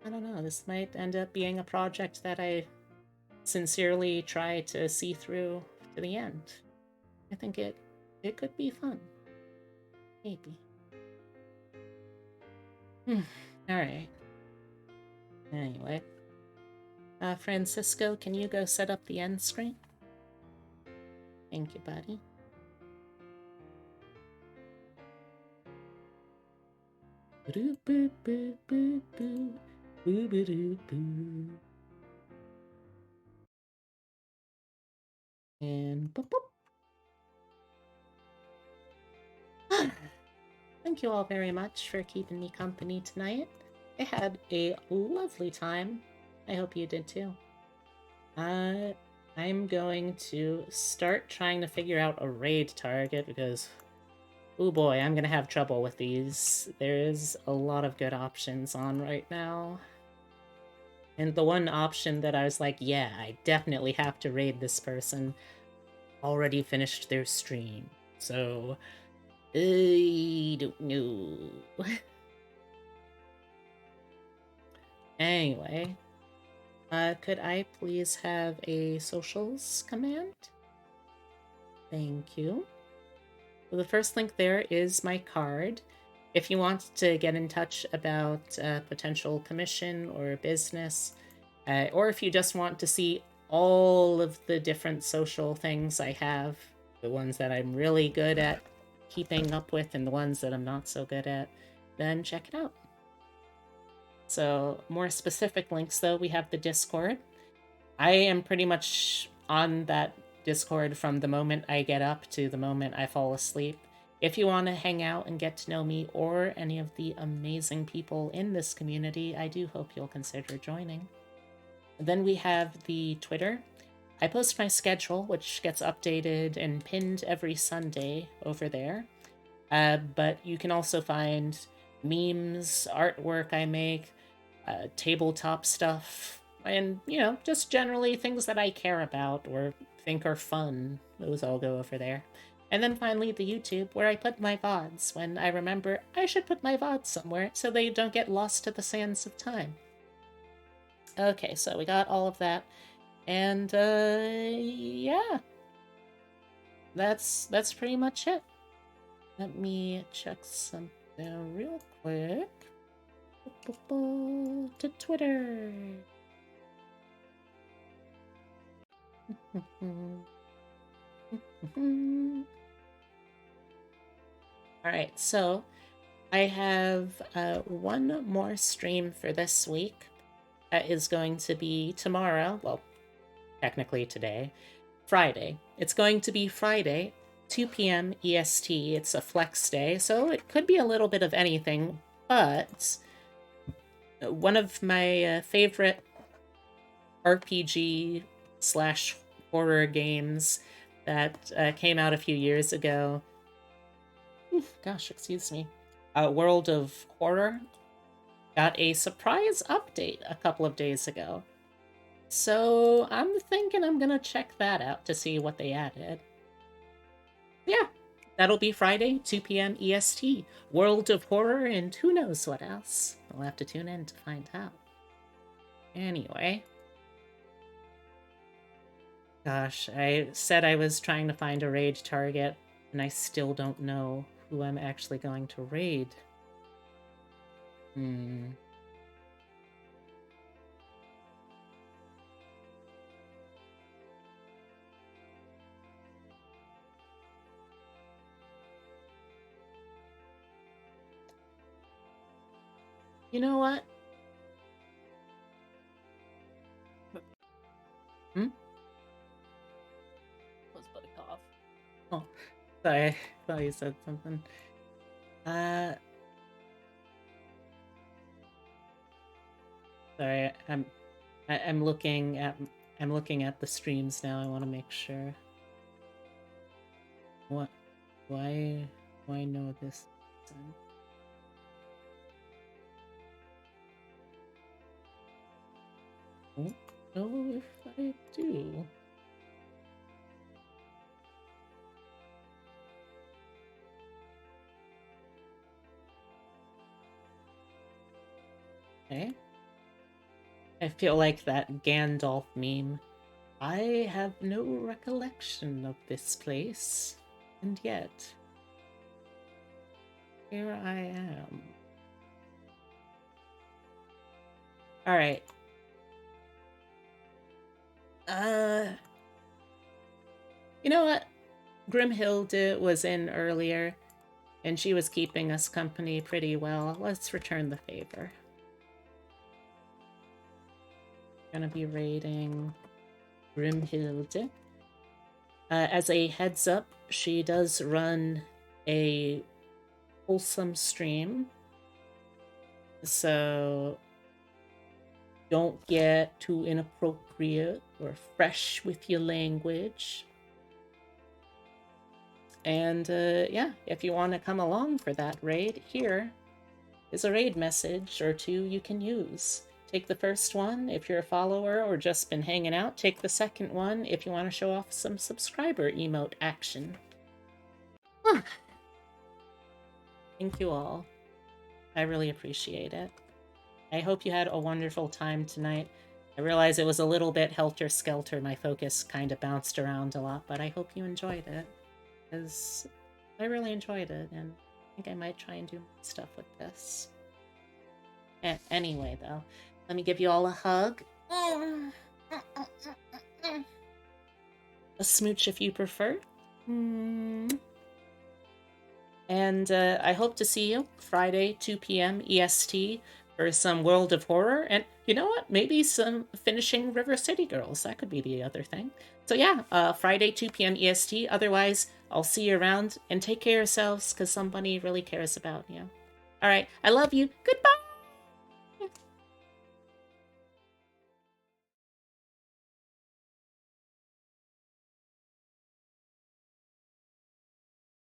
I don't know, this might end up being a project that I sincerely try to see through to the end. I think it could be fun. Maybe. Alright. Anyway. Francisco, can you go set up the end screen? Thank you, buddy. And boop, boop. Thank you all very much for keeping me company tonight. I had a lovely time. I hope you did too. I'm going to start trying to figure out a raid target because, oh boy, I'm gonna have trouble with these. There's a lot of good options on right now. And the one option that I was like, yeah, I definitely have to raid this person, already finished their stream. So, I don't know. Anyway, could I please have a socials command? Thank you. Well, the first link there is my card. If you want to get in touch about potential commission or business, or if you just want to see all of the different social things I have, the ones that I'm really good at keeping up with and the ones that I'm not so good at, then check it out. So, more specific links though, we have the Discord. I am pretty much on that Discord from the moment I get up to the moment I fall asleep. If you want to hang out and get to know me or any of the amazing people in this community, I do hope you'll consider joining. Then we have the Twitter. I post my schedule, which gets updated and pinned every Sunday over there. But you can also find memes, artwork I make, tabletop stuff, and, you know, just generally things that I care about or think are fun. Those all go over there. And then finally the YouTube, where I put my VODs when I remember I should put my VODs somewhere so they don't get lost to the sands of time. Okay, so we got all of that. And yeah. That's pretty much it. Let me check something real quick. To Twitter. Alright, so I have one more stream for this week. That is going to be tomorrow. Well, technically today. Friday. It's going to be Friday, 2 p.m. EST. It's a flex day, so it could be a little bit of anything, but one of my favorite RPG / horror games that came out a few years ago. Gosh, excuse me. World of Horror got a surprise update a couple of days ago. So I'm thinking I'm gonna check that out to see what they added. Yeah, that'll be Friday, 2 p.m. EST. World of Horror and who knows what else. We'll have to tune in to find out. Anyway. Gosh, I said I was trying to find a raid target, and I still don't know who I'm actually going to raid. You know what? Was but a cough. Oh, sorry. I thought you said something. Sorry, I'm looking at the streams now. I want to make sure. What? Why know this? I don't know if I do. Okay. I feel like that Gandalf meme. I have no recollection of this place, and yet here I am. Alright. You know what? Grimhilde was in earlier, and she was keeping us company pretty well. Let's return the favor. Gonna be raiding Grimhilde. As a heads up, she does run a wholesome stream, so don't get too inappropriate or fresh with your language. And yeah, if you want to come along for that raid, here is a raid message or two you can use. Take the first one if you're a follower or just been hanging out. Take the second one if you want to show off some subscriber emote action. Thank you all. I really appreciate it. I hope you had a wonderful time tonight. I realize it was a little bit helter-skelter. My focus kind of bounced around a lot, but I hope you enjoyed it. Because I really enjoyed it, and I think I might try and do more stuff with this. Anyway, though, let me give you all a hug. A smooch if you prefer. And I hope to see you Friday, 2 p.m. EST for some World of Horror. And you know what? Maybe some finishing River City Girls. That could be the other thing. So yeah, Friday, 2 p.m. EST. Otherwise, I'll see you around. And take care of yourselves, because somebody really cares about you. All right. I love you. Goodbye.